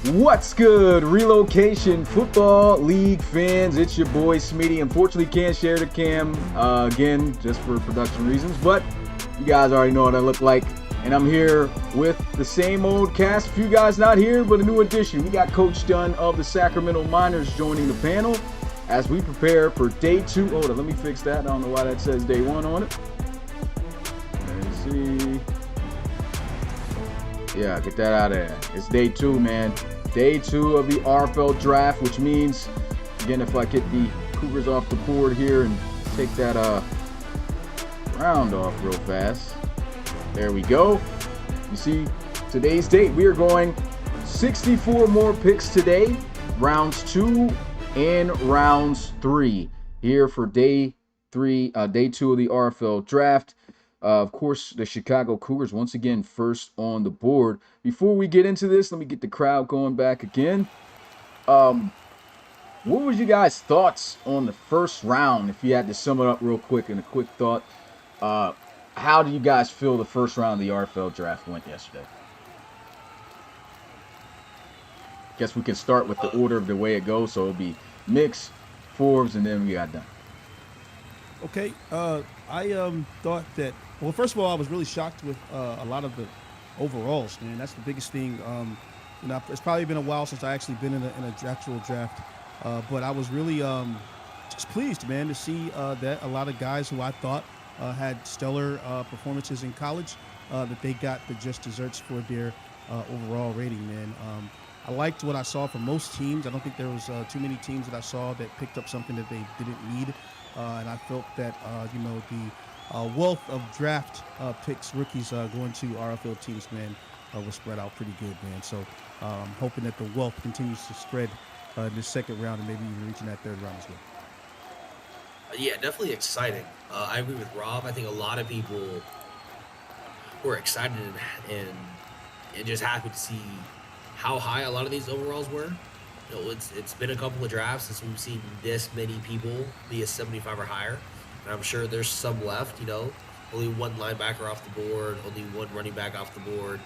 What's good, Relocation Football League fans? It's your boy Smitty. Unfortunately, can't share the cam again, just for production reasons, but you guys already know what I look like. And I'm here with the same old cast. A few guys not here, but a new addition. We got Coach Dunn of the Sacramento Miners joining the panel as we prepare for day 2. Hold on, let me fix that. I don't know why that says day 1 on it. Let's see. Yeah, get that out of there. It's day 2, man. Day 2 of the RFL draft, which means, again, if I get the Cougars off the board here and take that round off real fast. There we go. You see, today's date, we are going 64 more picks today. Rounds 2 and rounds 3 here for day 2 of the RFL draft. Of course, the Chicago Cougars once again first on the board. Before we get into this, let me get the crowd going back again. What was you guys' thoughts on the first round? If you had to sum it up real quick in a quick thought, how do you guys feel the first round of the RFL draft went yesterday? Guess we can start with the order of the way it goes. So it'll be Mix, Forbes, and then we got done. Okay, I thought that, well, first of all, I was really shocked with a lot of the overalls, man. That's the biggest thing. It's probably been a while since I actually been in a actual draft, but I was really just pleased, man, to see that a lot of guys who I thought had stellar performances in college, that they got the just desserts for their overall rating, man. I liked what I saw from most teams. I don't think there was too many teams that I saw that picked up something that they didn't need. And I felt that, the wealth of draft picks, rookies going to RFL teams, man, was spread out pretty good, man. So I'm hoping that the wealth continues to spread in the second round and maybe even reaching that third round as well. Yeah, definitely exciting. I agree with Rob. I think a lot of people were excited and just happy to see how high a lot of these overalls were. You know, it's been a couple of drafts since we've seen this many people be a 75 or higher. And I'm sure there's some left, only one linebacker off the board, only one running back off the board.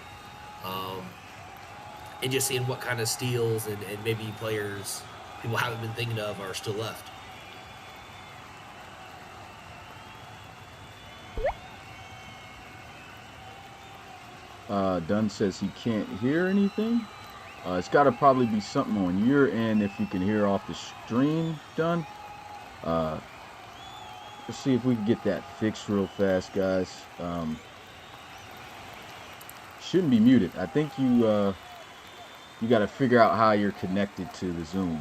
And just seeing what kind of steals and maybe players people haven't been thinking of are still left. Dunn says he can't hear anything. It's got to probably be something on your end if you can hear off the stream, Dunn. Let's see if we can get that fixed real fast, guys. Shouldn't be muted. I think you got to figure out how you're connected to the Zoom.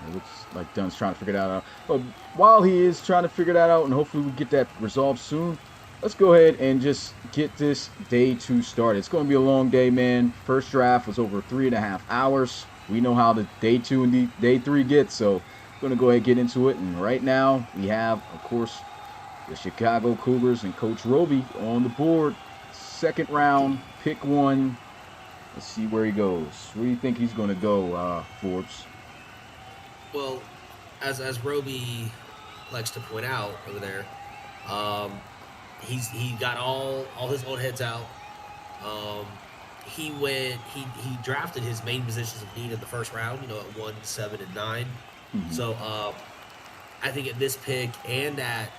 It looks like Dunn's trying to figure that out. But while he is trying to figure that out, and hopefully we get that resolved soon, let's go ahead and just get this day 2 started. It's going to be a long day, man. First draft was over 3.5 hours. We know how the day 2 and the day 3 gets, so I'm going to go ahead and get into it. And right now, we have, of course, the Chicago Cougars and Coach Roby on the board. Second round, pick 1. Let's see where he goes. Where do you think he's going to go, Forbes? Well, as Roby likes to point out over there, he got all his old heads out. He drafted his main positions of need in the first round, at 1, 7, and 9. Mm-hmm. So I think at this pick and at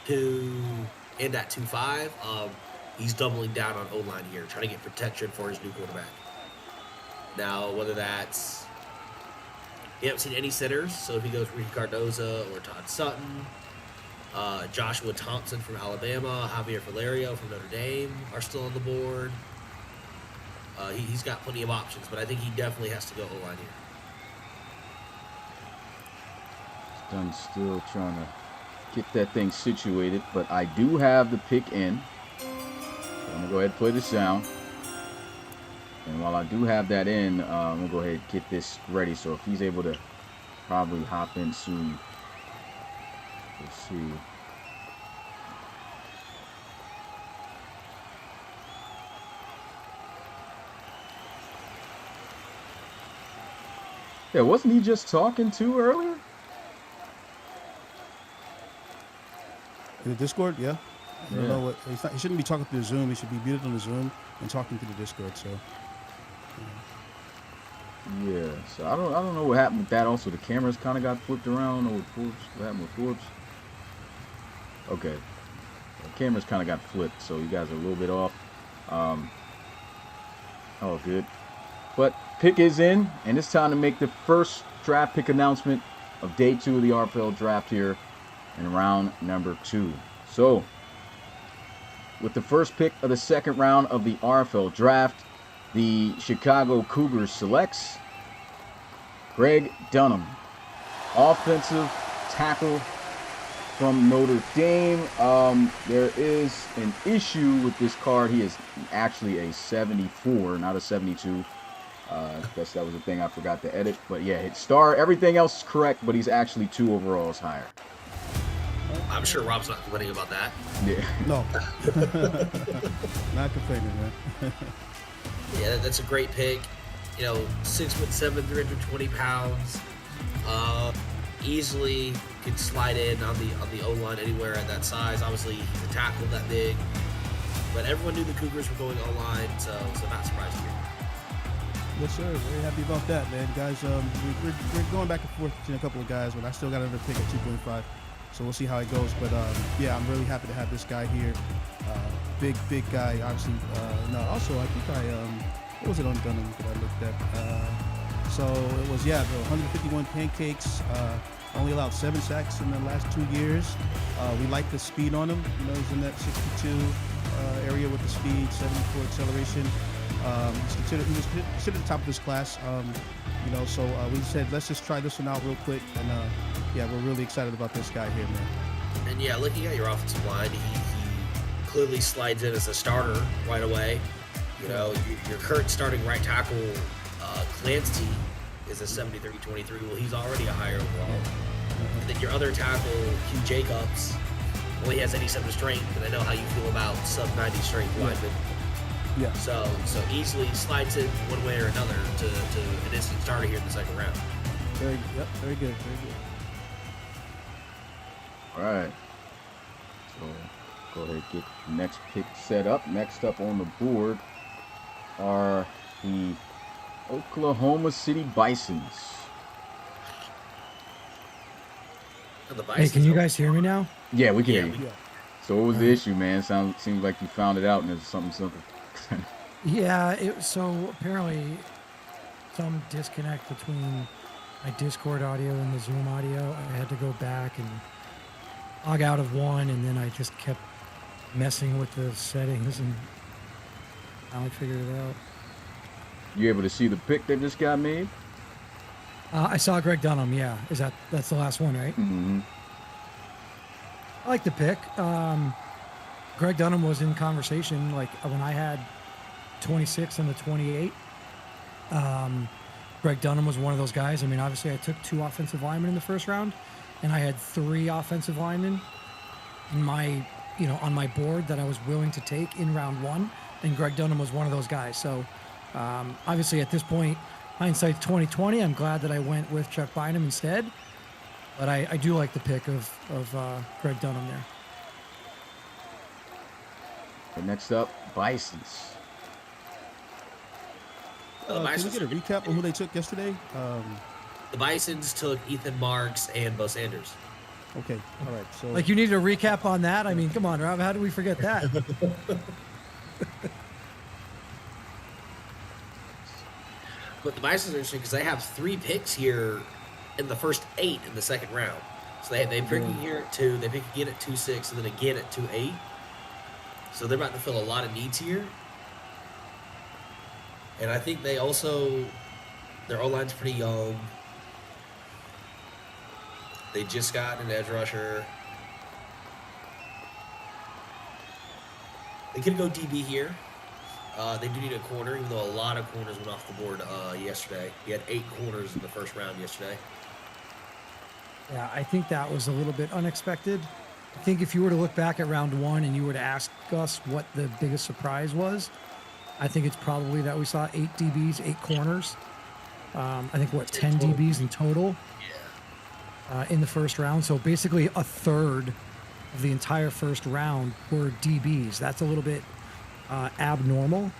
2-5, he's doubling down on O-line here, trying to get protection for his new quarterback. Now, whether that's you haven't seen any sitters, so if he goes Ricky Cardoza or Todd Sutton, Joshua Thompson from Alabama, Javier Valerio from Notre Dame are still on the board. He's got plenty of options, but I think he definitely has to go O-line here. Dunn's still trying to get that thing situated, but I do have the pick in. So I'm going to go ahead and play the sound. And while I do have that in, I'm going to go ahead and get this ready. So if he's able to probably hop in soon. Let's see. Yeah, wasn't he just talking to earlier? In the Discord, yeah. I don't know what he shouldn't be talking through the Zoom. He should be muted on the Zoom and talking through the Discord. So. Yeah, so I don't know what happened with that. Also, the cameras kind of got flipped around. Or with Forbes, what happened with Forbes? Okay, the cameras kind of got flipped, so you guys are a little bit off. Oh, good. But pick is in, and it's time to make the first draft pick announcement of day 2 of the RFL draft here in round number 2. So, with the first pick of the second round of the RFL draft, the Chicago Cougars selects Greg Dunham, offensive tackle from Notre Dame. There is an issue with this card. He is actually a 74, not a 72. I guess that was a thing I forgot to edit. But yeah, hit star. Everything else is correct, but he's actually 2 overalls higher. I'm sure Rob's not complaining about that. Yeah. No. Not complaining, man. Yeah, that's a great pick. 6'7", 320 pounds. Easily can slide in on the O line anywhere at that size. Obviously, he's a tackle that big. But everyone knew the Cougars were going O line, so not surprised here. Yes, sir. Very happy about that, man. Guys, we're going back and forth between a couple of guys, but I still got another pick at 2.5. So we'll see how it goes. But yeah, I'm really happy to have this guy here. Big guy, obviously. No, also I think what was it on Dunham that I looked at? So it was, the 151 pancakes. Only allowed 7 sacks in the last 2 years. We like the speed on him. He's in that 62 area with the speed, 74 acceleration. He was considered the top of his class. So we said let's just try this one out real quick, and we're really excited about this guy here, man. And yeah, looking at your offensive line, he clearly slides in as a starter right away. Your current starting right tackle, Clancy, is a 73-23. Well, he's already a higher overall. And then your other tackle, Hugh Jacobs, he has 87 strength, and I know how you feel about sub-90 strength linemen. Yeah. So easily slides in one way or another to an instant starter here in the second round. Very good. All right. So go ahead and get the next pick set up. Next up on the board are the Oklahoma City Bisons. Hey, can you guys hear me now? Yeah, we can hear you. Yeah. So what was the issue, man? Seems like you found it out and it's something simple. Yeah, so apparently some disconnect between my Discord audio and the Zoom audio. I had to go back and log out of one, and then I just kept messing with the settings and finally figured it out. You able to see the pick that just got made? I saw Greg Dunham, yeah. That's the last one, right? Mm-hmm. I like the pick. Greg Dunham was in conversation, like when I had 26 and the 28. Greg Dunham was one of those guys. I mean, obviously I took 2 offensive linemen in the first round, and I had 3 offensive linemen in my, on my board that I was willing to take in round 1, and Greg Dunham was one of those guys. So obviously at this point, hindsight's 2020. I'm glad that I went with Chuck Bynum instead, but I do like the pick of Greg Dunham there. And next up, Bisons. Can we get a recap on who they took yesterday? The Bisons took Ethan Marks and Bo Sanders. Okay, all right. So Like, you needed a recap on that? I mean, come on, Rob, how did we forget that? But the Bisons are interesting because they have 3 picks here in the first 8 in the second round. So they pick here at 2, they pick again at 2-6, and then again at 2-8. So they're about to fill a lot of needs here. And I think they also, their O-line's pretty young. They just got an edge rusher. They could go DB here. They do need a corner, even though a lot of corners went off the board yesterday. He had 8 corners in the first round yesterday. Yeah, I think that was a little bit unexpected. I think if you were to look back at round 1 and you were to ask us what the biggest surprise was, I think it's probably that we saw 8 DBs, 8 corners. I think, 10 DBs in total in the first round. So basically a third of the entire first round were DBs. That's a little bit abnormal.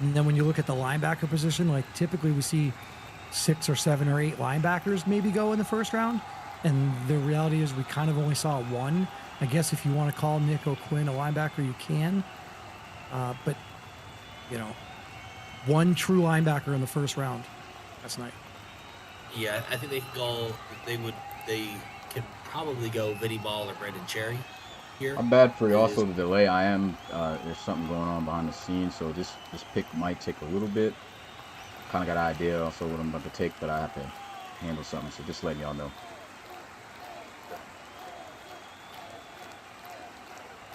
And then when you look at the linebacker position, like typically we see 6 or 7 or 8 linebackers maybe go in the first round. And the reality is we kind of only saw one. I guess if you want to call Nick O'Quinn a linebacker, you can. But, you know, one true linebacker in the first round last night. Yeah, I think they can go. They can probably go Vinny Ball or Brandon Cherry here. I'm bad for It also is- the delay. I am there's something going on behind the scenes, so this pick might take a little bit. Kind of got an idea also what I'm about to take, but I have to handle something. So just letting y'all know.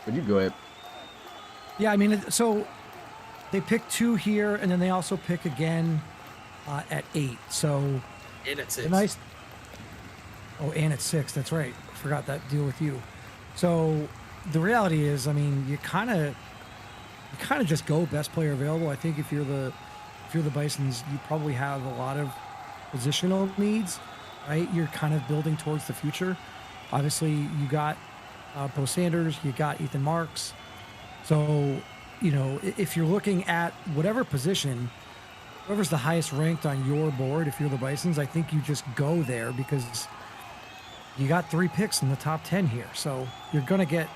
But you go ahead. Yeah, I mean, so they pick 2 here, and then they also pick again at 8. So And at 6. a nice. Oh, and at 6. That's right. Forgot that deal with you. So the reality is, I mean, you kind of just go best player available. I think if you're the Bisons, you probably have a lot of positional needs, right? You're kind of building towards the future. Obviously, you got Bo Sanders, you got Ethan Marks. So, you know, if you're looking at whatever position, whoever's the highest ranked on your board, if you're the Bisons, I think you just go there because you got 3 picks in the top 10 here. So you're going to get,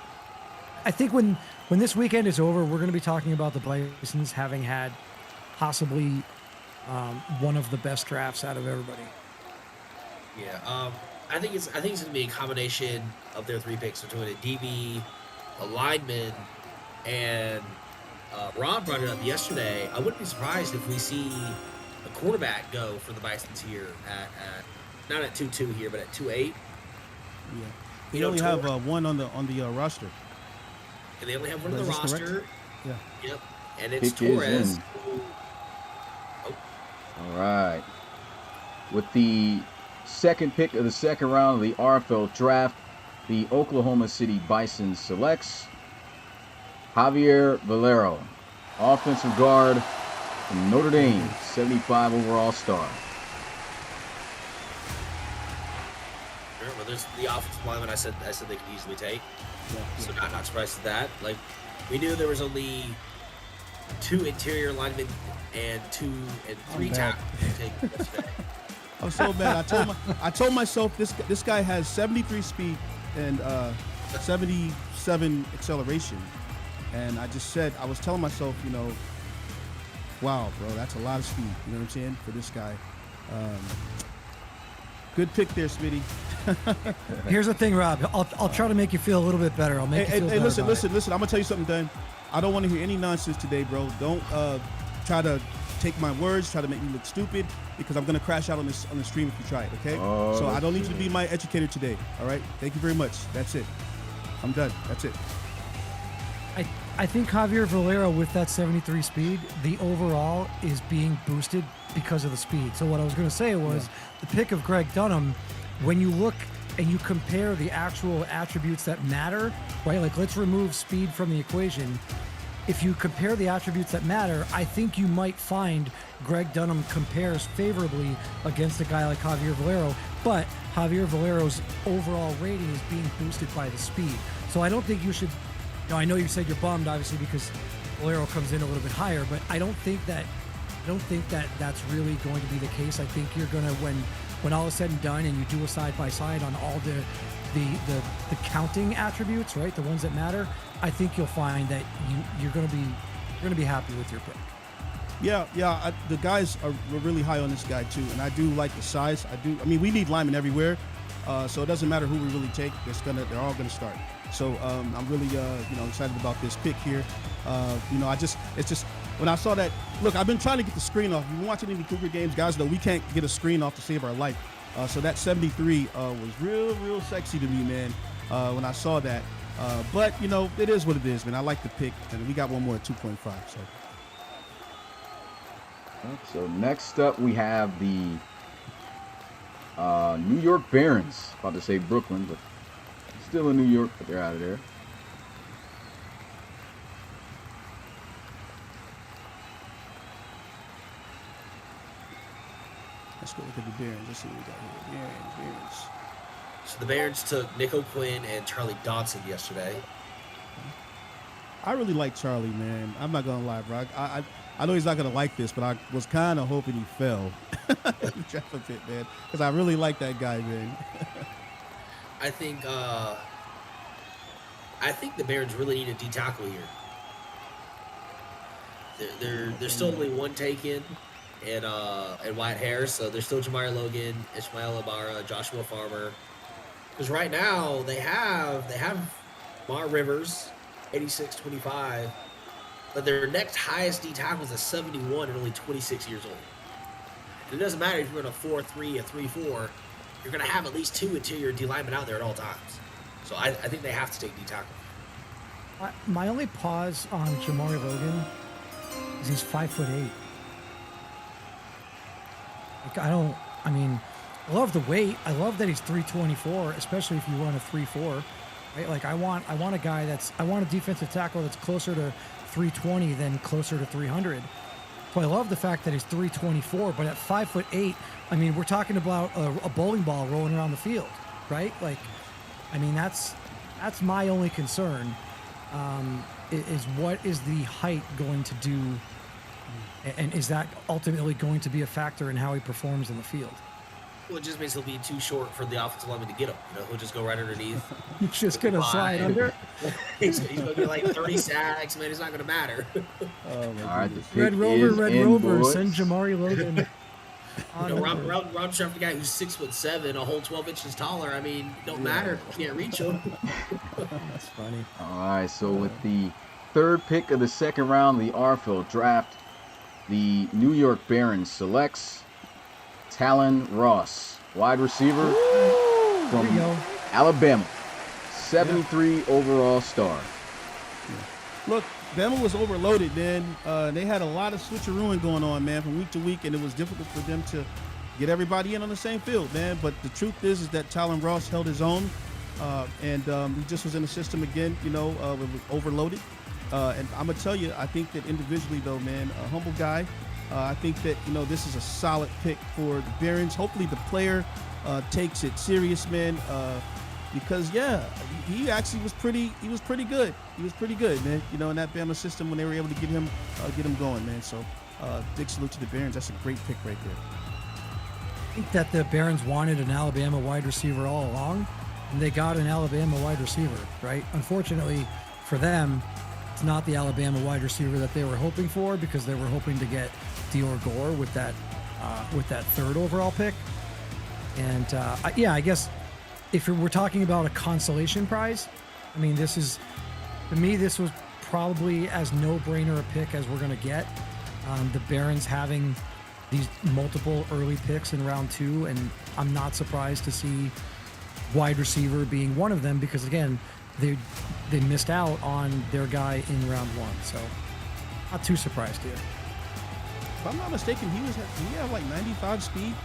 I think when this weekend is over, we're going to be talking about the Bisons having had possibly one of the best drafts out of everybody. Yeah, I think it's going to be a combination of their 3 picks between a DB, a lineman, and Ron brought it up yesterday. I wouldn't be surprised if we see a quarterback go for the Bisons here at not at 2-2 here, but at 2-8. Yeah. You We know, only have Tor- one on the roster. And they only have one on Is the this correct? roster. Yeah. Yep, and it's Pick is Torres. in. All right. With the second pick of the second round of the RFL draft, the Oklahoma City Bison selects Javier Valero, offensive guard from Notre Dame, 75 overall star. Remember, there's the offensive lineman I said they could easily take. So not surprised at that. Like, we knew there was only 2 interior linemen and 3 bad. tackles to take yesterday. I'm so mad. I told myself this guy has 73 speed and 77 acceleration, and I was telling myself, you know, wow, bro, that's a lot of speed. You know what I'm saying for this guy. Good pick there, Smitty. Here's the thing, Rob. I'll try to make you feel a little bit better. I'll make you Hey, feel better listen. about it. I'm gonna tell you something, Dan. I don't want to hear any nonsense today, bro. Don't try to take my words, try to make me look stupid, because I'm gonna crash out on the stream if you try it. Okay? Oh, so I don't need you to shit. be my educator today. All right? Thank you very much. That's it. I'm done. That's it. I think Javier Valero with that 73 speed, the overall is being boosted because of the speed. So what I was going to say was the pick of Greg Dunham, when you look and you compare the actual attributes that matter, right? Like let's remove speed from the equation. If you compare the attributes that matter, I think you might find Greg Dunham compares favorably against a guy like Javier Valero, but Javier Valero's overall rating is being boosted by the speed. So I don't think you should, you know, I know you said you're bummed obviously because Valero comes in a little bit higher, but I don't think that that's really going to be the case. I think you're going to, when all is said and done and you do a side by side on all the counting attributes, right? The ones that matter, I think you'll find that you're going to be happy with your pick. Yeah. The guys are really high on this guy too, and I do like the size. I mean, we need linemen everywhere, so it doesn't matter who we really take. They're all gonna start. So I'm really excited about this pick here. It's just when I saw that. Look, I've been trying to get the screen off. If you've been watching any Cougar games, guys know we can't get a screen off to save our life. So that 73 was real sexy to me, man, when I saw that. But it is what it is, man. I like the pick, and we got one more at 2.5. So next up we have the New York Barons. About to say Brooklyn, but still in New York, but they're out of there. Let's go look at the Barons. Let's see what we got here. Barons. So the Barons took Nick O'Quinn and Charlie Dodson yesterday. I really like Charlie, man. I'm not gonna lie, bro. I know he's not gonna like this, but I was kind of hoping he fell in the draft a bit, man, because I really like that guy, man. I think the Barons really need a D tackle here. There's still only one taken, and Wyatt Harris. So there's still Jamari Logan, Ishmael Ibarra, Joshua Farmer. Because right now they have Mar Rivers, 86-25, but their next highest D tackle is a 71 and only 26 years old. And it doesn't matter if you're in a 4-3, a 3-4, you're going to have at least two interior D linemen out there at all times. So I think they have to take D tackle. My only pause on Jamari Logan is he's 5'8". Like I love the weight. I love that he's 324, especially if you run a 3-4. Right? Like I want a guy I want a defensive tackle that's closer to 320 than closer to 300. So I love the fact that he's 324, but at 5'8", I mean, we're talking about a bowling ball rolling around the field, right? Like, I mean, that's my only concern. Is what is the height going to do, and is that ultimately going to be a factor in how he performs in the field? Well, it just means he'll be too short for the offensive lineman to get him. He'll just go right underneath. He's just going to slide under? he's going to get like 30 sacks, man. It's not going to matter. All right, the pick Red Rover, boys. send Jamari Logan. Rob Shepard, the guy who's 6'7", a whole 12 inches taller. I mean, don't matter if you can't reach him. That's funny. All right, so with the third pick of the second round of the RFL draft, the New York Barons selects Talon Ross, wide receiver There you go. Alabama, 73 overall star. Look, Bama was overloaded, man. They had a lot of switcherooing going on, man, from week to week, and it was difficult for them to get everybody in on the same field, man. But the truth is that Talon Ross held his own, and he just was in the system again, overloaded. And I'm going to tell you, I think that individually, though, man, a humble guy. I think that, this is a solid pick for the Barons. Hopefully the player takes it serious, man, because, he actually was pretty good. He was pretty good, man, in that Bama system when they were able to get him going, man. So big salute to the Barons. That's a great pick right there. I think that the Barons wanted an Alabama wide receiver all along, and they got an Alabama wide receiver, right? Unfortunately for them, it's not the Alabama wide receiver that they were hoping for, because they were hoping to get Dior Gore with that third overall pick. And I guess if we're talking about a consolation prize, I mean, this was probably as no-brainer a pick as we're going to get. The Barons having these multiple early picks in round 2, and I'm not surprised to see wide receiver being one of them, because again, they missed out on their guy in round 1, so not too surprised here. If I'm not mistaken, did he have like 95 speed?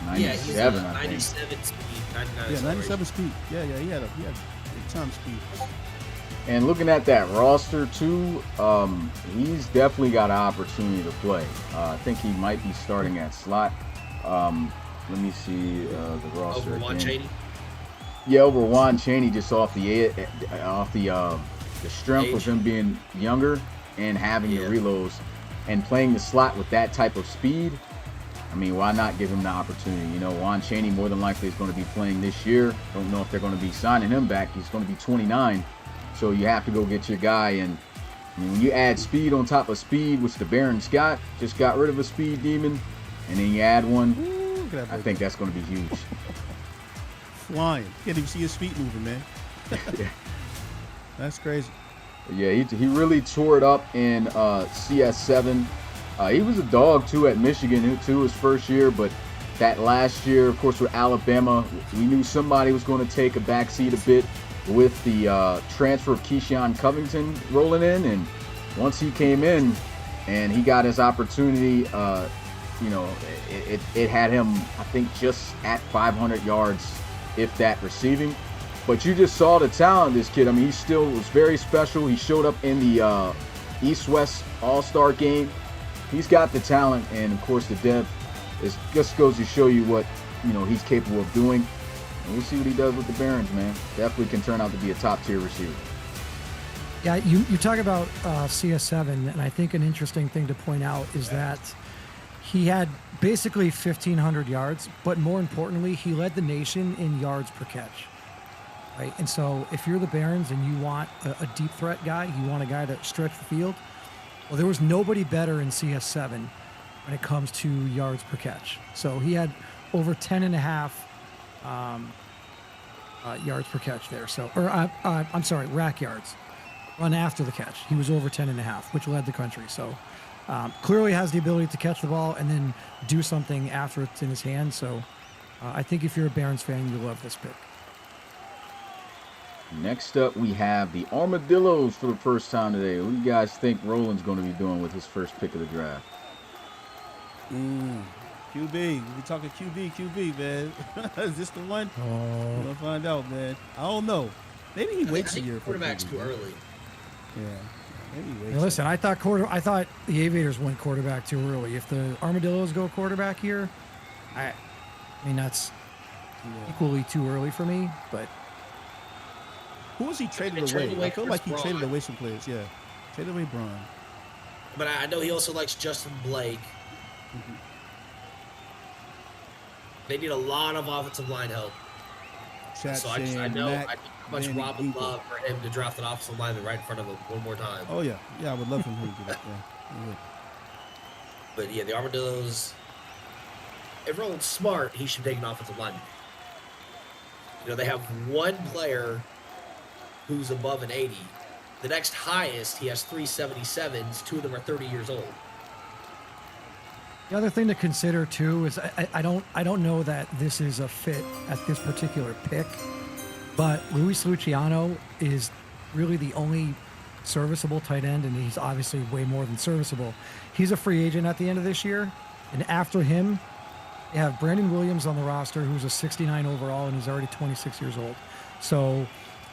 97, yeah, I think. 97 speed. 99 Yeah, 97 speed. Yeah, he had big time speed. And looking at that roster too, he's definitely got an opportunity to play. I think he might be starting at slot. Let me see the roster Over Juan again. Chaney. Yeah, over Juan Chaney, just off the strength of him being younger and having the reloads and playing the slot with that type of speed. I mean, why not give him the opportunity? Juan Chaney more than likely is going to be playing this year. Don't know if they're going to be signing him back. He's going to be 29. So you have to go get your guy. And I mean, when you add speed on top of speed, which the Barons just got rid of a speed demon, and then you add one, I think that's going to be huge. Flying. Can't even see his feet moving, man. That's crazy. Yeah, he really tore it up in CS7. He was a dog, too, at Michigan, too, his first year. But that last year, of course, with Alabama, we knew somebody was going to take a backseat a bit with the transfer of Keyshawn Covington rolling in. And once he came in and he got his opportunity, it had him, I think, just at 500 yards, if that, receiving. But you just saw the talent of this kid. I mean, he still was very special. He showed up in the East-West All-Star game. He's got the talent, and of course the depth just goes to show you what he's capable of doing. And we'll see what he does with the Barons, man. Definitely can turn out to be a top-tier receiver. Yeah, you talk about CS7, and I think an interesting thing to point out is that he had basically 1,500 yards, but more importantly, he led the nation in yards per catch. Right? And so if you're the Barons and you want a deep threat guy, you want a guy to stretch the field, well, there was nobody better in CS7 when it comes to yards per catch. So he had over 10.5 yards per catch there. So, I'm sorry, rack yards. Run after the catch. He was over 10.5, which led the country. So clearly has the ability to catch the ball and then do something after it's in his hand. So I think if you're a Barons fan, you love this pick. Next up, we have the Armadillos for the first time today. What do you guys think Roland's going to be doing with his first pick of the draft? QB. We talking QB, man. Is this the one? We're going to find out, man. I don't know. Maybe he waits a year. Quarterback's too early. Yeah. Maybe he waits. Now listen, I thought the Aviators went quarterback too early. If the Armadillos go quarterback here, I mean, that's equally too early for me, but... Who was he traded away? I feel like he traded away some players. Yeah, traded away Braun. But I know he also likes Justin Blake. Mm-hmm. They need a lot of offensive line help. I know how much Rob would love for him to draft an offensive lineman right in front of him one more time. Oh yeah, I would love for him to do that. Yeah. But yeah, the Armadillos. If Roland's smart, he should take an offensive lineman. You know, they have one player who's above an 80. The next highest, he has 377s. 2 of them are 30 years old. The other thing to consider too is I don't know that this is a fit at this particular pick, but Luis Luciano is really the only serviceable tight end, and he's obviously way more than serviceable. He's a free agent at the end of this year, and after him, you have Brandon Williams on the roster, who's a 69 overall, and he's already 26 years old. So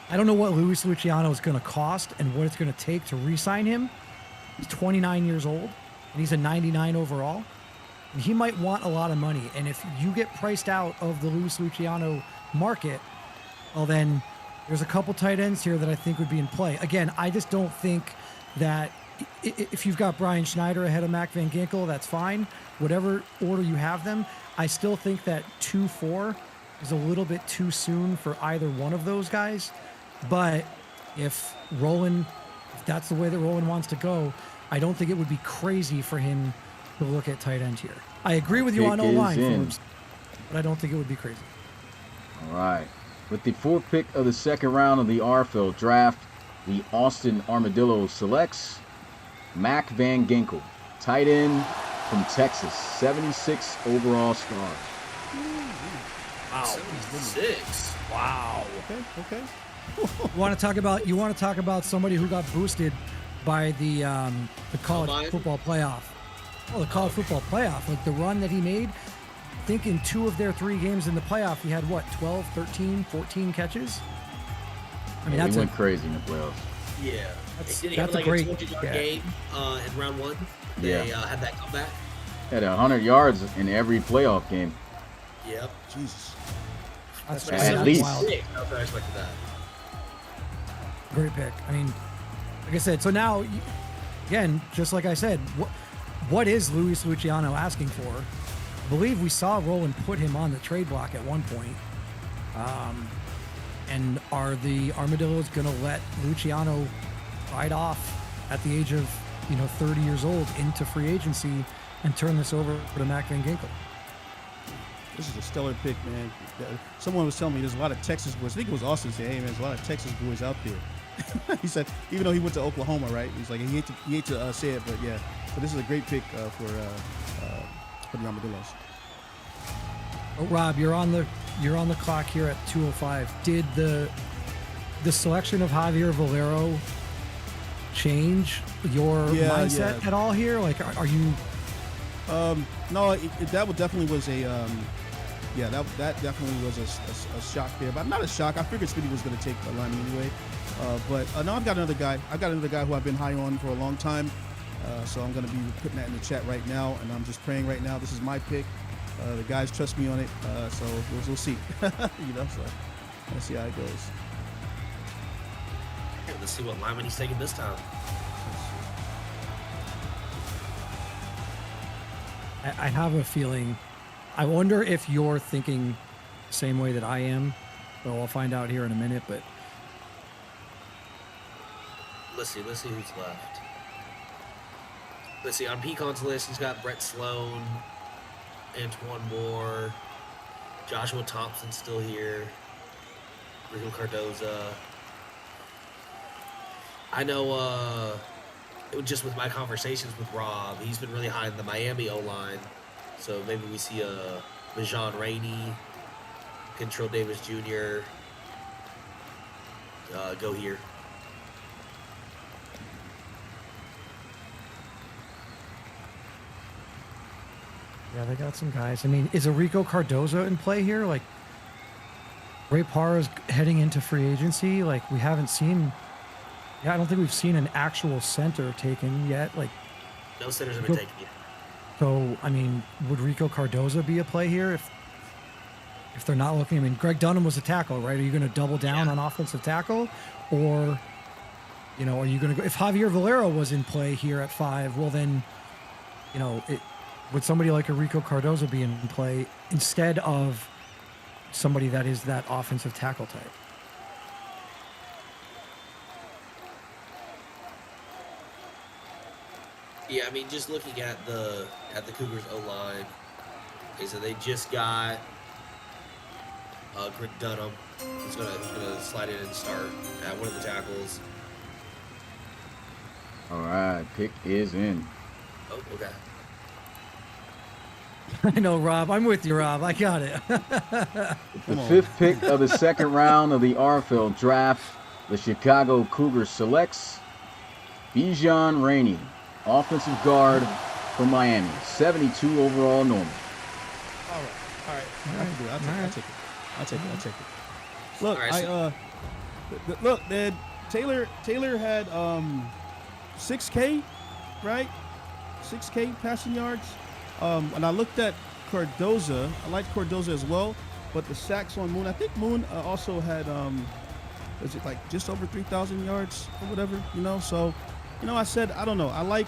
I don't know what Luis Luciano is going to cost and what it's going to take to re-sign him. He's 29 years old, and he's a 99 overall. And he might want a lot of money. And if you get priced out of the Luis Luciano market, well, then there's a couple tight ends here that I think would be in play. Again, I just don't think that if you've got Brian Schneider ahead of Mac Van Ginkel, that's fine. Whatever order you have them, I still think that 2-4 is a little bit too soon for either one of those guys. But if that's the way that Roland wants to go, I don't think it would be crazy for him to look at tight end here. I agree with you on O-line, but I don't think it would be crazy. All right. With the 4th pick of the second round of the RFL draft, the Austin Armadillos selects Mac Van Ginkel, tight end from Texas, 76 overall star. Wow. 76. Wow. Okay. You want to talk about somebody who got boosted by the college football playoff. Oh, the college football playoff, like the run that he made. I think in 2 of their 3 games in the playoff, he had 12, 13, 14 catches. I mean, he went crazy in the playoffs. Yeah. Did he that's have a like great a 20-yard game in round 1? They had that comeback. Had 100 yards in every playoff game. Yep. Jesus. That's at least. Wild. I expected that. Great pick. I mean, like I said, so now, again, just like I said, what is Luis Luciano asking for? I believe we saw Roland put him on the trade block at one point. And are the Armadillos going to let Luciano ride off at the age of 30 years old into free agency and turn this over to Mac Van Ginkel? This is a stellar pick, man. Someone was telling me there's a lot of Texas boys. I think it was Austin saying, "Hey, man, there's a lot of Texas boys out there." He said, even though he went to Oklahoma, right? He's like, he hate to say it, but yeah. So this is a great pick for the Armadillos. Oh, Rob, you're on the clock here at 2:05. Did the selection of Javier Valero change your mindset at all here? Like, are you? No, that definitely was a that definitely was a shock there, but not a shock. I figured Speedy was going to take the line anyway. But no, I've got another guy. Who I've been high on for a long time. So I'm going to be putting that in the chat right now, and I'm just praying right now. This is my pick. The guys trust me on it, so we'll see. You know, so let's see how it goes. Let's see what lineman he's taking this time. I have a feeling. I wonder if you're thinking the same way that I am. Well, I'll find out here in a minute, but Let's see who's left. Let's see, on Pecan's list, he's got Brett Sloan, Antoine Moore, Joshua Thompson still here, Rico Cardoza. I know, just with my conversations with Rob, he's been really high in the Miami O-line. So maybe we see a Majon Rainey, Control Davis Jr. Go here. yeah, they got some guys. I mean, is a Rico Cardoza in play here? Like, Ray Parra is heading into free agency. Like, we haven't seen. Yeah, I don't think we've seen an actual center taken yet. Like, No centers have been taken yet. so I mean, would Rico Cardoza be a play here if they're not looking? I mean, Greg Dunham was a tackle, right? Are you going to double down on offensive tackle, or are you going to go? If Javier Valero was in play here at 5, well then, would somebody like a Rico Cardoza be in play instead of somebody that is that offensive tackle type? Yeah, I mean, just looking at the Cougars O-line, okay, so they just got Greg Dunham, who's gonna slide in and start at one of the tackles. All right, pick is in. Oh, okay. I know, Rob. I'm with you, Rob. I got it. The 5th pick of the 2nd round of the RFL draft, the Chicago Cougars selects Bijan Rainey, offensive guard from Miami, 72 overall normal. All right. I can do it. I'll take it. Look, All right, look, man. Taylor had 6K, right? 6K passing yards. And I looked at Cardoza. I like Cardoza as well, but the sacks on Moon. I think Moon also had is it like just over 3,000 yards or whatever? So. I said, I don't know. I like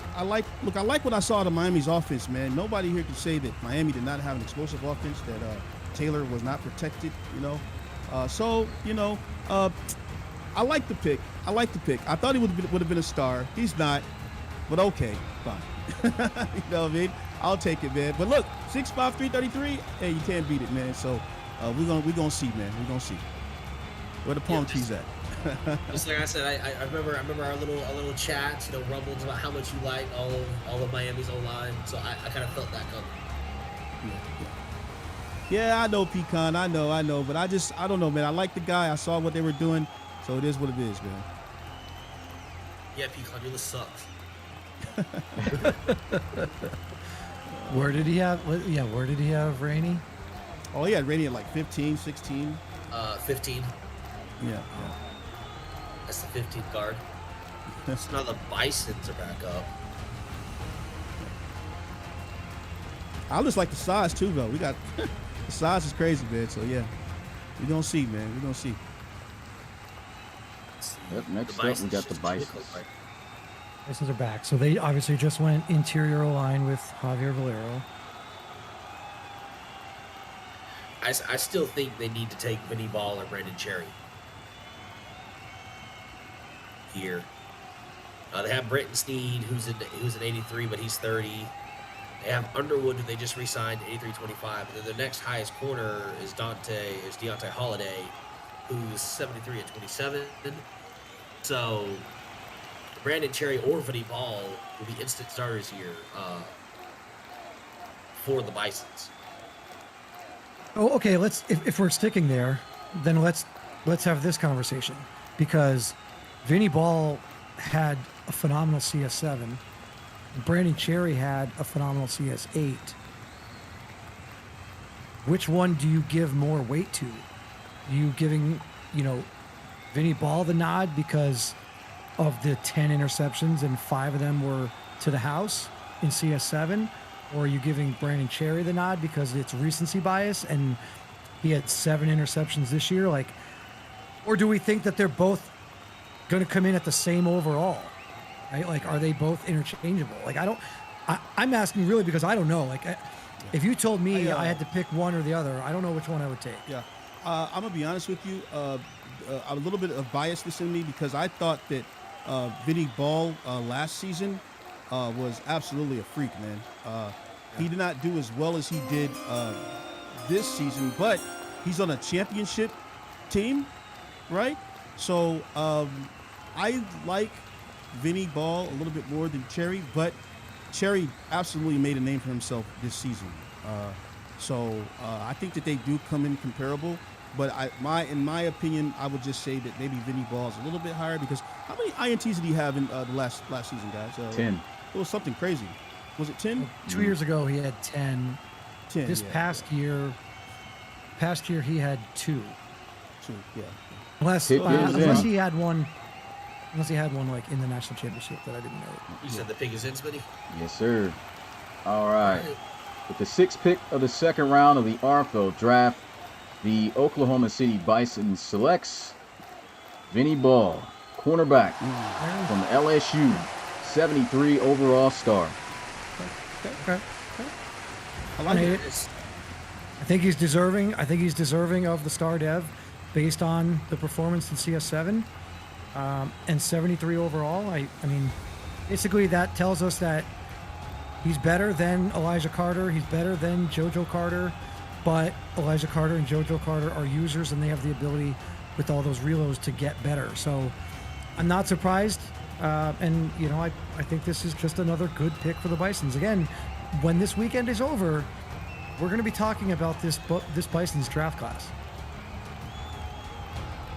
what I saw out of Miami's offense, man. Nobody here can say that Miami did not have an explosive offense, that Taylor was not protected, So, I like the pick. I thought he would have been a star. He's not, but okay, fine. You know what I mean? I'll take it, man. But look, 6'5", 333, hey, you can't beat it, man. So we're gonna see, man. We're gonna see where the palm trees at. Just like I said, I remember our little chats, rumblings about how much you like all of Miami's O-line. So I kind of felt that coming. Yeah, I know, Pecan. I know, but I don't know, man. I like the guy. I saw what they were doing, so it is what it is, man. Yeah, Pecan, your list sucks. Where did he have Rainey? Oh, he had Rainey at like 15, 16. 15. Yeah. That's the 15th guard. So now the Bisons are back up. I just like the size too, though. We got the size is crazy, man. So yeah, we're gonna see, man. We're gonna see. Yep, next up we got the Bisons. Bisons are back. So they obviously just went interior line with Javier Valero. I still think they need to take Vinny Ball or Brandon Cherry here. They have Brenton Sneed, who's an 83, but he's 30. They have Underwood, who they just re-signed, 83.25. And then their next highest corner is Deontay Holiday, who's 73 at 27. So Brandon Cherry or Vinny Ball will be instant starters here for the Bisons. Oh, okay. If we're sticking there, then let's have this conversation, because Vinny Ball had a phenomenal CS7. Brandon Cherry had a phenomenal CS8. Which one do you give more weight to? Are you giving, Vinny Ball the nod because of the 10 interceptions and 5 of them were to the house in CS7? Or are you giving Brandon Cherry the nod because it's recency bias and he had 7 interceptions this year? Like, or do we think that they're both going to come in at the same overall? Right? Like, are they both interchangeable? Like, I'm asking really because I don't know. Like, if you told me I had to pick one or the other, I don't know which one I would take. Yeah. I'm going to be honest with you. A little bit of biasness in me because I thought that Vinny Ball last season was absolutely a freak, man. He did not do as well as he did this season, but he's on a championship team, right? So I like Vinny Ball a little bit more than Cherry, but Cherry absolutely made a name for himself this season. So I think that they do come in comparable. But in my opinion, I would just say that maybe Vinny Ball is a little bit higher because how many INTs did he have in the last season, guys? 10. It was something crazy. Was it 10? 2 years ago, he had 10. 10. This past year he had 2. 2, yeah. Unless he had one like in the national championship that I didn't know. You said the pig is in, Smitty? Yes, sir. All right. With the 6th pick of the second round of the RFL draft, the Oklahoma City Bison selects Vinny Ball, cornerback from LSU, 73 overall star. Okay. I like it. I think he's deserving. Of the star dev based on the performance in CS7 and 73 overall. I mean, basically that tells us that he's better than Elijah Carter. He's better than JoJo Carter. But Elijah Carter and JoJo Carter are users, and they have the ability with all those reloads to get better. So I'm not surprised. And, you know, I think this is just another good pick for the Bisons. Again, when this weekend is over, we're going to be talking about this Bisons draft class.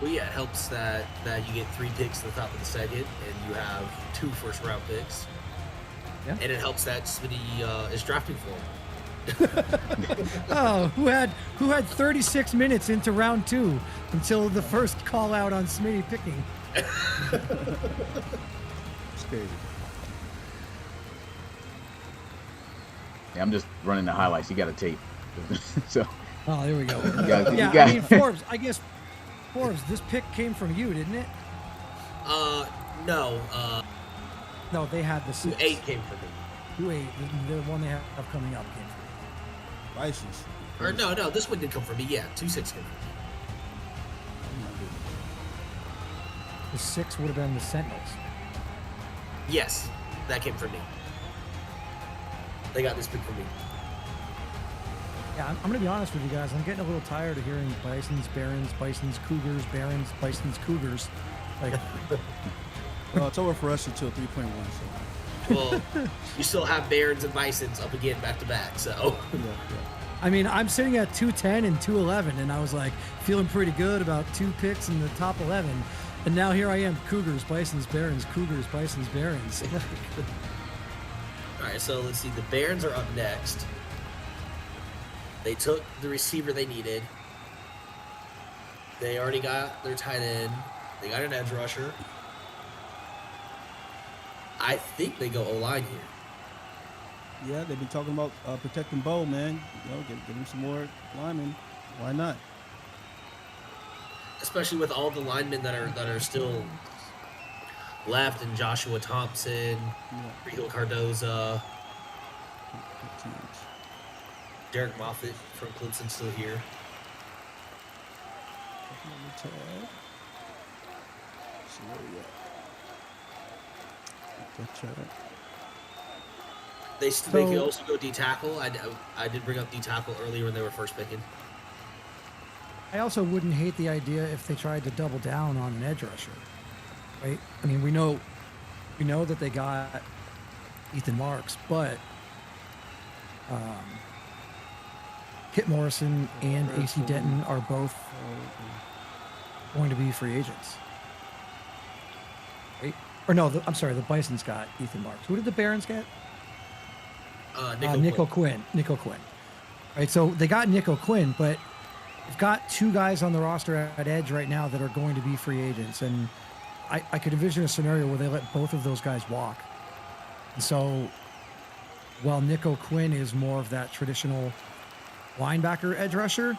Well, yeah, it helps that you get 3 picks at the top of the second, and you have 2 first-round picks. Yeah. And it helps that Smitty is drafting for him. Oh, who had 36 minutes into round 2 until the first call out on Smitty picking. It's crazy. Yeah, I'm just running the highlights. You got a tape. So. Oh, there we go. I mean, Forbes. I guess Forbes. This pick came from you, didn't it? No. No, they had the 6. 8 came from me. 2-8. The one they have coming up came from me. Bisons. Or no, this one did come from me. Yeah, 2-6 came from me. The 6 would have been the Sentinels. Yes, that came from me. They got this pick from me. Yeah, I'm going to be honest with you guys. I'm getting a little tired of hearing Bisons, Barons, Bisons, Cougars, Barons, Bisons, Cougars. Like, Well, it's over for us until 3.1. So. Well, you still have Barons and Bisons up again back to back, so. Yeah. I mean, I'm sitting at 210 and 211, and I was like feeling pretty good about 2 picks in the top 11. And now here I am, Cougars, Bisons, Barons, Cougars, Bisons, Barons. All right, so let's see. The Barons are up next. They took the receiver they needed. They already got their tight end. They got an edge rusher. I think they go O-line here. Yeah, they've been talking about protecting Bo, man. You know, get him some more linemen. Why not? Especially with all the linemen that are still left, and Joshua Thompson, Rico Cardoza, Derek Moffitt from Clemson still here. They could also go D-tackle. I did bring up D-tackle earlier when they were first picking. I also wouldn't hate the idea if they tried to double down on an edge rusher, right? I mean, we know that they got Ethan Marks, but Kit Morrison and AC Denton are both going to be free agents, right? Or no, I'm sorry, the Bisons got Ethan Marks. Who did the Barons get? Nick O'Quinn. Right, so they got Nick O'Quinn, but they've got 2 guys on the roster at edge right now that are going to be free agents, and I could envision a scenario where they let both of those guys walk. And so while Nick O'Quinn is more of that traditional linebacker edge rusher,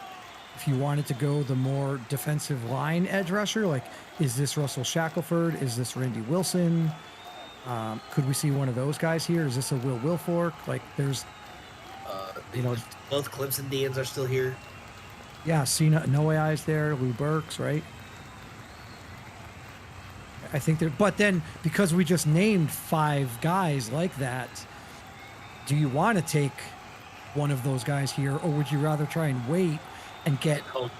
if you wanted to go the more defensive line edge rusher, like, is this Russell Shackelford? Is this Randy Wilson? Could we see one of those guys here? Is this a Will Wilfork? Like, there's, Both Clemson Deans are still here. yeah, Cena Noai's there, Lou Burks, right? I think there, but then because we just named 5 guys like that, do you want to take one of those guys here, or would you rather try and wait and get Hope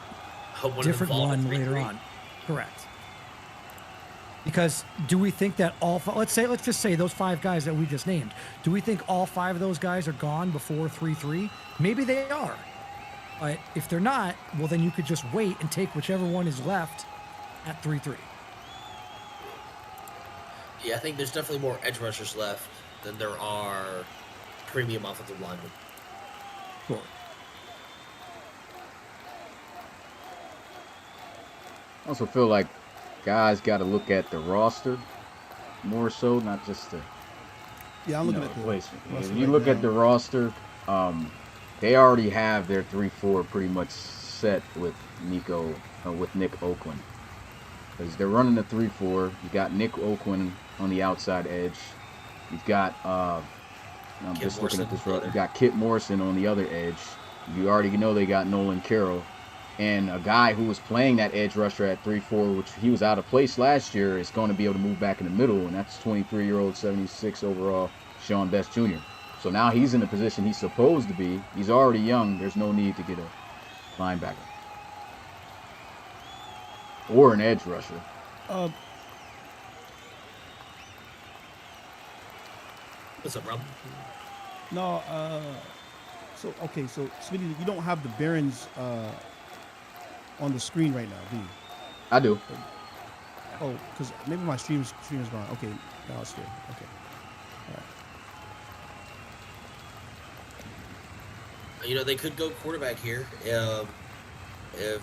one of them different falls one to later 3-3. on? Correct. Because do we think that let's just say those 5 guys that we just named, do we think all 5 of those guys are gone before 3-3? Maybe they are. But if they're not, well, then you could just wait and take whichever one is left at 3-3. Yeah, I think there's definitely more edge rushers left than there are premium offensive linemen. Sure. I also feel like guys got to look at the roster more so, not just the Yeah, I'm looking at the placement. roster If you right look at now. the roster, they already have their 3-4 pretty much set with Nick O'Quinn. Because they're running the 3-4. You got Nick O'Quinn on the outside edge. You've got I'm Kit just looking at Morrison this. on the other. You got Kit Morrison on the other edge. You already know they got Nolan Carroll. And a guy who was playing that edge rusher at 3-4, which he was out of place last year, is going to be able to move back in the middle, and that's 23-year-old, 76 overall, Sean Best Jr. So now he's in the position he's supposed to be. He's already young. There's no need to get a linebacker. Or an edge rusher. What's up, Rob? No, so Smitty, you don't have the Barons on the screen right now, do you? I do. Oh, because maybe my stream is gone. Okay, now it's here. Okay, all right. They could go quarterback here if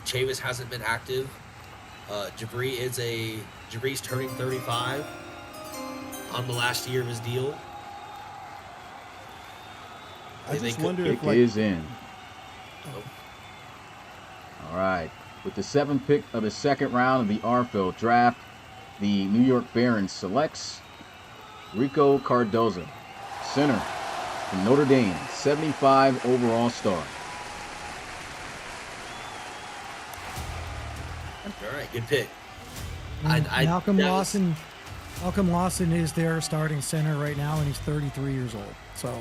Chavis hasn't been active. Jabri's turning 35 on the last year of his deal. I They just could wonder Kick if, like, is in. Oh, All right. With the 7th pick of the second round of the RFL draft, the New York Barons selects Rico Cardozo, center from Notre Dame, 75 overall star. all right, good pick. Malcolm that was- Lawson is their starting center right now, and he's 33 years old. So,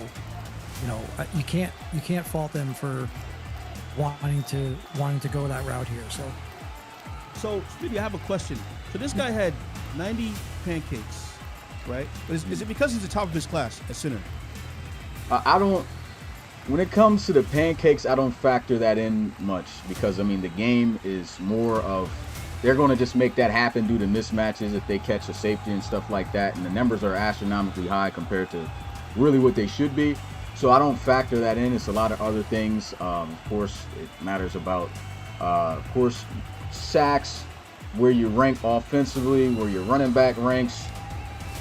you can't fault them for wanting to go that route here. So Smitty, I have a question. So this guy had 90 pancakes, right? But is it because he's the top of his class at center? When it comes to the pancakes, I don't factor that in much because, the game is more of, they're going to just make that happen due to mismatches if they catch a safety and stuff like that. And the numbers are astronomically high compared to really what they should be. So I don't factor that in. It's a lot of other things. Of course, it matters about, sacks, where you rank offensively, where your running back ranks.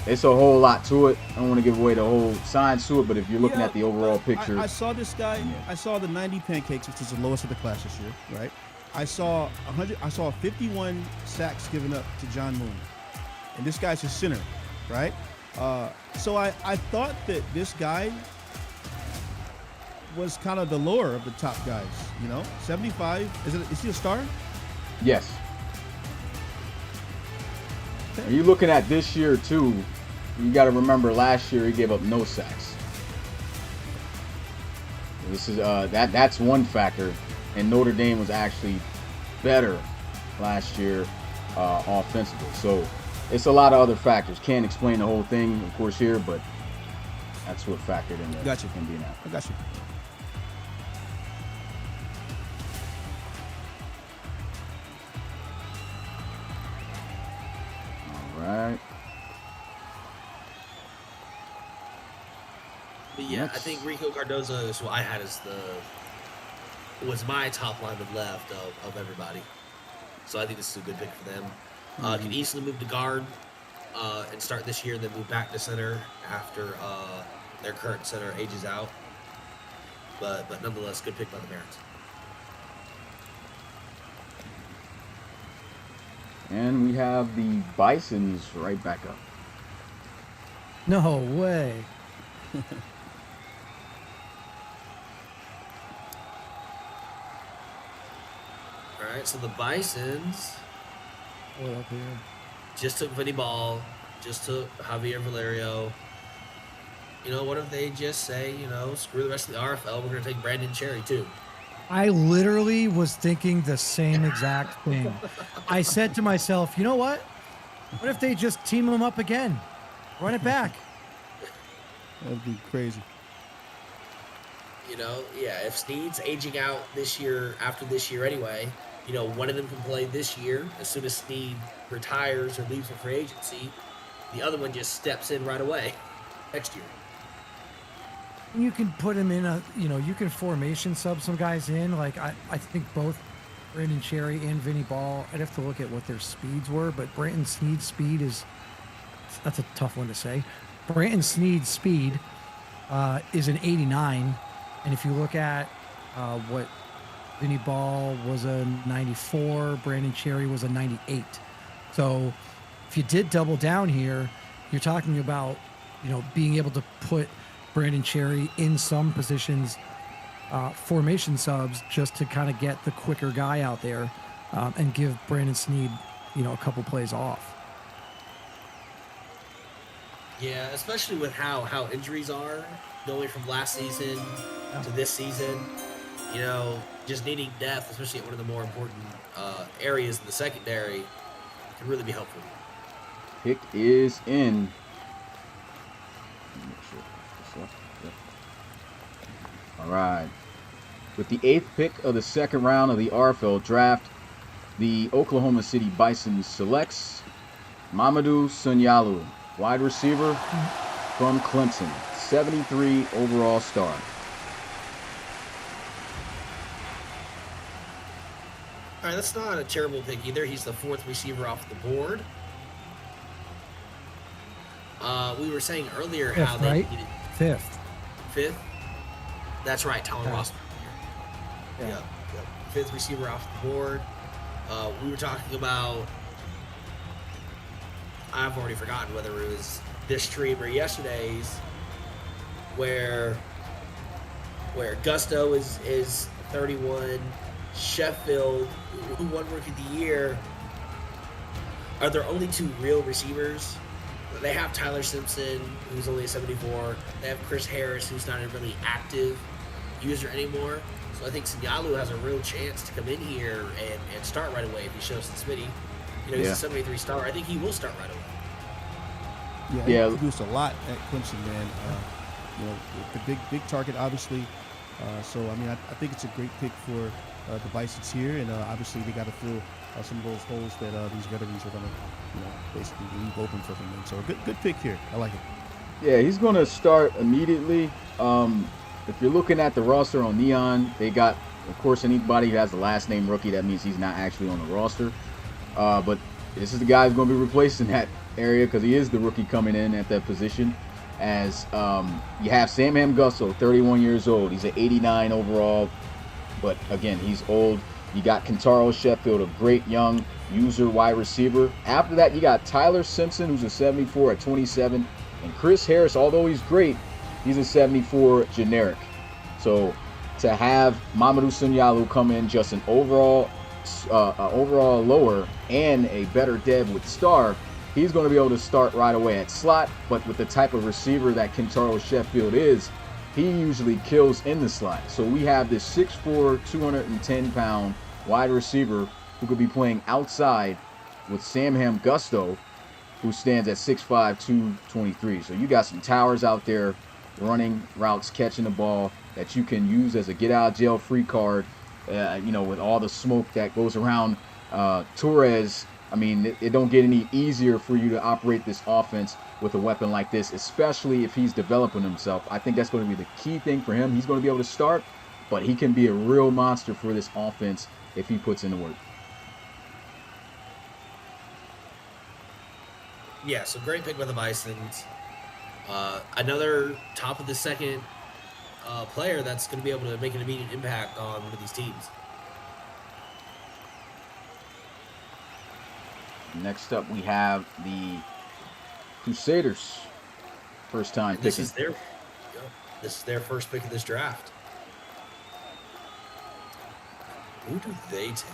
It's a whole lot to it. I don't want to give away the whole science to it, but if you're looking Yeah, at the overall picture, I saw this guy. Yeah. I saw the 90 pancakes, which is the lowest of the class this year, right? I saw 100. I saw 51 sacks given up to John Moon, and this guy's his center, right? So I thought that this guy was kind of the lower of the top guys. 75. Is he a star? yes. Are you looking at this year too? You got to remember last year he gave up no sacks. This is that's one factor, and Notre Dame was actually better last year offensively. So it's a lot of other factors. Can't explain the whole thing, of course, here, but that's what factored into Gotcha. Indianapolis. I got you. All right. But yeah, I Next. think Rico Cardozo is who I had as was my top lineman left of everybody. So I think this is a good pick for them. Can easily move to guard and start this year, and then move back to center after their current center ages out. But nonetheless, good pick by the Barons. And we have the Bisons right back up. No way. All right, so the Bisons What up here? just took Vinny Ball, just took Javier Valerio. You know, what if they just say, you know, screw the rest of the RFL, we're going to take Brandon Cherry too? I literally was thinking the same exact thing. I said to myself, you know what? What if they just team them up again? Run it back. That'd be crazy. You know, yeah, if Snead's aging out this year, after this year anyway, you know, one of them can play this year. As soon as Snead retires or leaves for free agency, the other one just steps in right away next year. You can put him in a, you know, you can formation sub some guys in. Like, I think both Brandon Cherry and Vinny Ball, I'd have to look at what their speeds were, but Brandon Snead's speed is, that's a tough one to say. Brandon Snead's speed is an 89. And if you look at what Vinny Ball was a 94, Brandon Cherry was a 98. So if you did double down here, you're talking about, you know, being able to put Brandon Cherry in some positions, formation subs, just to kind of get the quicker guy out there and give Brandon Snead, you know, a couple plays off. Yeah, especially with how injuries are going from last season to this season. You know, just needing depth, especially at one of the more important areas in the secondary, can really be helpful. Pick is in. All right. With the 8th pick of the second round of the RFL draft, the Oklahoma City Bison selects Mamadou Sunyalu, wide receiver from Clemson, 73 overall star. All right, that's not a terrible pick either. He's the 4th receiver off the board. We were saying earlier how Fifth, they right? needed 5th. 5th. That's right, Tyler Yeah. Ross. Yeah. Yeah. 5th receiver off the board. We were talking about, I've already forgotten whether it was this stream or yesterday's, where Gusto is 31, Sheffield, who won Rookie of the Year, are there only 2 real receivers. They have Tyler Simpson, who's only a 74. They have Chris Harris, who's not a really active user anymore. So I think Sunyalu has a real chance to come in here and start right away if he shows some Smitty. You know, he's Yeah. a 73 star. I think he will start right away. Yeah, Yeah. he produced a lot at Clemson, man. You know, the big target, obviously. So, I mean, I think it's a great pick for the Bisons here, and obviously they got to fill some of those holes that these veterans are going to, you know, basically leave open for him. And so, a good pick here. I like it. Yeah, he's going to start immediately. If you're looking at the roster on Neon, they got, of course, anybody who has the last name rookie, that means he's not actually on the roster. But this is the guy who's going to be replacing that area because he is the rookie coming in at that position. As you have Sam Gusso, 31 years old. He's an 89 overall, but again, he's old. You got Kentaro Sheffield, a great young user wide receiver. After that, you got Tyler Simpson, who's a 74 at 27. And Chris Harris, although he's great, he's a 74 generic. So to have Mamadou Sunyalu come in just an overall lower and a better dev with star, he's going to be able to start right away at slot. But with the type of receiver that Kentaro Sheffield is, he usually kills in the slot. So we have this 6'4", 210-pound wide receiver who could be playing outside with Sam Gusto, who stands at 6'5", 223. So you got some towers out there running routes, catching the ball that you can use as a get-out-of-jail-free card, you know, with all the smoke that goes around Torres. I mean, it don't get any easier for you to operate this offense with a weapon like this, especially if he's developing himself. I think that's going to be the key thing for him. He's going to be able to start, but he can be a real monster for this offense if he puts in the work. Yeah, so great pick by the Bisons. Another top of the second player that's going to be able to make an immediate impact on one of these teams. Next up, we have the Crusaders. First time And this picking. is their first pick of this draft. Who do they take?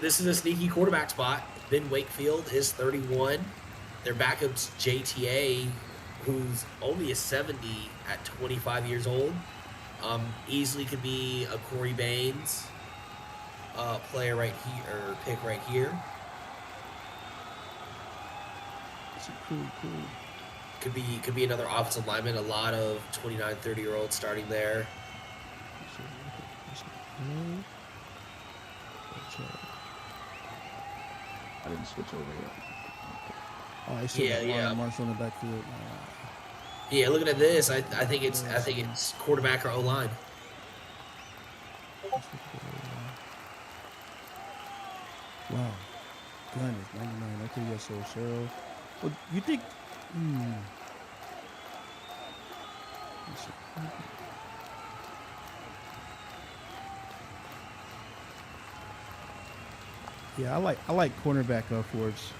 This is a sneaky quarterback spot. Ben Wakefield is 31. Their backup's JTA, who's only a 70 at 25 years old. Easily could be a Corey Baines player right here, or pick right here. That's a cool. Could be another offensive lineman. A lot of 29, 30-year-olds starting there. I didn't switch over yet. Oh, I see Yeah. Marshall in the backfield. Yeah, looking at this, I think it's quarterback or O-line. Wow. Gun is 99. Okay, yes, so Cheryl. Well, you think... Let's see. Yeah, I like cornerback Forbes.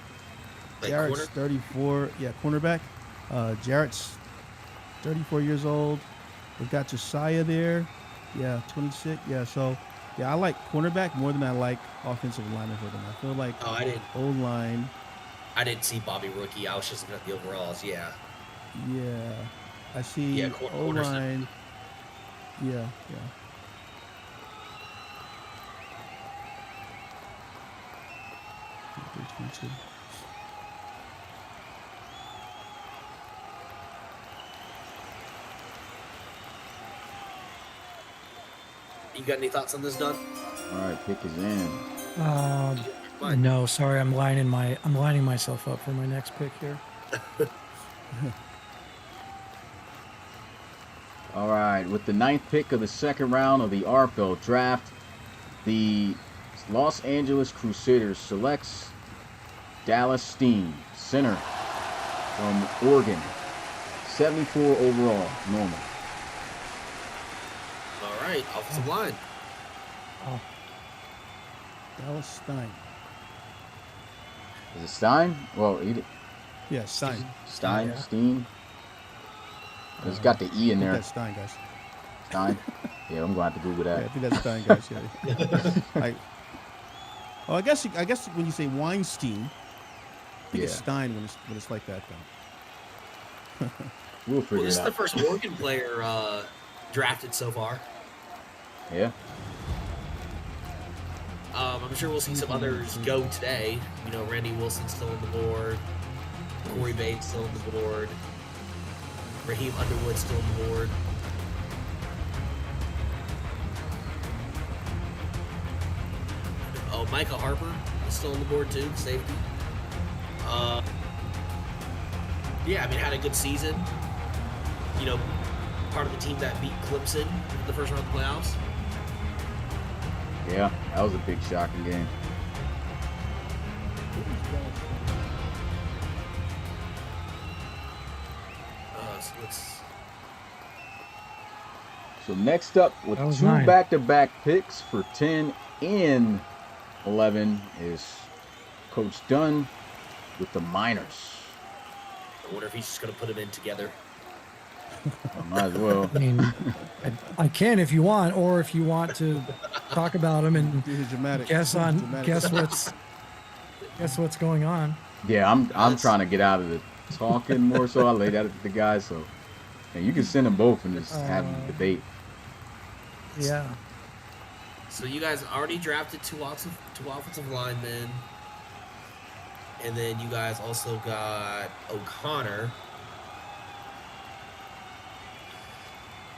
Like Jarrett's corner? 34. Yeah, cornerback. Jarrett's 34 years old. We've got Josiah there. Yeah, 26. Yeah, so yeah, I like cornerback more than I like offensive lineman for them. I feel like Oh, O-line. I didn't see Bobby rookie. I was just looking at the overalls. Yeah. Yeah, I see Yeah, corner's O-line. Yeah. You got any thoughts on this, Don? All right, pick is in. No, sorry, I'm lining myself up for my next pick here. All right, with the 9th pick of the second round of the RFL draft, the Los Angeles Crusaders selects Dallas Steen, center from Oregon, 74 overall, normal. All right, offensive line. Oh, Dallas Stein. Is it Stein? Well, Yeah, Stein. Stein, Yeah. Steen. It's got the E in I think there. that's Stein, guys. Stein. Yeah, I'm going to have to Google Yeah, I that. think that's Stein, guys. Yeah. I guess when you say Weinstein, I think it's Yeah. Stein when it's like that though. We'll Well, figure this it is the out. first Oregon player drafted so far. Yeah. I'm sure we'll see some others go today. You know, Randy Wilson's still on the board. Corey Bates still on the board. Raheem Underwood still on the board. Oh, Micah Harper is still on the board too, safety. Yeah, I mean, had a good season. You know, part of the team that beat Clemson in the first round of the playoffs. Yeah, that was a big shocking game. So let's. So next up with That was 2 9. back-to-back picks for 10 and 11 is Coach Dunn with the Miners. I wonder if he's just gonna put them in together. Might as well. I mean, I can if you want, or if you want to talk about them and This is dramatic. guess Dramatic. what's going on. Yeah, I'm That's- trying to get out of the talking more so. I laid out at the guys, so and you can send them both and just have a debate. Yeah. So you guys already drafted two offensive linemen, and then you guys also got O'Connor.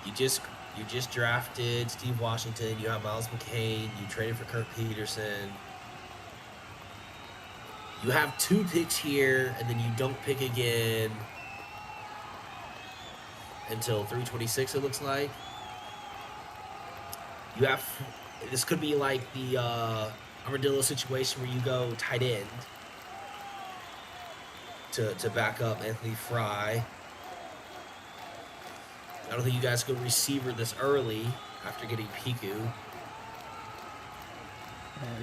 You just drafted Steve Washington. You have Miles McCain. You traded for Kirk Peterson. You have 2 picks here, and then you don't pick again until 326. It looks like you have. This could be like the armadillo situation where you go tight end. to back up Anthony Fry. I don't think you guys go receiver this early after getting Piku.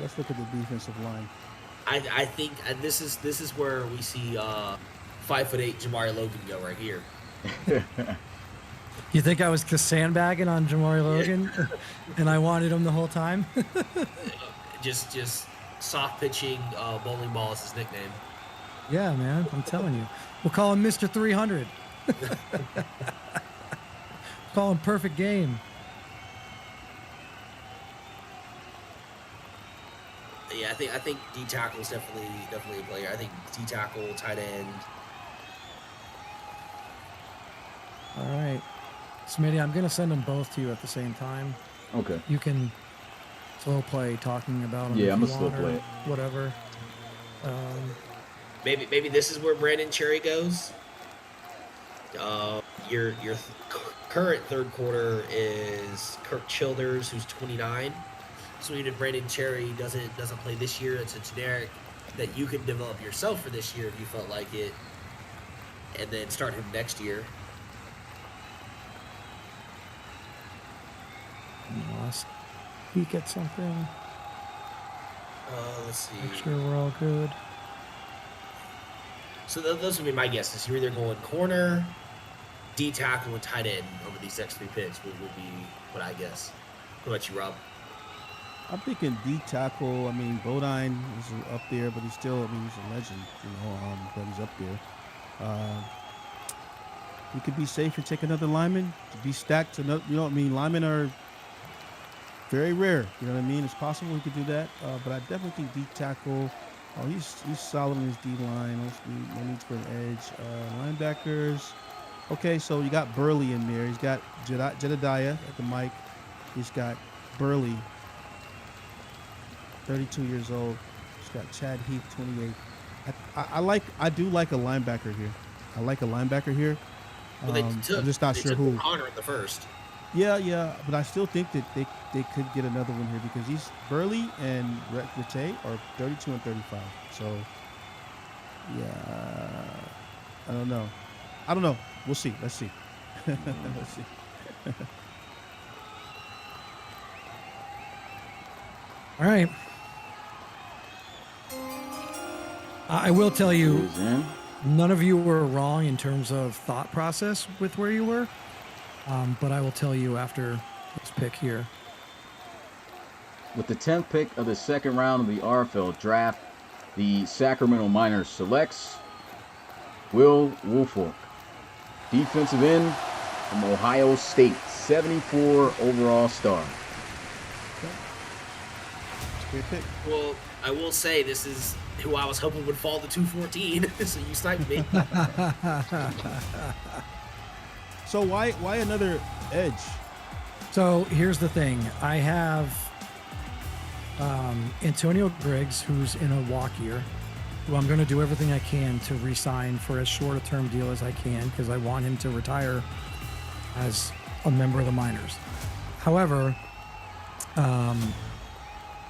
Let's look at the defensive line. I think this is where we see 5'8" Jamari Logan go right here. You think I was sandbagging on Jamari Logan, and I wanted him the whole time? just soft pitching bowling ball is his nickname. Yeah, man, I'm telling you. We'll call him Mr. 300. Call him perfect game. Yeah, I think D tackle is definitely a player. I think D tackle, tight end. All right, Smitty, I'm gonna send them both to you at the same time. Okay. You can slow play talking about them. Yeah, if I'm you gonna slow want, or play it. Whatever. Maybe this is where Brandon Cherry goes. Your current third quarter is Kirk Childers, who's 29. So even if Brandon Cherry doesn't play this year, it's a generic that you can develop yourself for this year if you felt like it, and then start him next year. Let's peek at something. Let's see. Make sure we're all good. So those would be my guesses. You're either going corner, D tackle, and tight end over these next 3 picks would be what I guess. What about you, Rob? I'm thinking D tackle. I mean, Bodine is up there, but he's still, he's a legend, but he's up there. You could be safe and take another lineman to be stacked. Linemen are very rare. You know what I mean? It's possible he could do that, but I definitely think D tackle. Oh, he's solid in his D line. No need for an edge. Linebackers. Okay, so you got Burley in there. He's got Jedediah at the mic. He's got Burley, 32 years old. He's got Chad Heath, 28. I do like a linebacker here. I like a linebacker here. Well, I'm just not sure who. Connor in the first. Yeah, but I still think that they could get another one here because these Burley and Rete are 32 and 35. So, yeah, I don't know. We'll see. Let's see. Let's see. All right. I will tell you, none of you were wrong in terms of thought process with where you were. But I will tell you after this pick here. With the 10th pick of the second round of the RFL draft, the Sacramento Miners selects Will Woolfolk, defensive end from Ohio State, 74 overall star. Great pick. Well, I will say this is who I was hoping would fall to 214, so you sniped me. So why another edge? So here's the thing. I have Antonio Griggs, who's in a walk year, who I'm going to do everything I can to re-sign for as short a term deal as I can because I want him to retire as a member of the Miners. However,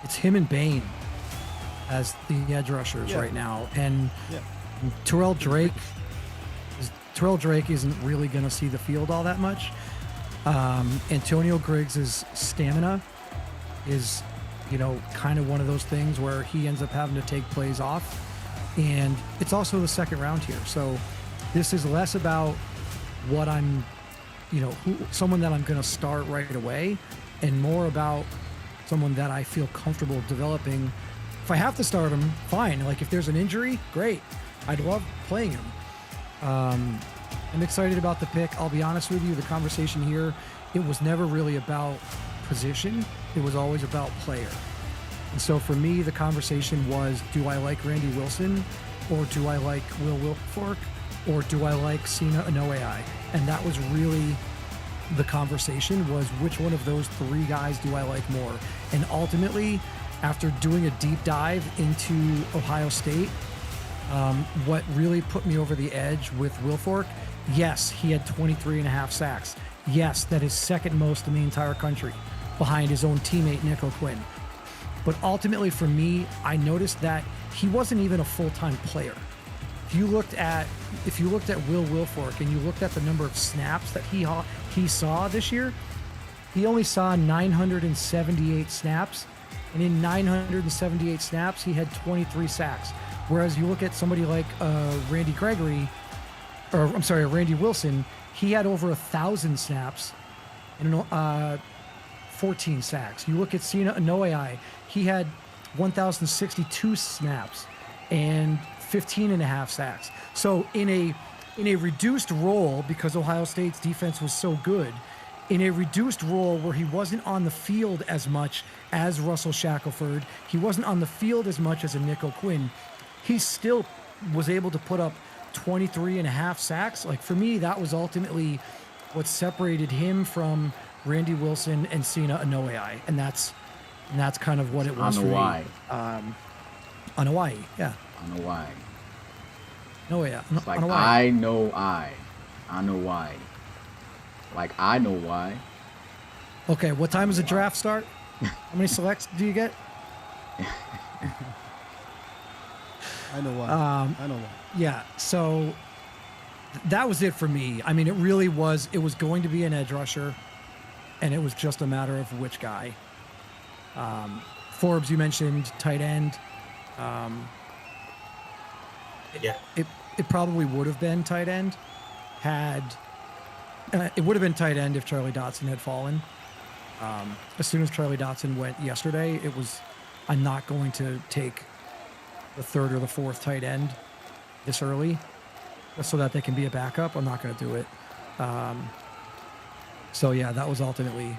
it's him and Bain as the edge rushers right now. And Terrell Drake isn't really going to see the field all that much. Antonio Griggs' stamina is, kind of one of those things where he ends up having to take plays off. And it's also the second round here. So this is less about what I'm, someone that I'm going to start right away and more about someone that I feel comfortable developing. If I have to start him, fine. Like if there's an injury, great. I'd love playing him. I'm excited about the pick. I'll be honest with you, the conversation here, it was never really about position. It was always about player. And so for me, the conversation was, do I like Randy Wilson or do I like Will Wilfork or do I like Sina Inoue? And that was really the conversation, was which one of those 3 guys do I like more? And ultimately, after doing a deep dive into Ohio State, what really put me over the edge with Wilfork, yes, he had 23 and a half sacks. Yes, that is second most in the entire country behind his own teammate, Nick O'Quinn. But ultimately for me, I noticed that he wasn't even a full-time player. if you looked at Will Wilfork and you looked at the number of snaps that he saw this year, he only saw 978 snaps, and in 978 snaps he had 23 sacks. Whereas you look at somebody like Randy Wilson, he had over 1,000 snaps and 14 sacks. You look at Sina Inoue, he had 1,062 snaps and 15 and a half sacks. So in a reduced role, because Ohio State's defense was so good, in a reduced role where he wasn't on the field as much as Russell Shackelford, he wasn't on the field as much as a Nick O'Quinn, he still was able to put up 23 and a half sacks. Like, for me, that was ultimately what separated him from Randy Wilson and Sina Inoue, and that's kind of what it was for me. On Hawaii, yeah. On Hawaii. No, yeah. It's like, on I know why. Like, I know why. Okay, what time does the draft start? How many selects do you get? I know why. I know why. Yeah, so that was it for me. I mean, it really was. It was going to be an edge rusher, and it was just a matter of which guy. Forbes, you mentioned tight end. Yeah. It probably would have been tight end it would have been tight end if Charlie Dotson had fallen. As soon as Charlie Dotson went yesterday, I'm not going to take the third or the fourth tight end this early just so that they can be a backup. I'm not going to do it. So yeah, that was ultimately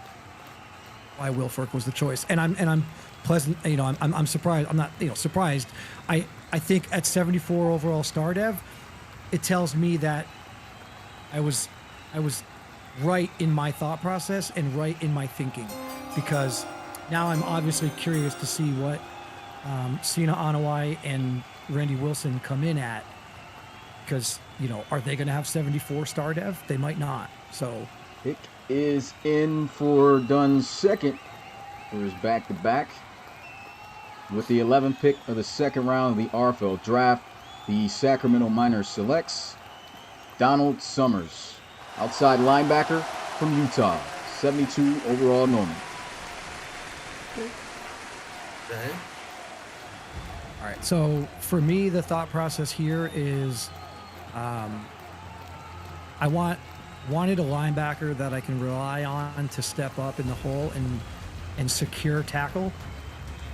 why Wilfork was the choice. And I'm pleasant, I'm surprised. I'm not, surprised. I think at 74 overall star dev, it tells me that I was right in my thought process and right in my thinking, because now I'm obviously curious to see what Sina Inoue and Randy Wilson come in at, because, are they going to have 74 star dev? They might not. So Pick is in for Dunn's second for his back-to-back. With the 11th pick of the second round of the RFL draft, the Sacramento Miners selects Donald Summers, outside linebacker from Utah, 72 overall Norman. Okay. all right. So for me, the thought process here is, I wanted a linebacker that I can rely on to step up in the hole and secure tackle.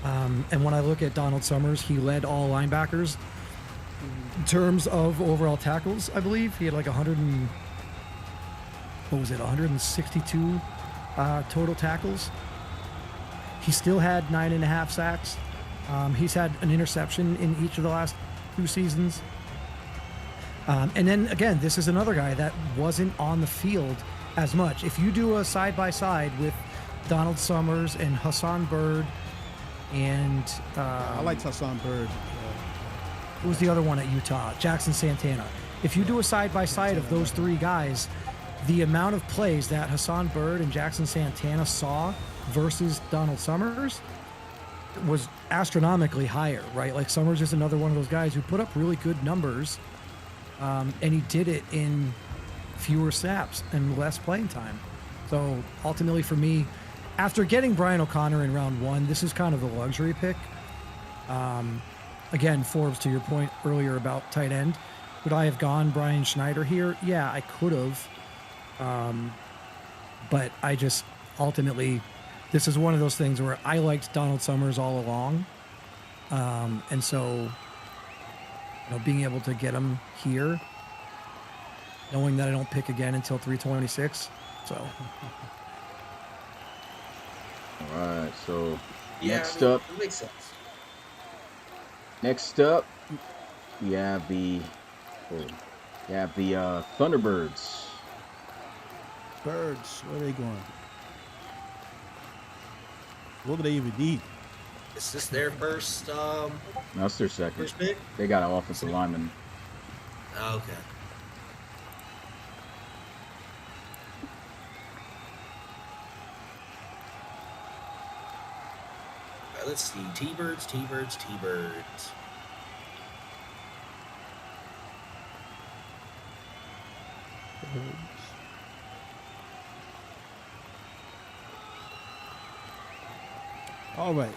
And when I look at Donald Summers, he led all linebackers in terms of overall tackles. I believe he had like 162 total tackles. He still had 9.5 sacks. He's had an interception in each of the last 2 seasons. And then again, this is another guy that wasn't on the field as much. If you do a side-by-side with Donald Summers and Hassan Bird and I liked Hassan Bird. who was the other one at Utah? Jackson Santana. If you do a side-by-side of those 3 guys, the amount of plays that Hassan Bird and Jackson Santana saw versus Donald Summers was astronomically higher, right? Like, Summers is another one of those guys who put up really good numbers, and he did it in fewer snaps and less playing time. So ultimately for me, after getting Brian O'Connor in round 1, this is kind of the luxury pick. Again, Forbes, to your point earlier about tight end, would I have gone Brian Schneider here? Yeah, I could have. But I just ultimately, this is one of those things where I liked Donald Summers all along. And so, being able to get him here, knowing that I don't pick again until 326. So. All right, so Yeah, next I mean, up, that makes sense. we have the Thunderbirds. Birds, where are they going? What do they even need? Is this their first That's their second. first pick? They got an offensive lineman. Oh, okay. All right, let's see. T-Birds. All right.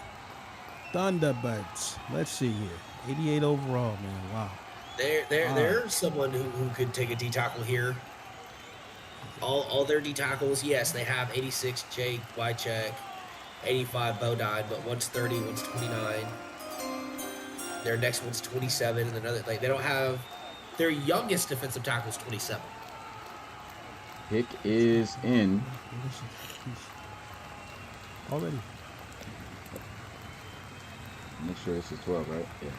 Thunderbirds. Let's see here. 88 overall, man. Wow. There's someone who could take a D tackle here. All their D tackles, yes, they have 86 Jake Wycheck, 85 Bodine, but one's 30, one's 29. Their next one's 27, and another like they don't have their youngest defensive tackle is 27. Pick is in. Already. Make sure this is 12, right? Yeah.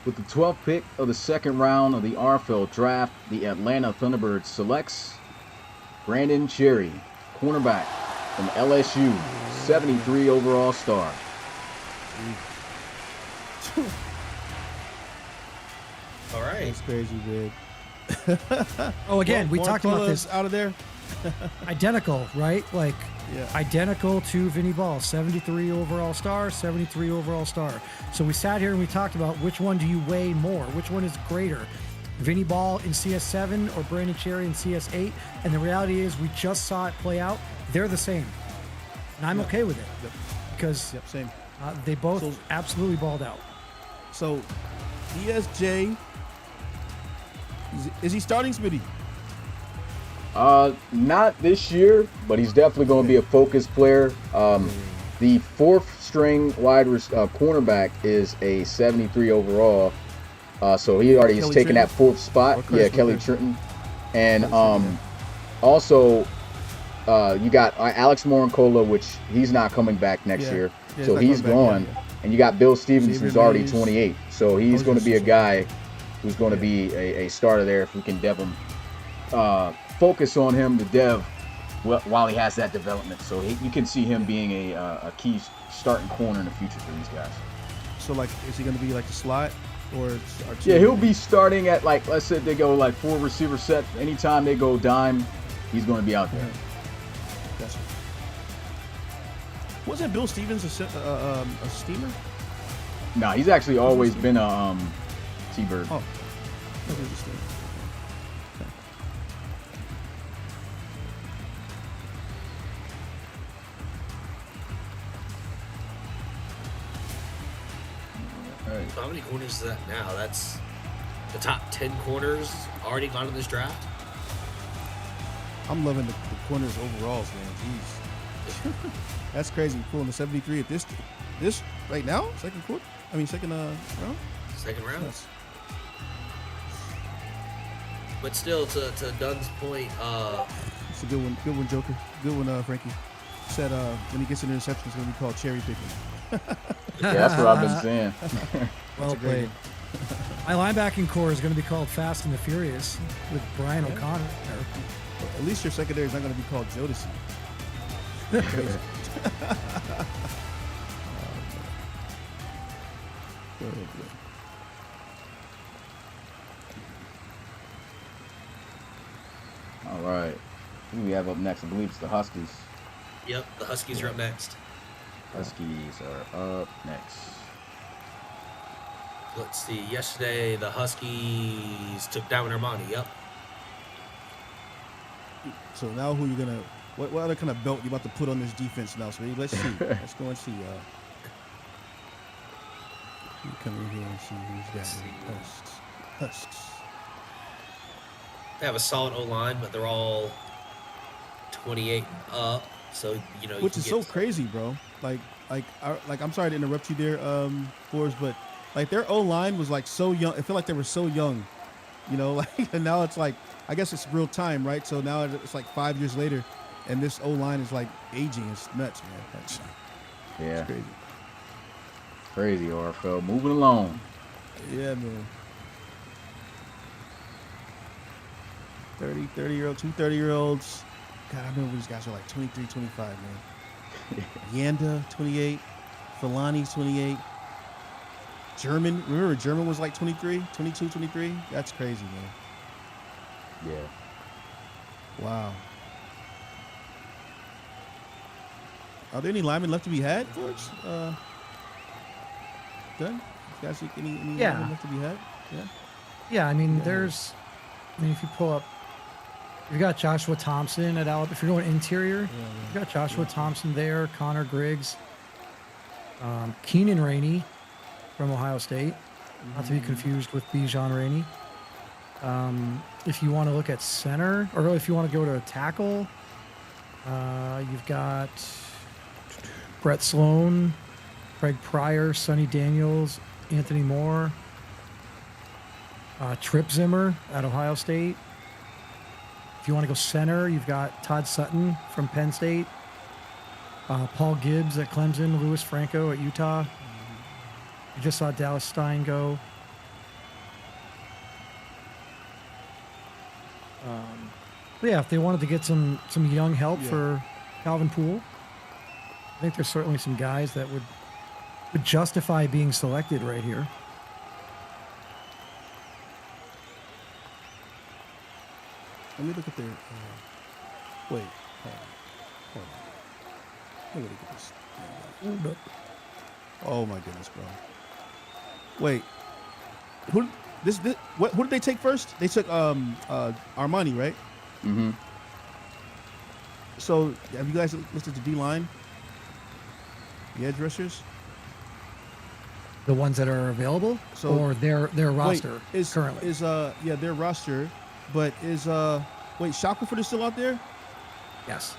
With the 12th pick of the second round of the RFL draft, the Atlanta Thunderbirds selects Brandon Cherry, cornerback from LSU, 73 overall star. All right. That's crazy, man. Oh, again, we talked about this. Out of there. Identical, right? Like, Yeah. identical to Vinny Ball, 73 overall star, 73 overall star. So we sat here and we talked about which one do you weigh more? Which one is greater? Vinny Ball in CS7 or Brandon Cherry in CS8? And the reality is we just saw it play out. They're the same. And I'm okay with it because Same. they both So- absolutely balled out. So, DSJ, is he starting, Smitty? Not this year, but he's definitely going to be a focus player. The fourth string cornerback is a 73 overall. So he already is Kelly taking Trenton? that fourth spot. Or Chris Yeah, Kelly Booker? Trenton. And also, you got Alex Morincola, which he's not coming back next Yeah. year. Yeah, So he's he's not coming gone. back, And you got Bill Stevens, Xavier who's already Mays. 28. So he's was going to just be a saying. guy who's going to be a starter there if we can focus on him to dev while he has that development. So you can see him being a key starting corner in the future for these guys. So, like, is he going to be like the slot or? Yeah, he'll be starting at, like, let's say they go like 4 receiver set. Anytime they go dime, he's going to be out there. Gotcha. Wasn't Bill Stevens a steamer? Nah, he's actually always been a T-Bird. Oh, that was a steamer. Okay. All right. How many corners is that now? That's the top 10 corners already gone in this draft. I'm loving the corners overalls, man. Jeez. That's crazy. Pulling the 73 at this right now? Second round? Second round. Yes. But still, to Dunn's point, It's a good one. Good one, Joker. Good one, Frankie. Said when he gets an interception, it's going to be called cherry picking. Yeah, that's what I've been saying. Well a great played. My linebacking core is going to be called Fast and the Furious with Brian O'Connor. At least your secondary is not going to be called Jodeci. Crazy. Good. All right. Who do we have up next? I believe it's the Huskies. yep, the Huskies are up next. Huskies are up next. Let's see. Yesterday, the Huskies took down Armani. Yep. So now who you gonna? What other kind of belt you about to put on this defense now? So let's see. Let's go and see. You come in here and see who's got Husks. They have a solid O line, but they're all 28 and up. So you know, Which you is can so crazy, bro. Like I'm sorry to interrupt you there, Forbes, but like their O line was like so young. I feel like they were so young, you know. Like and now it's like I guess it's real time, right? So now it's like 5 years later, and this O line is like aging. It's nuts, man. That's Yeah, it's crazy. crazy RFL. Moving along. Yeah, man. 30-year-old, 30-year-olds. God, I remember these guys are like 23, 25, man. Yanda, 28. Filani's 28. German, remember German was like 23, 22, 23? That's crazy, man. Yeah. Wow. Are there any linemen left to be had, Forge? Done? You guys see any Yeah. linemen left to be had? Yeah. Yeah, I mean, Yeah. if you pull up You've got Joshua Thompson at Alabama. If you're going interior, you've got Joshua Thompson there, Connor Griggs, Keenan Rainey from Ohio State, not to be confused with Bijan Rainey. If you want to look at center, or if you want to go to tackle, you've got Brett Sloan, Craig Pryor, Sonny Daniels, Anthony Moore, Trip Zimmer at Ohio State. If you want to go center, you've got Todd Sutton from Penn State, Paul Gibbs at Clemson, Louis Franco at Utah. You just saw Dallas Stein go. But yeah, if they wanted to get some young help for Calvin Poole, I think there's certainly some guys that would justify being selected right here. Let me look at their. Wait. Hold on. Let me look at this. Oh my goodness, bro. Wait. Who did they take first? They took Armani, right? Mm-hmm. So have you guys listed the D-line? The edge rushers? The ones that are available, So- or their roster currently. Is their roster, but is Shackelford is still out there? Yes.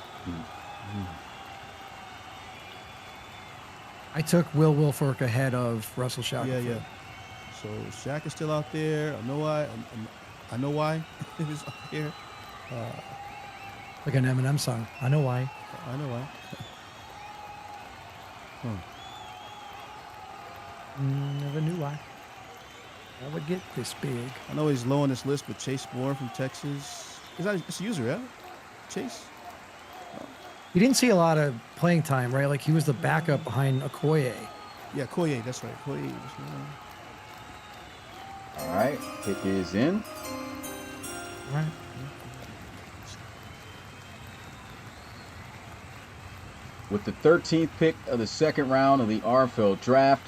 I took Will Wilfork ahead of Russell Shackelford. Yeah. So Shaq is still out there. I know why. I know why he's out there. Like an Eminem song. I know why. I know why. Never knew why. I would get this big. I know he's low on this list, but Chase Moore from Texas. It's a user, yeah? Chase? He didn't see a lot of playing time, right? Like he was the backup behind Okoye. Yeah, Koye, that's right. Koye. All right, pick is in. Right. With the 13th pick of the second round of the RFL draft,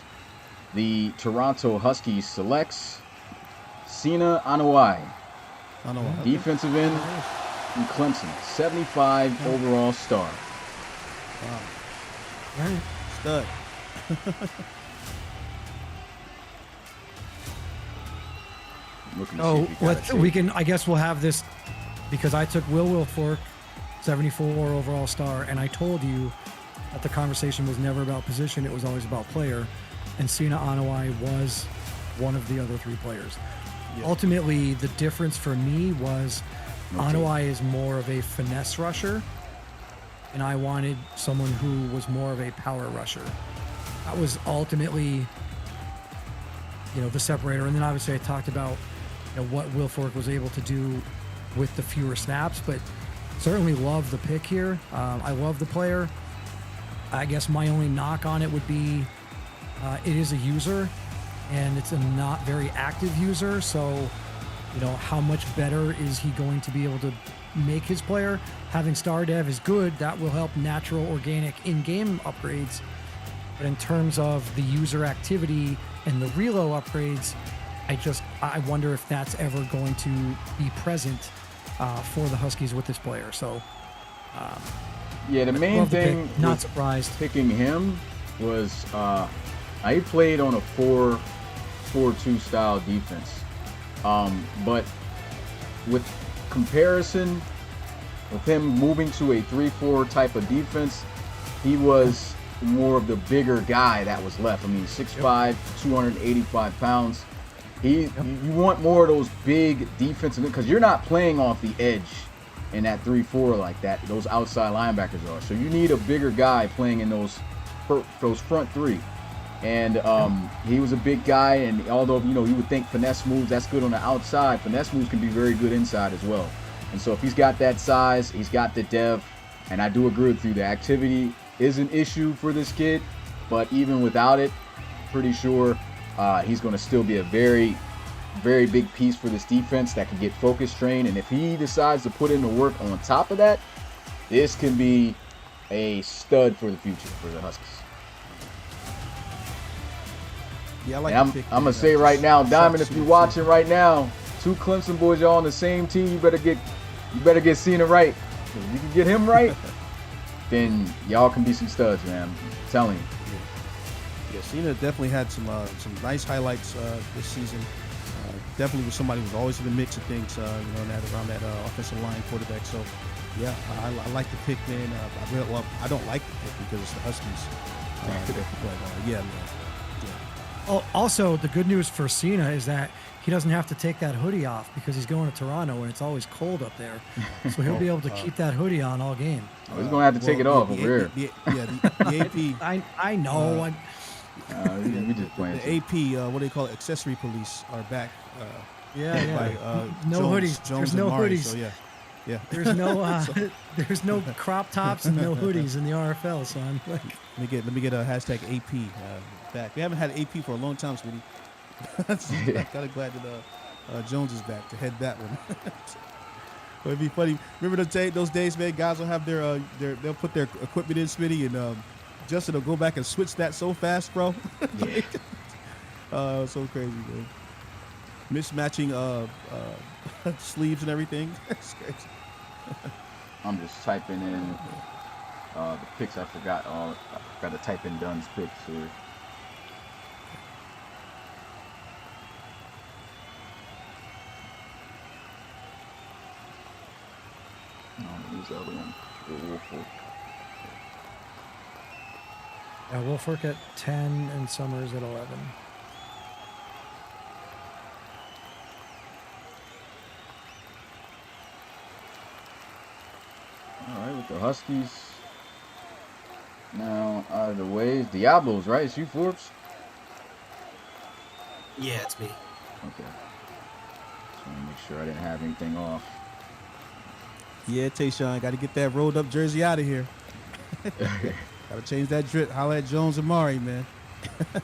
the Toronto Huskies selects Sina Anuai, I know why. defensive end from Clemson, 75 overall star. Right. Stud. Looking to see Oh, if we got a we tape. can. I guess we'll have this because I took Will Wilfork, 74 overall star, and I told you that the conversation was never about position; it was always about player. And Sina Anuai was one of the other three players. Yeah. Ultimately, the difference for me was Anuai is more of a finesse rusher, and I wanted someone who was more of a power rusher. That was ultimately, the separator. And then obviously I talked about, what Wilfork was able to do with the fewer snaps, but certainly love the pick here. I love the player. I guess my only knock on it would be it is a user, and it's a not very active user. So, how much better is he going to be able to make his player? Having star dev is good. That will help natural, organic in-game upgrades. But in terms of the user activity and the reload upgrades, I wonder if that's ever going to be present for the Huskies with this player. So, Yeah, the main love the pick. thing Not with surprised. picking him was he played on a 4-4-2 style defense. But with comparison, with him moving to a 3-4 type of defense, he was more of the bigger guy that was left. I mean, 6'5", 285 pounds. You want more of those big defensive, because you're not playing off the edge in that 3-4 like that. Those outside linebackers are. So you need a bigger guy playing in those front three. And he was a big guy, and although you would think finesse moves, that's good on the outside, finesse moves can be very good inside as well. And so if he's got that size, he's got the depth, and I do agree with you, the activity is an issue for this kid, but even without it, pretty sure he's going to still be a very, very big piece for this defense that can get focus trained. And if he decides to put in the work on top of that, this can be a stud for the future for the Huskies. Yeah, I like And the pick I'm there, gonna say guys. right now, Just Diamond, shots if you're to watching right now, two Clemson boys, y'all on the same team. You better get You better get Cena right. If you can get him right, then y'all can be some studs, man. I'm telling you. Yeah, Cena definitely had some nice highlights this season. Definitely was somebody who was always in the mix of things, in that around that offensive line quarterback. So, yeah, I like the pick, man. I don't like the pick because it's the Huskies. But yeah, man. Oh, also, the good news for Cena is that he doesn't have to take that hoodie off because he's going to Toronto and it's always cold up there. So he'll be able to keep that hoodie on all game. Oh, he's gonna have to take it off over here. The AP. I know. We just playing. The AP, what do they call it? Accessory police are back. Yeah. By, No hoodies. Jones There's no and Mari, hoodies. So yeah. There's no there's no crop tops and no hoodies in the RFL, son. Like, Let me get a hashtag AP back. We haven't had AP for a long time, sweetie. I'm kind of glad that Jones is back to head that one. It'd be funny. Remember those days, man? Guys will have they'll put their equipment in, Smitty, and Justin will go back and switch that so fast, bro. Yeah. So crazy, man. Mismatching sleeves and everything. It's crazy. I'm just typing in the picks. I forgot to type in Dunn's picks here. Use the other one. Wolford. yeah, Wolfork at 10 and Summers at 11. All right, with the Huskies. Now out of the way, it's Diablos, right? It's you, Forbes. Yeah, it's me. Okay. Just want to make sure I didn't have anything off. Yeah, Tayshawn, got to get that rolled up jersey out of here. Got to change that drip. Holla at Jones and Mari, man. Yeah.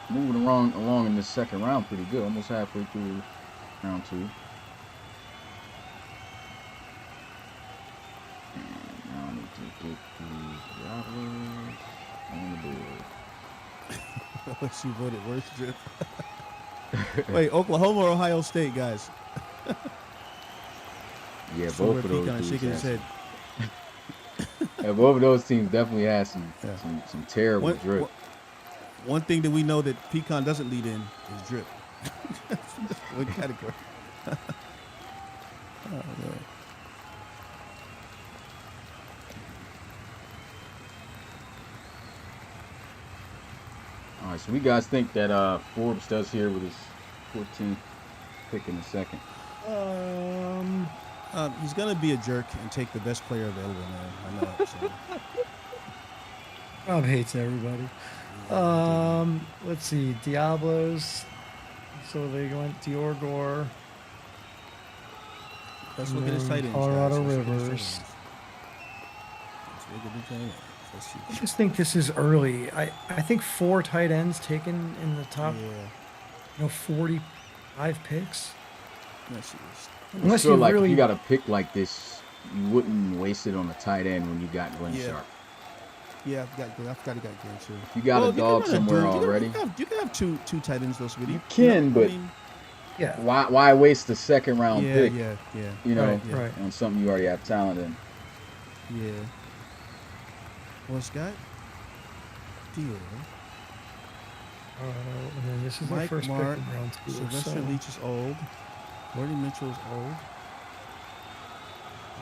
Moving along in this second round pretty good. Almost halfway through round 2. And now I need to get these Diablos on the board. She voted worst drip. Wait, Oklahoma or Ohio State, guys? Yeah, Somewhere both of those Pecan dudes shaking his had head. yeah, both of those teams definitely had some terrible drip. One thing that we know that Pecan doesn't lead in is drip. What category? Oh, man. All right, so we guys think that Forbes does here with his 14th pick in the second. He's gonna be a jerk and take the best player available, man. I know it. So. Rob hates everybody. Let's see. Diablos. So they went Dior. Let's look at his tight ends. Colorado guys. Let's look at his tight Rivers. ends. Let's look at the tight ends. Let's see. I just think this is early. I think 4 tight ends taken in the top, Yeah. 45 picks. Let's see this. Unless feel you like really if you got a pick like this, you wouldn't waste it on a tight end when you got Glenn Yeah. Sharp. Yeah, I forgot he got Glenn too. If you got a dog somewhere already, You can have two tight ends though, Smitty. you can, but yeah. why waste the second round pick? Yeah. You know, Right. on something you already have talent in. Yeah. Well, Scott? Deal. And then this is Mike the first Mark, pick in round 2. Sylvester So. Leach is old. Gordon Mitchell is old.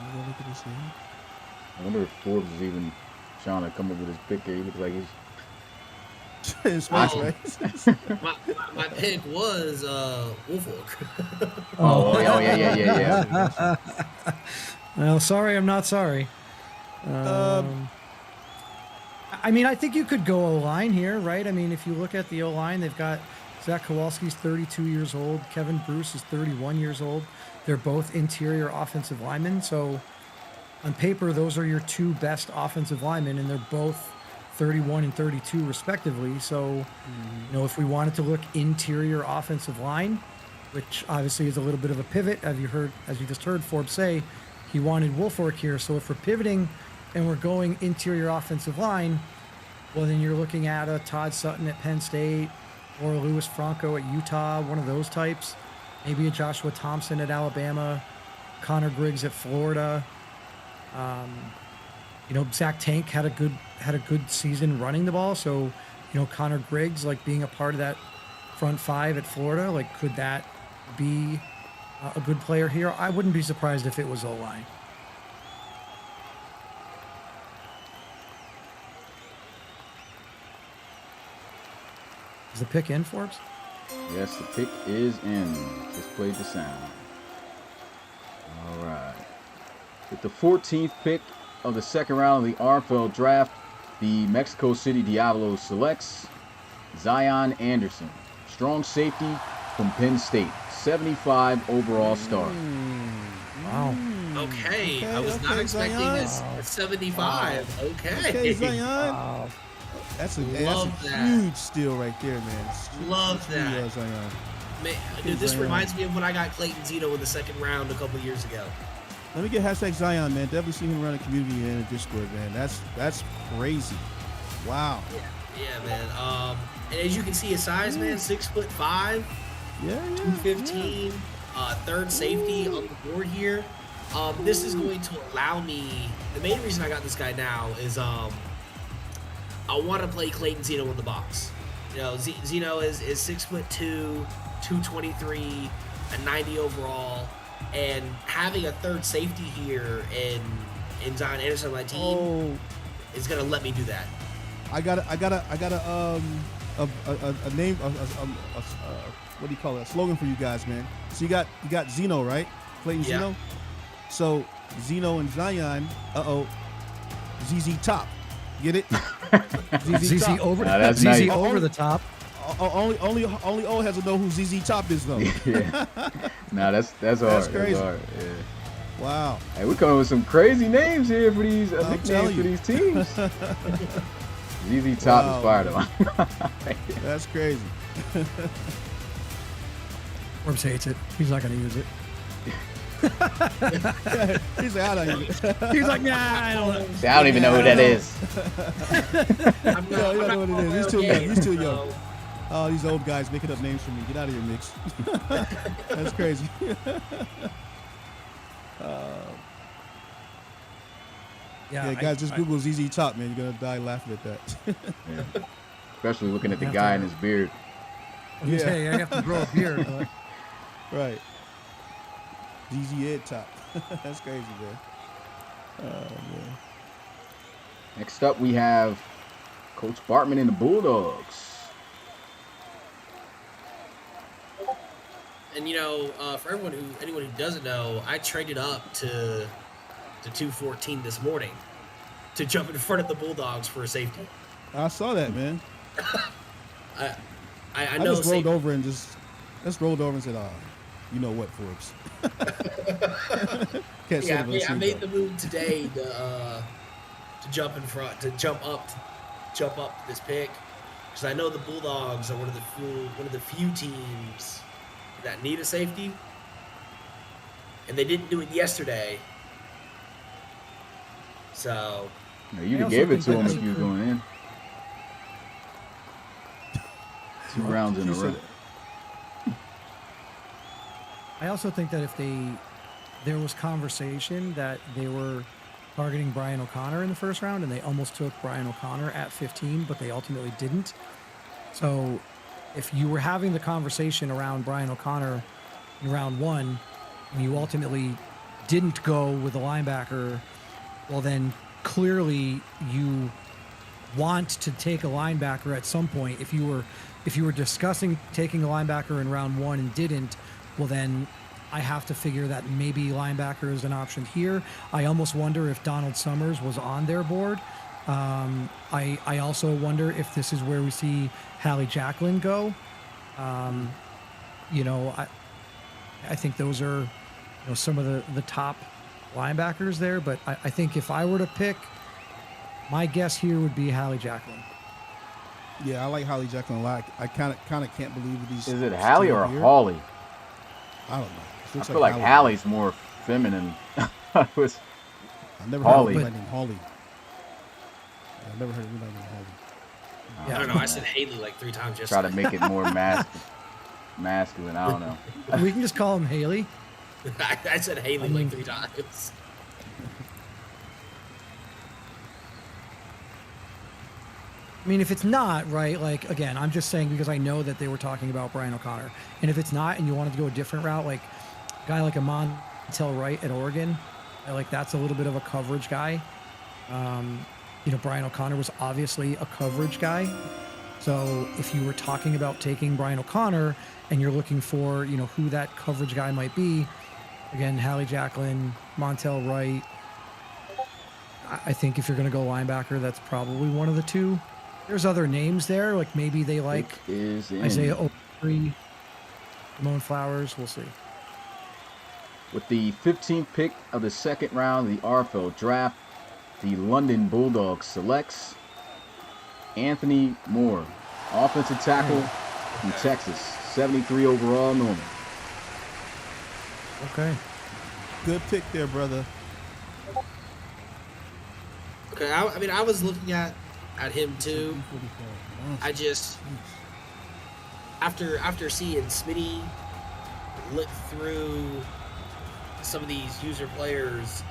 You go look at his name. I wonder if Forbes is even trying to come up with his pick here. He looks like he's His face, Oh. right? My pick was Wolfork. Oh yeah. Well, sorry, I'm not sorry. I mean, I think you could go O-line here, right? I mean, if you look at the O-line, they've got Zach Kowalski's 32 years old. Kevin Bruce is 31 years old. They're both interior offensive linemen. So on paper, those are your 2 best offensive linemen, and they're both 31 and 32 respectively. So, if we wanted to look interior offensive line, which obviously is a little bit of a pivot, as you just heard Forbes say, he wanted Wolfork here. So if we're pivoting and we're going interior offensive line, well, then you're looking at a Todd Sutton at Penn State or a Louis Franco at Utah, one of those types. Maybe a Joshua Thompson at Alabama, Connor Griggs at Florida. Zach Tank had a good season running the ball. So, Connor Griggs, like being a part of that front five at Florida, like could that be a good player here? I wouldn't be surprised if it was O-line. Is the pick in, Forbes? Yes, the pick is in. Just played the sound. All right. With the 14th pick of the second round of the RFL draft, the Mexico City Diablos selects Zion Anderson, strong safety from Penn State, 75 overall star. Wow. Okay, I was not expecting Zion. a 75. Wow. Okay. Okay, Zion. Wow. That's a Love that. huge steal right there, man. Love that. Zion. Man, dude, this Zion. reminds me of when I got Clayton Zito in the second round a couple years ago. Let me get hashtag Zion, man. Definitely seen him around the community and in Discord, man. That's crazy. Wow. Yeah, man. And as you can see, his size, man, 6'5", Yeah. 215, third safety on the board here. This is going to allow me. The main reason I got this guy now is I want to play Clayton Zeno in the box. Zeno is 6'2", 223, a 90 overall, and having a third safety here in Zion Anderson on my team is gonna let me do that. I got a name, what do you call it? A slogan for you guys, man. So you got Zeno, right? Clayton Yeah. Zeno. So Zeno and Zion. ZZ Top. Get it? ZZ Top. over, that's ZZ nice. over the top. Only O has to know who ZZ Top is though. Yeah. Nah, that's hard. That's crazy. That's hard. Yeah. Wow. Hey, we're coming with some crazy names here for these nicknames telling for you. these teams. ZZ Top Wow, is fired up. That's crazy. Forbes hates it. He's not going to use it. He's like, I don't even. He's like, nah, I don't know. See, I don't even know who that is. I'm No, you don't know what it is. He's too young. He's too young. so- Oh, these old guys making up names for me. Get out of here, Mix. That's crazy. Yeah, guys, just Google ZZ Top, man. You're gonna die laughing at that. Yeah. Especially looking at the guy in his beard. Yeah. Hey, I have to grow up here. Right. ZZ Ed Top. That's crazy, man. Oh man. Next up, we have Coach Bartman and the Bulldogs. And for anyone who doesn't know, I traded up to 214 this morning to jump in front of the Bulldogs for a safety. I saw that, man. I I know. just rolled over and said, you know what, Forbes? Can't say Yeah, it, but I made though. the move today to jump in front, to jump up to this pick, because I know the Bulldogs are one of the few teams that need a safety, and they didn't do it yesterday. So You know, you'd have also gave it think to that him they if you were could- going in. 2 rounds in a She said row. it. I also think that if there was conversation that they were targeting Brian O'Connor in the first round, and they almost took Brian O'Connor at 15, but they ultimately didn't. So if you were having the conversation around Brian O'Connor in round 1, and you ultimately didn't go with a linebacker, well then clearly you want to take a linebacker at some point. If you were discussing taking a linebacker in round 1 and didn't, well then I have to figure that maybe linebacker is an option here. I almost wonder if Donald Summers was on their board. I also wonder if this is where we see Hallie Jacqueline go. I think those are some of the top linebackers there. But I think if I were to pick, my guess here would be Hallie Jacqueline. Yeah, I like Hallie Jacqueline a lot. I kind of can't believe that he's. Is it Hallie still or here. Holly? I don't know. It I looks feel like Hallie. Hallie's more feminine. It was I've never Holly. heard of a named Holly. I've never heard anybody named Haley. I don't know. I said Haley like 3 times Try yesterday. to make it more masculine. I don't know. We can just call him Haley. I said Haley I mean- like 3 times. I mean, if it's not, right, like, again, I'm just saying because I know that they were talking about Brian O'Connor. And if it's not and you wanted to go a different route, like a guy like a Montel Wright at Oregon, like that's a little bit of a coverage guy. You know, Brian O'Connor was obviously a coverage guy. So if you were talking about taking Brian O'Connor and you're looking for, you know, who that coverage guy might be, again, Hallie Jacklin, Montel Wright, I think if you're going to go linebacker, that's probably one of the two. There's other names there, like maybe they like Pick is in. Isaiah O'Leary, Ramon Flowers. We'll see. With the 15th pick of the second round of the RFL draft, the London Bulldogs selects Anthony Moore, offensive tackle from Texas, 73 overall, Norman. Okay. Good pick there, brother. Okay, I mean, I was looking at him too. I just after seeing Smitty look through some of these user players'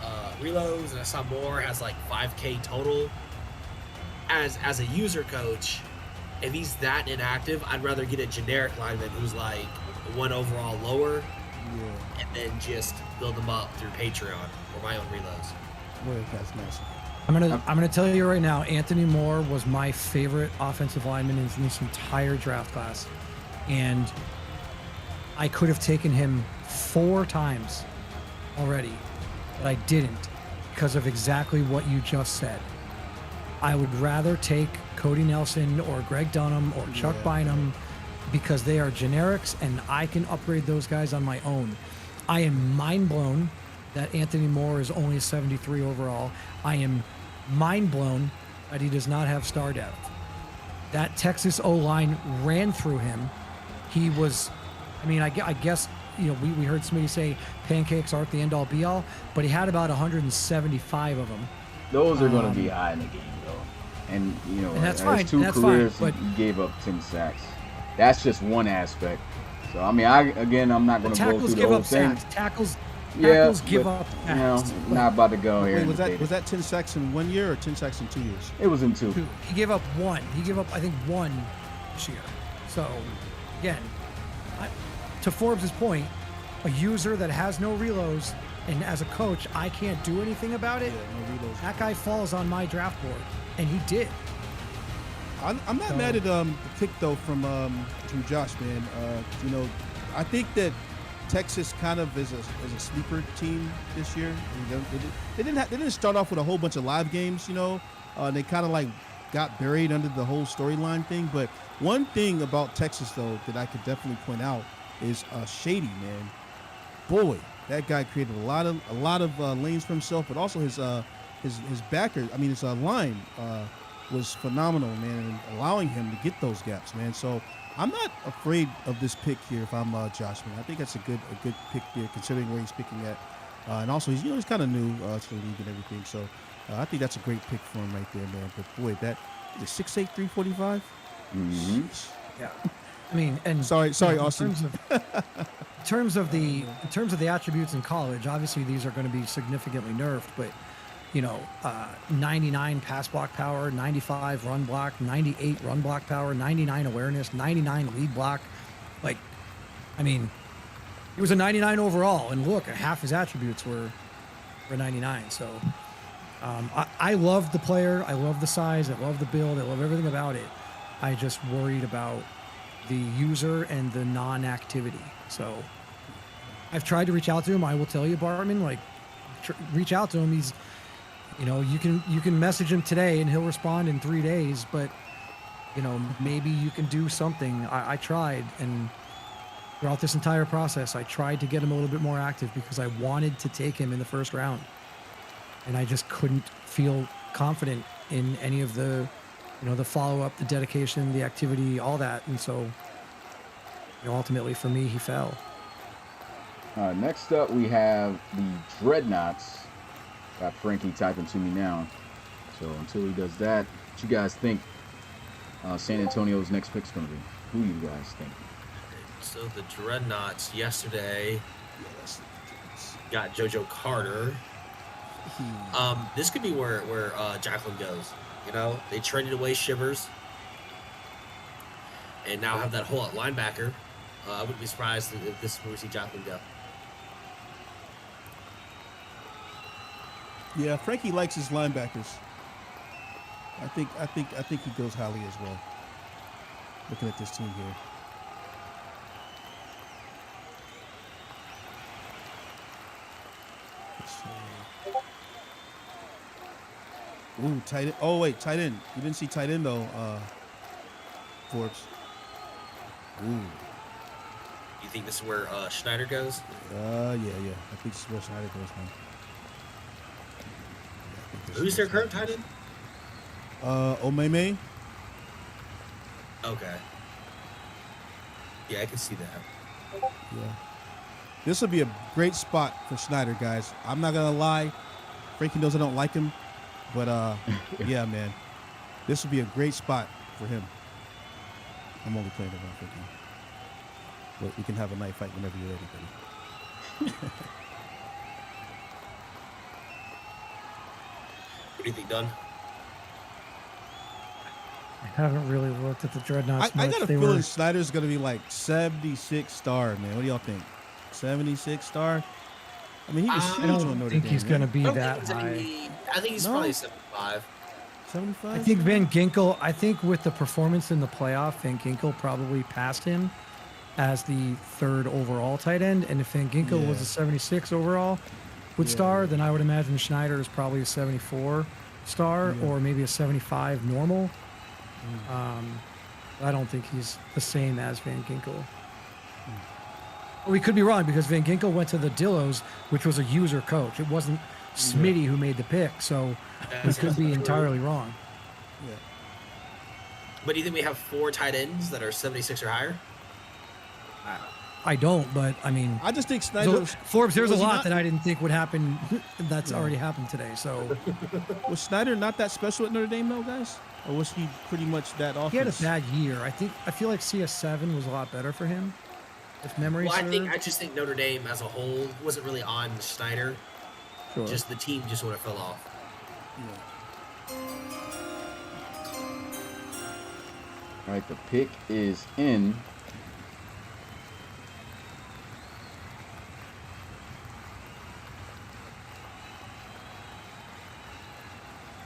reloads, and I saw Moore has like 5K total. As a user coach, if he's that inactive, I'd rather get a generic lineman who's like 1 overall lower, and then just build them up through Patreon or my own reloads. Boy, that's nice. I'm gonna tell you right now, Anthony Moore was my favorite offensive lineman in this entire draft class, and I could have taken him 4 times already, but I didn't because of exactly what you just said. I would rather take Cody Nelson or Greg Dunham or Chuck Bynum because they are generics and I can upgrade those guys on my own. I am mind blown that Anthony Moore is only 73 overall. I am mind blown that he does not have star depth. That Texas O-line ran through him. He was, I mean, I guess, you know, we heard somebody say pancakes aren't the end-all be-all, but he had about 175 of them. Those are going to be high in the game, though. And, you know, And that's his fine, 2 and that's careers, fine, he gave up 10 sacks. That's just one aspect. So, I mean, I'm not going to go through Tackles the give whole up thing. sacks. Tackles Yeah, give but, up you know, sacks. not about to go here. Wait, and was debate it. that 10 sacks in 1 year or 10 sacks in 2 years? It was in 2. He gave up 1. He gave up, I think, 1 this year. So, again, to Forbes' point, a user that has no reloads, and as a coach, I can't do anything about it. Yeah, no reloads. That guy falls on my draft board, and he did. I'm not mad at the pick though from Josh, man. You know, I think that Texas kind of is a sleeper team this year. They didn't start off with a whole bunch of live games, you know. They kind of like got buried under the whole storyline thing. But one thing about Texas though that I could definitely point out is Shady, man. Boy, that guy created a lot of lanes for himself, but also his backer. I mean, his line was phenomenal, man, and allowing him to get those gaps, man. So I'm not afraid of this pick here if I'm Josh, man. I think that's a good pick there, considering where he's picking at, and also he's kind of new to the league and everything. So I think that's a great pick for him right there, man. But boy, that is 6'8", 345. Mm-hmm. Yeah. I mean, and Sorry, you know, Austin. In terms of the attributes in college, obviously these are going to be significantly nerfed, but you know, 99 pass block power, 95 run block, 98 run block power, 99 awareness, 99 lead block. Like, I mean, he was a 99 overall, and look, half his attributes were 99. So I love the player. I love the size. I love the build. I love everything about it. I just worried about the user and the non-activity. So I've tried to reach out to him. I will tell you, Bartman, like, reach out to him. He's, you know, you can message him today and he'll respond in 3 days, but you know, maybe you can do something. I tried, and throughout this entire process, I tried to get him a little bit more active because I wanted to take him in the first round, and I just couldn't feel confident in any of the, you know, the follow-up, the dedication, the activity, all that. And so, you know, ultimately for me, he fell. Next up, we have the Dreadnoughts. Got Frankie typing to me now. So until he does that, what you guys think San Antonio's next pick's going to be? Who you guys think? So the Dreadnoughts yesterday Yeah, that's got JoJo Carter. This could be where Jacqueline goes. You know, they traded away Shivers and now have that whole linebacker. I wouldn't be surprised if this is where we see Jacqueline go. yeah. Frankie likes his linebackers. I think he goes highly as well. Looking at this team here. Let's see. Ooh, tight end. Oh wait, tight end. You didn't see tight end though, Forbes. Ooh. You think this is where Schneider goes? Yeah. I think this is where Schneider goes, man. Who's their current tight end? Omeme. Okay. Yeah, I can see that. Yeah. This would be a great spot for Schneider, guys. I'm not gonna lie. Frankie knows I don't like him, but yeah, man. This would be a great spot for him. I'm only playing around, Frankie. But we can have a night fight whenever you're ready, buddy. What do you think, Dunn? I haven't really looked at the Dreadnoughts I much. got a They feeling were, Snyder's gonna be like 76 star, man. What do y'all think? 76 star? I mean, he was I huge I on don't Notre think Dame. he's going to man. be I don't that think he's high. I think he's No? probably 75. 75. I think Van Ginkel, I think with the performance in the playoff, Van Ginkel probably passed him as the third overall tight end. And if Van Ginkel was Yeah. a 76 overall with Yeah. star, then I would imagine Schneider is probably a 74 star Yeah. or maybe a 75 normal. I don't think he's the same as Van Ginkel. We could be wrong because Van Ginkel went to the Dillos, which was a user coach. It wasn't Smitty who made the pick, so we could be entirely wrong. Yeah. But do you think we have 4 tight ends that are 76 or higher? I don't, but I mean, I just think Snyder Forbes, there's a was he lot not- that I didn't think would happen that's Yeah. already happened today. So was Snyder not that special at Notre Dame, though, guys? Or was he pretty much that offense? he had a bad year. I feel like CS7 was a lot better for him, if memory Well, serves. I just think Notre Dame as a whole wasn't really on Schneider. Sure. Just the team just sort of fell off. Yeah. All right, the pick is in.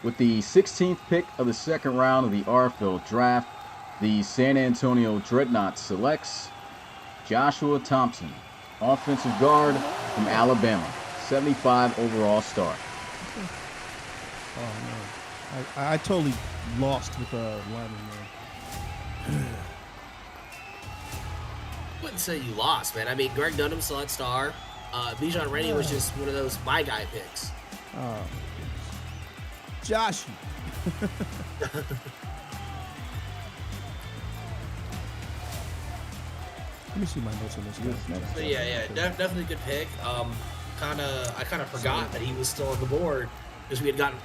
With the 16th pick of the second round of the RFL draft, the San Antonio Dreadnoughts selects Joshua Thompson, offensive guard from Alabama, 75 overall star. Oh man, I totally lost with lineman, man. I wouldn't say you lost, man. I mean, Greg Dunham still had star. Bijan Rennie was just one of those my guy picks. Oh, Josh. Let me see my notes on this guy. So yeah, definitely a good pick. I kind of forgot that he was still on the board because we had gotten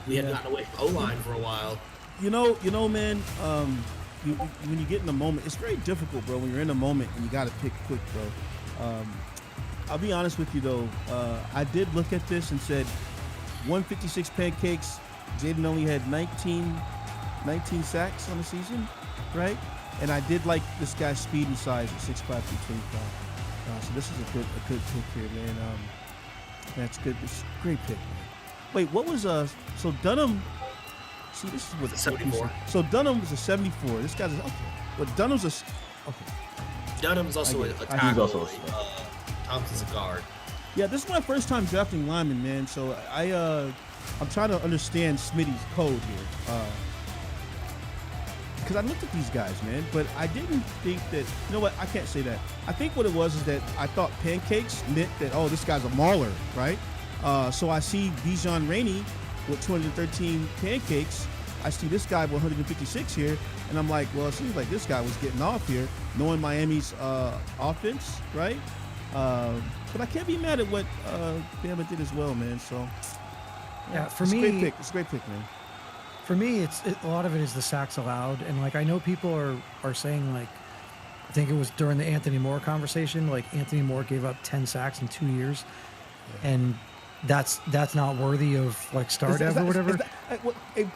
away from O-line for a while. You know, man. When you get in the moment, it's very difficult, bro. When you're in the moment and you got to pick quick, bro. I'll be honest with you though. I did look at this and said 156 pancakes. Jaden only had 19 sacks on the season, right? And I did like this guy's speed and size at 6'5", 225. So this is a good pick here, man. That's good. It's a great pick, man. Wait, what was so Dunham? See, this is what 74. So Dunham was a 74. This guy's okay. But Dunham's okay. Dunham's also I a get it. tackle. He's also a Thompson's a guard. Yeah, this is my first time drafting linemen, man. So I'm trying to understand Smitty's code here. Because I looked at these guys, man, but I didn't think that, you know what, I can't say that. I think what it was is that I thought pancakes meant that, oh, this guy's a mauler, right? So I see Bijan Rennie with 213 pancakes. I see this guy with 156 here, and I'm like, well, it seems like this guy was getting off here, knowing Miami's offense, right? But I can't be mad at what Bama did as well, man. So Yeah, for it's me, a great pick. It's a great pick, man. For me, a lot of it is the sacks allowed, and like I know people are saying like, I think it was during the Anthony Moore conversation, like Anthony Moore gave up 10 sacks in 2 years, and that's not worthy of like start Is ever that- or whatever.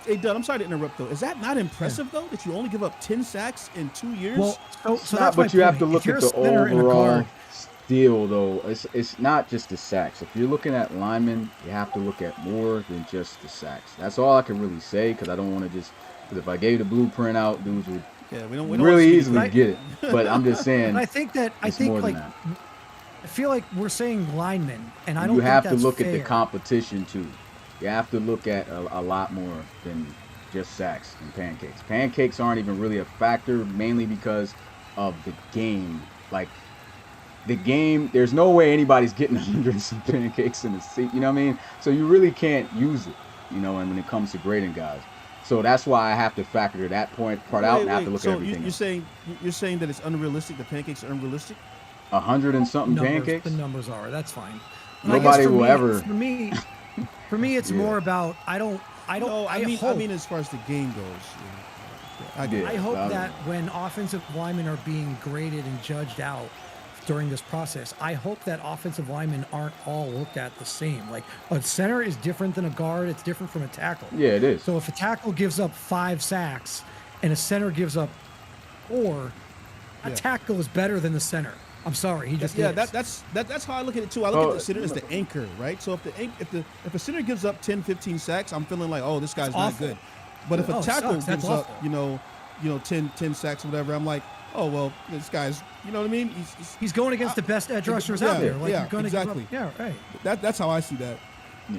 Hey, Dunn, I'm sorry to interrupt though. Is that not impressive though that you only give up 10 sacks in 2 years? Well, so It's so not, that's my but you have point. to If look you're at a the center and a overall guard, deal, though. It's not just the sacks. If you're looking at linemen, you have to look at more than just the sacks. That's all I can really say because I don't want to just. Because if I gave the blueprint out, dudes would Yeah, we don't really want to see easily anything. get it. But I'm just saying, but I think it's more than like that. I feel like we're saying linemen, and I You don't think have to that's look fair. at the competition too. You have to look at a lot more than just sacks and pancakes. Pancakes aren't even really a factor, mainly because of the game. Like the game, there's no way anybody's getting 100 and some pancakes in the seat. You know what I mean? So you really can't use it. You know, and when it comes to grading guys. So that's why I have to factor that part out and I have to look so at everything. you're saying that it's unrealistic? The pancakes are unrealistic? 100 and something pancakes. The numbers are. That's fine. And I guess Nobody for will me- ever. For me, it's Yeah. more about I don't. No, I hope, mean as far as the game goes. Yeah, I get Yeah. it. I hope I that don't- when offensive linemen are being graded and judged out during this process, I hope that offensive linemen aren't all looked at the same. Like a center is different than a guard. It's different from a tackle. Yeah, it is. So if a tackle gives up 5 sacks and a center gives up 4, a Yeah. tackle is better than the center. I'm sorry, he just Yeah, is. that's how I look at it too. I look Oh, at the center as the anchor, right? So if a center gives up 10, 15 sacks, I'm feeling like, oh, this guy's not awful. good. But if a Oh, it tackle sucks. That's gives up, awful. 10 sacks or whatever, I'm like, oh well, this guy's, you know what I mean? He's going against the best edge rushers yeah, out there. Like yeah, you're going exactly. to give up. Yeah, right. That's how I see that. Yeah.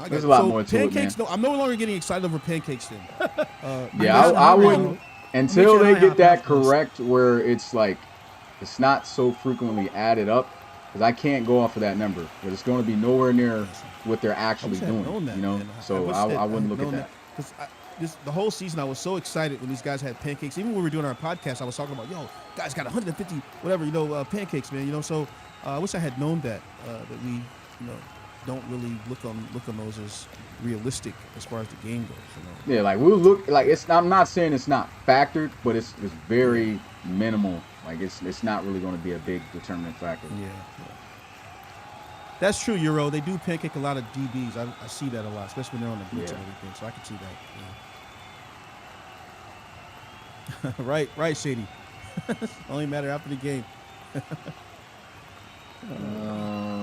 I There's got- a lot so more to it, pancakes. man. No, I'm no longer getting excited over pancakes then. Yeah, Mitchell I and I wouldn't have- until Mitchell and they I get have that reference. correct where it's like it's not so frequently added up because I can't go off of that number, but it's going to be nowhere near what they're actually doing. You know, so I wouldn't look at that. Because the whole season I was so excited when these guys had pancakes. Even when we were doing our podcast, I was talking about, yo, guys got 150 whatever, pancakes, man. So I wish I had known that we, don't really look on those as realistic as far as the game goes. Yeah, like we'll look like it's. I'm not saying it's not factored, but it's very minimal. Like it's not really going to be a big determinant factor. Yeah. That's true, Euro. They do pancake a lot of DBs. I see that a lot, especially when they're on the blitz Yeah. and everything. So I can see that. Yeah. right, Shady. Only matter after the game.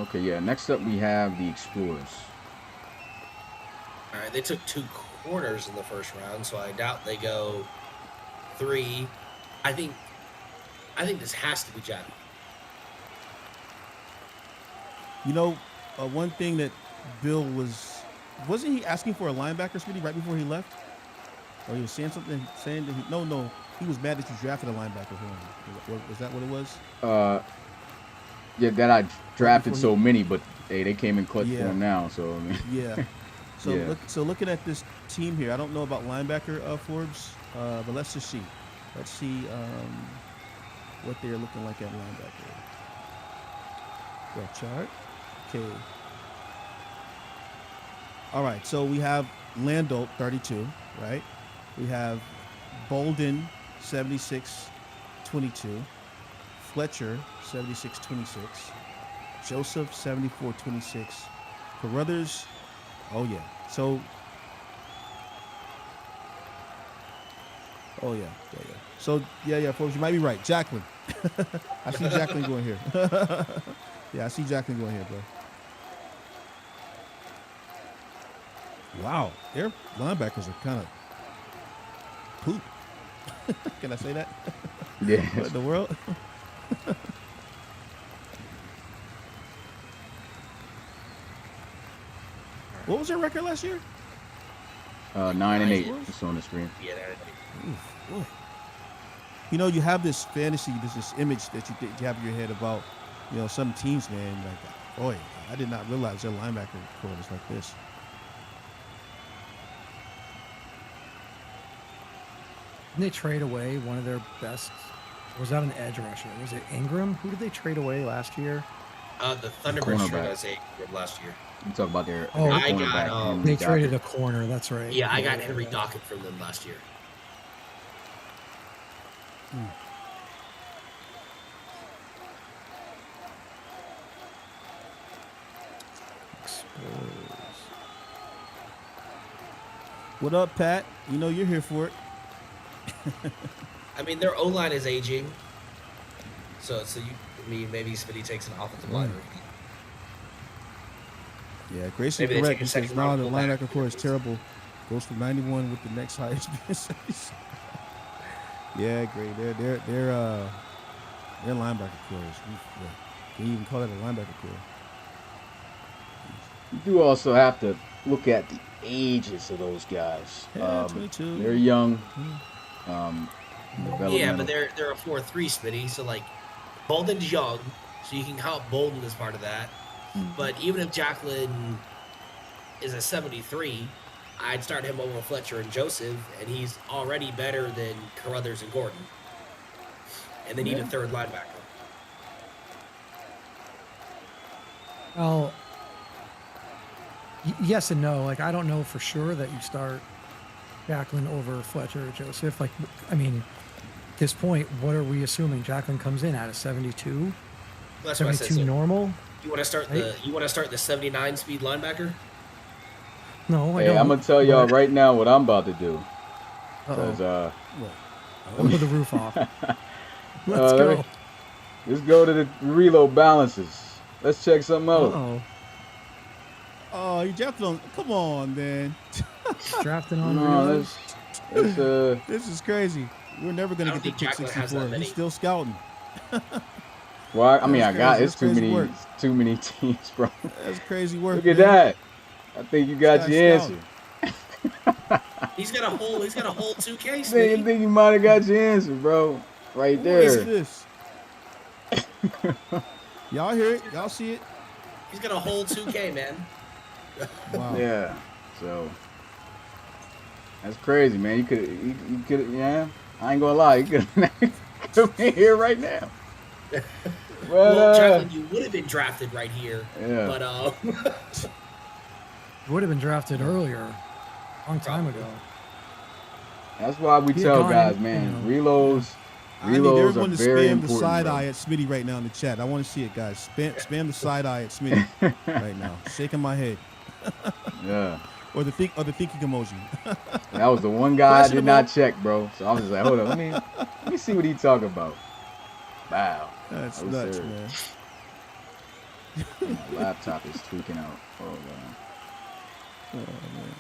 Okay, yeah. Next up, we have the Explorers. All right, they took 2 corners in the first round, so I doubt they go 3. I think this has to be Jack. One thing that Bill wasn't he asking for a linebacker, Smitty, right before he left? Or he was saying something, saying that he was mad that you drafted a linebacker for him. Was that what it was? Yeah, that I drafted before so many, but hey, they came in clutch for Yeah. him now. So I mean, Yeah. So Yeah. looking at this team here, I don't know about linebacker Forbes, but let's just see. Let's see what they're looking like at linebacker. That chart. Okay. All right. So we have Landolt, 32, right? We have Bolden, 76-22. Fletcher, 76-26. Joseph, 74-26. Carruthers, oh yeah. So, oh yeah. So yeah, folks, you might be right. Jacqueline. I see Jacqueline going here. Yeah, I see Jacqueline going here, bro. Wow, their linebackers are kind of poop. Can I say that? yeah. What in the world? What was their record last year? 9-8. It's on the screen. Yeah, Boy. You have this fantasy, this image that you have in your head about, some teams, man. Like, boy, I did not realize their linebacker core was like this. Didn't they trade away one of their best? Was that an edge rusher? Was it Ingram? Who did they trade away last year? The Thunderbirds Cornerback. traded us 8 last year. You talk about their Oh, I got, cornerback. Henry They Dockett. traded a corner. That's right. yeah, I got Henry Dockett from them last year. What up, Pat? You know you're here for it. I mean, their O line is aging, so maybe Smitty takes an offensive lineman. Yeah, Grayson Maybe they correct. take a He says, second no, round the fullback. linebacker core is terrible. Goes from 91 with the next highest. Yeah, great. Their linebacker core is. Yeah. Can you even call it a linebacker core? You do also have to look at the ages of those guys. Yeah, 22. They're young. Yeah, Developmental. but they're a 4-3, Smitty. So like, Bolden's young, so you can count Bolden as part of that. But even if Jacqueline is a 73, I'd start him over Fletcher and Joseph, and he's already better than Carruthers and Gordon. And they need a third linebacker. Well, yes and no. Like, I don't know for sure that you start Jacqueline over Fletcher or Joseph. Like, I mean, at this point, what are we assuming? Jacqueline comes in at a 72? That's what I said. 72 So normal? you want to start the 79 speed linebacker? No, I Hey, don't. I'm gonna tell y'all right now what I'm about to do. Cause Blow the roof off. Let's let go. me- let's go to the reload balances. Let's check something out. Uh-oh. Oh, you drafted on. Come on, man. Drafting on No, reload. let's This is crazy. We're never gonna I get don't to think pick Jacqueline has that 64. many. He's still scouting. well, I mean, That's I got crazy. it's That's too crazy many, work. too many teams, bro. That's crazy work. Look at man. that. I think you got This your guy's answer. He's got a whole 2K, I Smitty. think you might have got your answer, bro. Right What is there. this? Y'all hear it? Y'all see it? He's got a whole 2K, man. Wow. Yeah. So that's crazy, man. You could, yeah. I ain't gonna lie, you could be here right now. But, Well, Jacqueline, you would have been drafted right here. Yeah. But Would have been drafted earlier. A long time Probably. ago. that's why we He had tell gone, guys, you man, know. reloads. I need Reloads are everyone to very spam the important, side bro. eye at Smitty right now in the chat. I want to see it, guys. Spam the side eye at Smitty right now. Shaking my head. Yeah. Or the thinking emoji. That was the one guy I did not Questionable. check, bro. So I was just like, hold on, let me see what he talking about. Wow. That's I was nuts, serious. man. My laptop is tweaking out. Hold on. Oh, man.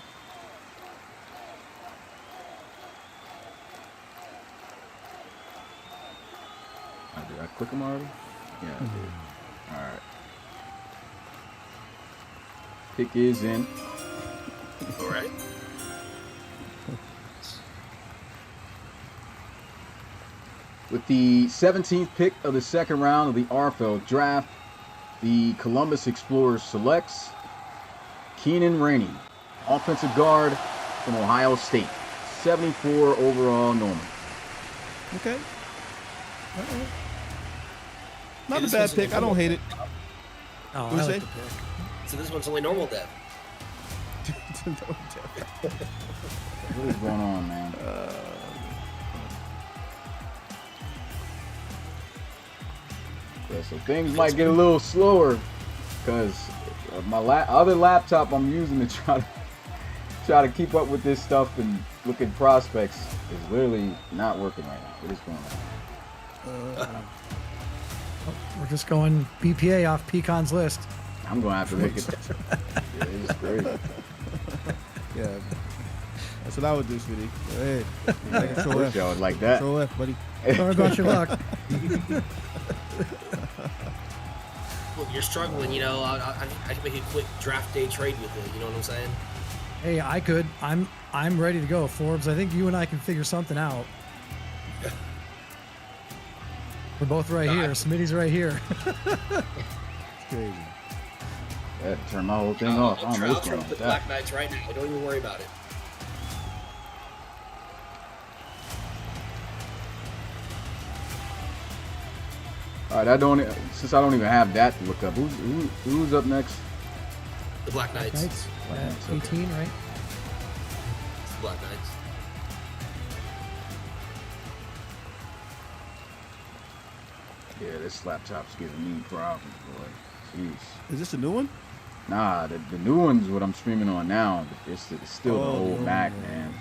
Did I click him already? Yeah, I did. All right. Pick is in. all right. With the 17th pick of the second round of the RFL draft, the Columbus Explorers selects Keenan Rainey, offensive guard from Ohio State, 74 overall normal. Okay. All right. Not Hey, a this bad one's pick. I don't hate it. Oh, What'd I you like say? the pick. So this one's only normal depth. What is going on, man? Yeah, so things might get a little slower because my other laptop I'm using to try to keep up with this stuff and look at prospects is literally not working right now. What is going on? We're just going BPA off Pecan's list. I'm gonna have to look at that. Yeah, it's crazy. Yeah. That's what I would do, sweetie. Go ahead. Yeah, Control I wish F. y'all would like that. Control F, buddy. Sorry about your luck. Look, you're struggling, you know. I can make a quick draft day trade with it. You know what I'm saying? Hey, I could. I'm ready to go, Forbes. I think you and I can figure something out. We're both right here. Smitty's right here. It's crazy. I had to turn my whole thing off. I I'll don't know try what's to going on the with that. Black Knights right now. Don't even worry about it. All right, since I don't even have that to look up. Who's up next? The Black Knights. Knights Black at Knights, okay. 18, right? It's the Black Knights. Yeah, this laptop's giving me problems, boy. Jeez. Is this a new one? Nah, the new one's what I'm streaming on now. But it's still the Oh, the old old Mac, one. man.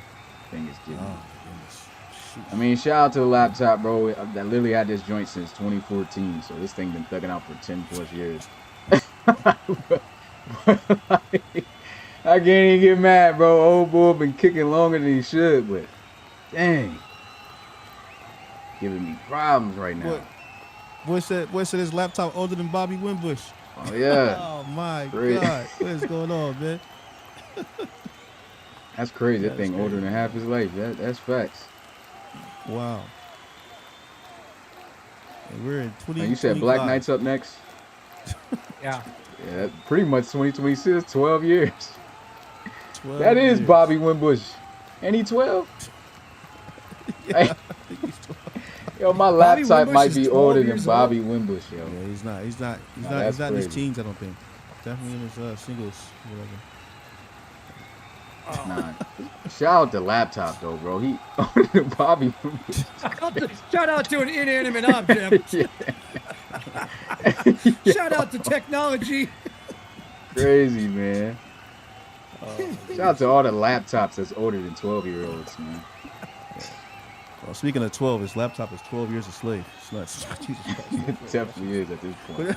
Thing is Oh, giving me. my goodness. Shoot. I mean, shout out to the laptop, bro. I literally had this joint since 2014, so this thing been thugging out for 10 plus years. I can't even get mad, bro. Old boy been kicking longer than he should, but dang, giving me problems right now. What? Boy said his laptop older than Bobby Wimbush. Oh yeah, Oh my Great. God. What is going on, man? that's crazy. Yeah, That thing that's older crazy. than half his life. That's facts. Wow. And we're in 20. Now, you said Black Knights up next. Yeah. Yeah, that pretty much 2026, 12 years. 12 That is years. Bobby Wimbush. And he 12? Yeah, I think he's 12. Yo, my Bobby laptop Wimbush might is be 12 older than years Bobby Wimbush, yo. Yeah, he's not. He's not that's in his crazy. teens, I don't think. Definitely in his singles, whatever. Nah. Shout out to laptop though, bro. He older than Bobby Wimbush. Shout out to an inanimate object. Yeah. Shout out to technology. Crazy, man. Shout out to all the laptops that's older than 12-year-olds, man. Well, speaking of 12, his laptop is 12 years a slave. It's nuts. Jesus Christ. It definitely is at this point.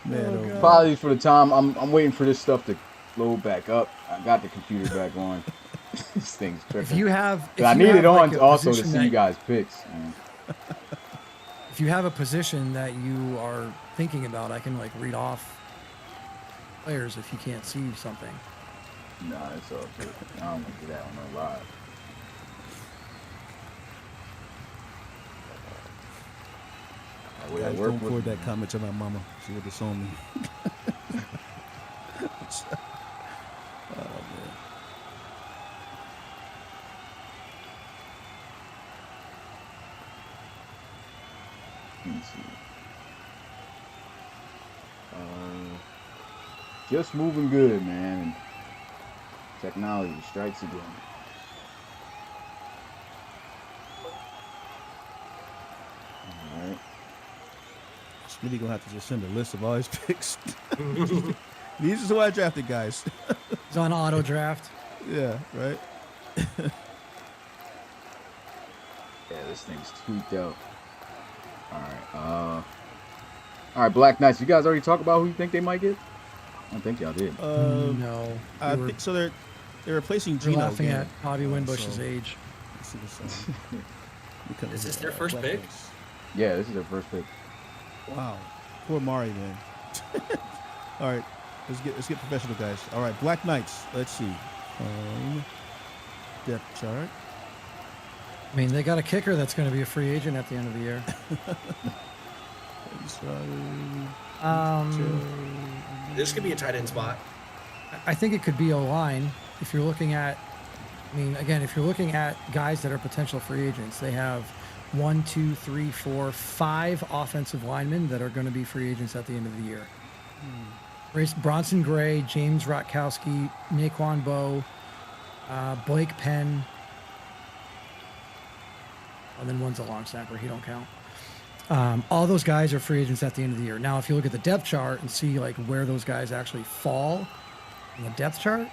Man, oh, God. Apologies for the time. I'm waiting for this stuff to load back up. I got the computer back on. This thing's If tripping. you have, if I you need have it on like a also to position see that- you guys' picks, man. If you have a position that you are thinking about, I can like read off players if you can't see something. Nah, it's all good. I don't want to do that on no live. We Guys, at work don't with forward it, that man. comment to my mama. See what this on me. Oh, man. Let me see. Just moving good, man. And technology strikes again. All right. Smitty gonna have to just send a list of all his picks. These are who I drafted, guys. He's on auto draft. Yeah, right. Yeah, this thing's tweaked out. All right, Black Knights. You guys already talked about who you think they might get? I don't think y'all did. No. I We were- think so. They're replacing we're Gino laughing again. at Bobby Winbush's so- age. Let's see what's because, Is this their first Black pick? Knights. Yeah, this is their first pick. Wow, poor Mari, man. All right, let's get professional, guys. All right, Black Knights. Let's see. Depth chart. I mean, they got a kicker that's going to be a free agent at the end of the year. This could be a tight end spot. I think it could be O-line. If you're looking at, I mean, again, if you're looking at guys that are potential free agents, they have 1, 2, 3, 4, 5 offensive linemen that are going to be free agents at the end of the year. Bronson Gray, James Rotkowski, Naquan Bowe, Blake Penn, and then one's a long snapper. He don't count. All those guys are free agents at the end of the year. Now, if you look at the depth chart and see like where those guys actually fall in the depth chart,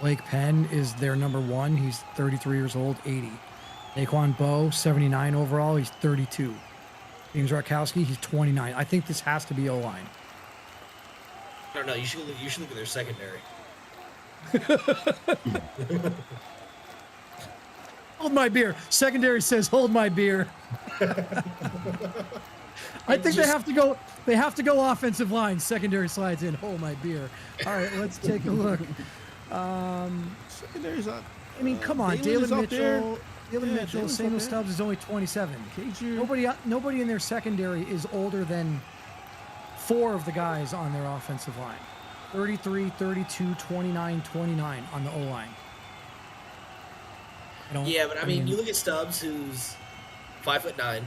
Blake Penn is their number 1. He's 33 years old, 80. Naquan Bowe, 79 overall. He's 32. James Rotkowski, he's 29. I think this has to be O-line. No, you should look at their secondary. Hold my beer. Secondary says, "Hold my beer." I think they have to go. They have to go offensive line. Secondary slides in. Hold my beer. All right, let's take a look. Secondary's up. I mean, come on, Dalen is Dalen up there. Mitchell. Dalen Yeah, Mitchell. Dalen's up Samuel there. Stubbs is only 27. Cager. Nobody in their secondary is older than 4 of the guys on their offensive line. 33, 32, 29, 29 on the O-line. Yeah, but I mean, you look at Stubbs, who's 5'9".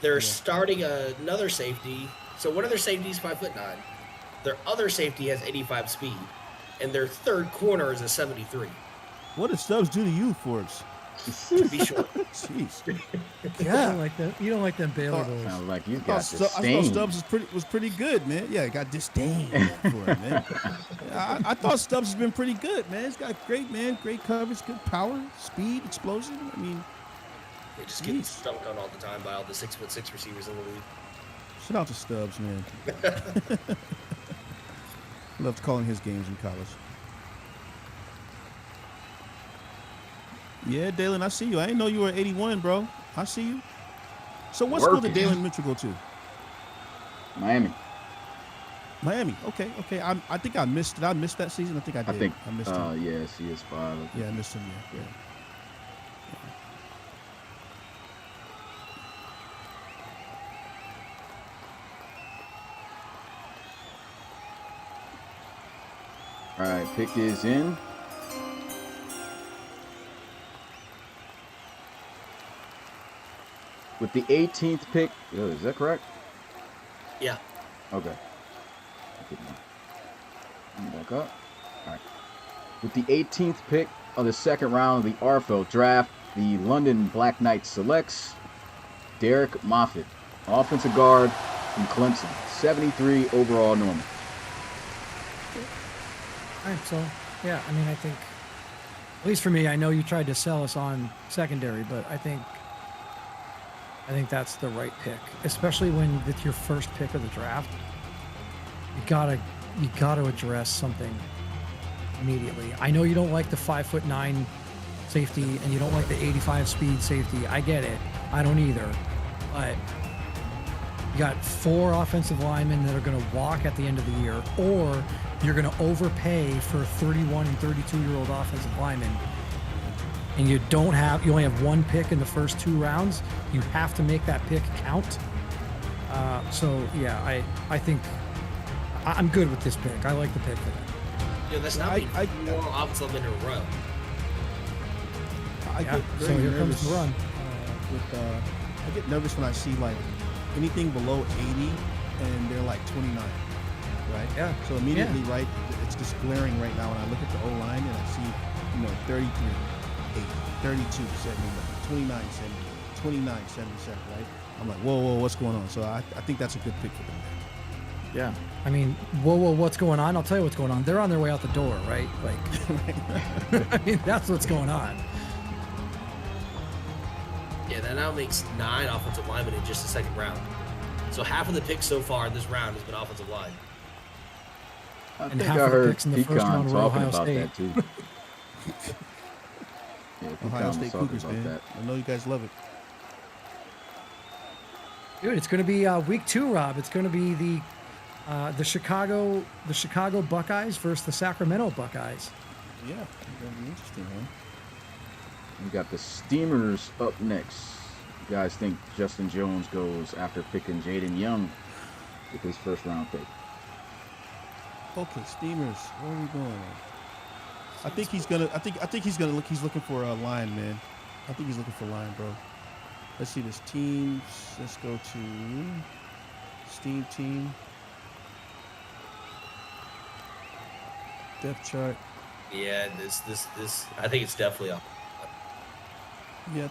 They're starting another safety So one of their safeties 5'9". Their other safety has 85 speed, and their third corner is a 73. What did Stubbs do to you, Forbes? To be short. Jeez. You don't like them. You don't like them Baylor boys. Sounds like you I got thought disdain. Stubbs was pretty good, man. Yeah, got disdain for it, man. I thought Stubbs has been pretty good, man. He's got great coverage, good power, speed, explosion. I mean, They just get stumped on all the time by all the 6'6" receivers in the league. shout out to Stubbs, man. Loved calling his games in college. Yeah, Dalen, I see you. I didn't know you were 81, bro. I see you. So what school did Dalen Mitchell go to? Miami. Miami. Okay. I think I missed it. I missed that season. I think I did. I missed him. Yeah, CS5. Yeah, I missed him. Yeah. All right, pick is in. With the 18th pick, is that correct? Yeah. Okay. Back up. All right. With the 18th pick of the second round of the RFL draft, the London Black Knights selects Derek Moffitt, offensive guard from Clemson, 73 overall normal. All right, so yeah, I mean, I think, at least for me, I know you tried to sell us on secondary, but I think that's the right pick, especially when it's your first pick of the draft. You gotta address something immediately. I know you don't like the 5'9" safety and you don't like the 85 speed safety. I get it. I don't either. But you got 4 offensive linemen that are going to walk at the end of the year, or you're going to overpay for a 31 and 32-year-old offensive lineman. And you only have 1 pick in the first 2 rounds. You have to make that pick count. So yeah, I think I'm good with this pick. I like the pick for that. Yeah, that's not more offensive linemen in a row. I get So very here nervous comes the run. I get nervous when I see like anything below 80 and they're like 29, right? Yeah. So immediately, right, it's just glaring right now when I look at the O line and I see, 33, 8, 32, 79, 29, 70, 29, 77, right? I'm like, whoa, what's going on? So I think that's a good pick for them. Yeah. I mean, whoa, what's going on? I'll tell you what's going on. They're on their way out the door, right? Like, I mean, that's what's going on. Yeah, that now makes 9 offensive linemen in just the second round. So half of the picks so far in this round has been offensive line. I And think half I of the heard picks in the first Pecan round were talking Ohio about State. that too. Yeah, Pecan Ohio was State talking Cougars, about man. that. I know you guys love it. Dude, it's going to be week 2, Rob. It's going to be the Chicago Buckeyes versus the Sacramento Buckeyes. Yeah, that'll be interesting, man. We got the Steamers up next. You guys think Justin Jones goes after picking Jaden Young with his first round pick? Okay, Steamers, where are we going? I think he's gonna look. He's looking for a line, man. I think he's looking for a line, bro. Let's see this teams. Let's go to Steam team. Depth chart. Yeah, this. I think it's definitely up. Yeah, I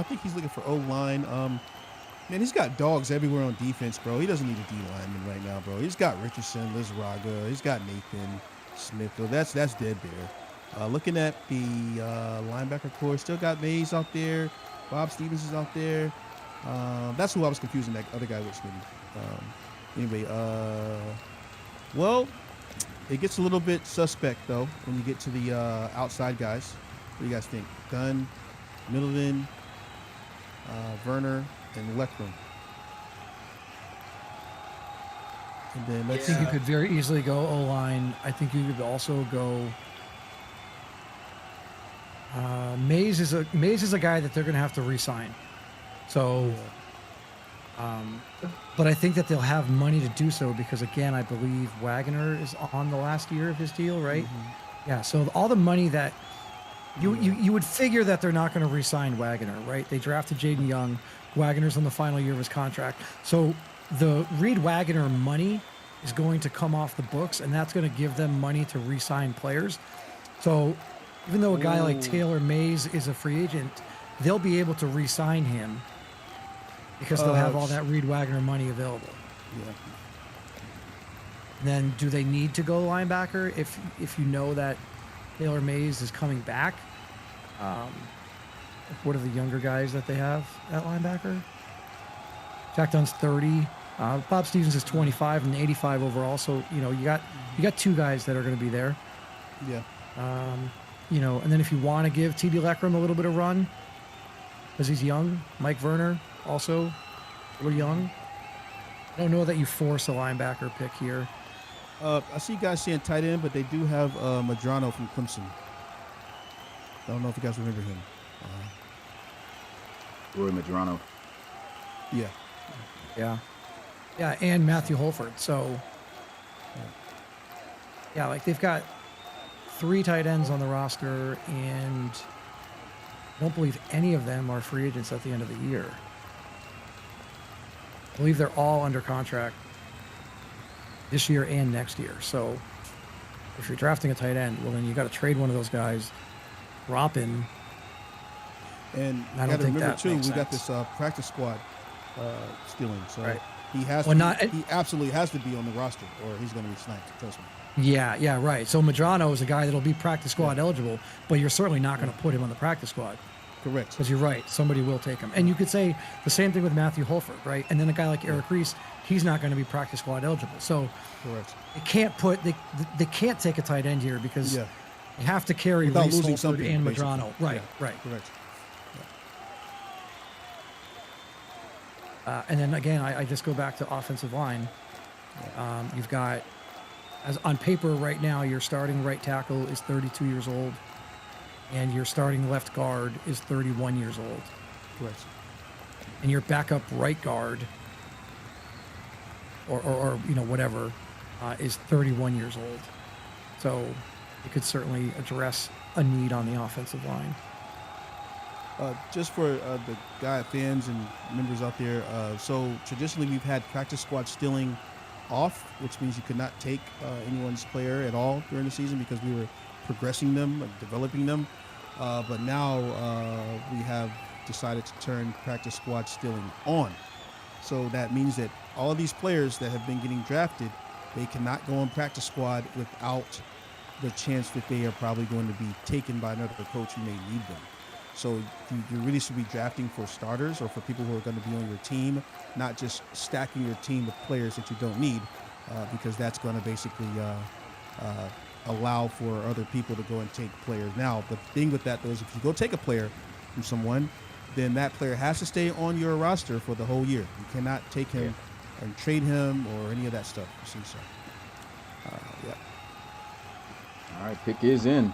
think he's looking for O line. Man, he's got dogs everywhere on defense, bro. He doesn't need a D lineman right now, bro. He's got Richardson, Lizraga. He's got Nathan Smith. So that's dead there. Looking at the linebacker core, still got Mays out there. Bob Stevens is out there. That's who I was confusing that other guy with, Smitty. Anyway, well, it gets a little bit suspect, though, when you get to the outside guys. What do you guys think? Gunn, Middleton, Werner, and Leckram. And then I think you could very easily go O-line. I think you could also go... Mays is a guy that they're going to have to re-sign. So, but I think that they'll have money to do so because, again, I believe Wagner is on the last year of his deal, right? Mm-hmm. Yeah. So all the money that you would figure that they're not going to re-sign Wagner, right? They drafted Jaden Young. Wagner's on the final year of his contract. So the Reed Wagoner money is going to come off the books, and that's going to give them money to re-sign players. So even though a guy like Taylor Mays is a free agent, they'll be able to re-sign him because they'll have all that Reed Wagoner money available. Yeah. And then do they need to go linebacker if you know that Taylor Mays is coming back? What are the younger guys that they have at linebacker? Jack Dunn's 30. Bob Stevens is 25 and 85 overall. So, you know, you got two guys that are going to be there. Yeah. You know, and then if you want to give T.D. Leckram a little bit of run because he's young, Mike Werner also a little young. I don't know that you force a linebacker pick here. I see guys saying tight end, but they do have Madrano from Clemson. I don't know if you guys remember him. Roy Madrano. Yeah. Yeah, and Matthew Holford. So, yeah, like they've got 3 tight ends on the roster, and I don't believe any of them are free agents at the end of the year. I believe they're all under contract this year and next year. So if you're drafting a tight end, well, then you got to trade one of those guys, drop him. And I you don't got to think remember that too, makes we got sense. this practice squad stealing, so Right. he has Well, to. He absolutely has to be on the roster, or he's going to be sniped. Trust me. Yeah, right. So Madrano is a guy that'll be practice squad eligible, but you're certainly not going to put him on the practice squad. Correct. Because you're right, somebody will take him. And you could say the same thing with Matthew Holford, right? And then a guy like Eric Reese, he's not going to be practice squad eligible. So Correct. they can't take a tight end here because Yeah. they have to carry Without Reese, losing Holford, something, and basically. Madrano. Right, Yeah. right. Correct. And then again, I just go back to offensive line. You've got, as on paper right now, your starting right tackle is 32 years old, and your starting left guard is 31 years old, Correct. and your backup right guard, or you know whatever, is 31 years old. So it could certainly address a need on the offensive line. Just for the guy fans and members out there, so traditionally we've had practice squad stealing off, which means you could not take anyone's player at all during the season because we were progressing them, developing them. But now we have decided to turn practice squad stealing on. So that means that all of these players that have been getting drafted, they cannot go on practice squad without the chance that they are probably going to be taken by another coach who may need them. So you really should be drafting for starters or for people who are going to be on your team, not just stacking your team with players that you don't need, because that's going to basically allow for other people to go and take players. Now, the thing with that, though, is if you go take a player from someone, then that player has to stay on your roster for the whole year. You cannot take him and trade him or any of that stuff. You see, so, yeah. All right, pick is in.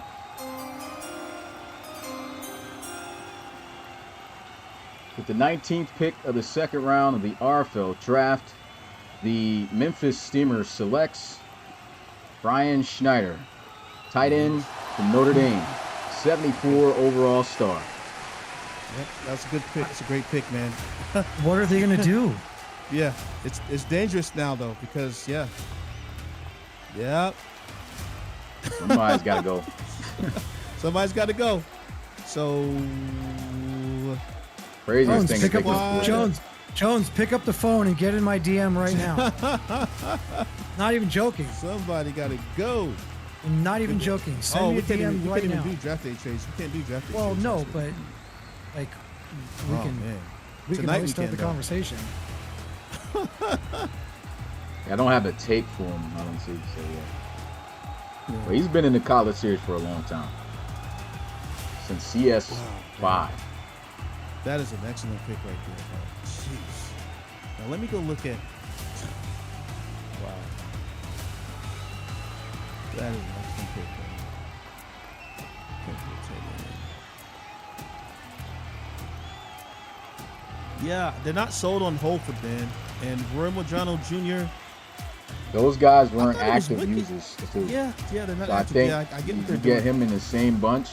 With the 19th pick of the second round of the RFL draft, the Memphis Steamers selects Brian Schneider, tight end from Notre Dame, 74 overall star. Yep, that's a good pick. It's a great pick, man. What are they going to do? Yeah, it's dangerous now though because yeah. Somebody's got to go. Somebody's got to go. So Craziest Jones, thing pick is up Jones, pick up the phone and get in my DM right now. Not even joking. somebody got to go. I'm not even joking. Send me a DM we right can't now. even do draft day trades. We can't do draft day Well, trades. no, actually. but like we Oh, can man. we can Tonight always we start can, the though. conversation. I don't have a tape for him, I don't see. So yeah. But he's been in the college series for a long time. Since CS 5. That is an excellent pick right there. Oh, jeez. Now let me go look at. Wow. That is an excellent pick. Right? Yeah, they're not sold on Holford, man. And Roy Madrano Jr. Those guys weren't thought it was active wicked. users. Too. Yeah, they're not So I active. think Yeah, I get what if they're you doing. get him in the same bunch,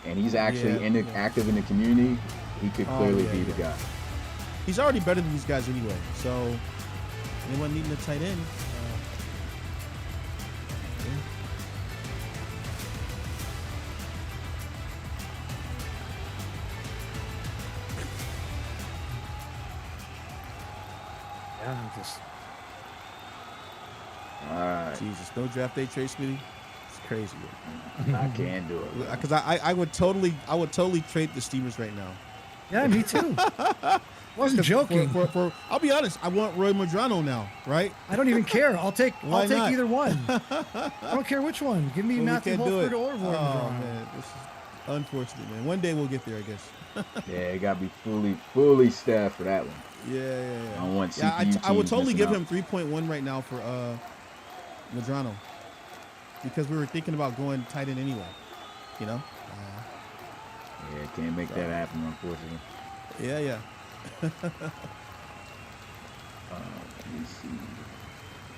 and he's actually Yeah, active in the community, he could Oh, clearly yeah, be the yeah. guy. He's already better than these guys anyway. So anyone needing a tight end, yeah. Yeah, I'm just All right. Jesus, no draft day trade, Smitty. It's crazy. I can't do it. Because I would totally trade the Steelers right now. yeah, me too. Wasn't joking. For I'll be honest, I want Roy Madrano now, right? I don't even care. I'll take Why not? either one. I don't care which one. Give me But we Matthew can't do Holford it. or Roy Oh Madrano. man, this is unfortunate, man. One day we'll get there, I guess. Yeah, it got to be fully staffed for that one. Yeah. I don't want Yeah, CPU I would teams totally missing give out. him 3.1 right now for Madrano, because we were thinking about going tight end anyway. You know? Yeah, can't make that happen, unfortunately. Yeah. Let me see.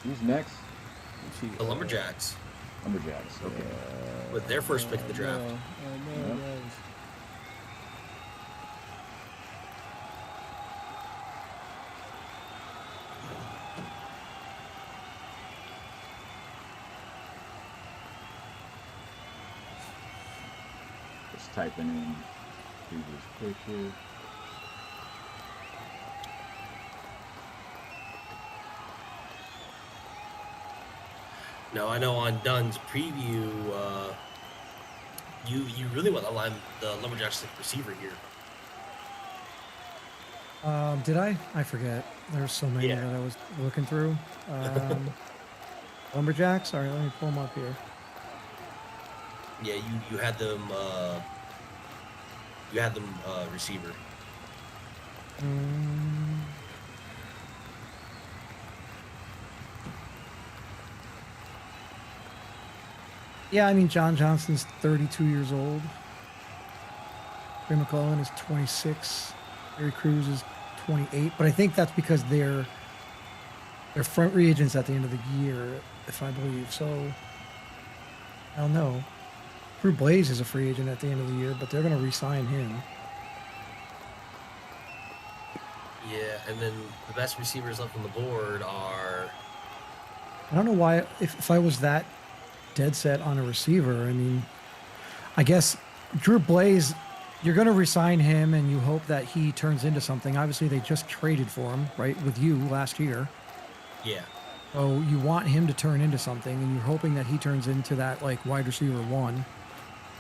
Who's next? Let's see. The Lumberjacks Lumberjacks. Okay. with their first pick of the draft. No, Yep. guys. Just typing in previous pick here. No, I know on Dunn's preview, you really want the Lumberjacks to take receiver here. Did I? I forget. There's so many Yeah. that I was looking through. Lumberjacks. All right, let me pull them up here. Yeah, you had them. Receiver. Yeah, I mean, John Johnson's 32 years old. Ray McClellan is 26. Gary Cruz is 28. But I think that's because they're front agents at the end of the year, if I believe. So, I don't know. Drew Blaze is a free agent at the end of the year, but they're going to re-sign him. Yeah, and then the best receivers left on the board are. I don't know why, if I was that dead set on a receiver, I mean, I guess Drew Blaze, you're going to resign him and you hope that he turns into something. Obviously, they just traded for him, right, with you last year. Yeah. So you want him to turn into something, and you're hoping that he turns into that, like, wide receiver one.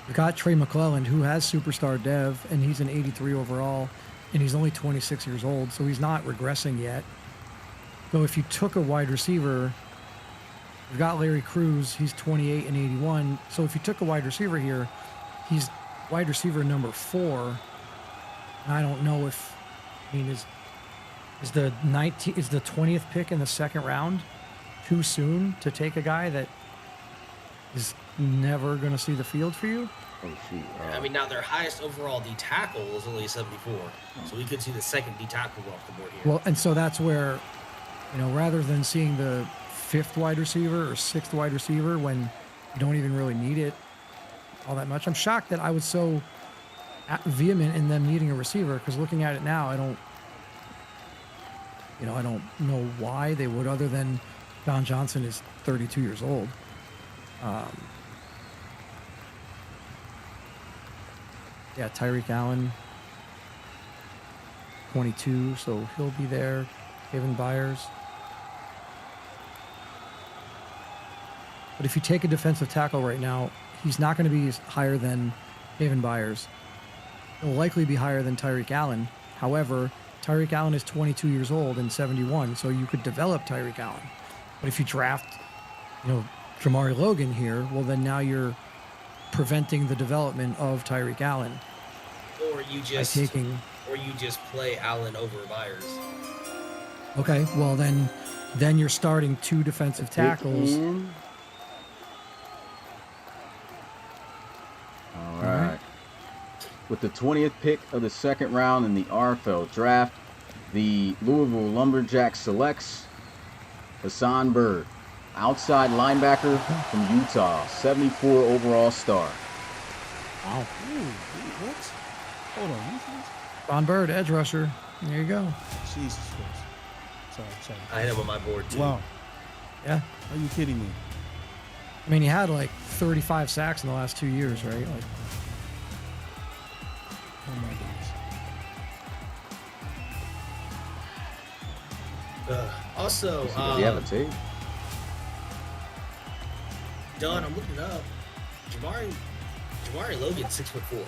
You got Trey McClelland, who has superstar dev, and he's an 83 overall, and he's only 26 years old, so he's not regressing yet. So if you took a wide receiver, you've got Larry Cruz, he's 28 and 81. So if you took a wide receiver here, he's wide receiver number 4. And I don't know if, I mean, is the 20th pick in the second round too soon to take a guy that is never going to see the field for you? Oh shoot. I mean, now their highest overall D tackle is only 74, so we could see the second D tackle go off the board here. Well, and so that's where, you know, rather than seeing the 5th wide receiver or 6th wide receiver when you don't even really need it all that much. I'm shocked that I was so vehement in them needing a receiver, because looking at it now, I don't know why they would, other than Don Johnson is 32 years old. Yeah, Tyreek Allen, 22, so he'll be there. Kevin Byers. But if you take a defensive tackle right now, he's not going to be higher than Kevin Byers. He'll likely be higher than Tyreek Allen. However, Tyreek Allen is 22 years old and 71, so you could develop Tyreek Allen. But if you draft, Jamari Logan here, well, then now you're preventing the development of Tyreek Allen. Or you just play Allen over Byers. Okay, well then you're starting 2 defensive tackles. All right. With the 20th pick of the second round in the RFL draft, the Louisville Lumberjacks selects Hassan Bird, outside linebacker from Utah, 74 overall star. Wow. Ooh, what? Hold on. Ron Bird, edge rusher. There you go. Jesus Christ. Sorry. I had him on my board too. Wow. Yeah. Are you kidding me? I mean, he had like 35 sacks in the last 2 years, right? Like, Oh my goodness. Also, Does he have a tape? Don, I'm looking up. Jamari Logan, 6'4".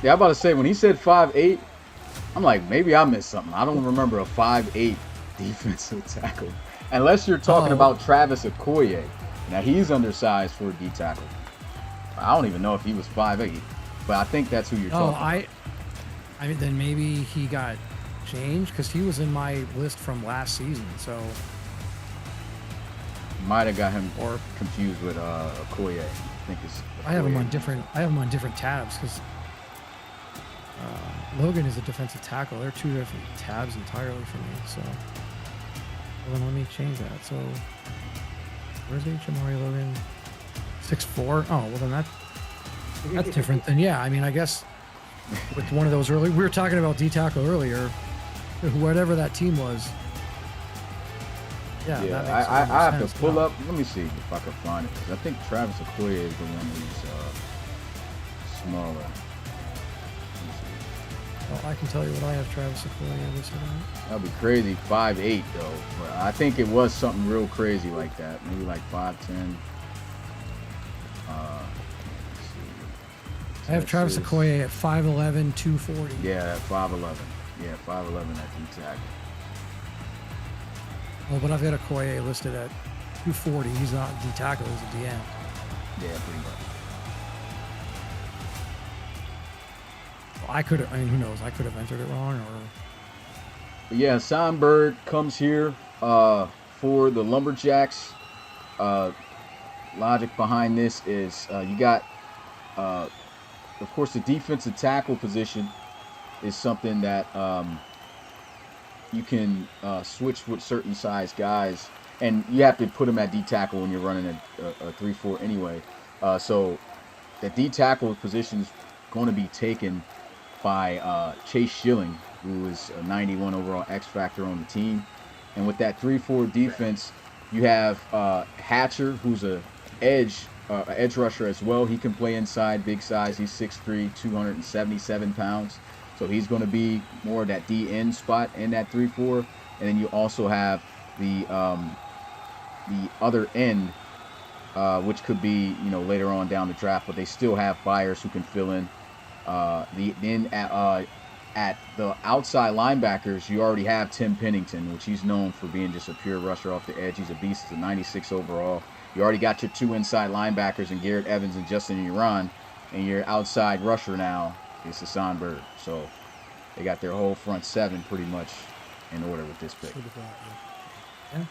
Yeah, I'm about to say, when he said 5'8", I'm like, maybe I missed something. I don't remember a 5'8" defensive tackle. Unless you're talking about Travis Okoye. Now, he's undersized for a D tackle. I don't even know if he was 5'8", but I think that's who you're talking about. I mean, then maybe he got changed because he was in my list from last season. So, Might have got him or confused with Okoye. I think it's I have him Okoye. on different. I have him on different tabs because Logan is a defensive tackle. They're two different tabs entirely for me. So, well, then let me change that. So, where's Jamari Logan? 6'4". Oh, well then that's different. Then yeah, I mean, I guess with one of those early, we were talking about D tackle earlier. Whatever that team was. Yeah, Yeah, that makes I have sense to pull now. up. Let me see if I can find it. 'Cause I think Travis Okoye is the one who's smaller. Let me see. Well, I can tell you what I have Travis Okoye listed on. That'd be crazy. 5'8" though. But I think it was something real crazy like that. Maybe like 5'10". Let's see. I have Travis Texas. Okoye at 5'11", 240. Yeah, 5'11". Yeah, 5'11" at D tackle. Oh, but I've got Okoye listed at 240. He's not D tackle, he's a DN. Yeah, pretty much. Well, I could have, I mean, who knows? I could have entered it wrong or. But yeah, Sonberg comes here for the Lumberjacks. Logic behind this is you got, of course, the defensive tackle position is something that you can switch with certain size guys, and you have to put them at D tackle when you're running a 3-4 anyway. So the D tackle position is going to be taken by Chase Schilling, who is a 91 overall X factor on the team. And with that 3-4 defense, you have Hatcher, who's a edge rusher as well. He can play inside, big size. He's 6'3", 277 pounds. So he's going to be more of that D end spot in that 3-4. And then you also have the other end, which could be, you know, later on down the draft, but they still have buyers who can fill in. At the outside linebackers, you already have Tim Pennington, which he's known for being just a pure rusher off the edge. He's a beast. He's a 96 overall. You already got your two inside linebackers in Garrett Evans and Justin Iran, and your outside rusher now is Hassan Bird. So they got their whole front seven pretty much in order with this pick. Yeah.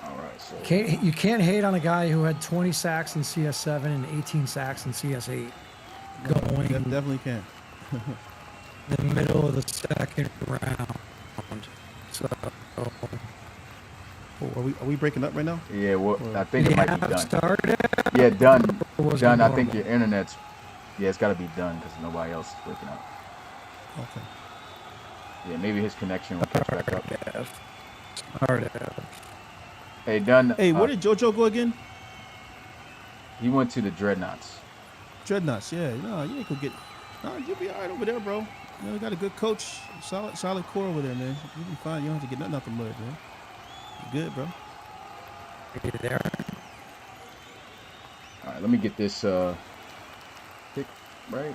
All right, so You can't hate on a guy who had 20 sacks in CS7 and 18 sacks in CS8 going Definitely can. in the middle of the second round. So, Oh, are we breaking up right now? yeah, well, I think it might be done. started. Yeah, done. Or was it Done. I think normal? your internet's, yeah, it's got to be done because nobody else is breaking up. Okay. Yeah, maybe his connection will catch back up. Started. Hey, done. Hey, where did JoJo go again? He went to the Dreadnoughts. Dreadnoughts. Yeah. No, you ain't gonna get. No, you'll be all right over there, bro. You know, you got a good coach, solid core over there, man. You'll be fine. You don't have to get nothing out the mud, man. You good, bro? Are you there? All right, let me get this pick right.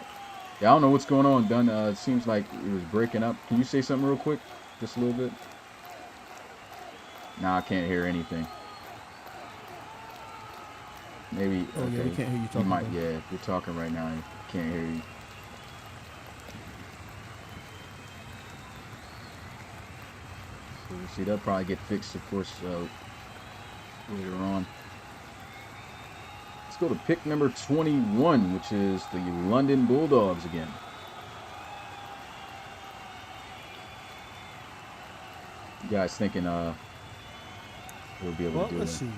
Yeah, I don't know what's going on, Dunn. It seems like it was breaking up. Can you say something real quick? Just a little bit? Nah, I can't hear anything. Maybe. Oh, yeah, we can't hear you talking, might, bro. yeah, if you're talking right now, I can't hear you. So, see, they'll probably get fixed, of course, later on. Let's go to pick number 21, which is the London Bulldogs again. You guys thinking we'll be able Well, to do let's it? see.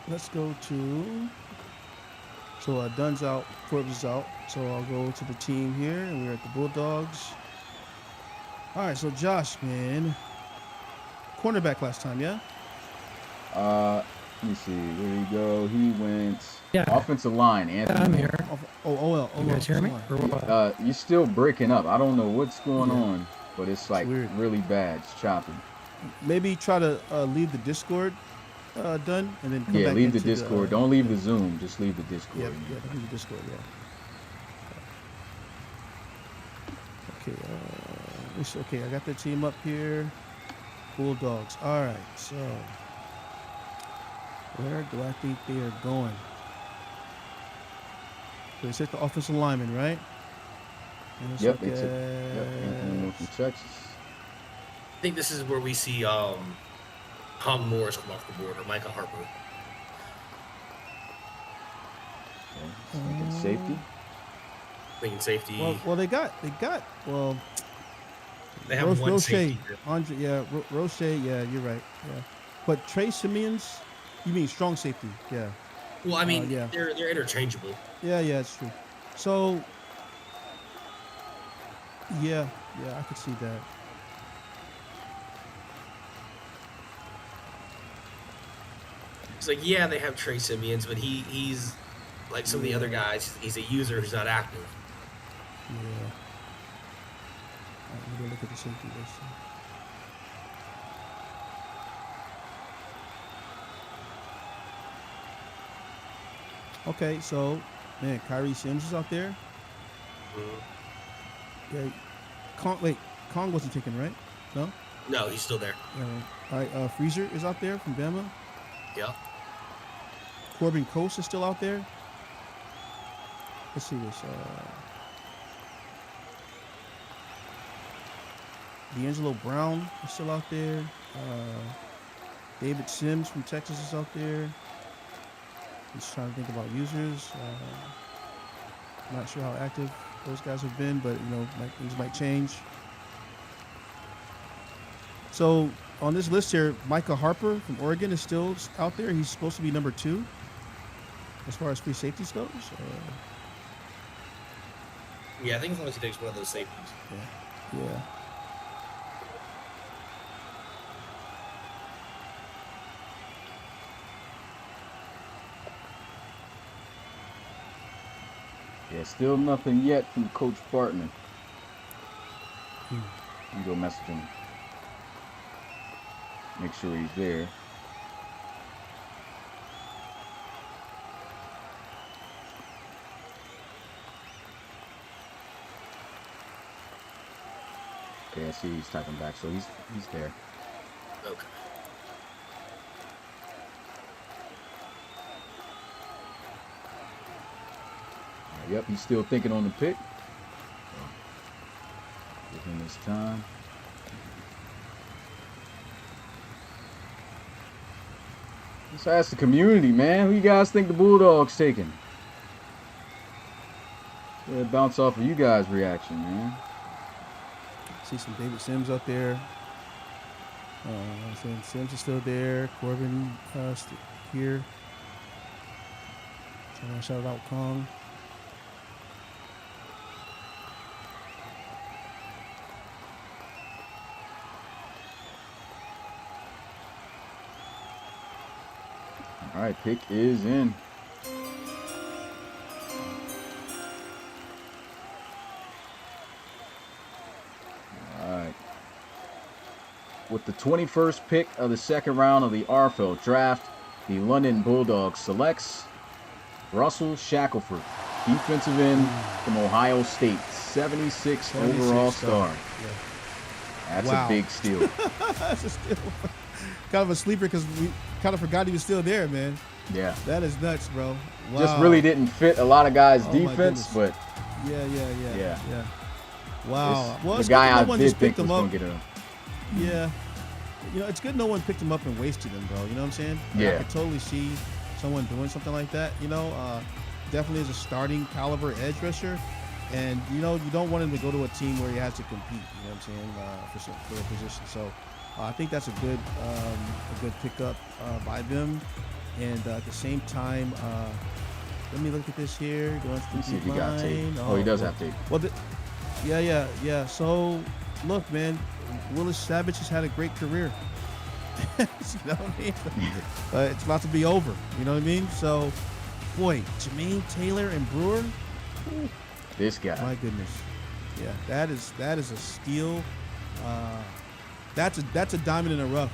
Let's go to So Dunn's out, Forbes is out. So I'll go to the team here, and we're at the Bulldogs. All right, so Josh, man, cornerback last time, yeah? Let me see. Where did he go? He went Yeah. offensive line. Yeah, Anthony. I'm here. Oh, You guys hear me? Or what? You're still breaking up. I don't know what's going Yeah. on, but it's like weird. really bad. It's choppy. Maybe try to leave the Discord done, and then come Yeah, back leave the into Discord. Don't leave the Zoom. Just leave the Discord. Yeah, leave the Discord. Yeah. Okay. Okay, I got the team up here. Bulldogs. All right. So, where do I think they are going? So they set the offensive lineman, right? And let's Yep, look it's Anthony from Texas. I think this is where we see Tom Morris come off the board, or Micah Harper. Okay, thinking safety. Thinking safety. Well, they got. Well, They have one Roche, safety. Andre, yeah, Roche, yeah, you're right, yeah. But Trey Simeons, you mean strong safety, yeah. Well, I mean, yeah. they're interchangeable. Yeah, it's true. So, yeah, I could see that. It's like, yeah, they have Trey Simeons, but he's like some of the other guys. He's a user who's not active. Yeah. All right, let me go look at the safety list. Okay, so, man, Kyrie Sims is out there. Mhm. Yeah. Kong wasn't taken, right? No? No, he's still there. Yeah. All right, Freezer is out there from Bama. Yep. Corbin Coast is still out there. Let's see this. D'Angelo Brown is still out there. David Sims from Texas is out there. Just trying to think about users. Not sure how active those guys have been, but things might change. So on this list here, Micah Harper from Oregon is still out there. He's supposed to be number 2 as far as free safeties goes. Yeah, I think as long as he takes one of those safeties. Yeah. Yeah, still nothing yet from Coach Bartman. You go message him. Make sure he's there. Okay, I see he's typing back, so he's there. Okay. Yep, he's still thinking on the pick. Give him his time. Let's ask the community, man. Who you guys think the Bulldogs taking? Yeah, bounce off of you guys' reaction, man. See some David Sims up there. Sims is still there. Corbin here. Trying to shout out Kong. All right, pick is in. All right. With the 21st pick of the second round of the RFL draft, the London Bulldogs selects Russell Shackelford, defensive end from Ohio State, 76 overall star. Yeah. That's Wow. a big steal. That's a steal. Kind of a sleeper because we kind of forgot he was still there, man. Yeah. That is nuts, bro. Wow. Just really didn't fit a lot of guys' Oh, my defense, goodness. but Yeah. Wow. it's Well, the it's guy good I no one did just think picked was him going up. to get him. Yeah. It's good no one picked him up and wasted him, bro. You know what I'm saying? Yeah. I could totally see someone doing something like that. Definitely is a starting caliber edge rusher. And, you don't want him to go to a team where he has to compete, you know what I'm saying, for a position. So I think that's a good pickup by them. And at the same time, let me look at this here. Going to Let me see the if he got tape. line. Oh, he does boy. have tape. Well, yeah. So, look, man, Willis Savage has had a great career. You know what I mean? It's about to be over. You know what I mean? So, boy, Jermaine Taylor and Brewer. This guy. My goodness. Yeah, that is a steal. That's a diamond in the rough.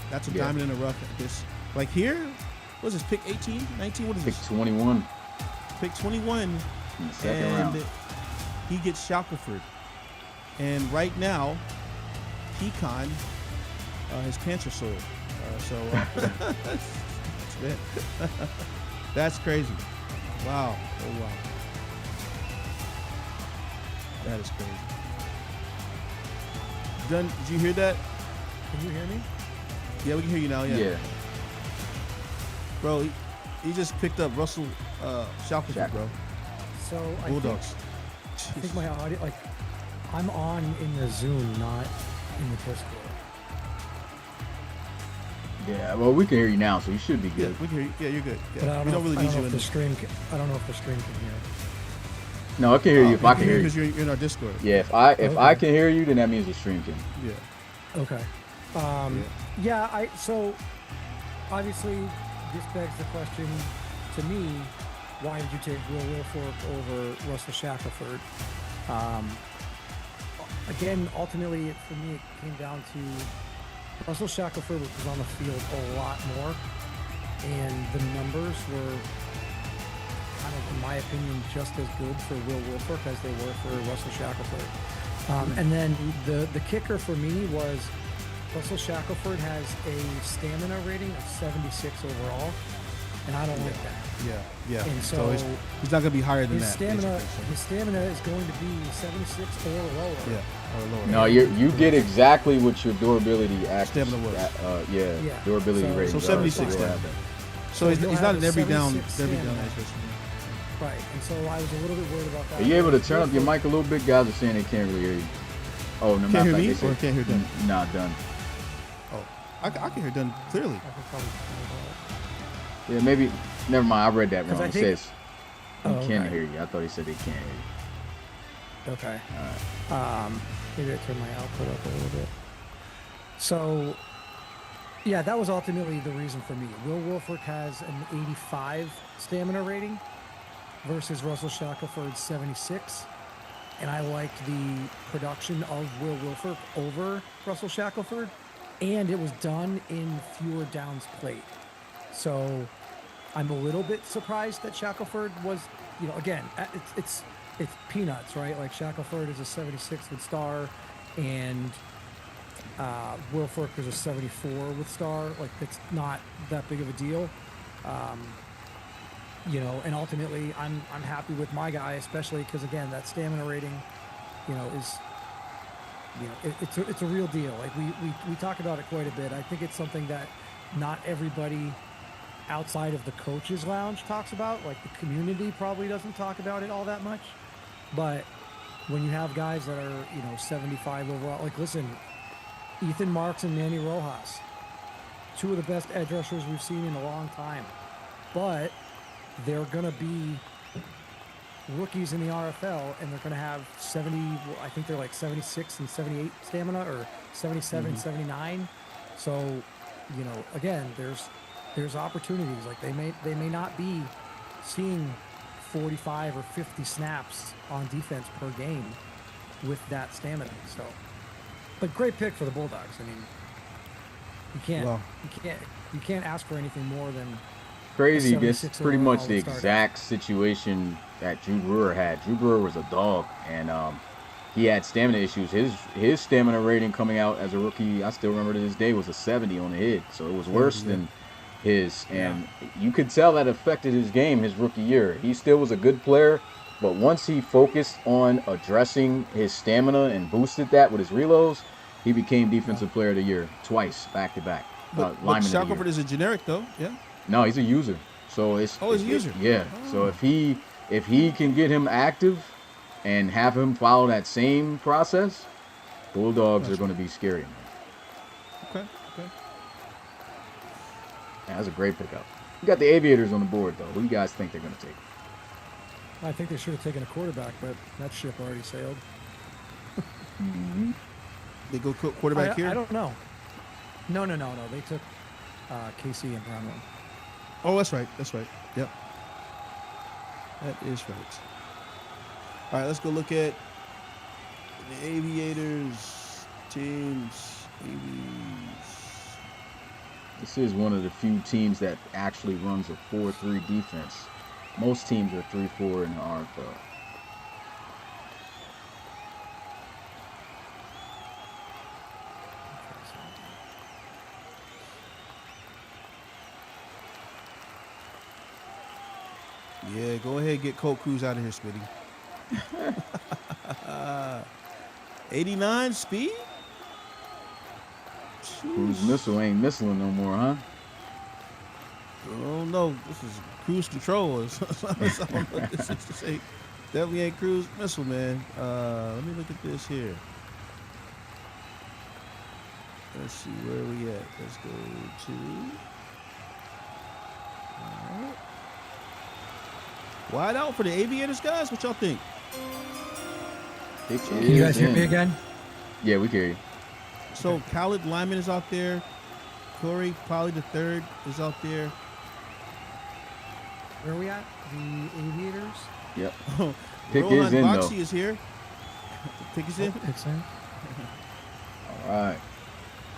That's a diamond in the rough. This like here, what is this, pick 18, 19? What is Pick this? 21 Pick 21. in the second round. He gets Shackelford. And right now, Pecan has cancer sore. That's crazy. Wow. Oh, wow. That is crazy. Did you hear that? Can you hear me? Yeah, we can hear you now. Yeah. Yeah. Bro, he just picked up Russell Shackelford, bro. So Bulldogs. I think my audio, like, I'm on in the Zoom, not in the Discord. Yeah, well, we can hear you now, so you should be Yeah, good. we can hear you. Yeah, you're good. But I Yeah. don't We know, don't really I need don't you know in if the this. stream. I don't know if the stream can hear. No, I can hear you if I can hear you. Because you're in our Discord. Yeah, if I Okay. can hear you, then that means the stream can. Yeah. Okay. So obviously this begs the question to me, why did you take Will Wilfork over Russell Shackelford? Again, ultimately for me it came down to Russell Shackelford was on the field a lot more, and the numbers were kind of, in my opinion, just as good for Will Wilfork as they were for Russell Shackelford. And then the kicker for me was Russell Shackelford has a stamina rating of 76 overall, and I don't like that. Yeah. And so he's not gonna be higher than His that. stamina, basically, his stamina is going to be 76 or lower. so. Yeah. Or lower. No, you get exactly what your durability Stamina was. Yeah, Yeah. durability So- rating. So 76 You'll then. have that. So he's He'll not have an a every down 76 stamina. Right, and so I was a little bit worried about that. Are you able to turn up your mic a little bit? Guys are saying they can't really hear you. Oh, no, Can't matter hear of me fact, they or said- can't hear them? Nah, done. Oh, I can hear done clearly. I could probably Yeah, maybe. Never mind. I read that 'Cause wrong. I It think- says you Oh, can okay. hear you. I thought he said they can't hear you. Okay. All right. Maybe I turn my output up a little bit. So, yeah, that was ultimately the reason for me. Will Wilfork has an 85 stamina rating versus Russell Shackelford's 76. And I liked the production of Will Wilfork over Russell Shackelford. And it was done in fewer downs played. So I'm a little bit surprised that Shackelford was, again, it's peanuts, right? Like Shackelford is a 76 with star, and Wilfork is a 74 with star. Like it's not that big of a deal, And ultimately, I'm happy with my guy, especially because again, that stamina rating, is. It's a real deal. Like we talk about it quite a bit. I think it's something that not everybody outside of the coaches lounge talks about. Like the community probably doesn't talk about it all that much. But when you have guys that are, 75 overall, like listen, Ethan Marks and Manny Rojas, two of the best edge rushers we've seen in a long time. But they're going to be rookies in the RFL, and they're going to have 70, I think they're like 76 and 78 stamina, or 77, 79. So, again, there's opportunities. Like they may not be seeing 45 or 50 snaps on defense per game with that stamina. So, but great pick for the Bulldogs. I mean, you can't ask for anything more than Crazy. a This 76 pretty much overall the with starters. exact situation that Drew Brewer had. Drew Brewer was a dog, and he had stamina issues. His stamina rating coming out as a rookie, I still remember to this day, was a 70 on the hit. So it was worse than his. And you could tell that affected his game his rookie year. He still was a good player, but once he focused on addressing his stamina and boosted that with his reloads, he became Defensive Player of the Year twice, back to back. But Lineman of the Year. Shackelford is a generic though. Yeah. No, he's a user. So it's Oh, he's a user. Yeah. So if he can get him active and have him follow that same process, Bulldogs are going to be scary, man. Okay. That's a great pickup. You got the Aviators on the board though. Who do you guys think they're going to take? I think they should have taken a quarterback, but that ship already sailed. They go quarterback here? I don't know. No. They took KC in round 1. Oh, that's right. That's right. Yep. That is right. All right, let's go look at the Aviators teams. This is one of the few teams that actually runs a 4-3 defense. Most teams are 3-4 in the RFL. Yeah, go ahead and get Colt Cruz out of here, Smitty. 89 speed? Cruise missile ain't missiling no more, huh? Oh no, this is cruise control. I don't know what this is to say. Definitely ain't cruise missile, man. Let me look at this here. Let's see where we at. Let's go to. All right. Wide out for the Aviators, guys. What y'all think? Can you guys hear me again? Yeah, we can hear you. So Khaled Lyman is out there. Corey Polly III is out there. Where are we at? The Aviators? Yep. Oh, Pick Roland is in, though. Boxy is here. Pick is in. Picks in. All right.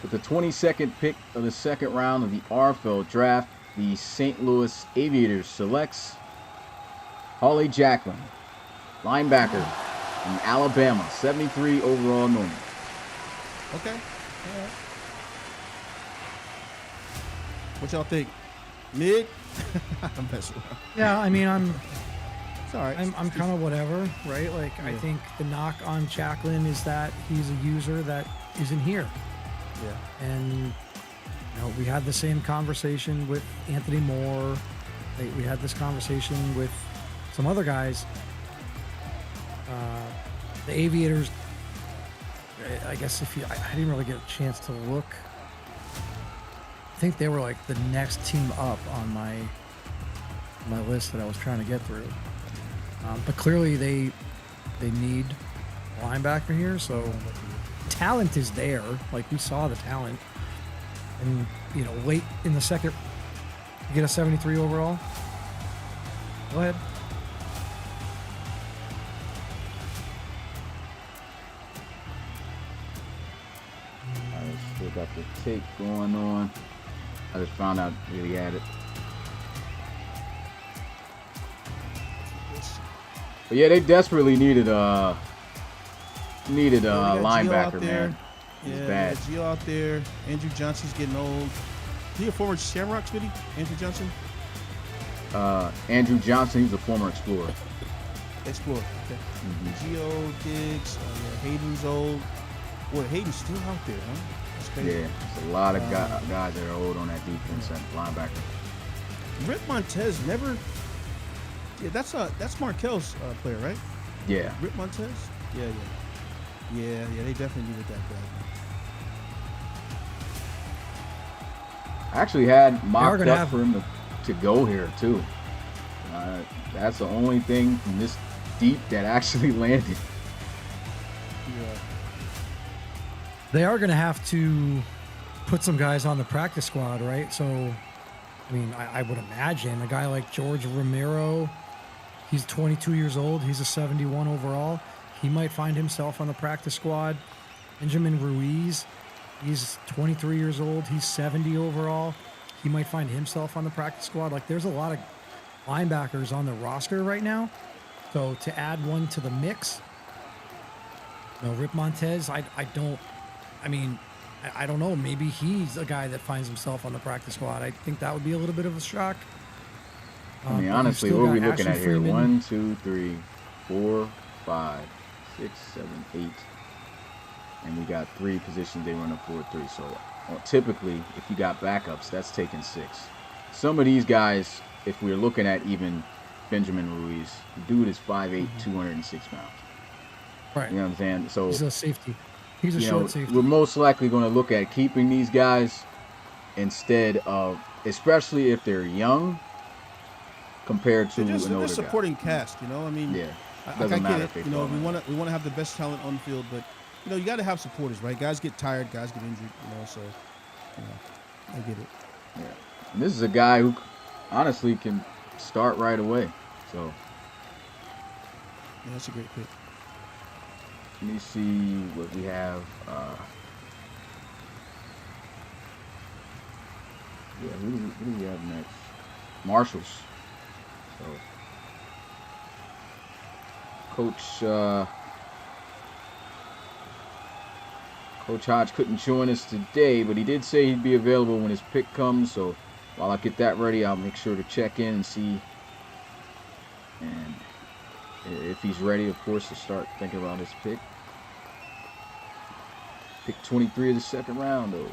With the 22nd pick of the second round of the RFL draft, the St. Louis Aviators selects Holly Jacklin, linebacker from Alabama, 73 overall normal. Okay. All right. What y'all think? Mid? I'm messing around. Yeah, I mean, It's all right. I'm kind of whatever, right? Like, I Yeah. think the knock on Jacklin is that he's a user that isn't here. Yeah. And, we had the same conversation with Anthony Moore. We had this conversation with some other guys. The Aviators, I guess I didn't really get a chance to look. I think they were like the next team up on my list that I was trying to get through. But clearly they need a linebacker here, so talent is there. Like, we saw the talent. And, late in the second, you get a 73 overall. Go ahead. I still got the tape going on. I just found out really had it. But yeah, they desperately needed a linebacker, man. He's bad. Gio out there. Andrew Johnson's getting old. Is he a former Shamrocks, Vinny? Andrew Johnson? Andrew Johnson, he's a former Explorer. Explorer. Okay. Gio Diggs. Hayden's old. Boy, Hayden's still out there, huh? That's crazy. Yeah, there's a lot of guys that are old on that defense and linebacker. Rip Montez never. Yeah, that's Markel's player, right? Yeah. Rip Montez. Yeah. They definitely needed that guy. I actually had mocked up for him to go here too. That's the only thing from this deep that actually landed. Yeah. They are going to have to put some guys on the practice squad, right? So, I mean, I would imagine a guy like George Romero, he's 22 years old. He's a 71 overall. He might find himself on the practice squad. Benjamin Ruiz, he's 23 years old. He's 70 overall. He might find himself on the practice squad. Like, there's a lot of linebackers on the roster right now. So to add one to the mix, Rip Montez, I don't know. Maybe he's a guy that finds himself on the practice squad. I think that would be a little bit of a shock. I mean, honestly, what are we looking at here? 1, 2, 3, 4, 5, 6, 7, 8. And we got 3 positions they run a 4-3. So typically, if you got backups, that's taking 6. Some of these guys, if we're looking at even Benjamin Ruiz, the dude is 5'8", 206 pounds. Right. You know what I'm saying? So he's a safety. He's a short safety. We're most likely going to look at keeping these guys instead of, especially if they're young, compared to They're just an they're older just guy. supporting cast. You know, I mean, Yeah, I doesn't get matter it. if they You know, fall in. we want to have the best talent on the field, but you know, you got to have supporters, right? Guys get tired, guys get injured. You know, so you know, I get it. Yeah. And this is a guy who honestly can start right away. So Yeah, that's a great pick. let me see what we have. Yeah, who do we have next? Marshalls. So Coach Hodge couldn't join us today, but he did say he'd be available when his pick comes. So while I get that ready, I'll make sure to check in and see, and if he's ready, of course, to start thinking about his pick. Pick 23 of the second round, though.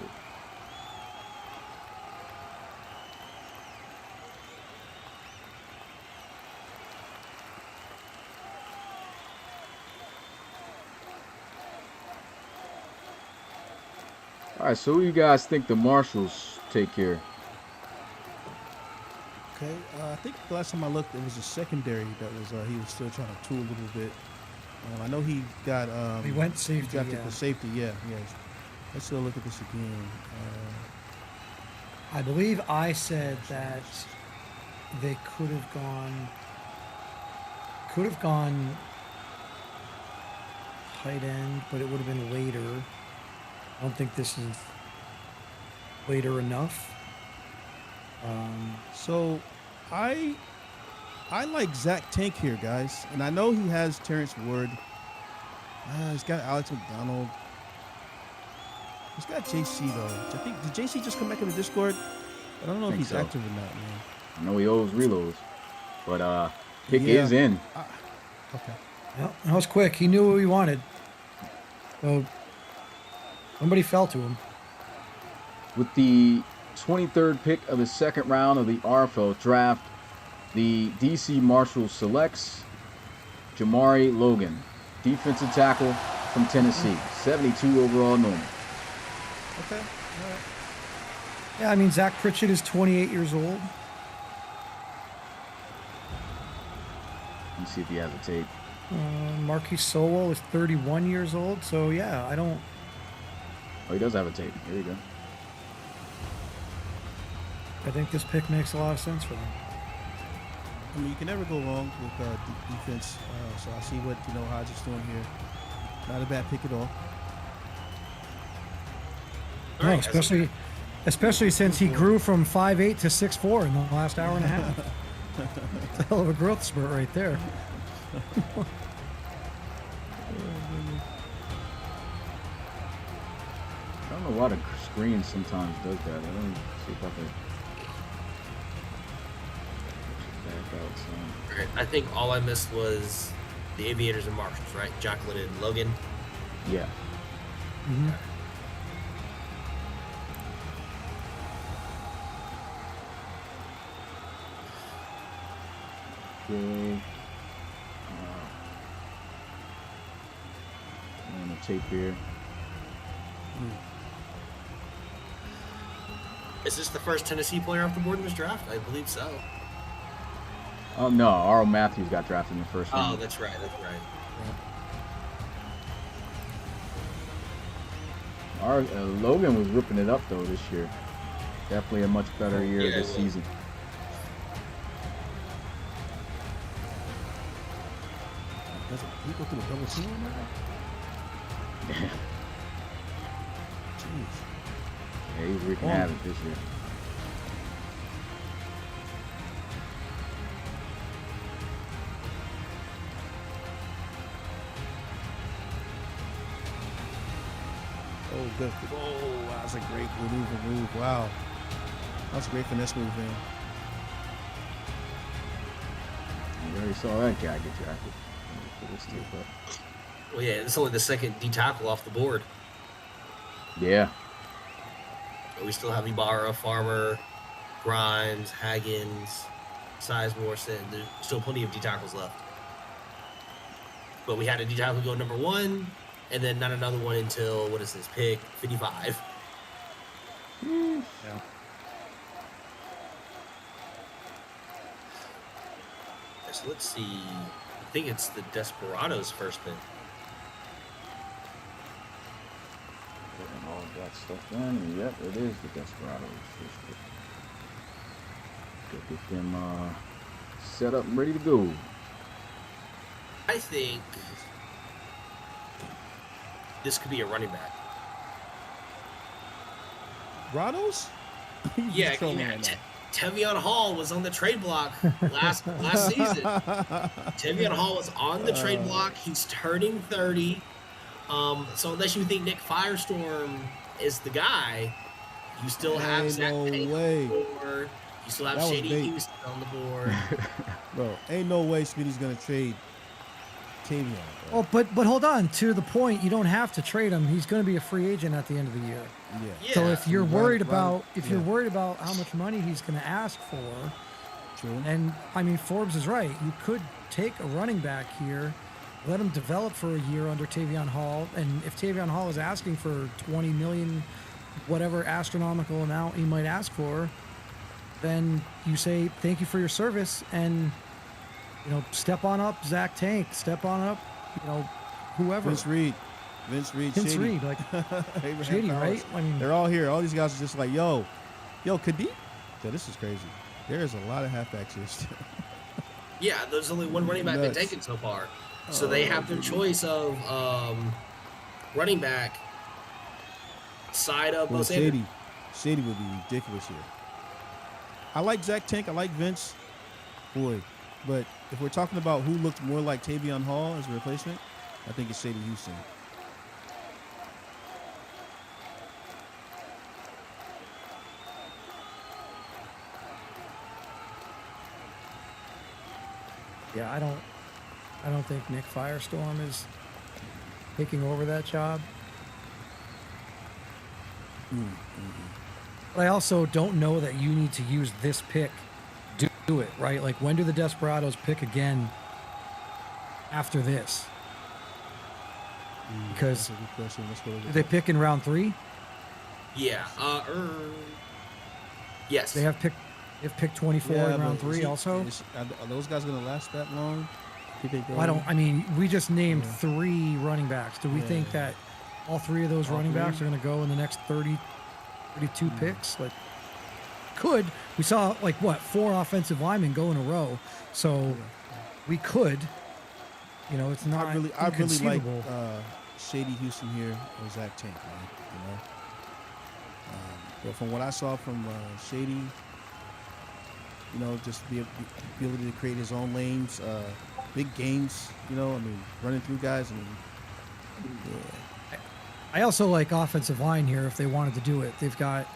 All right, so who you guys think the Marshalls take here? Okay, I think the last time I looked, it was a secondary that was he was still trying to tool a little bit. I know he got He went he safety. drafted Yeah. the safety. Yeah. Let's look at this again. I believe I said that they could have gone tight end, but it would have been later. I don't think this is later enough. So, I like Zach Tank here, guys, and I know he has Terrence Ward. He's got Alex McDonald. He's got JC though. I think did JC just come back in the Discord? I don't know if Think he's so. active or not, man. I know he owes reloads, but pick Yeah. is in. Okay. Well, that was quick. He knew what he wanted. So somebody fell to him. With the 23rd pick of the second round of the RFL draft, the DC Marshals selects Jamari Logan, defensive tackle from Tennessee, 72 overall normal. Okay. All right. Yeah, I mean, Zach Pritchett is 28 years old. Let me see if he has a tape. Marquis Sowell is 31 years old. So, yeah, I don't. Oh, he does have a tape. Here you go. I think this pick makes a lot of sense for them. I mean, you can never go wrong with defense. So I see what Hodge is doing here. Not a bad pick at all. No, Alright, especially since he grew from 5'8" to 6'4" in the last hour and a half. It's a hell of a growth spurt right there. I don't know why the screen sometimes does that. Let me see if I can back out some. Alright, I think all I missed was the Aviators and Marshals, right? Jacqueline and Logan. Yeah. Mm-hmm. Okay. On the tape here. Is this the first Tennessee player off the board in this draft? I believe so. Oh no, Arl Matthews got drafted in the first Oh, round. that's right. That's right. Our Logan was ripping it up though this year. Definitely a much better year Yeah, this he was. season. Does he go through a double team on that? Jeez. Yeah, he's wreaking havoc this year. Oh, good. Oh, that was a great maneuver move. Wow. That's a great finesse move, man. You already saw that guy get drafted. Let me put this tape up. Well, yeah, it's only the second D tackle off the board. Yeah. But we still have Ibarra, Farmer, Grimes, Haggins, Sizemore. There's still plenty of D tackles left. But we had a D tackle go number 1, and then not another one until, what is this, pick 55. Yeah. So let's see. I think it's the Desperados first pick. Putting all that stuff in, and yep, it is the Desperados. Go get them set up and ready to go. I think this could be a running back. Rados? Yeah, Tevion Hall was on the trade block last season. Tevion Hall was on the trade block. He's turning 30. So unless you think Nick Firestorm is the guy, you still have Zach Payne on the board. You still have Shady Houston on the board. Bro, ain't no way Smitty's gonna trade Tavion. Oh, but hold on. To the point, you don't have to trade him. He's going to be a free agent at the end of the year. Yeah. So if you're worried about you're worried about how much money he's going to ask for, True. and I mean Forbes is right. You could take a running back here, let him develop for a year under Tavion Hall, and if Tavion Hall is asking for 20 million, whatever astronomical amount he might ask for, then you say thank you for your service and step on up, Zach Tank. Step on up, whoever. Vince Reed, Shady. Reed, like Shady, right? I mean, they're all here. All these guys are just like, yo, Kadeem. So this is crazy. There is a lot of halfbacks here still. Yeah, there's only one running back been taken so far. So they have their choice of running back side of both. Shady would be ridiculous here. I like Zach Tank. I like Vince. Boy. But if we're talking about who looked more like Tavion Hall as a replacement, I think it's Shady Houston. yeah, I don't think Nick Firestorm is taking over that job. But I also don't know that you need to use this pick to do it, right? Like, when do the Desperados pick again after this? Because That's a good question. Let's go do they pick in round 3? Yeah. Yes. They've picked 24 in round 3 also. Are those guys going to last that long? I mean, we just named 3 running backs. Do we think that all 3 of those running backs are going to go in the next 32 picks? Like, could. We saw, 4 offensive linemen go in a row. So we could. It's not I really like inconceivable. Shady Houston here or Zach Tank, man. But from what I saw from Shady, just the ability to create his own lanes, big gains, running through guys. I also like offensive line here if they wanted to do it. They've got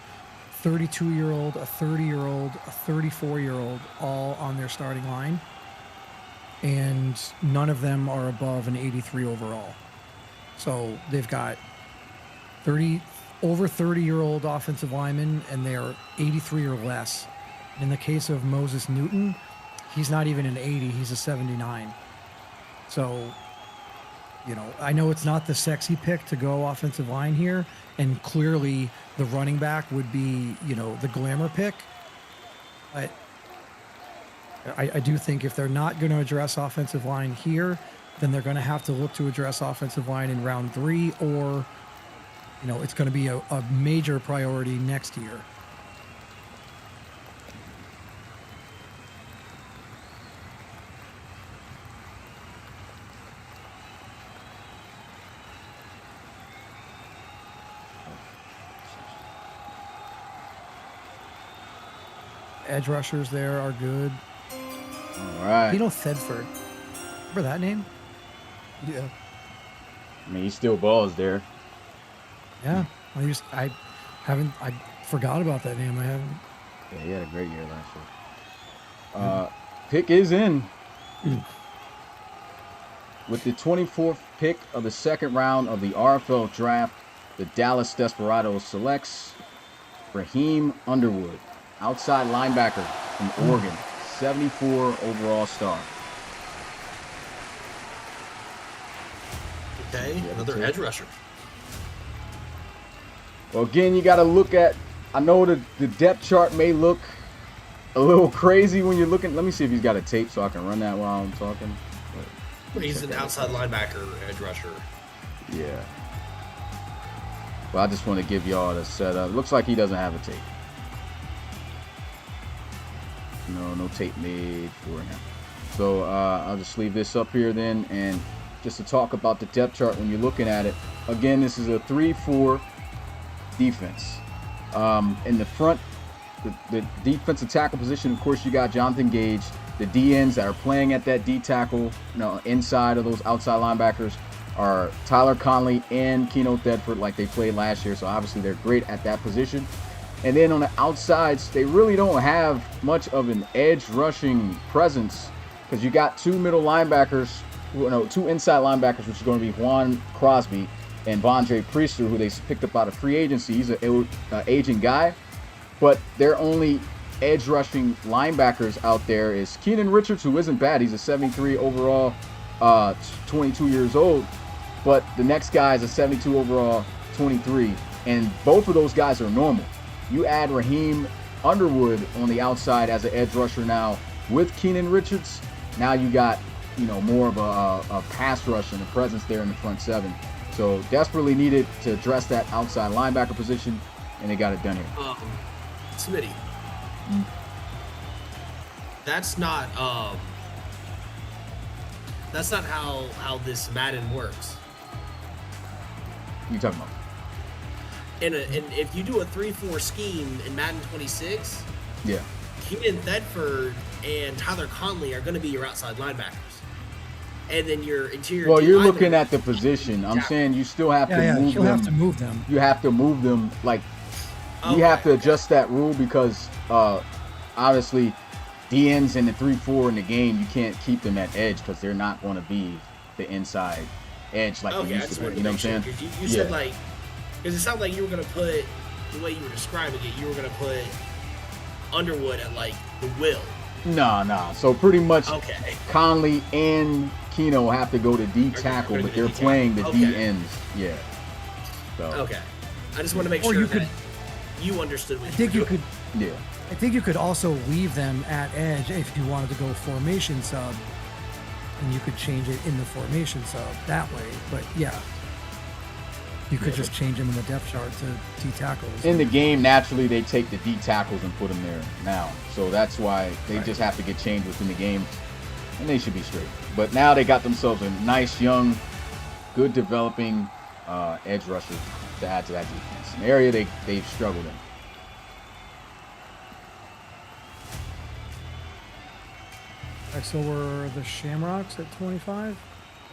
32-year-old, a 30-year-old, a 34-year-old all on their starting line. And none of them are above an 83 overall. So they've got over 30-year-old offensive linemen, and they're 83 or less. In the case of Moses Newton, he's not even an 80, he's a 79. So, I know it's not the sexy pick to go offensive line here, and clearly the running back would be, the glamour pick. But I do think if they're not going to address offensive line here, then they're going to have to look to address offensive line in round 3, or, it's going to be a major priority next year. Edge rushers there are good. All right. Thedford. Remember that name? Yeah. I mean, he still balls there. Yeah. I forgot about that name. I haven't. Yeah, he had a great year last year. Pick is in. With the 24th pick of the second round of the RFL draft, the Dallas Desperados selects Raheem Underwood, outside linebacker from Oregon, 74 overall star. Okay, another edge rusher. Well, again, you got to look at, I know the depth chart may look a little crazy when you're looking. Let me see if he's got a tape so I can run that while I'm talking. He's an outside linebacker, edge rusher. Yeah. But I just want to give y'all the setup. Looks like he doesn't have a tape. No tape made for him. So I'll just leave this up here then, and just to talk about the depth chart when you're looking at it. Again, this is a 3-4 defense. In the front, the defensive tackle position, of course, you got Jonathan Gage. The DNs that are playing at that D tackle, inside of those outside linebackers, are Tyler Conley and Keno Thedford, like they played last year. So obviously they're great at that position. And then on the outsides, they really don't have much of an edge rushing presence, because you got two middle linebackers, two inside linebackers, which is going to be Juan Crosby and Vondre Priester, who they picked up out of free agency. He's an aging guy, but their only edge rushing linebackers out there is Keenan Richards, who isn't bad. He's a 73 overall, 22 years old. But the next guy is a 72 overall, 23. And both of those guys are normal. You add Raheem Underwood on the outside as an edge rusher now with Keenan Richards. Now you got, more of a pass rush and a presence there in the front seven. So desperately needed to address that outside linebacker position, and they got it done here. Smitty. That's not how this Madden works. What are you talking about? And if you do a 3-4 scheme in Madden 26, yeah, Keenan Thedford and Tyler Conley are going to be your outside linebackers, and then your interior. Well, you're looking at the position. I'm saying you still have to move them. You have to move them. You have to move them. Like, you have to adjust that rule because obviously DNs in the 3-4 in the game, you can't keep them at edge because they're not going to be the inside edge like they used to be. You know what I'm saying? You said because it sounded like you were going to put, the way you were describing it, you were going to put Underwood at the will. No. So pretty much okay. Conley and Keno have to go to D tackle, but they're playing the D ends. Yeah. So. Okay. I just want to make sure that you understood what you were doing. Yeah. I think you could also leave them at edge if you wanted to go formation sub, and you could change it in the formation sub that way. But yeah, you could just change them in the depth chart to D tackles. In the game, naturally, they take the D tackles and put them there now. So that's why they just have to get changed within the game, and they should be straight. But now they got themselves a nice, young, good developing edge rusher to add to that defense, an area they've struggled in. All right, so we're the Shamrocks at 25,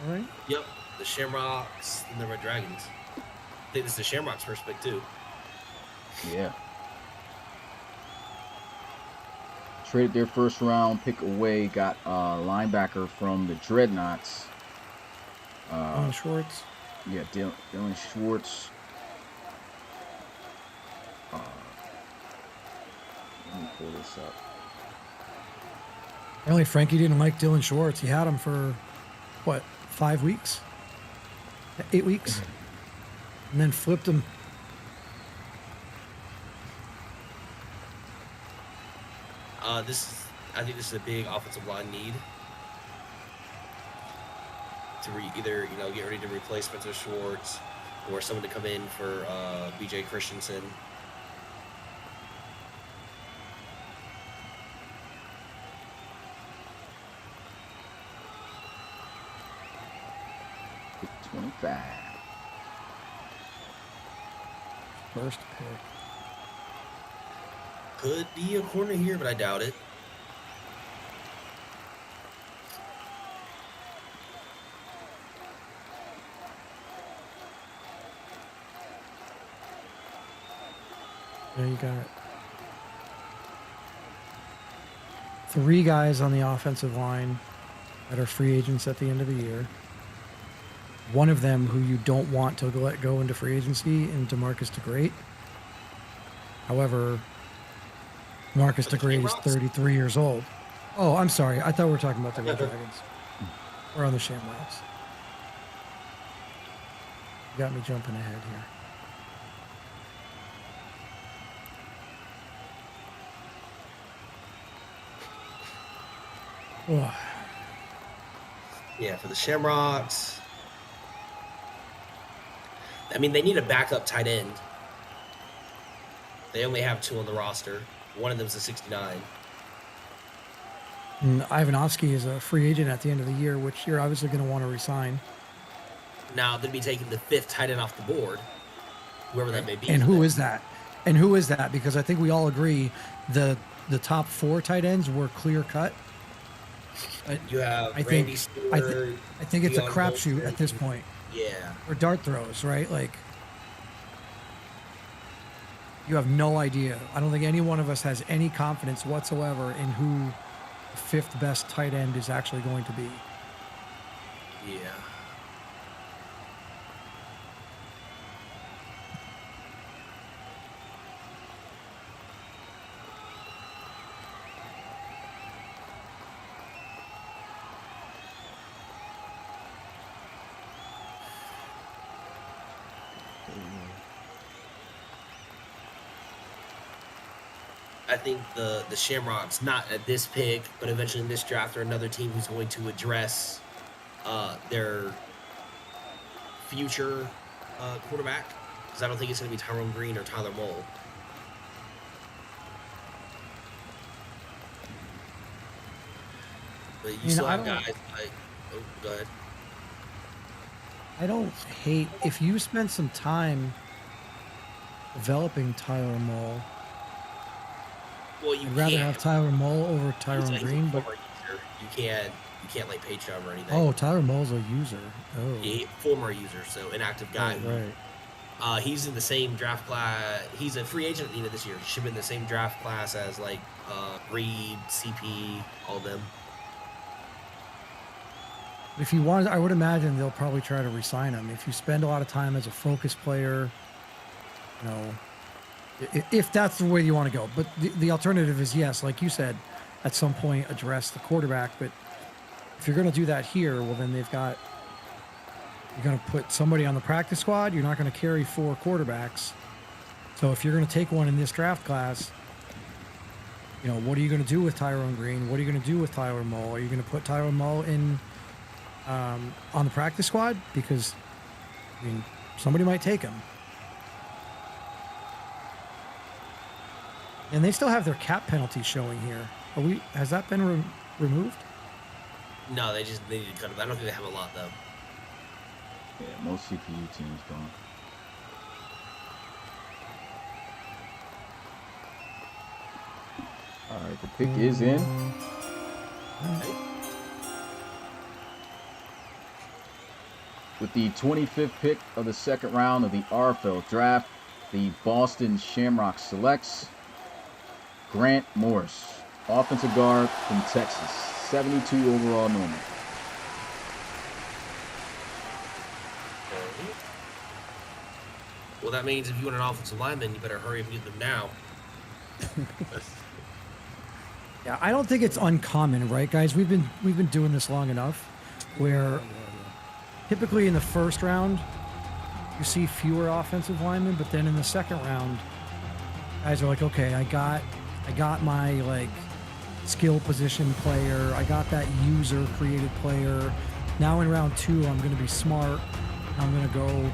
all right? Yep, the Shamrocks and the Red Dragons. I think this is the Shamrocks' first pick, too. Yeah. Traded their first round pick away, got a linebacker from the Dreadnoughts. Dylan Schwartz. Yeah, Dylan Schwartz. Let me pull this up. Apparently Frankie didn't like Dylan Schwartz. He had him for, 5 weeks? 8 weeks? And then flipped him. I think this is a big offensive line need to either get ready to replace Spencer Schwartz or someone to come in for BJ Christensen. Pick 25. First pick. Could be a corner here, but I doubt it. Yeah, you got 3 guys on the offensive line that are free agents at the end of the year. One of them who you don't want to let go into free agency, and DeMarcus DeGrate. However, Marcus DeGrate is 33 years old. Oh, I'm sorry. I thought we were talking about the Red Dragons. We're on the Shamrocks. You got me jumping ahead here. Ugh. Yeah, for the Shamrocks. I mean, they need a backup tight end. They only have 2 on the roster. One of them's a 69. And Ivanovsky is a free agent at the end of the year, which you're obviously going to want to resign. Now they'd be taking the 5th tight end off the board, whoever that may be. And who is that? And who is that? Because I think we all agree the top 4 tight ends were clear cut. You have I Randy think Stewart. I think it's a Deion crapshoot Holmgren. at this point. Yeah. Or dart throws, right? Like you have no idea. I don't think any one of us has any confidence whatsoever in who the 5th best tight end is actually going to be. Yeah. I think the Shamrocks, not at this pick, but eventually in this draft, are another team who's going to address their future quarterback, because I don't think it's going to be Tyrone Green or Tyler Mole. But you still have guys like, oh, go ahead. I don't hate if you spend some time developing Tyler Mole. Well, you I'd rather can't. have Tyler Mole over Tyrone He's a Green, but former user. You can't like page job or anything. oh, Tyler Mole's a user. Oh, Former user, so inactive guy. right. He's in the same draft class. He's a free agent at the end of this year. He should be in the same draft class as like Reed, CP, all them. If you want, I would imagine they'll probably try to re-sign him. If you spend a lot of time as a focus player, you know, if that's the way you want to go. But the alternative is yes, like you said, at some point address the quarterback. But if you're going to do that here, well, then you're going to put somebody on the practice squad. You're not going to carry 4 quarterbacks. So if you're going to take one in this draft class, you know, what are you going to do with Tyrone Green? What are you going to do with Tyler Mole? Are you going to put Tyler Mole in on the practice squad? Because, I mean, somebody might take him. And they still have their cap penalty showing here. Has that been removed? No, they need to cut it. I don't think they have a lot though. Yeah, most CPU teams don't. All right, the pick is in. Okay. With the 25th pick of the 2nd round of the RFL draft, the Boston Shamrocks selects Grant Morris, offensive guard from Texas, 72 overall normal. Well, that means if you want an offensive lineman, you better hurry up and get them now. Yeah, I don't think it's uncommon, right, guys? We've been doing this long enough, where typically in the 1st round you see fewer offensive linemen, but then in the 2nd round, guys are like, okay, I got my like skill position player, I got that user created player. Now in round 2, I'm going to be smart. I'm going to go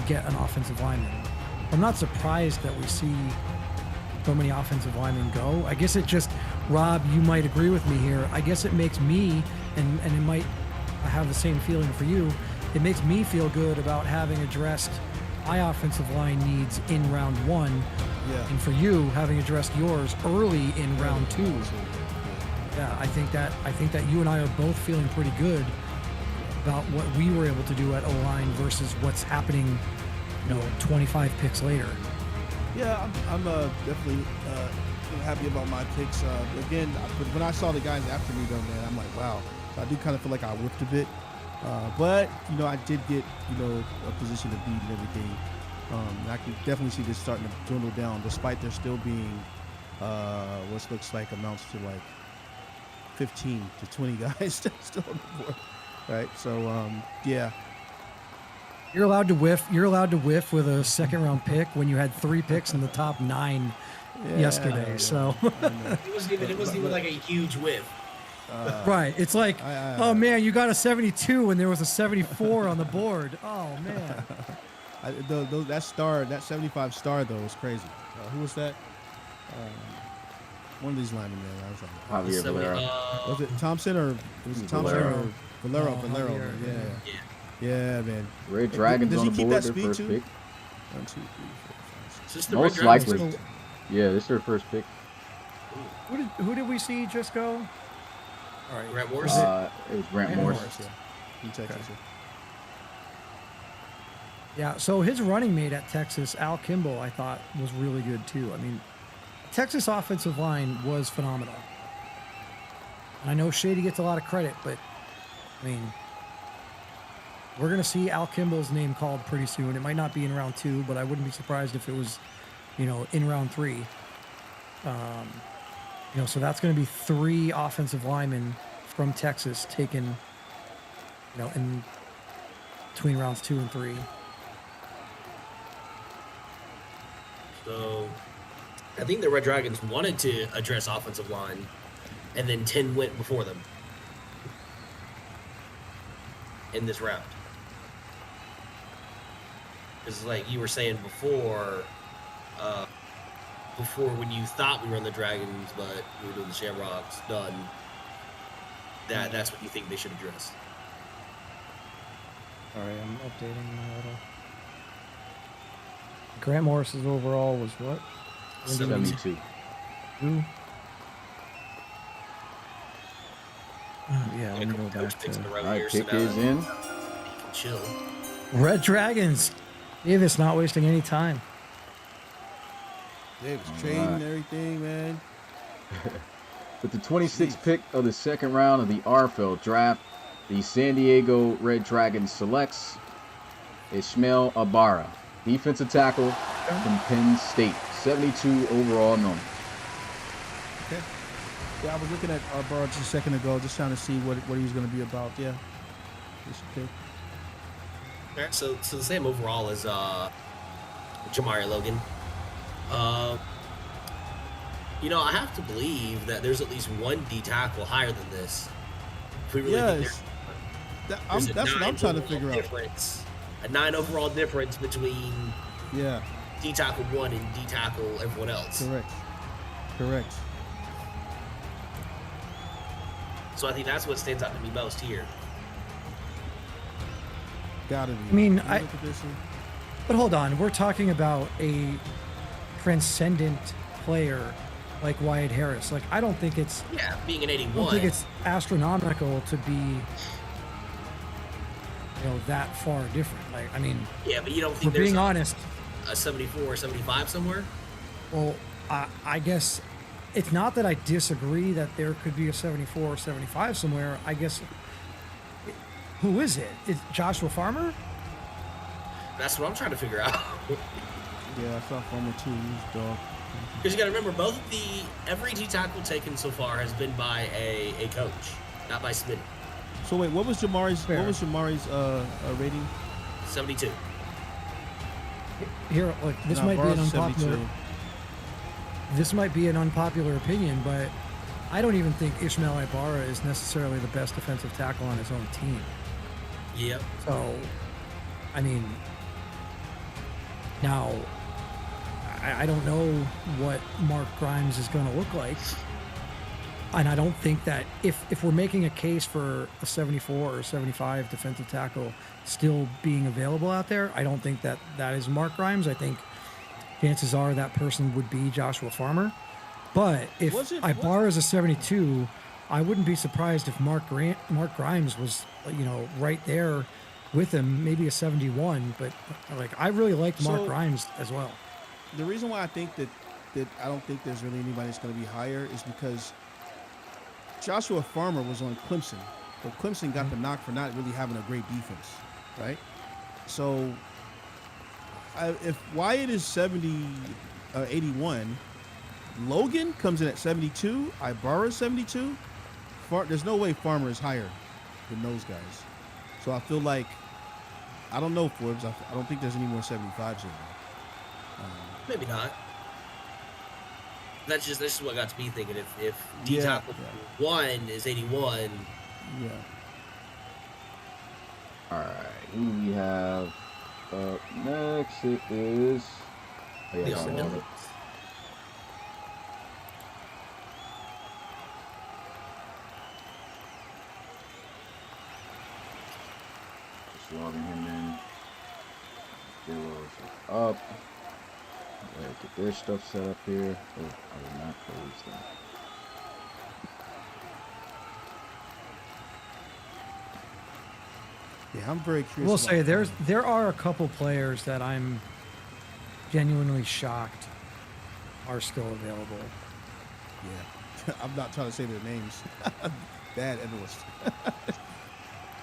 get an offensive lineman. I'm not surprised that we see so many offensive linemen go. I guess it just, Rob, you might agree with me here. I guess it makes me, and it might have the same feeling for you, it makes me feel good about having addressed my offensive line needs in round 1. Yeah. And for you, having addressed yours early in round 2. Yeah, I think that you and I are both feeling pretty good about what we were able to do at O-line versus what's happening, 25 picks later. Yeah, I'm definitely happy about my picks. Again, when I saw the guys after me, though, man, I'm like, wow. I do kind of feel like I whipped a bit. But, I did get, a position to beat and everything. I can definitely see this starting to dwindle down, despite there still being what looks like amounts to like 15 to 20 guys still on the board. Right. So, yeah. You're allowed to whiff. You're allowed to whiff with a 2nd round pick when you had 3 picks in the top 9 yesterday. Yeah, so It wasn't even like a huge whiff. Right. It's like, I- oh man, you got a 72 when there was a 74 on the board. Oh man. That star, that 75 star though, was crazy. Who was that? One of these linemen there. I was like, Javier So, Valera. was it Thompson or Thompson Valero. or Valero? No, Valero. Javier, Yeah. yeah. Yeah, man. Red Dragons Does on he the keep board, that their speed first too? pick. 1, 2, 3, 4, 5, 6. It's just the Most Red Dragons. likely. Yeah, this is their first pick. Who did we see just go? All right. Grant Morris? It was Grant Grant Morris. Morris. Yeah. In Texas. Okay. Yeah, so his running mate at Texas, Al Kimball, I thought was really good too. I mean, Texas offensive line was phenomenal. And I know Shady gets a lot of credit, but I mean, we're going to see Al Kimball's name called pretty soon. It might not be in round 2, but I wouldn't be surprised if it was, in round 3. So that's going to be 3 offensive linemen from Texas taken, in between rounds 2 and 3. So I think the Red Dragons wanted to address offensive line, and then 10 went before them in this round. Because like you were saying before when you thought we were on the Dragons, but we were doing the Shamrocks, done, that's what you think they should address. All right, I'm updating a little. Grant Morris's overall was what? 72. Who? Yeah, let And me a go couple coach back picks in a to row All right, here, so pick now is you in. can chill. Red Dragons. Davis not wasting any time. Davis trading and everything, man. With the 26th pick of the second round of the RFL draft, the San Diego Red Dragons selects Ishmael Ibarra, defensive tackle from Penn State, 72 overall number. Okay. Yeah, I was looking at our bar just a second ago, just trying to see what he was going to be about. Yeah. This pick. All right, so the same overall as Jamari Logan. I have to believe that there's at least one D tackle higher than this. If we really think Yes. there's a That's what 9 I'm trying to overall figure out. difference, a 9 overall difference between Yeah. D tackle 1 and D tackle everyone else. Correct. So I think that's what stands out to me most here. Gotta be. I mean, You look at this here. But hold on, we're talking about a transcendent player like Wyatt Harris. Like, I don't think it's Yeah, being an I don't 81. think it's astronomical to be that far different. Like, I mean, Yeah, but you don't for think there's being honest, a 74 or 75 somewhere? well, I guess it's not that I disagree that there could be a 74 or 75 somewhere. I guess, who is it? Is Joshua Farmer? That's what I'm trying to figure out. Yeah, I saw former two. He's dog. Because you got to remember, every D tackle taken so far has been by a coach, not by Smitty. So wait, what was Jamari's? Fair. What was Jamari's rating? 72. Here, look, this Nah, might be an Barr's unpopular. 72. This might be an unpopular opinion, but I don't even think Ishmael Ibarra is necessarily the best defensive tackle on his own team. Yep. So, I mean, now, I don't know what Mark Grimes is going to look like. And I don't think that if we're making a case for a 74 or 75 defensive tackle still being available out there, I don't think that is Mark Grimes. I think chances are that person would be Joshua Farmer. But if Ibarra is a 72, I wouldn't be surprised if Mark Grimes was, right there with him, maybe a 71. But I really liked Mark Grimes as well. The reason why I think that I don't think there's really anybody that's going to be higher is because Joshua Farmer was on Clemson, but Clemson got the knock for not really having a great defense, right? So if Wyatt is 81, Logan comes in at 72, Ibarra is 72. There's no way Farmer is higher than those guys. So I feel like, I don't know, Forbes. I don't think there's any more 75s in there. Maybe not. That's just what got to me thinking. If D Yeah, tackle one is 81, yeah. All right, who do we have up next? It is. Oh, yeah, the got Armadillo. one. Just logging him in. Billows up. Get their stuff set up here. Oh, I did not close that. Yeah, I'm very I curious. will about say Connor. there are a couple players that I'm genuinely shocked are still available. Yeah, I'm not trying to say their names. Bad analyst.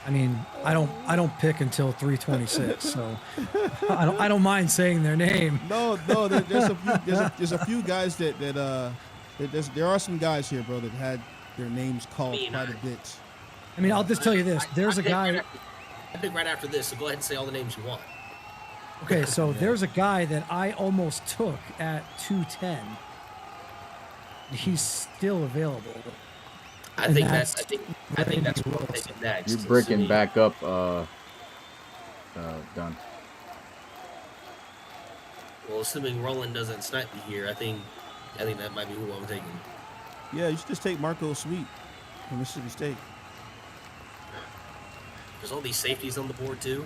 I mean, I don't pick until 326, so I don't mind saying their name. No, there's a few guys there are some guys here, bro, that had their names called mean, quite a bit. I mean, I'll just tell you this: there's a pick right guy. after- I pick right after this, so go ahead and say all the names you want. Okay, so there's a guy that I almost took at 210. He's still available. I And think that's that's I think that's what I'm taking next. You're breaking assuming- back up, done. Well, assuming Roland doesn't snipe me here, I think that might be who I'm taking. Yeah, you should just take Marco Sweet from Mississippi State. There's all these safeties on the board too.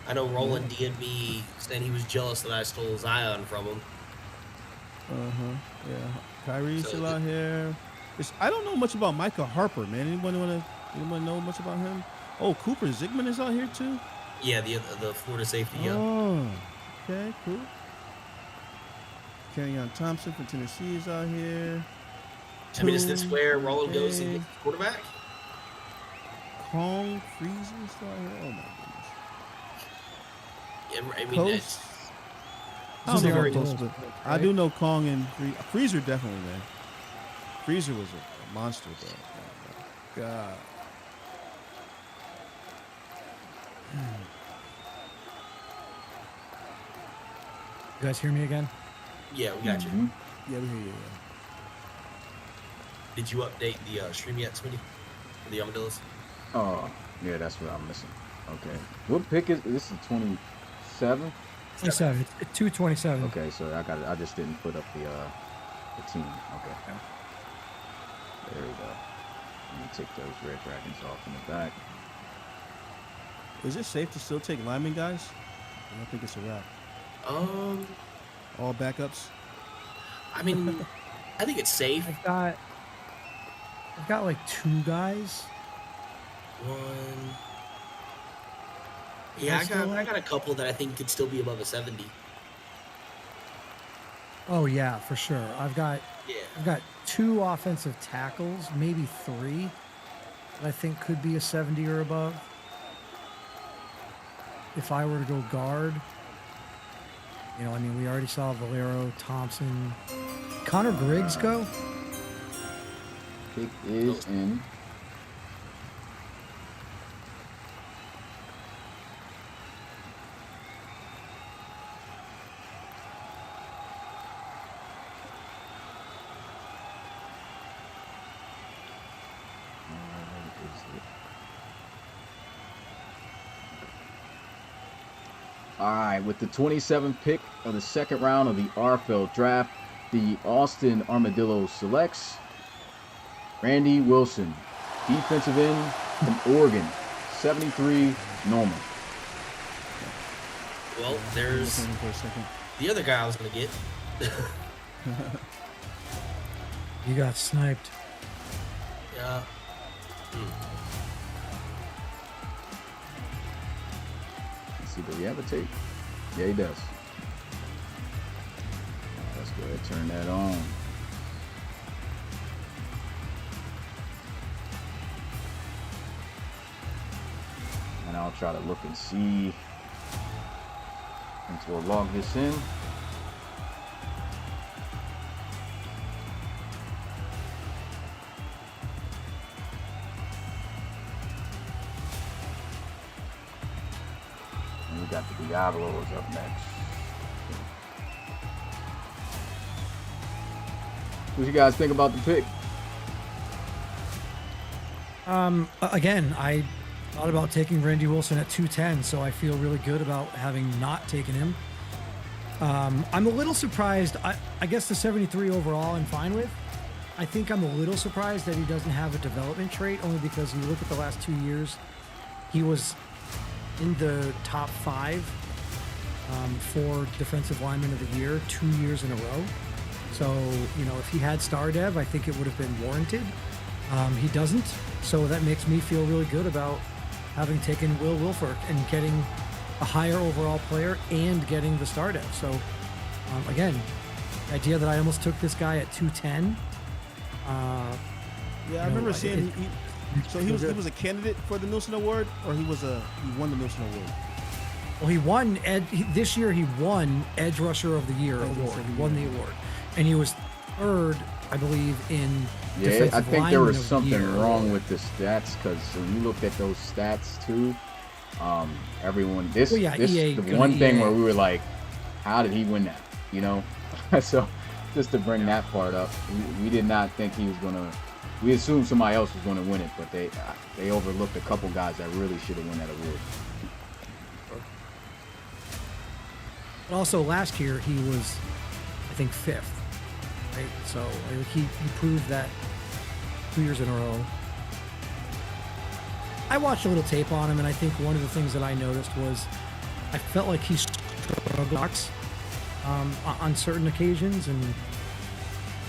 I know Roland DM'd me saying he was jealous that I stole Zion from him. Yeah, Kyrie's So still the- out here. I don't know much about Micah Harper, man. Anyone know much about him? Oh, Cooper Zigman is out here too. Yeah, the Florida safety. Yeah. Oh, okay, cool. Kerryon Thompson from Tennessee is out here. I mean, is this Toon, where Roland goes and okay. gets the quarterback? Kong Freezer is still out here. Oh my goodness. Yeah, I mean, Coast. it's, I don't know very about those, close, but right? I do know Kong and Freezer definitely, man. Freezer was a monster, bro. Oh my God. You guys hear me again? yeah, we got you. Mhm. Yeah, we hear you. Did you update the stream yet, Smitty? For the Armadillos? Oh, yeah, that's what I'm missing. Okay. What pick is this? Is 27? 27. It's 227. Okay, so I just didn't put up the team. Okay. There we go. Let me take those Red Dragons off in the back. Is it safe to still take lineman guys? I don't think it's a wrap. All backups. I mean, I think it's safe. I've got like two guys. One. Yeah, I got a couple that I think could still be above a 70. Oh yeah, for sure. I've got Yeah. two offensive tackles, maybe three, that I think could be a 70 or above. If I were to go guard, I mean, we already saw Valero, Thompson, Connor Griggs go. Pick is in. All right, with the 27th pick of the second round of the RFL draft, the Austin Armadillo selects Randy Wilson, defensive end from Oregon, 73 normal. Well, there's Hold on for a second. the other guy I was going to get. You got sniped. Yeah. Let's see, does he have a tape? Yeah, he does. Let's go ahead and turn that on. And I'll try to look and see. And we'll log this in. And we got the Diablos up next. What you guys think about the pick? Again, I thought about taking Randy Wilson at 210, so I feel really good about having not taken him. I'm a little surprised. I guess the 73 overall I'm fine with. I think I'm a little surprised that he doesn't have a development trait, only because you look at the last 2 years, he was in the top 5 for defensive lineman of the year 2 years in a row. So, you know, if he had star dev, I think it would have been warranted. He doesn't, so that makes me feel really good about having taken Will Wilfork and getting a higher overall player and getting the star dev. So, again, the idea that I almost took this guy at 210. Yeah, I remember seeing he was a candidate for the Nielsen Award, or he won the Nielsen Award. Well, he won this year. He won Edge Rusher of the Year award. He won the award, and he was third, I believe, in. Yeah, I think there was Lineman of the something Year wrong award. with the stats, because when you looked at those stats too, everyone this Well, yeah, this EA the gonna one thing EA. where we were like, how did he win that? You know, so just to bring that part up, we did not think he was gonna. We assumed somebody else was gonna win it, but they overlooked a couple guys that really should have won that award. But also last year he was, I think, 5th. Right, so he proved that 2 years in a row. I watched a little tape on him, and I think one of the things that I noticed was I felt like he struggled on certain occasions, and you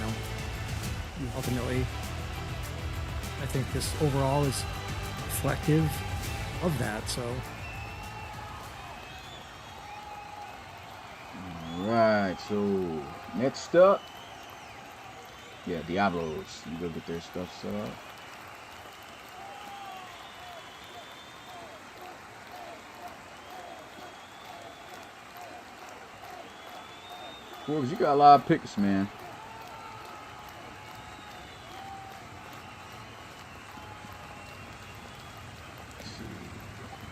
know, ultimately, I think this overall is reflective of that. So, All right, so next up, yeah, Diablos. You go get their stuff set up. Forbes, you got a lot of picks, man.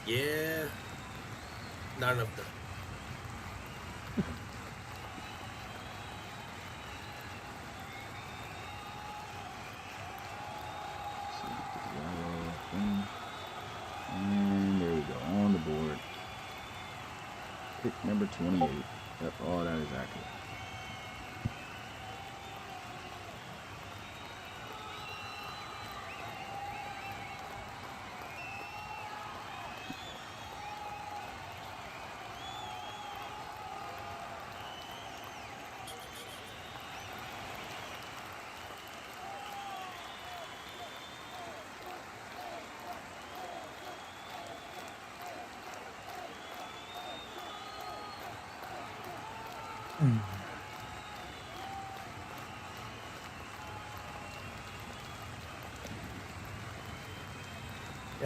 Yeah. Not enough though. And there we go, on the board. Pick number 28. Yep, all that is accurate.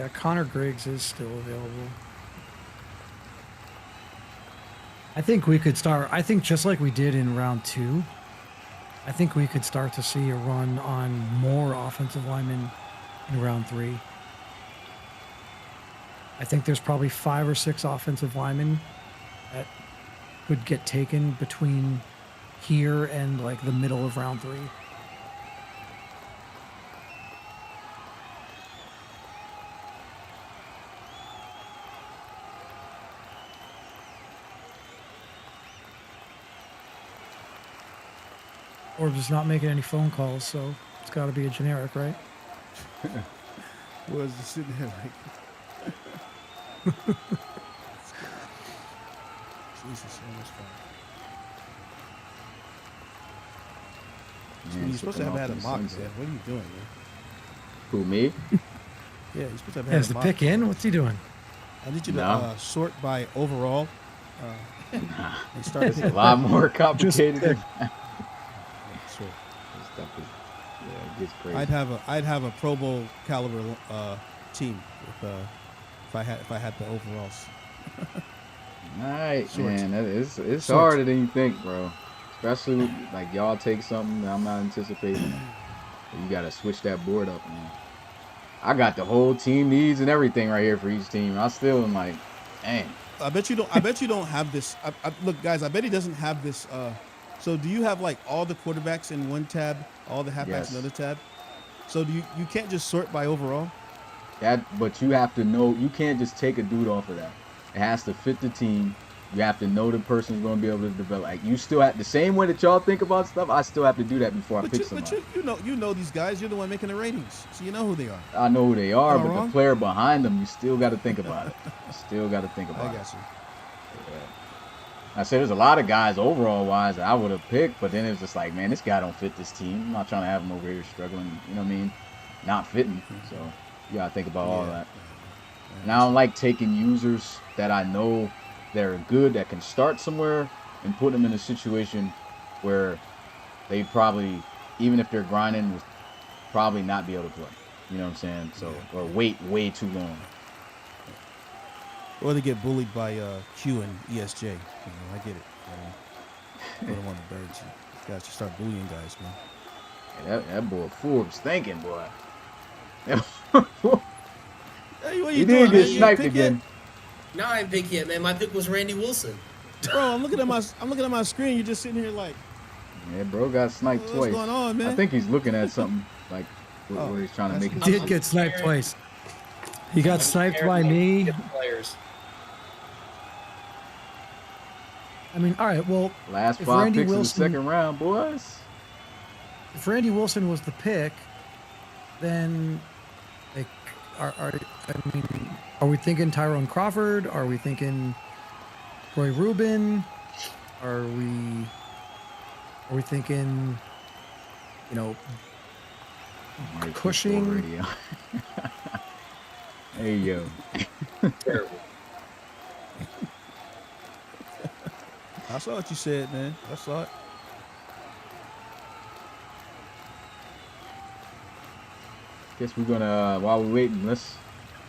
yeah, Connor Griggs is still available. I think we could start. I think just like we did in round 2, I think we could start to see a run on more offensive linemen in round 3. I think there's probably 5 or 6 offensive linemen that could get taken between here and like the middle of round 3. Or just not making any phone calls, so it's got to be a generic, right? Was just sitting there like, Jesus, almost fine. Man, You're supposed to have had a mock, man. sunset. What are you doing, man? Who, me? Yeah, you're supposed to have Yeah, had is a the mock. pick in? What's he doing? I need you to No. sort by overall. And start It's a picking. lot more complicated. than Sort. This stuff is, yeah, it gets crazy. I'd have a Pro Bowl caliber team if I had the overalls. All right, Sorts. man. It's Sorts. harder than you think, bro. Especially with, like, y'all take something that I'm not anticipating. You gotta switch that board up, man. I got the whole team needs and everything right here for each team. I still am like, dang. I bet you don't have this. Look, guys, I bet he doesn't have this. So do you have like all the quarterbacks in one tab, all the halfbacks Yes. in another tab. So you can't just sort by overall? But you have to know, you can't just take a dude off of that. It has to fit the team. You have to know the person's going to be able to develop. Like, you still have the same way that y'all think about stuff. I still have to do that before I pick somebody. You know these guys. You're the one making the ratings, so you know who they are. I know who they are, Am I but wrong? the player behind them, you still got to think about it. You still got to think about I it. got you. I said there's a lot of guys overall wise that I would have picked, but then it was just like, man, this guy don't fit this team. I'm not trying to have him over here struggling, you know what I mean? Not fitting. So you gotta think about all that. And I don't like taking users that I know that are good, that can start somewhere, and put them in a situation where they probably, even if they're grinding, would probably not be able to play. You know what I'm saying? So, or wait way too long. Or they get bullied by Q and ESJ. You know, I get it. Put them on the birds. You guys should start bullying guys, man. Yeah, that boy Forbes thinking, boy. Hey, what He you did doing, get man? You sniped pick again. No, I didn't pick yet, man. My pick was Randy Wilson. Yet? Bro, I'm looking at my screen. You're just sitting here like, Yeah, bro got sniped what's twice. going on, man? I think he's looking at something like where he's trying to make it. He did get sniped twice. He got sniped by me. Different players. I mean, all right, well, Last if 5 Randy picks Wilson- in the second round, boys. if Randy Wilson was the pick, then like, are we thinking Tyrone Crawford? Are we thinking Roy Rubin? Are we thinking, you know, Mike Cushing? Radio. Hey yo. Terrible. I saw what you said, man. I saw it. Guess we're gonna while we're waiting, let's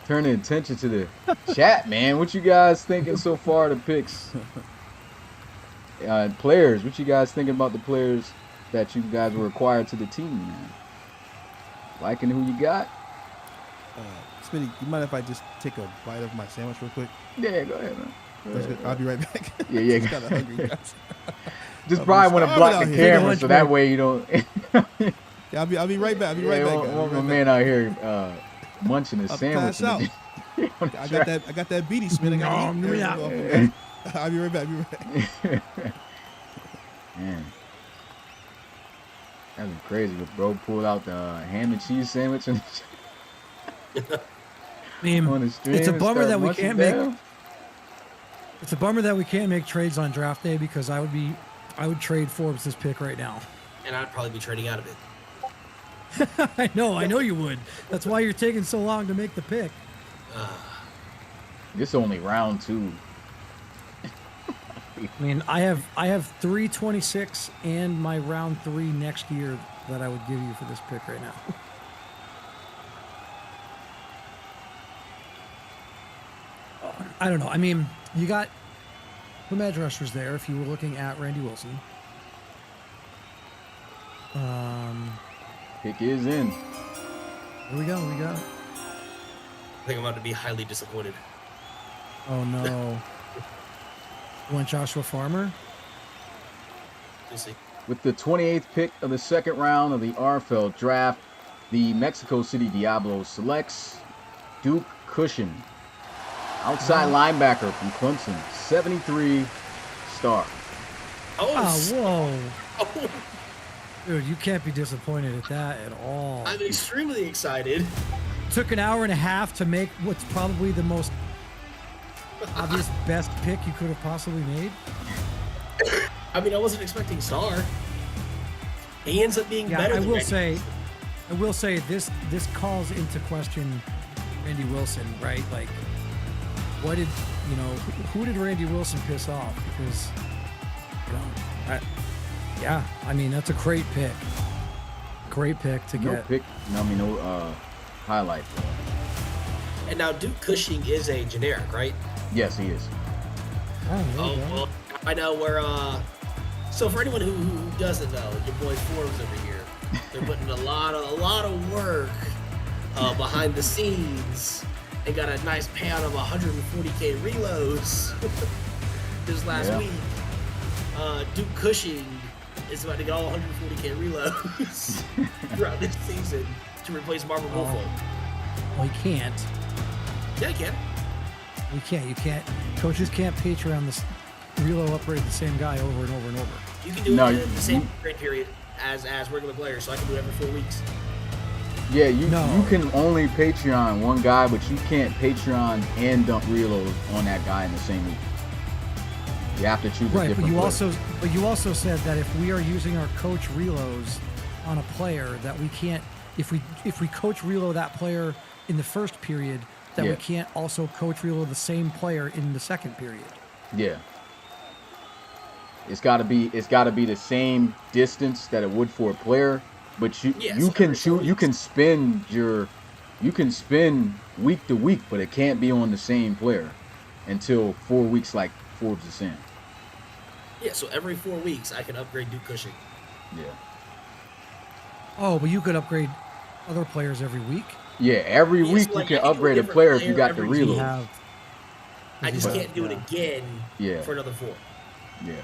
turn the attention to the chat, man. What you guys thinking so far? The picks, players. What you guys thinking about the players that you guys were acquired to the team, man? Liking who you got? Smitty, you mind if I just take a bite of my sandwich real quick? Yeah, go ahead, man. Go That's ahead, good. I'll be right back. Yeah. Just kind of hungry, guys. Just probably want to starving block out the here. camera so that way you don't. Yeah, I'll be right back. I'll be right back. guys. I'll Want be my right man out here munching his I'll sandwich. pass out. back. I got that beady, Smith. I got to eat. Yeah. I'll be right back. Man, that'd be crazy if bro pulled out the ham and cheese sandwich and I mean, on the stream. it's a and bummer start that we munching can't make. down. It's a bummer that we can't make trades on draft day because I would trade Forbes this pick right now. And I'd probably be trading out of it. I know you would. That's why you're taking so long to make the pick. This only round 2. I mean, I have 326 and my round 3 next year that I would give you for this pick right now. I don't know. I mean, you got some edge rushers there if you were looking at Randy Wilson. Pick is in. Here we go. We got it. I think I'm about to be highly disappointed. Oh, no. You want Joshua Farmer? We'll see. With the 28th pick of the second round of the RFL draft, the Mexico City Diablos selects Duke Cushion, outside linebacker from Clemson, 73 star. Oh, whoa. Oh, Dude, you can't be disappointed at that at all. I'm extremely excited. Took an hour and a half to make what's probably the most obvious best pick you could have possibly made. I mean, I wasn't expecting Star. He ends up being Yeah, better I than will Randy. say this calls into question Randy Wilson, right? Like, what did who did Randy Wilson piss off? Because I mean that's a great pick. Great pick to No get. pick, no highlight. And now Duke Cushing is a generic, right? Yes, he is. Oh, there you Oh, go. well, I know where, so for anyone who doesn't know, your boy Forbes over here, they're putting a lot of work behind the scenes. They got a nice payout of 140K reloads this last Yeah. week. Duke Cushing is about to get all 140K reloads throughout this season to replace Marvin Woolfolk. Well, he can't. Yeah, he can. We can't. You can't. Coaches can't Patreon this reload upgrade the same guy over and over and over. You can do it in the same upgrade period as regular players, so I can do it every 4 weeks. Yeah, you can only Patreon one guy, but you can't Patreon and dump reload on that guy in the same week. You have to choose a different player. But you also said that if we are using our coach reloads on a player, that we can't. If we coach reload that player in the first period, that we can't also coach reload the same player in the second period. Yeah. It's got to be the same distance that it would for a player, but you can spin week to week, but it can't be on the same player until 4 weeks, like Forbes is saying. Yeah, so every 4 weeks I can upgrade Duke Cushing. Yeah. Oh, but you could upgrade other players every week. Yeah, every week so like, you can upgrade a player if you got the reload. I just can't do it again for another 4. Yeah.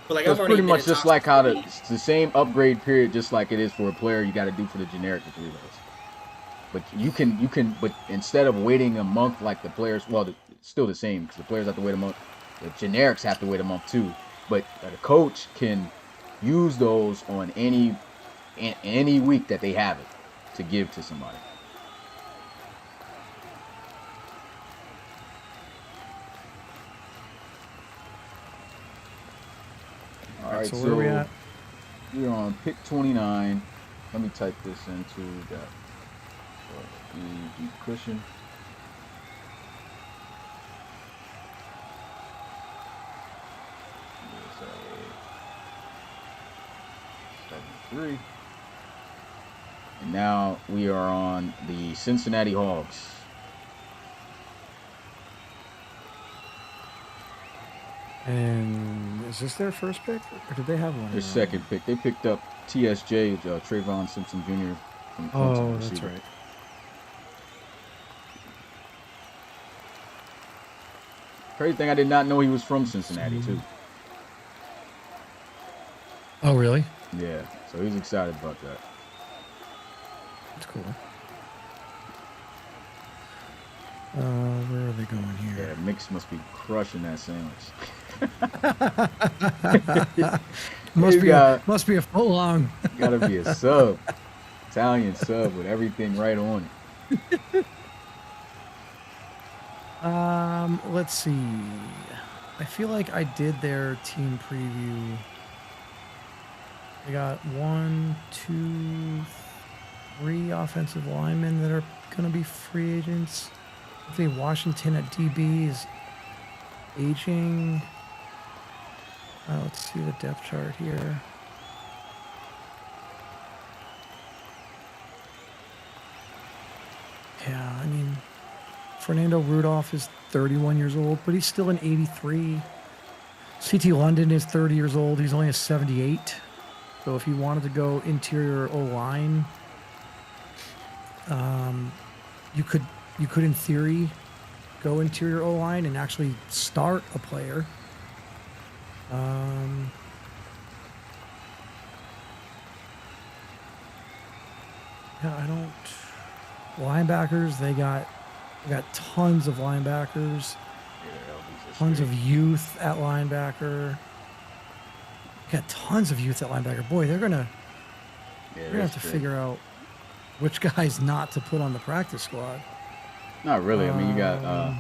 But like, it's pretty much just like how it's the same upgrade period, just like it is for a player. You got to do for the generic with reloads. But but instead of waiting a month like the players, well, it's still the same because the players have to wait a month. The generics have to wait a month too. But the coach can use those on any week that they have it to give to somebody. All right, so where are we at? We're on pick 29. Let me type this into that deep cushion. USA 73. And now we are on the Cincinnati Hogs. And is this their first pick, or did they have one? Their second pick. They picked up TSJ, Trayvon Simpson Jr. from Clemson. Oh, that's right. Crazy thing, I did not know he was from Cincinnati too. Oh, really? Yeah, so he's excited about that. That's cool. Where are they going here? Yeah, Mix must be crushing that sandwich. must be a full long. Gotta be a sub, Italian sub with everything right on it. Let's see. I feel like I did their team preview. I got 1, 2, 3 offensive linemen that are gonna be free agents. I think Washington at DB is aging. Let's see the depth chart here. Yeah, I mean, Fernando Rudolph is 31 years old, but he's still an 83. CT London is 30 years old. He's only a 78. So if you wanted to go interior O-line, you could in theory go interior O-line and actually start a player. Yeah, I don't. Linebackers, they got tons of linebackers. Tons of youth at linebacker. Got tons of youth at linebacker. Boy, they're gonna have to figure out which guys not to put on the practice squad. Not really. I mean, you got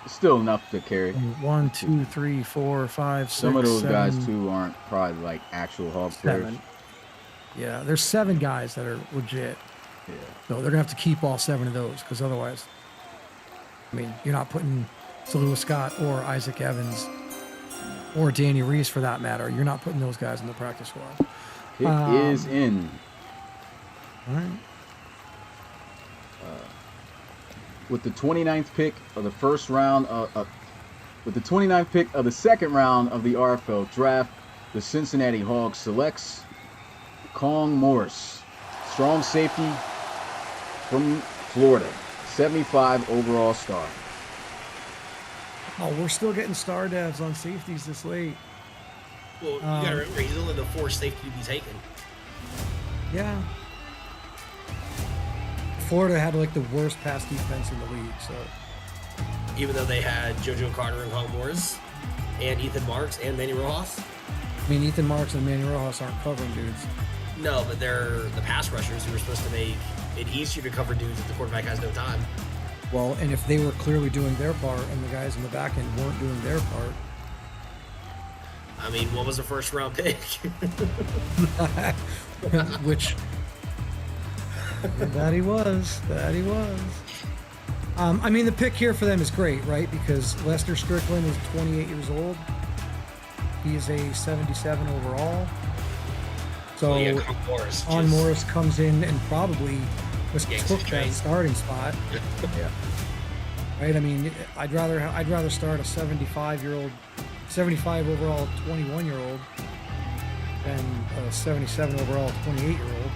still enough to carry. 1, 2, 3, 4, 5, 6. Some of those 7, guys too aren't probably like actual Hog players. Yeah, there's 7 guys that are legit. Yeah. So they're gonna have to keep all 7 of those because otherwise, I mean, you're not putting Salua Scott or Isaac Evans or Danny Reese for that matter. You're not putting those guys in the practice squad. Pick is in. All right. With the 29th pick of the first round, with the 29th pick of the second round of the RFL draft, the Cincinnati Hogs selects Kong Morris, strong safety from Florida, 75 overall star. Oh, we're still getting star devs on safeties this late. Well, you gotta remember, he's only the fourth safety to be taken. Yeah. Florida had like the worst pass defense in the league, so. Even though they had JoJo Carter and Kong Morris, and Ethan Marks and Manny Rojas. I mean, Ethan Marks and Manny Rojas aren't covering dudes. No, but they're the pass rushers who are supposed to make it easier to cover dudes if the quarterback has no time. Well, and if they were clearly doing their part and the guys in the back end weren't doing their part. I mean, what was the first round pick? Which. That he was. That he was. I mean, the pick here for them is great, right? Because Lester Strickland is 28 years old. He is a 77 overall. So yeah, Morris, Morris comes in and probably took that starting spot. Yeah. Right? I mean, I'd rather start a 75 overall 21-year-old than a 77 overall 28-year-old.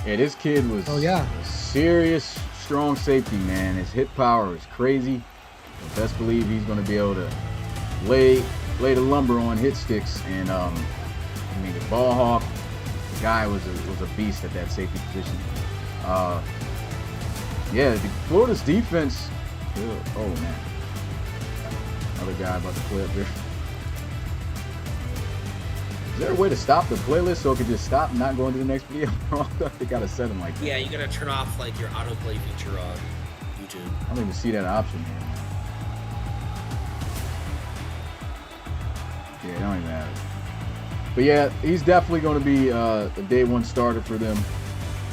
Yeah, this kid was a serious strong safety, man. His hit power is crazy. Best believe he's going to be able to lay the lumber on hit sticks. And I mean, the ball hawk, the guy was a beast at that safety position. Yeah, Florida's defense. Oh man, another guy about to play up there. Is there a way to stop the playlist so it could just stop and not go into the next video? They gotta set them like that. Yeah, you gotta turn off like your autoplay feature on YouTube. I don't even see that option here. Yeah, it don't even matter. But yeah, he's definitely going to be a day one starter for them.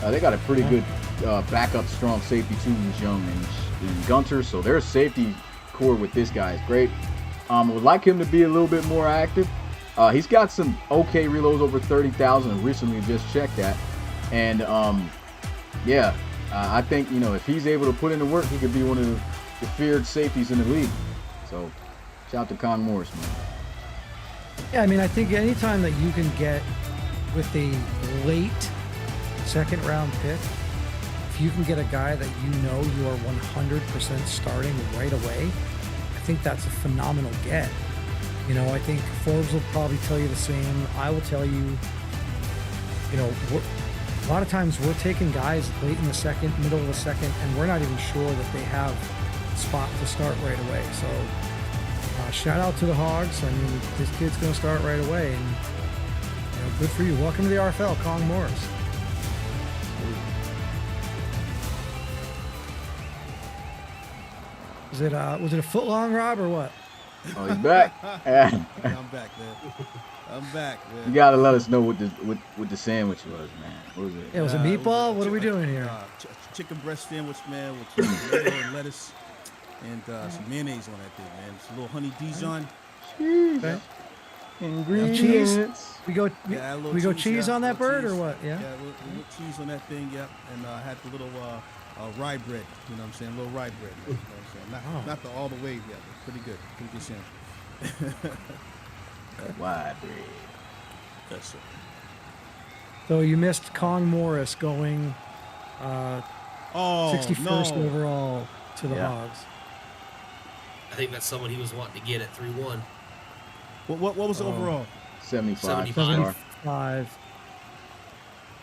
They got a pretty good backup strong safety too, who's young and Gunter. So their safety core with this guy is great. I would like him to be a little bit more active. He's got some okay reloads over 30,000. Recently just checked that. And I think, if he's able to put in the work, he could be one of the feared safeties in the league. So shout out to Con Morris, man. Yeah, I mean, I think anytime that you can get with a late second round pick, if you can get a guy that you are 100% starting right away, I think that's a phenomenal get. I think Forbes will probably tell you the same. I will tell you, a lot of times we're taking guys late in the second, middle of the second, and we're not even sure that they have a spot to start right away. So shout out to the Hogs. I mean, this kid's going to start right away, and good for you. Welcome to the RFL, Kong Morris. Was it a foot long, Rob, or what? Oh, he's back. I'm back, man. I'm back, man. You gotta let us know what the sandwich was, man. What was it? Yeah, was it meatball? What are we doing here? Chicken breast sandwich, man, with tomato and lettuce and some mayonnaise on that thing, man. It's a little honey Dijon. Okay. Ingredients. We go cheese on that bird or what? Yeah. Yeah, a little cheese on that thing. Yep. And I had the little rye bread. You know what I'm saying? A little rye bread. You know what I'm saying? Not the all the way yet, but pretty good. Pretty good sandwich. Rye bread. Yes, sir. So you missed Kong Morris going 61st overall to the Hogs. I think that's someone he was wanting to get at 3-1. What was the overall? 75. 75.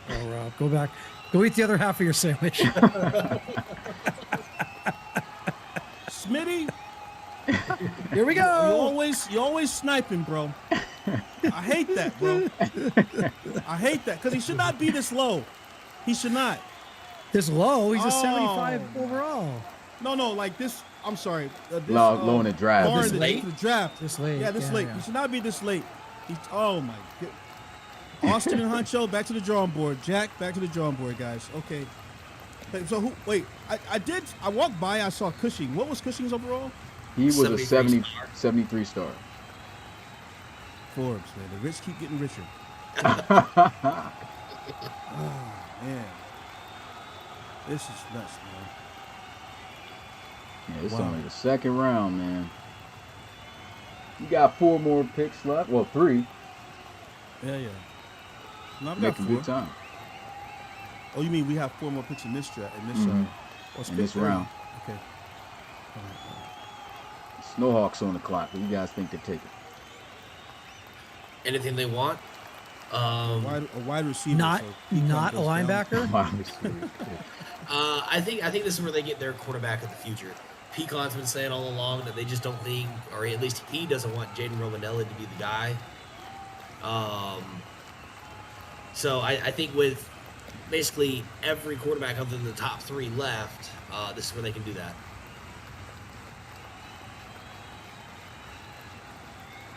Oh, Rob, go back. Go eat the other half of your sandwich. Smitty, here we go. You always sniping, bro. I hate that, bro. I hate that because he should not be this low. He should not. This low? He's a 75 overall. No, like this. I'm sorry. Low in the draft. This late? The draft. This late. Yeah, this late. Yeah. He should not be this late. Oh my god. Austin and Huncho, back to the drawing board. Jack, back to the drawing board, guys. Okay. So I walked by, I saw Cushing. What was Cushing's overall? He was a 73 star. Forbes, man. The rich keep getting richer. Oh, man. This is nuts, man. Yeah, it's only the second round, man. You got 4 more picks left. Well, 3. Yeah. No, I've got Making 4. good time. Oh, you mean we have 4 more picks in this draft? In this in this round. Okay. Snowhawks on the clock. What do you guys think they take it? Anything they want. A wide receiver. Not so Peacock not a goes down. linebacker. Wide receiver. I think this is where they get their quarterback of the future. Peacon's been saying all along that they just don't think, or at least he doesn't want Jaden Romanelli to be the guy. So I think with basically every quarterback other than the top 3 left, this is where they can do that.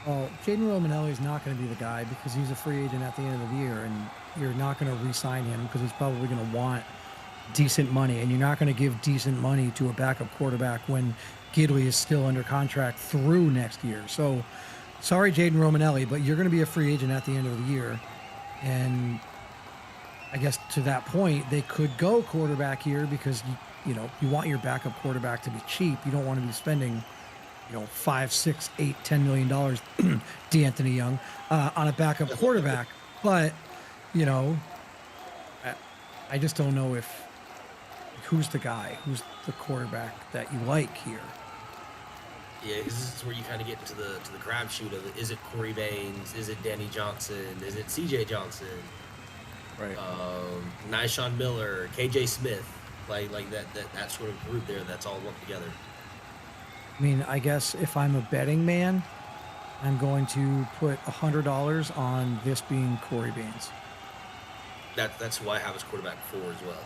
Well, Jaden Romanelli is not going to be the guy because he's a free agent at the end of the year, and you're not going to re-sign him because he's probably going to want decent money, and you're not going to give decent money to a backup quarterback when Gidley is still under contract through next year. So, sorry, Jaden Romanelli, but you're going to be a free agent at the end of the year, and I guess to that point, they could go quarterback here because you want your backup quarterback to be cheap. You don't want to be spending $5, $6, $8, $10 million, D'Anthony Young, on a backup quarterback. But, I just don't know who's the guy, who's the quarterback that you like here. Yeah, this is where you kind of get into the crapshoot of is it Corey Baines, is it Danny Johnson, is it C.J. Johnson, Right. Nyshawn Miller, K.J. Smith, like that sort of group there that's all lumped together. I mean, I guess if I'm a betting man, I'm going to put $100 on this being Corey Baines. That's who I have as quarterback 4 as well.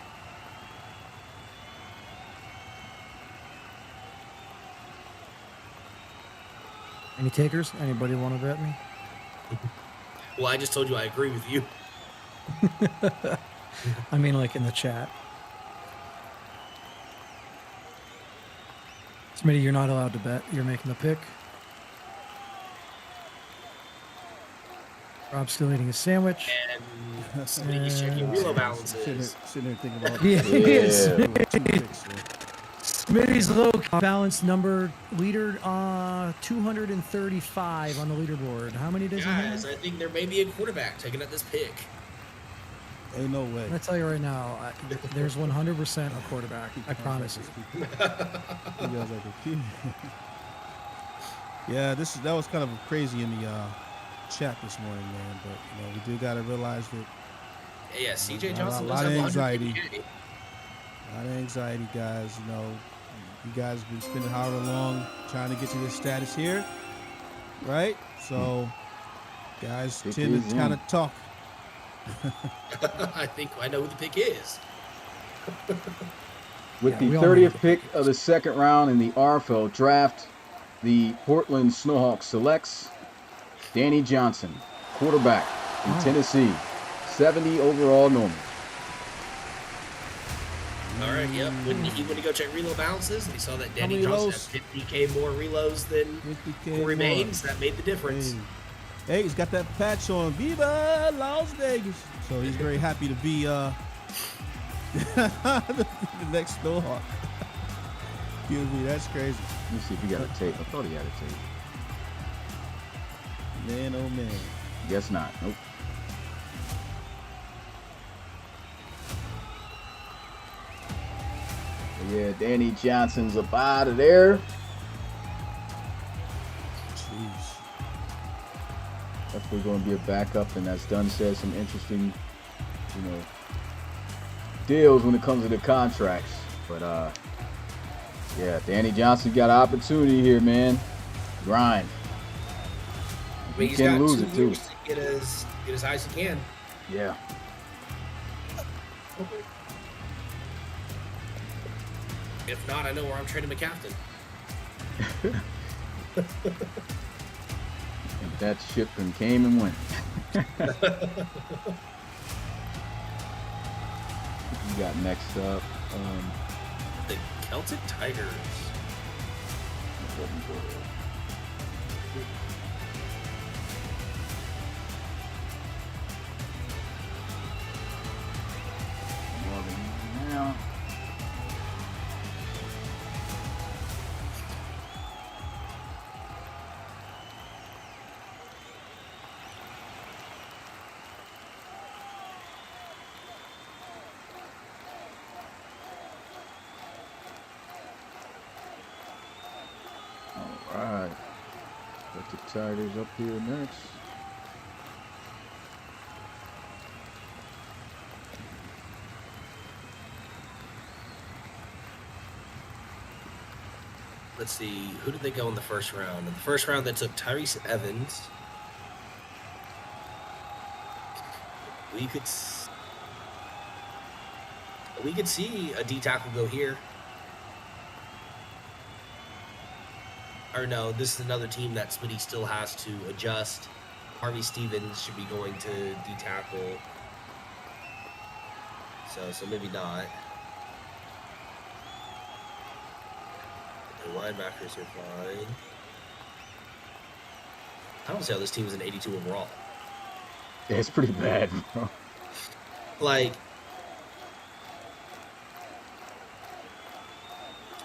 Any takers? Anybody want to bet me? Well, I just told you I agree with you. I mean, like in the chat. Smitty, you're not allowed to bet. You're making the pick. Rob's still eating his sandwich. And Smitty's checking reload balances. Sitting there thinking about Yeah, he is. Yeah. Smitty's low balance number leader 235 on the leaderboard. How many does he Guys, have? I think there may be a quarterback taking at this pick. Ain't no way. I'm gonna tell you right now, there's 100% a quarterback. I promise you. You guys like a kid. Yeah, that was kind of crazy in the chat this morning, man. But we do got to realize that Yeah, C.J. A Johnson lot does of have anxiety. 150K. a lot of anxiety, guys. You guys have been spending however long trying to get to this status here, right? So, guys Pick tend is to in. kind of talk. I think I know who the pick is. With Yeah, the we all know 30th the pick of the second round in the RFL draft, the Portland Snowhawks selects Danny Johnson, quarterback from Tennessee, 70 overall normal. All right, yep. When he went to go check reload balances, and he saw that Danny many Johnson had 50K more reloads than 50K Corey more. Baines. That made the difference. Hey, he's got that patch on. Viva Las Vegas. So he's very happy to be the next Snowhawk. Excuse me, that's crazy. Let me see if he got a tape. I thought he had a tape. Man, oh man. Guess not. Nope. But yeah, Danny Johnson's up out of there. Jeez. Definitely going to be a backup, and as Dunn said, some interesting, deals when it comes to the contracts. But yeah, Danny Johnson got an opportunity here, man. Grind. I mean, He he's can got lose 2 it too. years to get as high as he can. Yeah. If not, I know where I'm trading McCafton. And that ship and came and went. We got next up. The Celtic Tigers. Now. Tigers up here next. Let's see, who did they go in the first round? In the first round, they took Tyrese Evans. We could see a D tackle go here. Or no, this is another team that Smitty still has to adjust. Harvey Stevens should be going to D tackle. So maybe not. The linebackers are fine. I don't see how this team is an 82 overall. Yeah, it's pretty bad, bro. Like,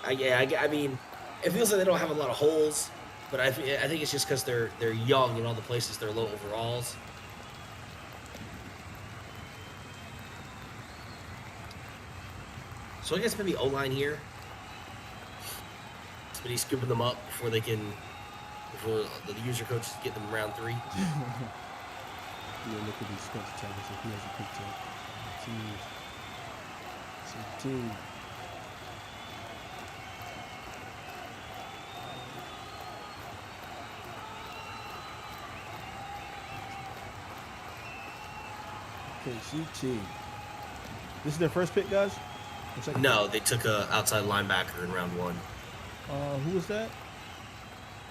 I mean, it feels like they don't have a lot of holes, but I think it's just because they're young in all the places they're low overalls. So I guess maybe O-line here. Somebody scooping them up before the user coaches get them around 3. Yeah, look at these special tackles. If he has a quick tap. 2. Okay, CT. This is their first pick, guys? Or second No, they took a outside linebacker in round 1. pick? Who was that?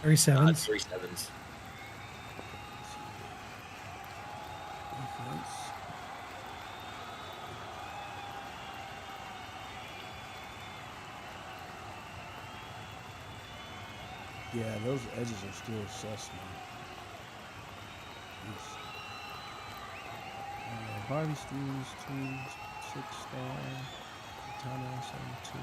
37. 3 sevens. Defense. Yeah, those edges are still sus, man. Yes. Harvey Stevens, 6-star. Katana, 72.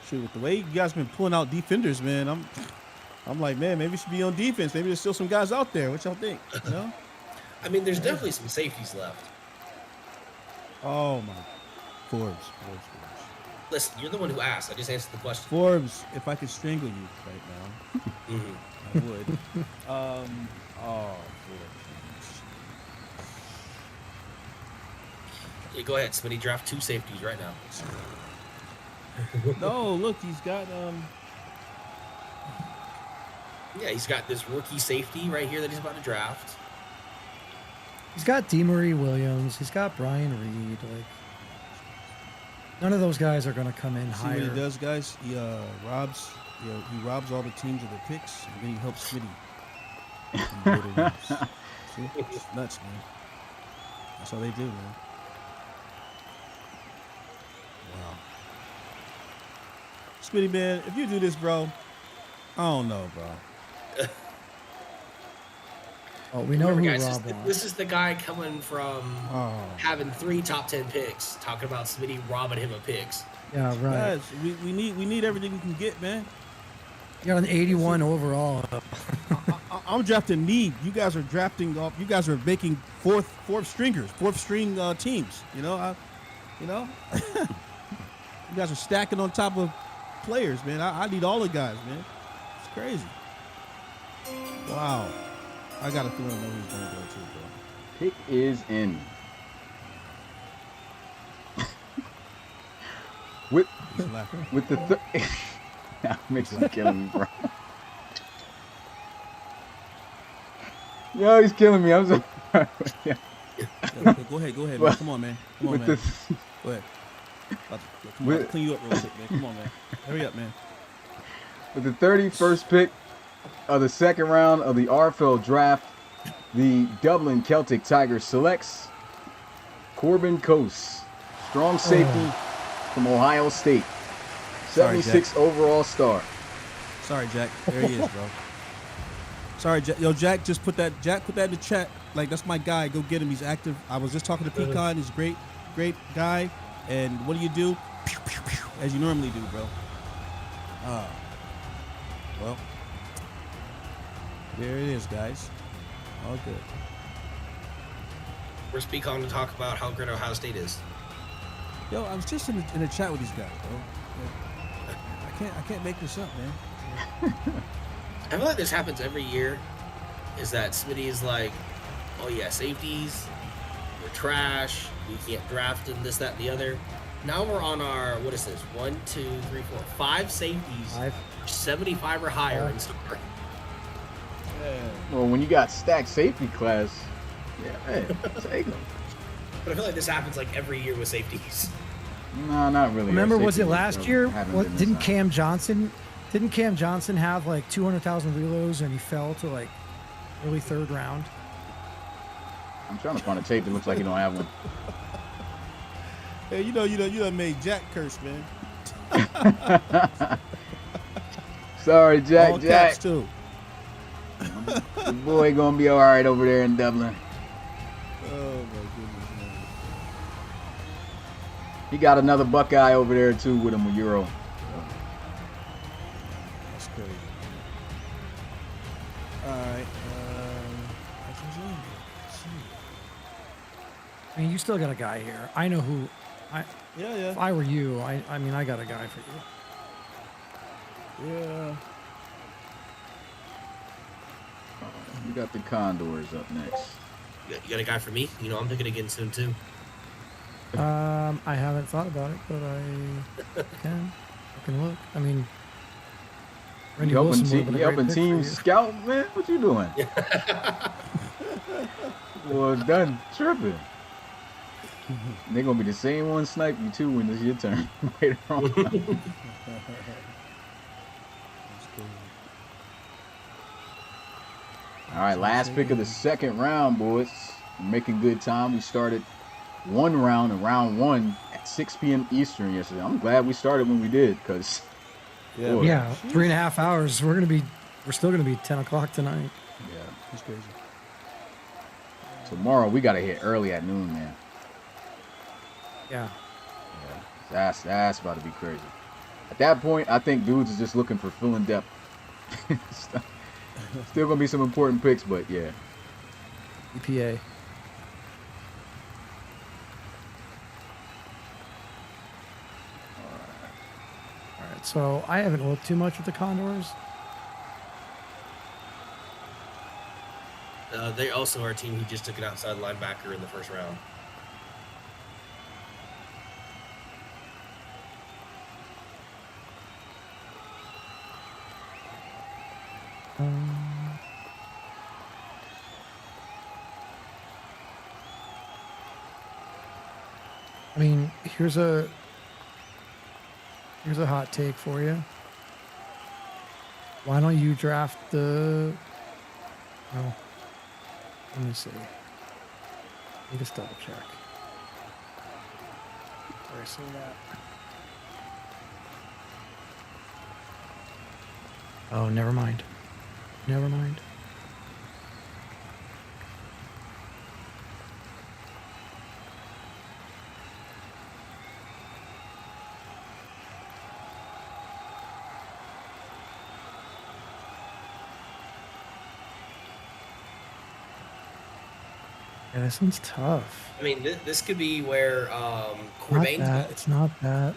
Shoot, with the way you guys been pulling out defenders, man, I'm like, man, maybe we should be on defense. Maybe there's still some guys out there. What y'all think? You know? I mean, there's definitely some safeties left. Oh my, Forbes. Listen, you're the one who asked. I just answered the question. Forbes, if I could strangle you right now, Mhm. I would. Oh, Forbes. Yeah, go ahead, Smitty. Draft 2 safeties right now. No, look, he's got Yeah, he's got this rookie safety right here that he's about to draft. He's got DeMarie Williams. He's got Brian Reed. Like, none of those guys are going to come in see what higher. he does, guys. He robs. He robs all the teams of their picks, and then he helps Smitty. See, it's nuts, man. That's how they do, man. Wow. Smitty, man, if you do this, bro, I don't know, bro. Oh, we know Remember, who guys, Rob wants. this is the guy coming from Oh. having 3 top 10 picks, talking about Smitty robbing him of picks. Yeah, right. Guys, we need everything we can get, man. You got an 81 overall. I'm drafting need. You guys are drafting off. You guys are making fourth string teams. You know, you guys are stacking on top of players, man. I need all the guys, man. It's crazy. Wow. I got a feeling I know he's gonna go too, bro. Pick is in. with He's laughing. with the that makes me killing me, bro. Yo, he's killing me. I'm so yeah. Yeah, go ahead, man. Come on, man. Come on, With man. the Go ahead. Come on, I'll clean you up real quick, man. Come on, man. Hurry up, man. With the 31st pick of the second round of the RFL draft, the Dublin Celtic Tigers selects Corbin Coase, strong safety from Ohio State, Sorry, 76 overall star. Sorry, Jack. There he is, bro. Sorry, Jack. Yo, Jack, just put that in the chat. Like, that's my guy. Go get him. He's active. I was just talking to Pecan. He's a great guy. And what do? Pew, pew, pew, as you normally do, bro. Well, there it is, guys. All good. Where's Pecan to talk about how great Ohio State is? Yo, I was just in the chat with these guys, bro. I can't make this up, man. I feel like this happens every year. Is that Smitty is like, oh yeah, safeties, they're trash. We can't draft them, this, that, and the other. Now we're on our, what is this? 1, 2, 3, 4, 5 safeties. 75 or higher in star. Well, when you got stacked safety class, yeah, hey, take them. But I feel like this happens like every year with safeties. No, not really. Remember, was it Safety last year? haven't What been this didn't high. Cam Johnson? Didn't Cam Johnson have like 200,000 reloads and he fell to like early 3rd round? I'm trying to find a tape that looks like you don't have one. Hey, you done made Jack curse, man. Sorry, Jack. All Jack. caps too. The boy gonna be all right over there in Dublin. Oh my goodness, man. He got another Buckeye over there too with him, a Euro. That's crazy. All right. Let's see. I mean, you still got a guy here. I know who. Yeah. If I were you, I mean, I got a guy for you. Yeah. You got the Condors up next. You got a guy for me? You know, I'm picking again soon too. I haven't thought about it, but I can look. I mean, Randy You helping, Wilson would've been a great helping pick team for you. scout, man? What you doing? Well done, tripping. They're gonna be the same one snipe you too when it's your turn later on. That's crazy. All right, last pick of the second round, boys. We're making good time. We started one round in round 1 at 6 p.m. Eastern yesterday. I'm glad we started when we did, because Yeah. Boy. Yeah, 3.5 hours. We're still gonna be 10 o'clock tonight. yeah, That's crazy. tomorrow we gotta hit early at noon, man. Yeah. Yeah, that's about to be crazy. At that point, I think dudes is just looking for fill in depth. Still gonna be some important picks, but yeah. EPA. All right. So I haven't looked too much at the Condors. They also are a team who just took an outside linebacker in the first round. I mean, here's a hot take for you. Why don't you draft the? Oh, let me see. Let me just double check. Where I see that? Oh, never mind. Never mind. Yeah, this one's tough. I mean, this could be where Not Corbane's that. It's not that.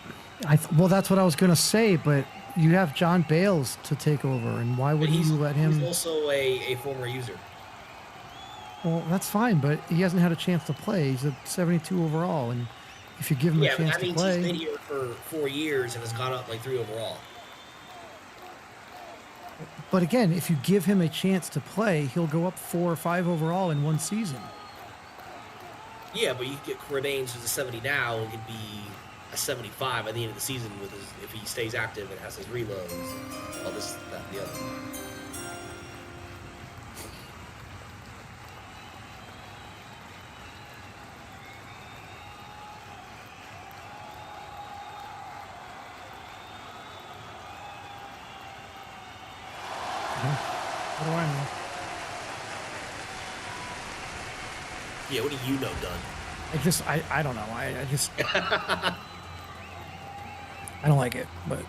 Well, that's what I was gonna say, but you have John Bales to take over, and why would you let him? He's also a former user. Well, that's fine, but he hasn't had a chance to play. He's a 72 overall, and if you give him Yeah, a but chance that to means he's been play, here for 4 years and has gone up like 3 overall. but again, if you give him a chance to play, he'll go up 4 or 5 overall in one season. Yeah, but you could get Corbane's who's a 70 now and could be a 75 at the end of the season with his, if he stays active and has his reloads and all this, that, and the other. What do I know? Yeah, what do you know, Dunn? I don't know. I just I don't like it, but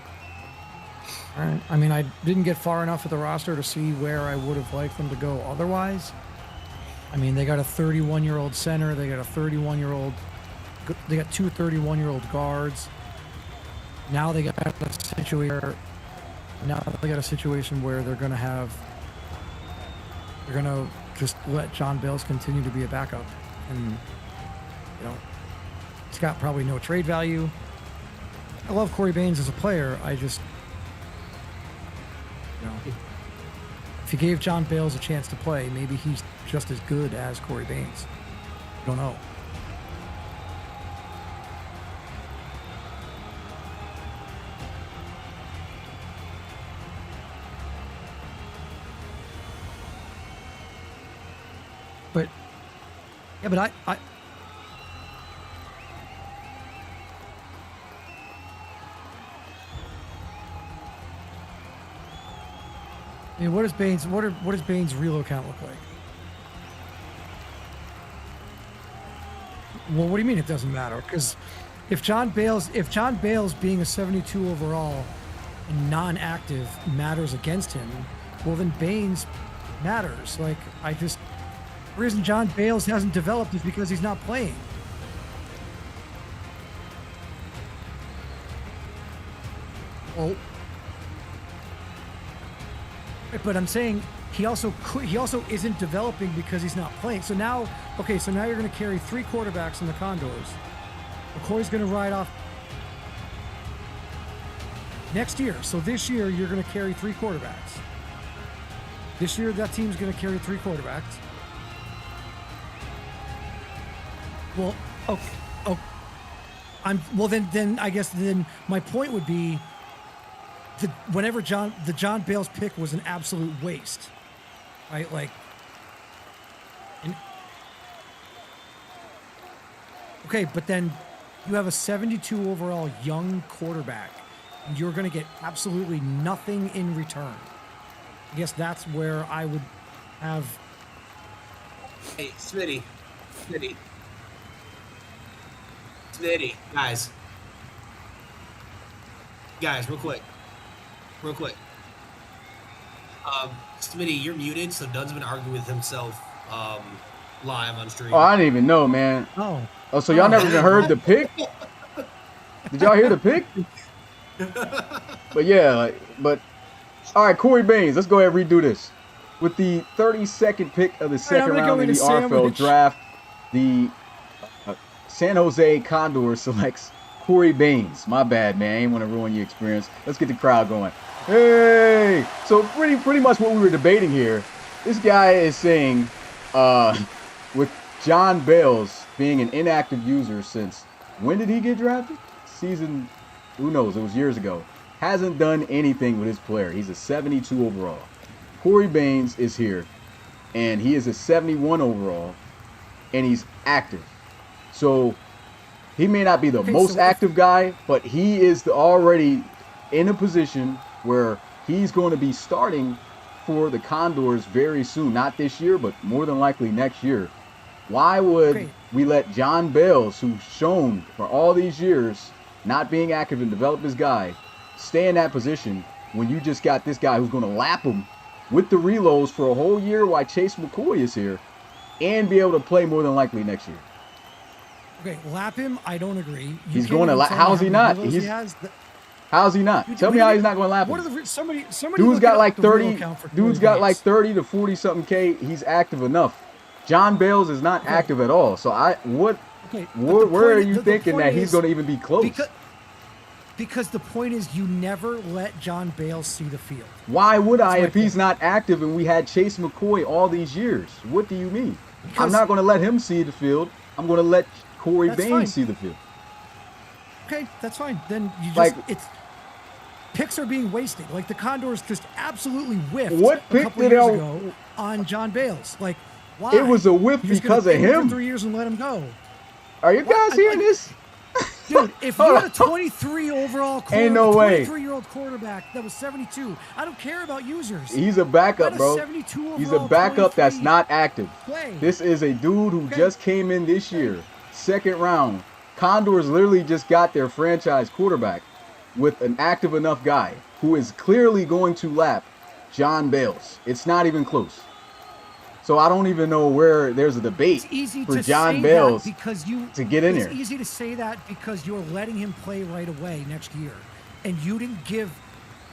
all right. I mean, I didn't get far enough with the roster to see where I would have liked them to go otherwise. I mean, they got a 31-year-old center. They got a 31-year-old. They got 2 31-year-old guards. Now they got a situation where they're gonna just let John Bales continue to be a backup, and he's got probably no trade value. I love Corey Baines as a player. I just, if you gave John Bales a chance to play, maybe he's just as good as Corey Baines. I don't know. But yeah, but I mean, what does Baines' real account look like? Well, what do you mean it doesn't matter? Because if John Bales being a 72 overall and non-active matters against him, well then Baines matters. Like, the reason John Bales hasn't developed is because he's not playing. Well, but I'm saying he also isn't developing because he's not playing. So now you're going to carry 3 quarterbacks in the Condors. McCoy's going to ride off next year. So this year you're going to carry 3 quarterbacks. This year that team's going to carry 3 quarterbacks. Well, okay. Then I guess my point would be whenever the John Bales pick was an absolute waste, right? Like, okay, but then you have a 72 overall young quarterback, and you're going to get absolutely nothing in return. I guess that's where I would have. Hey, Smitty, guys, real quick. Smitty, you're muted, so Dunn's been arguing with himself live on stream. Oh, I didn't even know, man. Oh, so y'all never even heard the pick? Did y'all hear the pick? But yeah, all right, Corey Baines, let's go ahead and redo this. With the 32nd pick of the second round in the RFL draft, the San Jose Condors selects Corey Baines. My bad, man. I ain't want to ruin your experience. Let's get the crowd going. Hey! So pretty much what we were debating here. This guy is saying, with John Bales being an inactive user since when did he get drafted? Season, who knows? It was years ago. Hasn't done anything with his player. He's a 72 overall. Corey Baines is here, and he is a 71 overall, and he's active. So he may not be the most active guy, but he is already in a position where he's going to be starting for the Condors very soon. Not this year, but more than likely next year. Why would we let John Bales, who's shown for all these years not being active and develop his guy, stay in that position when you just got this guy who's going to lap him with the reloads for a whole year while Chase McCoy is here and be able to play more than likely next year? Okay, lap him, I don't agree. He's going to lap. How's he not? How's he not? Tell me how he's not going to lap him. Somebody dude's got like 30. Dude's got like 30 to 40 something K. He's active enough. John Bales is not active at all. So where are you thinking that he's going to even be close? Because the point is, you never let John Bales see the field. Why would I if he's not active and we had Chase McCoy all these years? What do you mean? I'm not going to let him see the field. I'm going to let Corey Baines see the field. Okay, that's fine. Then you just picks are being wasted. Like the Condors just absolutely whiffed a couple years ago on John Bales. Like, why? It was a whiff because of him. For 3 years and let him go. Are you guys hearing this? Dude, if you're a 23 overall ain't no way. 23-year-old quarterback that was 72, I don't care about users. He's a backup, bro. He's a backup that's not active. This is a dude who just came in this year, second round. Condors literally just got their franchise quarterback with an active enough guy who is clearly going to lap John Bales. It's not even close. So I don't even know where there's a debate for John Bales to get in there. It's easy to say that because you're letting him play right away next year. and you didn't give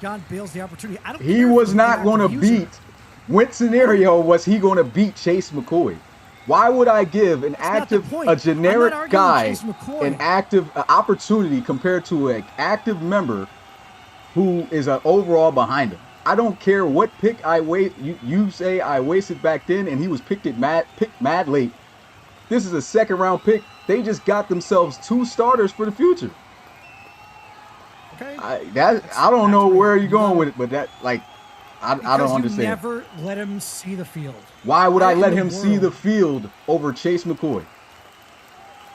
John Bales the opportunity. I don't. He care if was he's not an going to active user. beat. What scenario was he going to beat Chase McCoy? Why would I give an That's not the active, point. a I'm not generic arguing guy, Chase McCoy. an active opportunity compared to an active member who is an overall behind him? I don't care what pick I wait. You say I wasted back then, and he was picked mad late. This is a second round pick. They just got themselves 2 starters for the future. Okay. I don't know where you're going with it, but that I don't understand. You never let him see the field. Why would I let him see see the field over Chase McCoy?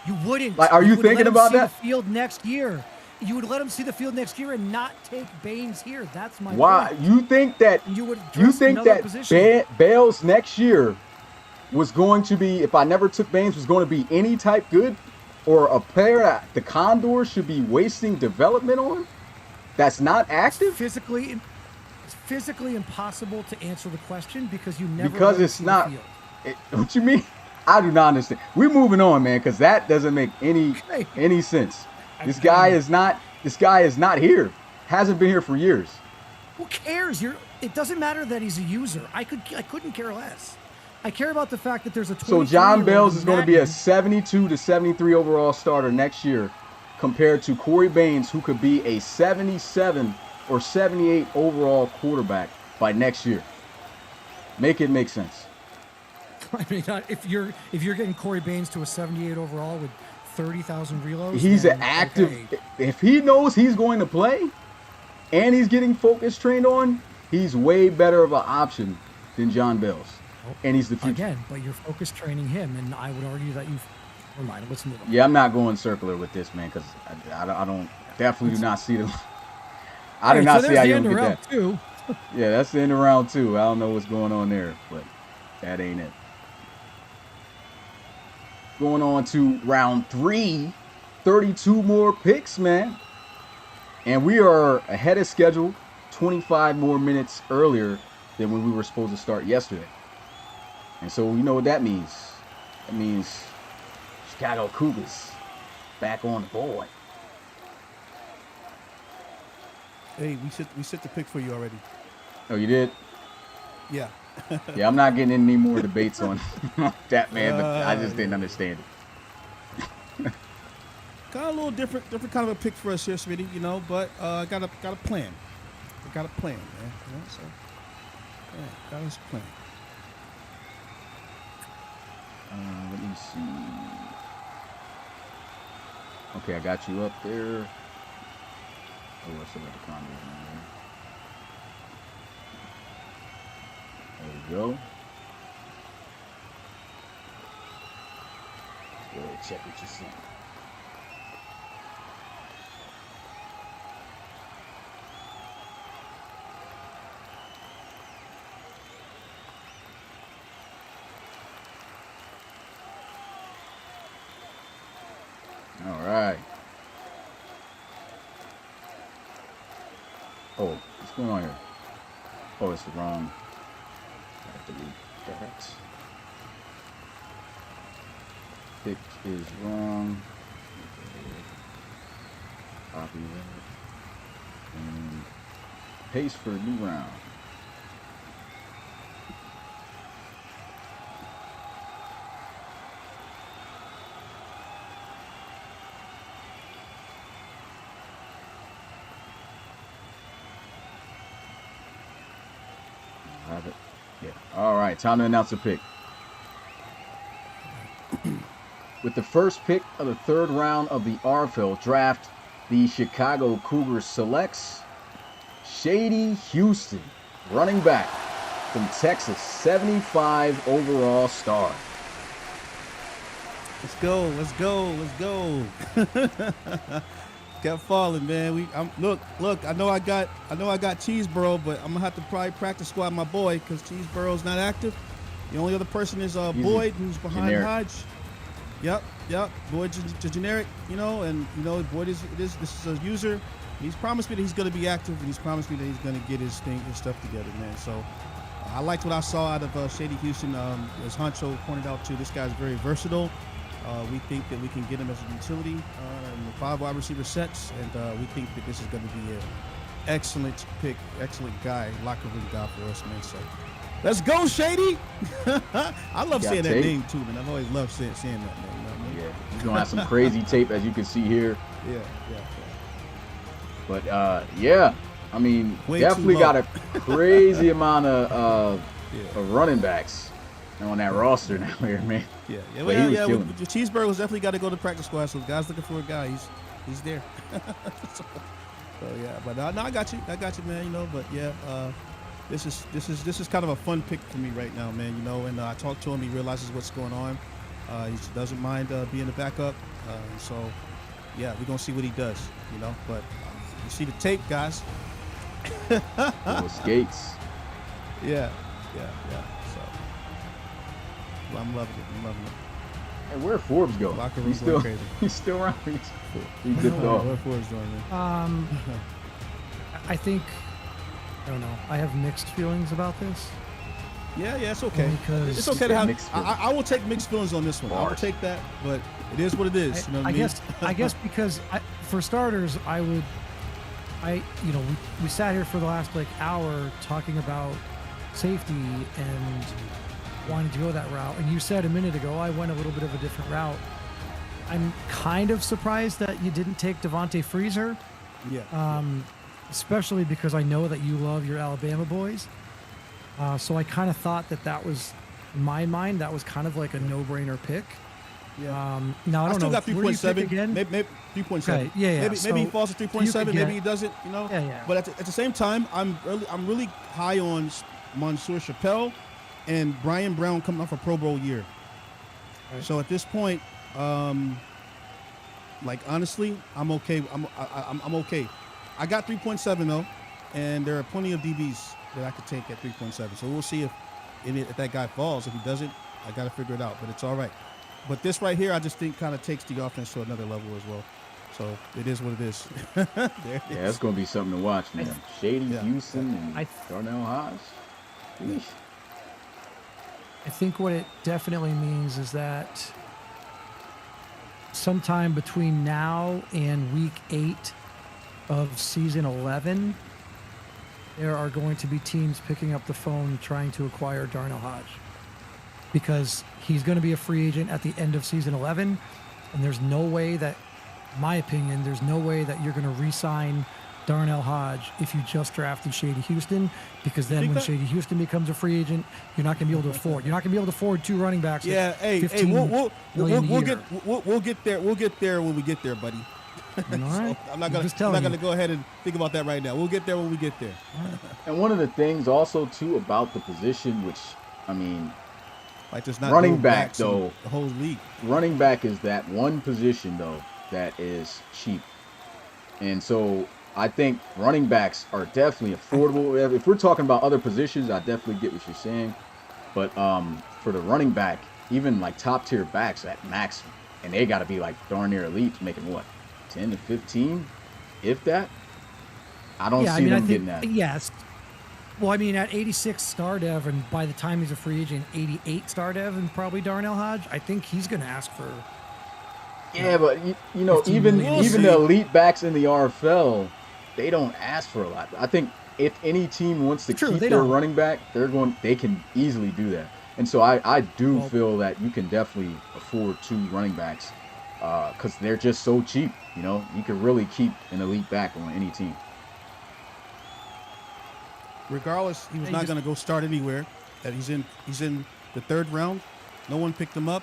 You wouldn't. Like, are you would thinking let him about see that? The field next year. You would let him see the field next year and not take Baines here. That's my Why point. you think that? You would You address think another that position. Bales next year was going to be, if I never took Baines, was going to be any type good, or a player that the Condors should be wasting development on? That's not active. It's physically impossible to answer the question because you never. Because let him it's see not. The field. What you mean? I do not understand. We're moving on, man, because that doesn't make any sense. This guy is not here. Hasn't been here for years. Who cares? It doesn't matter that he's a user. I couldn't care less. I care about the fact that there's a. So John Bales is going to be a 72 to 73 overall starter next year, compared to Corey Baines, who could be a 77 or 78 overall quarterback by next year. Make it make sense. I mean, if you're getting Corey Baines to a 78 overall with 30,000 reloads, He's then, an active. okay. If he knows he's going to play, and he's getting focus trained on, he's way better of an option than John Bales, and he's the future. Again, but you're focus training him, and I would argue that you've. Never mind. Let's move on. Yeah, I'm not going circular with this, man, because I don't definitely do not see them. I do not see how you don't get that. Two. Yeah, that's the end of round 2. I don't know what's going on there, but that ain't it. Going on to round 3, 32 more picks, man. And we are ahead of schedule, 25 more minutes earlier than when we were supposed to start yesterday. And so you know what that means. That means Chicago Cougars back on the board. Hey, we set the pick for you already. Oh, you did? Yeah. Yeah, I'm not getting any more debates on that, man, but I just didn't understand it. Kind of a little different kind of a pick for us here, Smitty, you know, but got a plan. I got a plan, man. You know, so yeah, got us a plan. Let me see. Okay, I got you up there. Oh, I still got the comments on there. There we go. Let's go ahead and check what you're seeing. All right. Oh, what's going on here? Oh, it's the wrong. I have to delete that. Pick is wrong. Copy that. And paste for a new round. Have it. Yeah. All right. Time to announce the pick. With the first pick of the 3rd round of the RFL draft, the Chicago Cougars selects Shady Houston, running back from Texas, 75 overall star. Let's go. Let's go. Let's go. Kept falling, man. Look. I know I got Cheeseboro, but I'm gonna have to probably practice squad my boy because Cheeseboro's not active. The only other person is Boyd, who's behind generic. Hodge. Yep. Boyd's a generic, you know, and you know Boyd this is a user. He's promised me that he's gonna be active, and he's promised me that he's gonna get his stuff together, man. So I liked what I saw out of Shady Houston. As Honcho pointed out too, this guy's very versatile. We think that we can get him as a utility in the 5 wide receiver sets, and we think that this is going to be an excellent pick, excellent guy, locker room guy for us, man. So let's go, Shady. I love saying that name too, man. I've always loved saying that, man. You know what I mean? Yeah, he's gonna have some crazy tape, as you can see here. Yeah. But yeah, I mean, Way definitely too got low. a crazy amount of running backs on that roster now here, man. Yeah. But he was killing The Cheeseburger's definitely got to go to practice squad. So, guys looking for a guy, he's there. so yeah, but no, I got you, man. You know, but yeah, this is kind of a fun pick for me right now, man. You know, and I talked to him. He realizes what's going on. He doesn't mind being a backup. So yeah, we're gonna see what he does. You know, but you see the tape, guys. Those skates. Yeah. So well, I'm loving it. And where Forbes go? Locker He's room's still going crazy. he's still around. He's dipped off. What Forbes doing, man? I think, I don't know. I have mixed feelings about this. Yeah, it's okay. Because It's okay to have. Mixed feelings. I will take mixed feelings on this one. I will Bars. take that, but it is what it is. You know what I mean? I guess because for starters, we sat here for the last hour talking about safety and wanting to go that route. And you said a minute ago, I went a little bit of a different route. I'm kind of surprised that you didn't take Devontae Freezer, Yeah. especially because I know that you love your Alabama boys. So I kind of thought that was, in my mind, that was kind of like a no-brainer pick. Yeah. Now I don't still know. got Where do you pick 3.7 again? Maybe 3.7. Okay, yeah. Maybe he So falls to you 3.7. could Maybe he get- doesn't. You know. Yeah. But at the same time, I'm really high on Mansour Chappelle and Brian Brown coming off a Pro Bowl year. Right. So at this point, honestly, I'm okay. I'm okay. I got 3.7 though, and there are plenty of DBs that I could take at 3.7. So we'll see if that guy falls. If he doesn't, I got to figure it out. But it's all right. But this right here, I just think kind of takes the offense to another level as well. So it is what it is. There it Yeah, is. it's gonna be something to watch, man. Shady Yeah. Houston and I- Darnell Hodge. Yeesh. I think what it definitely means is that sometime between now and week 8 of season 11, there are going to be teams picking up the phone trying to acquire Darnell Hodge because he's going to be a free agent at the end of season 11. And there's no way that, in my opinion, there's no way that you're going to re-sign Darnell Hodge if you just drafted Shady Houston, because then think when that? Shady Houston becomes a free agent, you're not going to be able to afford. You're not going to be able to afford 2 running backs. at Yeah, hey, 15 we'll million a get year. we'll get there. We'll get there when we get there, buddy. All right. I'm not just gonna telling you. go ahead and think about that right now. We'll get there when we get there. And one of the things also too about the position, which I mean, Like there's not Running no back, backs in though. the whole league. running back is that one position though that is cheap, and so I think running backs are definitely affordable. If we're talking about other positions, I definitely get what you're saying, but for the running back, even like top tier backs at max, and they got to be like darn near elite, making what 10 to 15, if that. I don't see them getting that. Yes. Well, I mean, at 86 star dev, and by the time he's a free agent, 88 star dev, and probably Darnell Hodge, I think he's going to ask for. Yeah, but you know, 15 even million. even the elite backs in the RFL, they don't ask for a lot. I think if any team wants to True, keep they their don't. running back, they can easily do that. And so I do Well- feel that you can definitely afford 2 running backs because they're just so cheap. You know, you can really keep an elite back on any team. Regardless, he was Hey, not just- going to go start anywhere. That he's in the 3rd round. No one picked him up.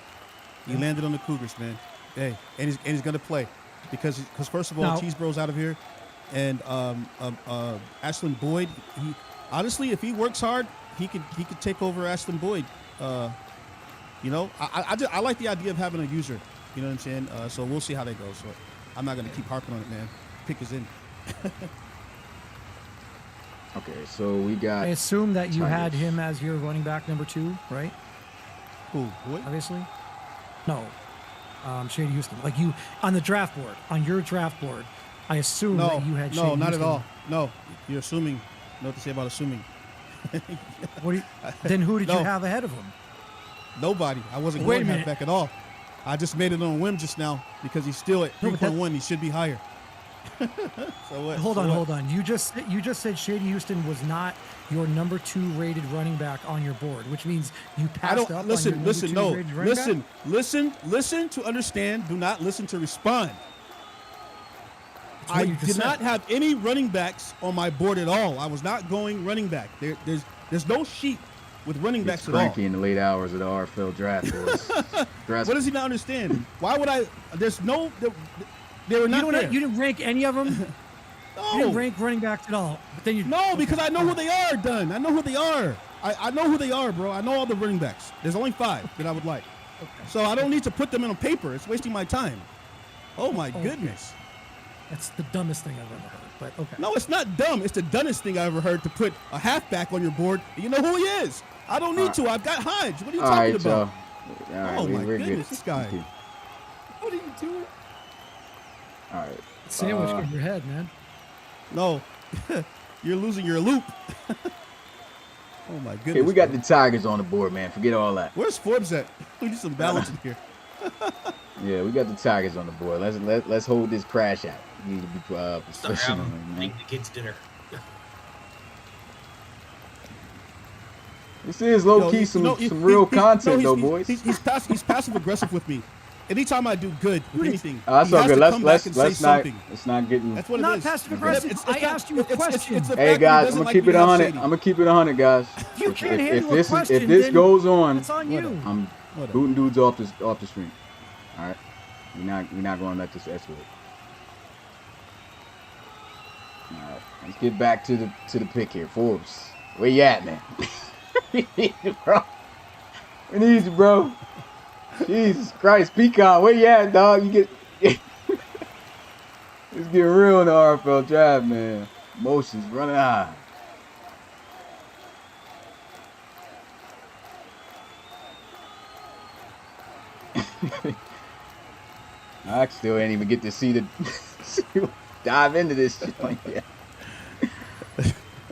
He landed on the Cougars, man. Hey, and he's going to play because first of all, Now- Cheesebro's out of here, and Ashlyn Boyd. He honestly, if he works hard, he could take over Ashlyn Boyd. You know, I like the idea of having a user. You know what I'm saying? So we'll see how that goes. So I'm not going to keep harping on it, man. Pick is in. Okay, so we got I assume that you had Tigers. him as your running back number 2, right? Cool. Boyd? Obviously. No. Shady Houston. Like you, on the draft board, on your draft board, I assume No, that you had no, Shady not Houston. at all. No, you're assuming. Know what to say about assuming? What do you, then who did No. you have ahead of him? Nobody. I wasn't Wait a going minute. halfback at all. I just made it on a whim just now because he's still at No, but that- 3.1. He should be higher. So what? Hold So on, what? hold on. You just said Shady Houston was not your number 2 rated running back on your board, which means you passed I don't up listen. on your Listen, number 2 no. rated running back? Listen to understand. Do not listen to respond. That's what I you just did said. not have any running backs on my board at all. I was not going running back. There's no sheet with running It's backs at all. cranky in the late hours of the RFL draft. boys. What does he not understand? Why would I? There's no. They were not there. You didn't rank any of them. You didn't No, rank running backs at all. But then you no, because I know who they are. Done. I know who they are. I know who they are, bro. I know all the running backs. There's only 5 that I would like. So I don't need to put them in on paper. It's wasting my time. Oh my goodness. That's the dumbest thing I've ever heard. But okay. No, it's not dumb. It's the dumbest thing I ever heard to put a halfback on your board. You know who he is. I don't need to. I've got Hodge. What are you All talking right, about? y'all. All right, Oh, my we're goodness, good. this guy. Okay. What are you doing? All right. Sandwich in your head, man. No, you're losing your loop. Oh my goodness. Okay, we got bro. the Tigers on the board, man. Forget all that. Where's Forbes at? We need some balance in here. Yeah, we got the Tigers on the board. Let's hold this crash out. We need to be Stop professional, having man. make the kids dinner. This is low key some real content, though, boys. He's passive aggressive with me. Anytime I do good with anything, That's he all has good. to come back and say Let's not something. getting. That's what it Not is. passive aggressive. I asked you a question. it's the Hey fact that he guys, doesn't I'm gonna like keep you it to have 100. Shady. I'm gonna keep it 100, guys. You can't handle a this question, if this then goes on, It's on you. I'm Whatever. booting dudes off the stream. All right, we're not gonna let this escalate. All right, let's get back to the pick here, Forbes. Where you at, man? We need you, bro. We need you, bro. Jesus Christ, Pecan, where you at, dog? You get it's getting real in the RFL draft, man. Emotions running high. I still ain't even get to see dive into this joint yet.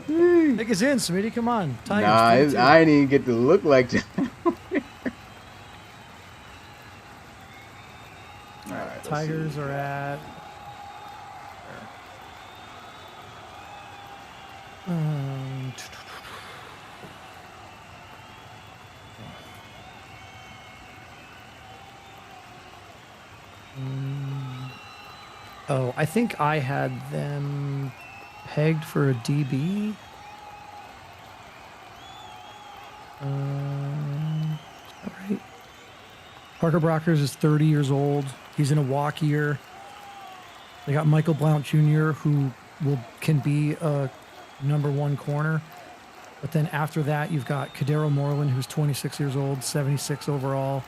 Take us in, Smitty. Come on. Tigers. Nah, 3-2. I ain't even get to look like that. All right, let's Tigers see. are at. Um, Oh, I think I had them pegged for a DB. All right. Parker Brockers is 30 years old. He's in a walk year. They got Michael Blount Jr., who can be a number 1 corner. But then after that, you've got Kadero Moreland, who's 26 years old, 76 overall.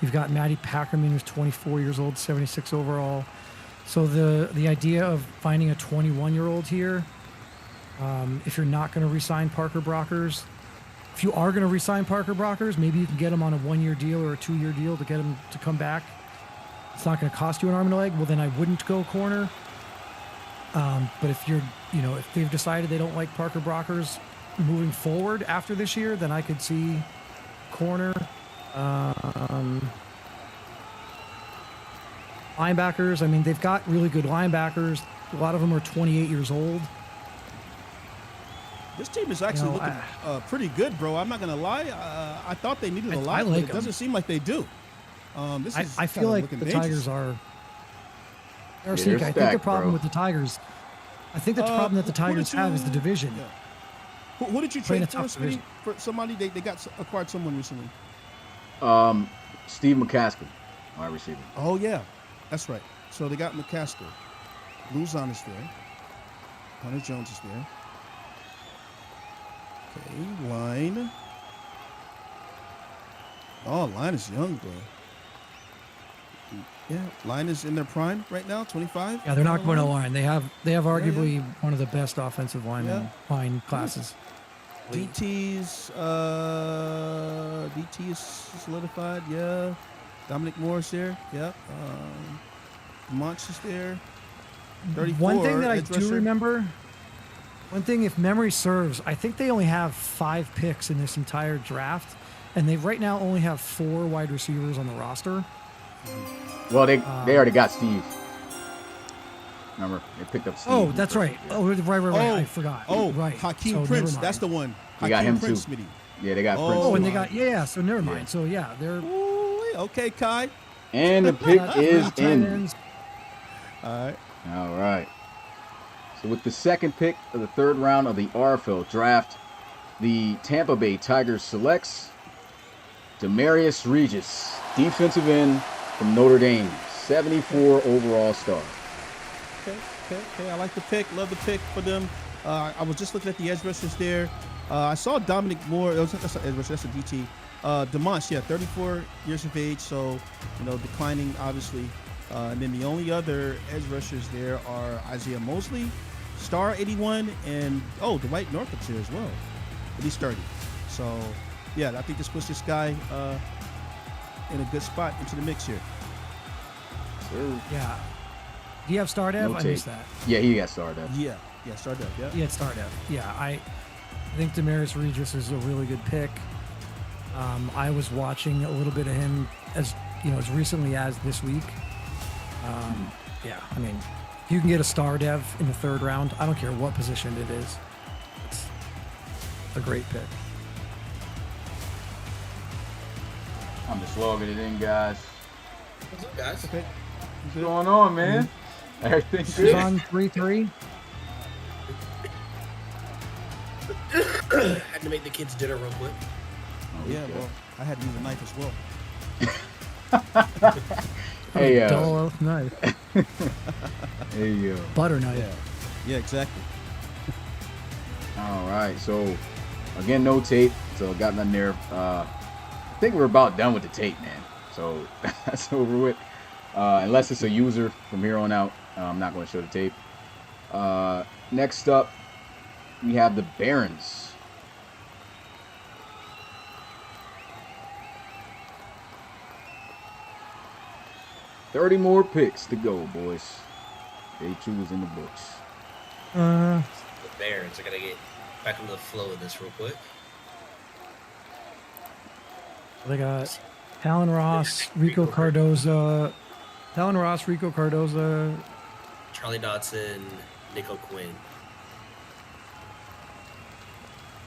You've got Matty Packerman, who's 24 years old, 76 overall. So the idea of finding a 21-year-old here, if you're not going to re-sign Parker Brockers, if you are going to re-sign Parker Brockers, maybe you can get him on a 1-year deal or a 2-year deal to get him to come back. It's not going to cost you an arm and a leg. Well, then I wouldn't go corner. But if if they've decided they don't like Parker Brockers moving forward after this year, then I could see corner. Linebackers, I mean, they've got really good linebackers. A lot of them are 28 years old. This team is actually looking pretty good, bro. I'm not gonna lie. I thought they needed a lot, I but like it doesn't seem like they do. This is I feel kinda like looking the dangerous. Tigers are. they're I think the stacked, problem bro. with the Tigers. I think the problem that the who did Tigers have is the you- division. yeah. Who did you Playing trade a tough for, Smitty? division. For somebody they acquired someone recently. Steve McCaskill, wide receiver. Oh yeah, that's right. So they got McCaskill. Luzon is there. Hunter Jones is there. Okay, line. Oh, line is young, bro. Yeah, line is in their prime right now, 25. Yeah, they're not going to line. They have arguably yeah. one of the best offensive line classes. DT's DT is solidified. Yeah, Dominic Morris there. Yep. Monch is there. 34. One thing that I edge do rusher. remember, if memory serves, I think they only have 5 picks in this entire draft, and they right now only have 4 wide receivers on the roster. Well, they already got Steve. Remember, they picked up Steve. Oh, that's right. Yeah. Oh, right. Oh, I forgot. Oh, right. Hakeem So, Prince. never That's the mind. one. They got Hakeem him Prince, too. Smitty. Yeah, they got Oh, Prince. Oh, and too. they got so never mind. Yeah. So yeah, they're Ooh, okay, Kai. And the pick got is three tight in. ends. All right. All right. So with the second pick of the third round of the RFL draft, the Tampa Bay Tigers selects Demarius Regis, defensive end from Notre Dame, 74 overall star. Okay. I like the pick. Love the pick for them. I was just looking at the edge rushers there. I saw Dominic Moore. That's not edge rusher. That's a DT. Demont, 34 years of age, so declining obviously. And then the only other edge rushers there are Isaiah Mosley, star 81, and Dwight Northup's here as well. But he's 30. So yeah, I think this puts this guy in a good spot into the mix here. Sure. Yeah. Do you have star dev? No I tape. missed that. Yeah, he got started. Yeah, start that. Yeah. Yeah, it's star dev. Yeah, I think Demarius Regis is a really good pick. I was watching a little bit of him as recently as this week. Yeah, I mean, if you can get a star dev in the third round, I don't care what position it is. It's a great pick. I'm just logging it in, guys. What's up, guys? Okay. What's going on, man? Everything's He's good. on 3-3. Had to make the kids dinner real quick. Yeah, well, I had to use a knife as well. Hey, Dull knife. there you go. Butter knife. Yeah, exactly. All right, so again, no tape, so got nothing there. I think we're about done with the tape, man. So that's over with. Unless it's a user from here on out, I'm not going to show the tape. Next up, we have the Barons. $30 more picks to go, boys. Day 2 is in the books. The Barons. I gotta get back into the flow of this real quick. They got Talon Ross, Rico Cardoza. Charlie Dotson, Nico Quinn.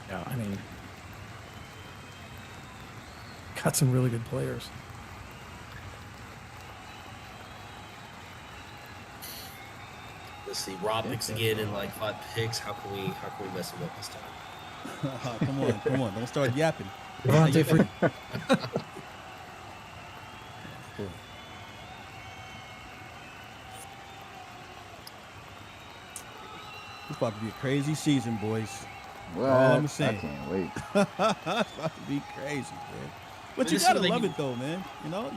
Yeah, I mean, got some really good players. Let's see. Rob picks again in like 5 picks. How can we mess him up this time? Come on. Don't start yapping. Devontae Freeman. It's about to be a crazy season, boys. Well, All I'm I saying. can't wait. It's about to be crazy, man. But you This is gotta what they love can- it though, man. You know.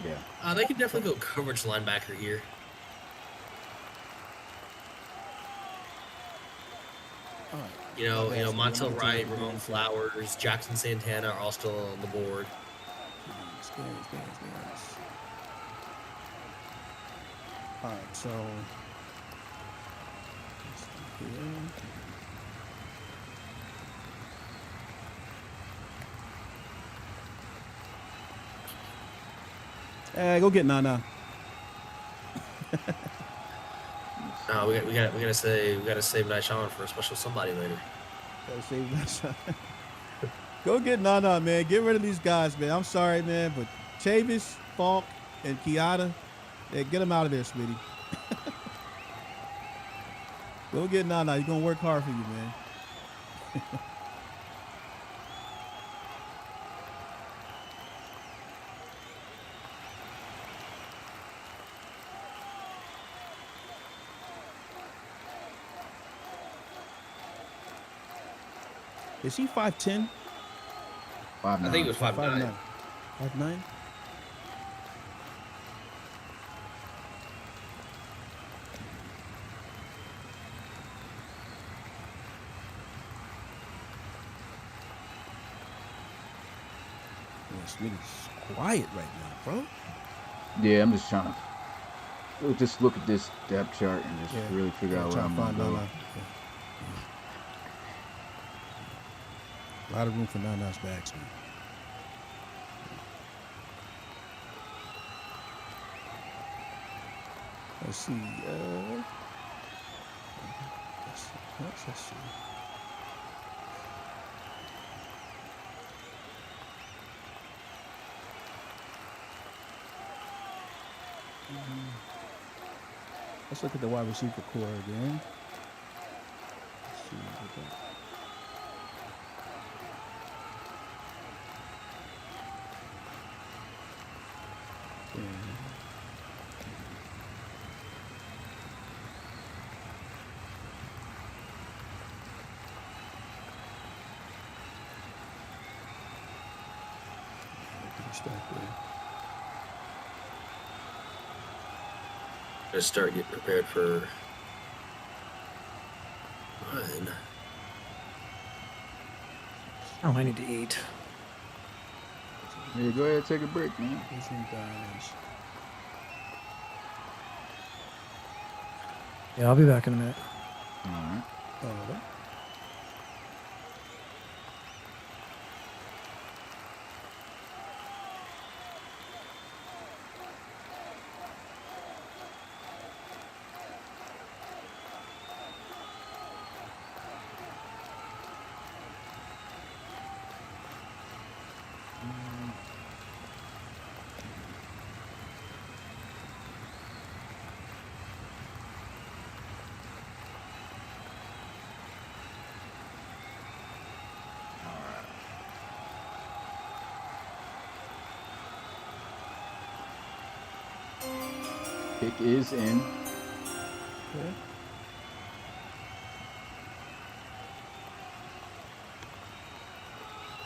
Yeah. They could definitely go coverage linebacker here. All right. You know, Okay, so Montel we're Wright, gonna do Ramon it. Flowers, Jackson Santana are all still on the board. Experience. All right, so let's see here. Hey, go get Nana. No, we gotta save Nyshawn for a special somebody later. Gotta save that shot. Go get Nana, man. Get rid of these guys, man. I'm sorry, man, but Chavis, Falk, and Kiata, get them out of there, sweetie. Go get Nana. He's gonna work hard for you, man. Is he 5'10"? 5'9". I think it was 5'9". 5'9"? Yeah, Smitty's quiet right now, bro. Yeah, I'm just trying to just look at this depth chart and just Yeah. really figure out where Trying I'm to going find to go. Nana. A lot of room for Nana's bags, man. Let's see. Let's see. Let's look at the wide receiver core again. Let's see what we got. Gonna start getting prepared for mine. Oh, I need to eat. Yeah, go ahead, take a break, man. Yeah, I'll be back in a minute. All right. Pick is in. Okay.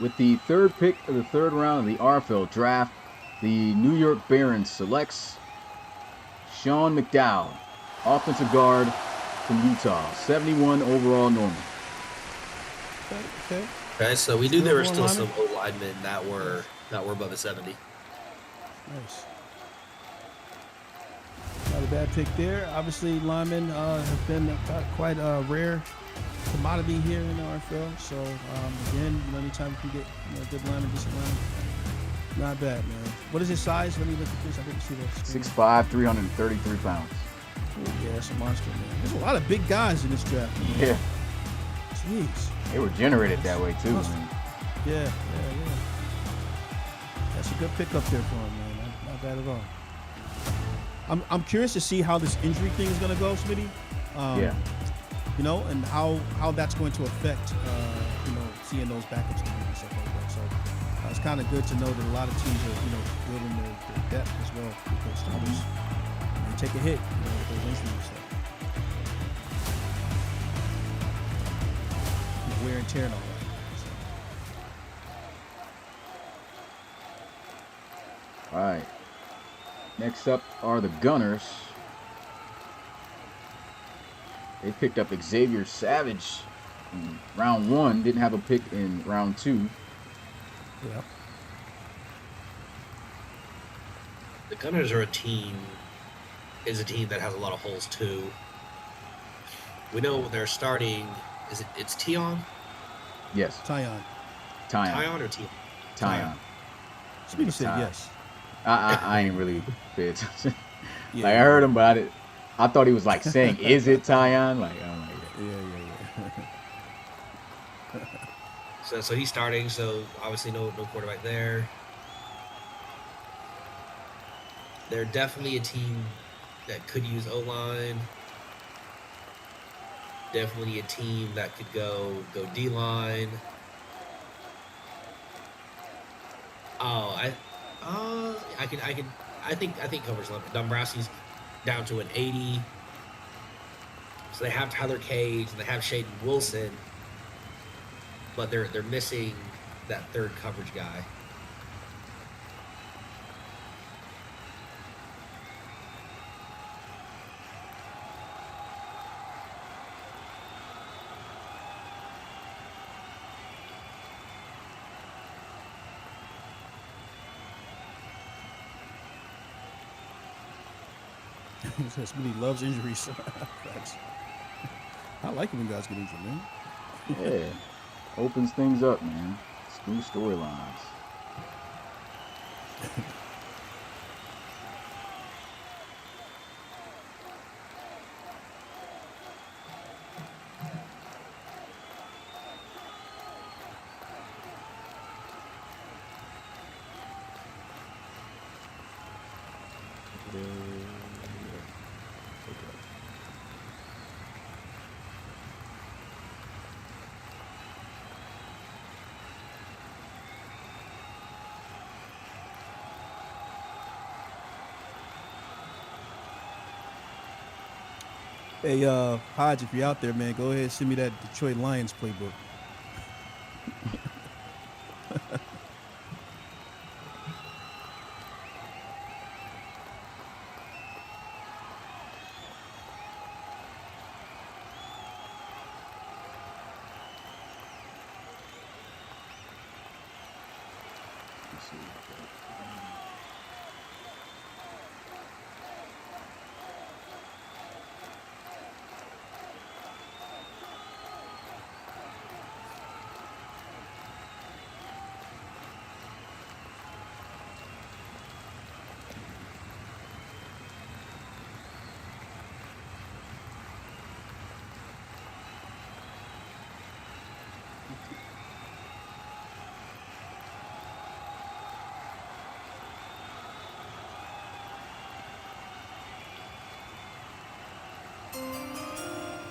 With the third pick of the third round of the RFL draft, the New York Barons selects Sean McDowell, offensive guard from Utah, 71 overall normal. Okay. Okay, so we knew there were Still still one some O linemen that were above a 70. Nice. Not a bad pick there. Obviously, linemen have been quite a rare commodity here in the RFL. So, again, anytime you can get a good lineman, decent lineman, not bad, man. What is his size? Let me look at this. I didn't see that. 6'5", 333 pounds. Oh, yeah, that's a monster, man. There's a lot of big guys in this draft, man. Yeah. Jeez. They were generated that way, too. Man. Yeah. That's a good pickup there for him, man. Not bad at all. I'm curious to see how this injury thing is going to go, Smitty. Yeah. You know, and how that's going to affect, seeing those backups and stuff like that. So it's kind of good to know that a lot of teams are, building their depth as well because starters they take a hit, with those injuries and stuff. Wear and tear and all that. So. All right. Next up are the Gunners. They picked up Xavier Savage in round 1. Didn't have a pick in round 2. Yeah. The Gunners are a team that has a lot of holes too. We know they're starting. It's Tion? Yes. Tyon Tion or Tion? Tyon. Smitty said Tyon. yes. I ain't really paid attention. Yeah, Like I heard him, but I thought he was like saying, "Is it Tyon?" Like I'm like, So he's starting. So obviously no quarterback there. They're definitely a team that could use O-line. Definitely a team that could go D-line. Oh, I think covers limit. Dombrowski's down to an 80. So they have Tyler Cage and they have Shaden Wilson, but they're missing that third coverage guy. Smitty loves injuries. I like it when guys get injured, man. yeah, opens things up, man. New storylines. Hey, Hodge, if you're out there, man, go ahead and send me that Detroit Lions playbook. Let's see.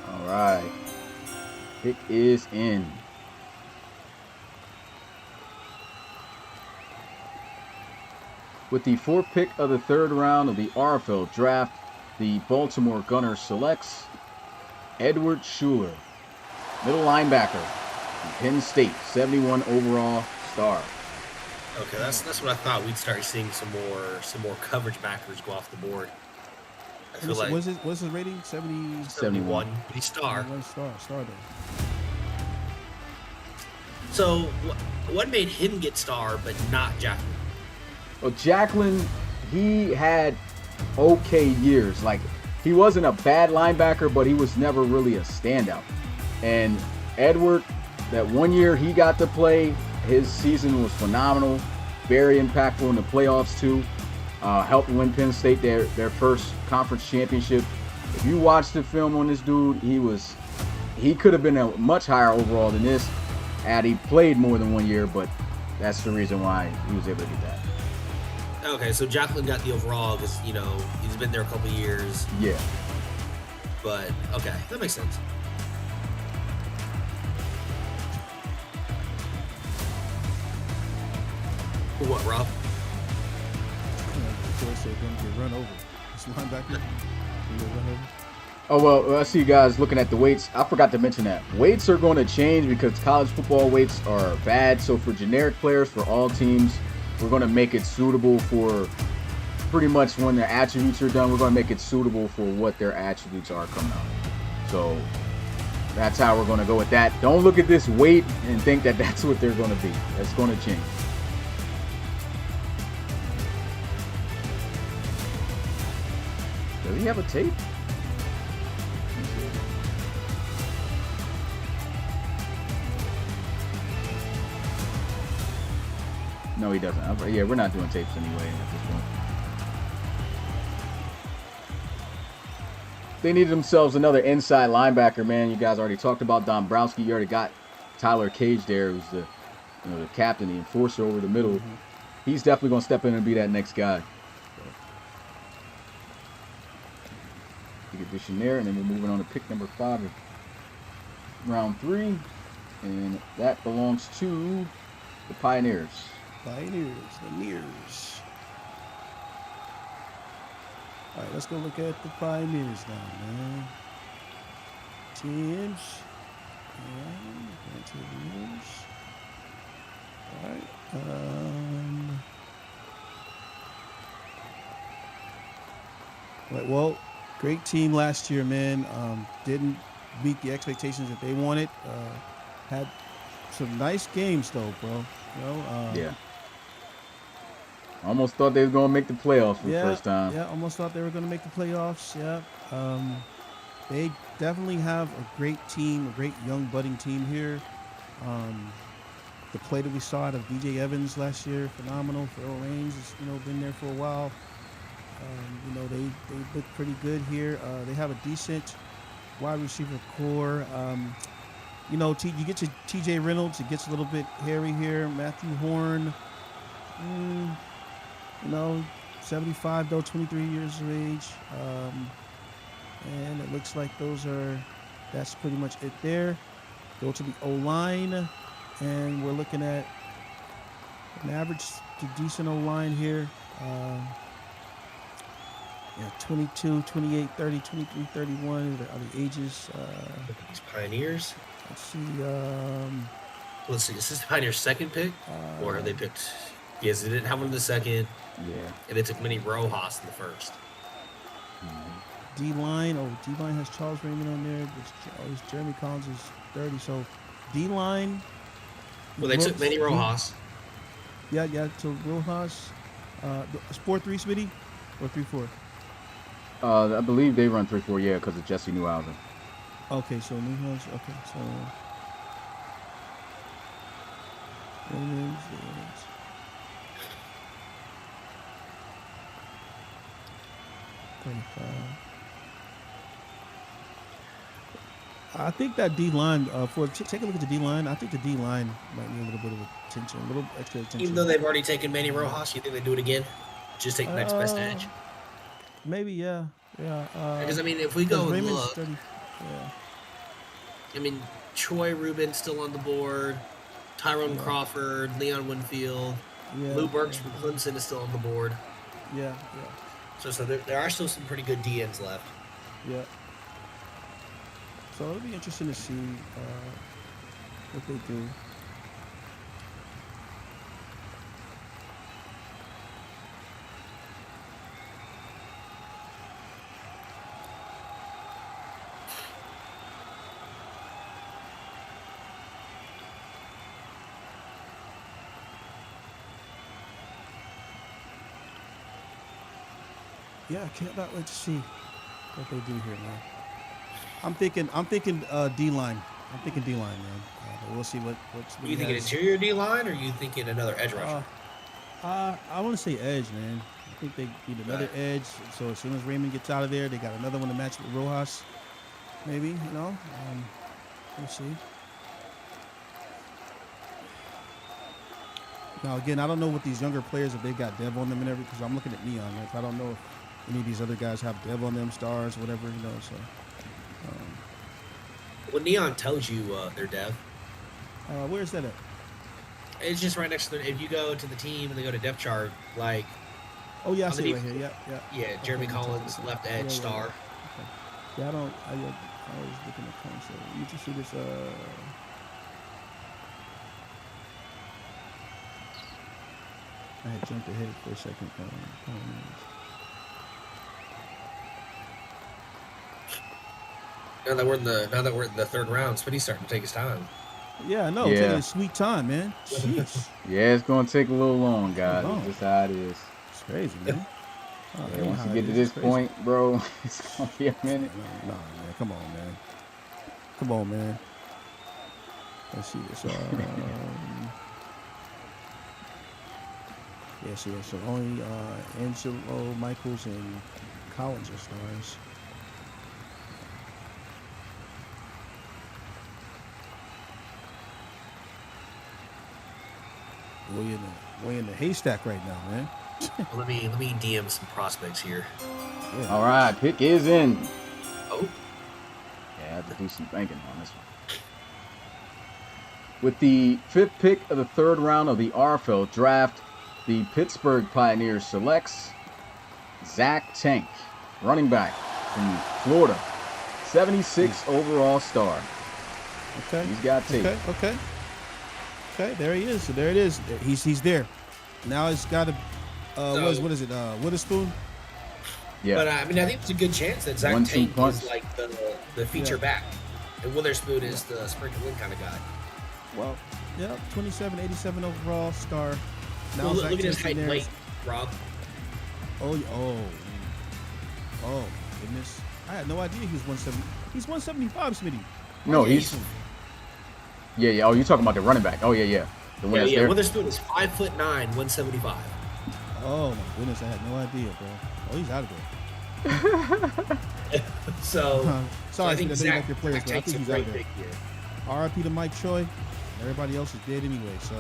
All right. Pick is in. With the fourth pick of the third round of the RFL draft, the Baltimore Gunners selects Edward Schuler, middle linebacker from Penn State, 71 overall star. Okay, that's what I thought. We'd start seeing some more coverage backers go off the board. I feel like What's his rating? 70. 71. But he's star. Star there. So what made him get star but not Jacqueline? Well, Jacqueline, he had okay years. Like, he wasn't a bad linebacker, but he was never really a standout. And Edward, that one year he got to play, his season was phenomenal. Very impactful in the playoffs, too. Helped win Penn State their first conference championship. If you watch the film on this dude, he could have been a much higher overall than this had he played more than 1 year, but that's the reason why he was able to do that. Okay, so Jacqueline got the overall because, he's been there a couple of years. Yeah. But, okay, that makes sense. For what, Rob? Detroit said going to get run over. This linebacker gonna get run over. Oh, well, I see you guys looking at the weights. I forgot to mention that. Weights are going to change because college football weights are bad. So for generic players, for all teams, we're going to make it suitable for pretty much when their attributes are done. We're going to make it suitable for what their attributes are coming out. So that's how we're going to go with that. Don't look at this weight and think that that's what they're going to be. That's going to change. Does he have a tape? No, he doesn't. Yeah, we're not doing tapes anyway at this point. They needed themselves another inside linebacker, man. You guys already talked about Dombrowski. You already got Tyler Cage there, who's the captain, the enforcer over the middle. Mm-hmm. He's definitely going to step in and be that next guy. So, big addition there, and then we're moving on to pick number 5 of round 3, and that belongs to the Pioneers. Pioneers, the Nears. All right, let's go look at the Pioneers now, man. Teams. And going to the Nears. All right. Well, great team last year, man. Didn't meet the expectations that they wanted. Had some nice games, though, bro. Yeah. Almost thought they were going to make the playoffs for the first time. Yeah, almost thought they were going to make the playoffs. Yeah. They definitely have a great team, a great young budding team here. The play that we saw out of DJ Evans last year, phenomenal. Earl Raines has, been there for a while. They look pretty good here. They have a decent wide receiver core. You get to TJ Reynolds, it gets a little bit hairy here. Matthew Horn, 75 though, 23 years of age. And it looks like that's pretty much it there. Go to the O-line, and we're looking at an average to decent O-line here. 22, 28, 30, 23, 31 are the ages. These Pioneers. Let's see. Let's see. Is this the Pioneers' second pick, or have they picked? Yes, they didn't have one in the second, Yeah. and they took Manny Rojas in the first. D-line. Oh, D-line has Charles Raymond on there. Jeremy Collins is 30. So D-line. Well, they took Manny Rojas. Yeah. So Rojas. It's 4-3, Smitty, or 3-4. I believe they run 3-4, yeah, because of Jesse Newhausen. Okay, so Newhouse. Okay, so Raymond is 35. I think that D line take a look at the D line. I think the D line might need a little bit of attention, a little extra attention. Even though they've already taken Manny Rojas, you think they do it again? Just take the next best edge. Maybe, yeah. Because I mean, if we go and Raymond's look, 30, yeah. I mean, Troy Rubin still on the board, Tyrone Crawford, Leon Winfield, Lou Burks from Clemson is still on the board. Yeah. So there are still some pretty good DNs left. Yeah. So it'll be interesting to see what they do. Yeah, I can't wait to see what they do here, man. I'm thinking D-line. I'm thinking D-line, man. But we'll see what You think an interior D-line, or you thinking another edge rusher? I want to say edge, man. I think they need another edge. So as soon as Raymond gets out of there, they got another one to match with Rojas. Maybe, we'll see. Now, again, I don't know what these younger players, if they got Dev on them and everything, because I'm looking at Neon. Like, I don't know if any of these other guys have Dev on them, stars, whatever, so. Well, Neon tells you they're dev. Where's that at? It's just right next to if you go to the team and they go to depth chart, like. Oh, yeah, I see it right here. Yeah. Yeah, Jeremy Collins, left edge, star. Okay. Yeah, I was looking at console. You just see this, I had jumped ahead for a second. Now that we're in the third round, Spitty's starting to take his time. Yeah, I know. Yeah. Taking a sweet time, man. Jeez. Yeah, it's going to take a little long, guys. Long. It's just how it is. It's crazy, man. Yeah, once you get to this point, bro, it's going to be a minute. No, man. Come on, man. Let's see this. So only Angelo, Michaels, and Collins are stars. Way in the haystack right now, man. Well, let me DM some prospects here. Yeah. All right, pick is in. Oh, Yeah, I have to do some thinking on this one. With the 5th pick of the 3rd round of the RFL draft, the Pittsburgh Pioneers selects Zach Tank, running back from Florida, 76 overall star. Okay. He's got tape. Okay. There he is. So there it is. He's there. Now it's got to. What is it? Witherspoon. Yeah. But I mean, I think it's a good chance that Zach 1-2 Tank punch. is like the feature back, and Witherspoon is the sprinkle in kind of guy. Well, yeah, 27, 87 overall star. Now Well, Zach look at his Tank's height in and there. weight, Rob. Oh, goodness. I had no idea he was 170. He's 175, Smitty. No, he's. Yeah. Oh, you're talking about the running back. Oh, yeah. The one that's there. Witherspoon is 5'9", 175. Oh my goodness, I had no idea, bro. Oh, he's out of there. So Sorry, I think I Zach like your players, but I Tank's think a he's out great of there. pick here. RIP to Mike Choi. Everybody else is dead anyway. So,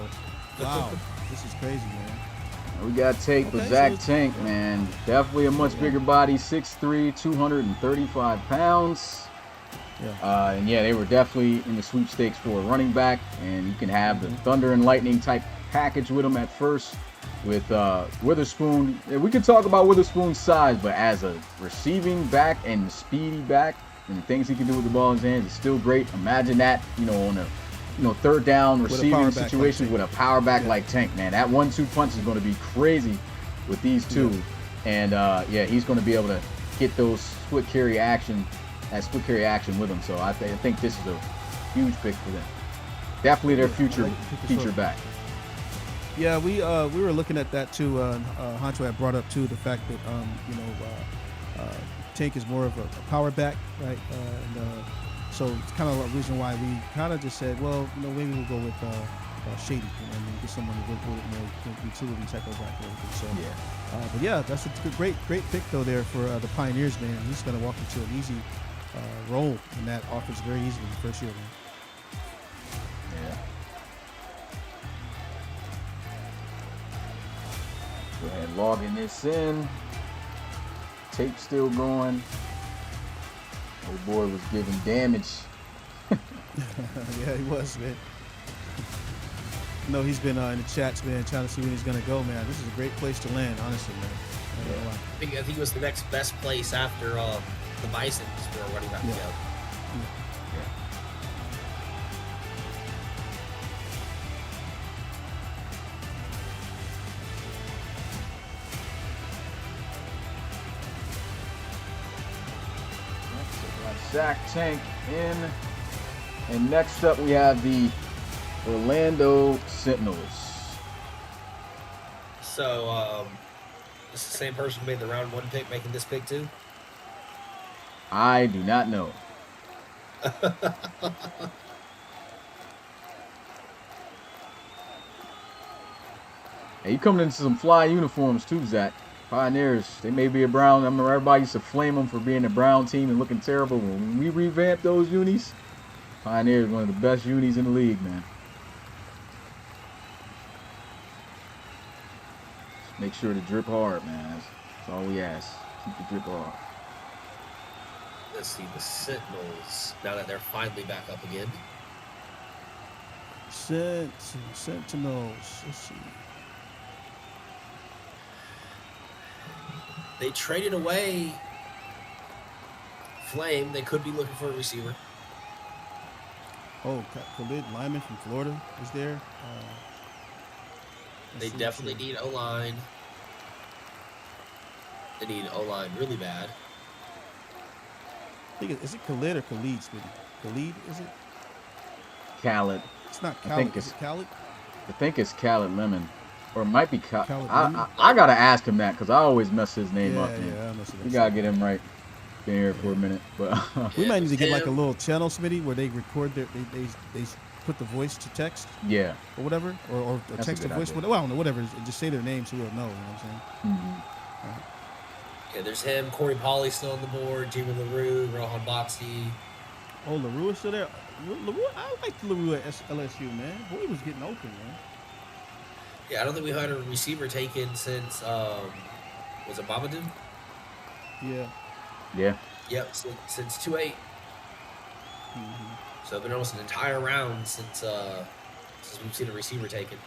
wow, this is crazy, man. We got tape with Okay, Zach so Tank, man. Definitely a much bigger body, 6'3", 235 pounds. Yeah. And yeah, they were definitely in the sweepstakes for a running back. And you can have the Thunder and Lightning type package with them at first with Witherspoon. We could talk about Witherspoon's size, but as a receiving back and speedy back and the things he can do with the ball in his hands, it's still great. Imagine that, on a third down receiving situation with a power back like Tank, man. That 1-2 punch is going to be crazy with these two. Yeah. And he's going to be able to get those split carry action with him. So I think this is a huge pick for them. Definitely their future feature back. Yeah, we were looking at that too. Honcho had brought up too the fact that Tank is more of a power back, right? So it's kind of a reason why we kind of just said, well, maybe we'll go with Shady, and get someone a little bit more utility type of back. So but yeah, that's a great pick though there for the Pioneers, man. He's going to walk into an easy role in that offense very easily in the first year, man. Yeah. Go ahead and logging this in. Tape still going. Old boy was giving damage. Yeah, he was, man. He's been in the chats, man, trying to see when he's going to go, man. This is a great place to land, honestly, man. I think it was the next best place after the Bisons for a running back to go. Zach Tank in. And next up we have the Orlando Sentinels. So, it's the same person who made the round 1 pick making this pick too? I do not know. Hey, you coming into some fly uniforms too, Zach. Pioneers, they may be a brown. I remember everybody used to flame them for being a brown team and looking terrible. When we revamped those unis, Pioneers one of the best unis in the league, man. Just make sure to drip hard, man. That's all we ask. Keep the drip hard. Let's see the Sentinels now that they're finally back up again. Sentinels. Let's see. They traded away Flame. They could be looking for a receiver. Oh, Khalid Lyman from Florida is there. They definitely need O-line. They need O-line really bad. I think is it Khalid or Khalid, Smitty? Khalid, is it? Khaled. It's not Khalid. Is it Khalid? I think it's Khaled Lemon. Or it might be Khaled I gotta ask him that because I always mess his name up. Yeah, I must have. We gotta get him right. Been here for a minute, but we might need to get like a little channel, Smitty, where they record they put the voice to text. Yeah. Or whatever, or text to voice. Well, I don't know, whatever. Just say their name so we'll know. You know what I'm saying? Mm-hmm. Right. Yeah, there's him. Corey Pauly still on the board. Jimmy LaRue, Rohan Boxy. Oh, LaRue is still there. LaRue, I like LaRue at LSU, man. Boy, he was getting open, man. Yeah, I don't think we had a receiver taken since was it Babadook? Yeah. Yeah. Yep, since 2-8. Mm-hmm. So it's been almost an entire round since we've seen a receiver taken.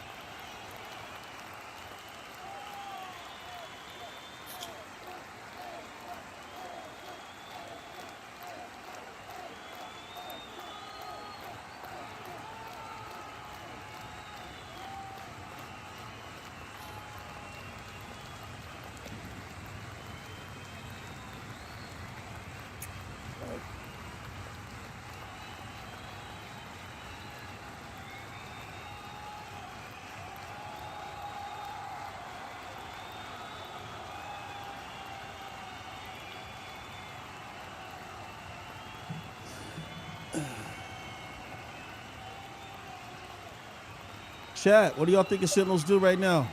Chat, what do y'all think the Sentinels do right now?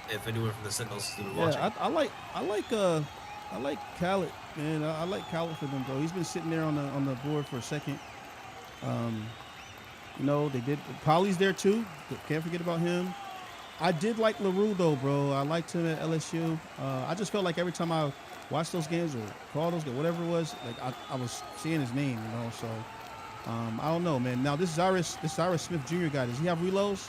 If anyone from the Sentinels is even watching. I like Khaled, man. I like Khaled for them, bro. He's been sitting there on the board for a second. They did. Polly's there too. Can't forget about him. I did like LaRue though, bro. I liked him at LSU. I just felt like every time I watched those games or called those games, whatever it was, like I was seeing his name, you know. So I don't know, man. Now this Cyrus Smith Jr. guy, does he have reloads?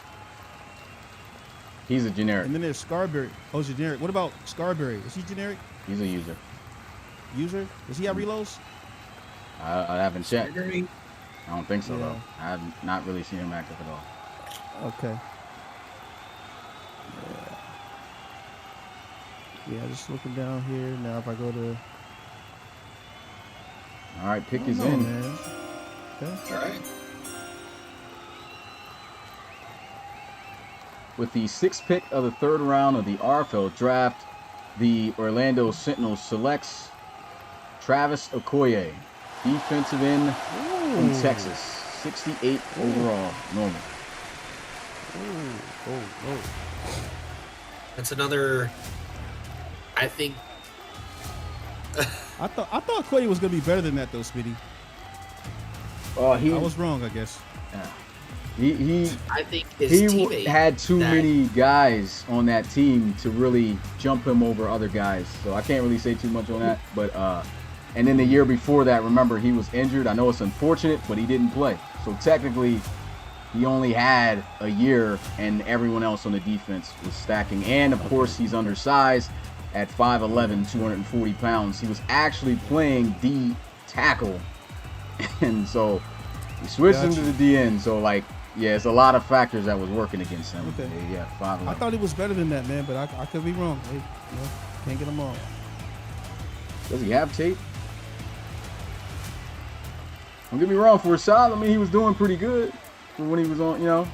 He's a generic. And then there's Scarberry. Oh, he's a generic. What about Scarberry? Is he generic? He's a user. User? Does he have reloads? I haven't checked. Gregory. I don't think so, Yeah. though. I have not really seen him active at all. Okay. Yeah, just looking down here. Now if I go to... All right, pick is I don't in. know, man. Okay. All right. With the 6th pick of the 3rd round of the RFL draft, the Orlando Sentinels selects Travis Okoye, defensive end from Texas, 68 overall, normal. That's another. I think. I thought Koye was gonna be better than that though, Speedy. I was wrong, I guess. Yeah. He I think his he teammate had too that- many guys on that team to really jump him over other guys. So I can't really say too much on that. But and then the year before that, remember, he was injured. I know it's unfortunate, but he didn't play. So technically, he only had a year, and everyone else on the defense was stacking. And of course, he's undersized at 5'11", 240 pounds. He was actually playing D tackle, and so he switched him to the DN. So like, yeah, it's a lot of factors that was working against him. Okay. Yeah, 5'11". I thought he was better than that, man, but I could be wrong. Hey, you know, can't get them all. Does he have tape? Don't get me wrong, for a shot, I mean, he was doing pretty good for when he was on, you know,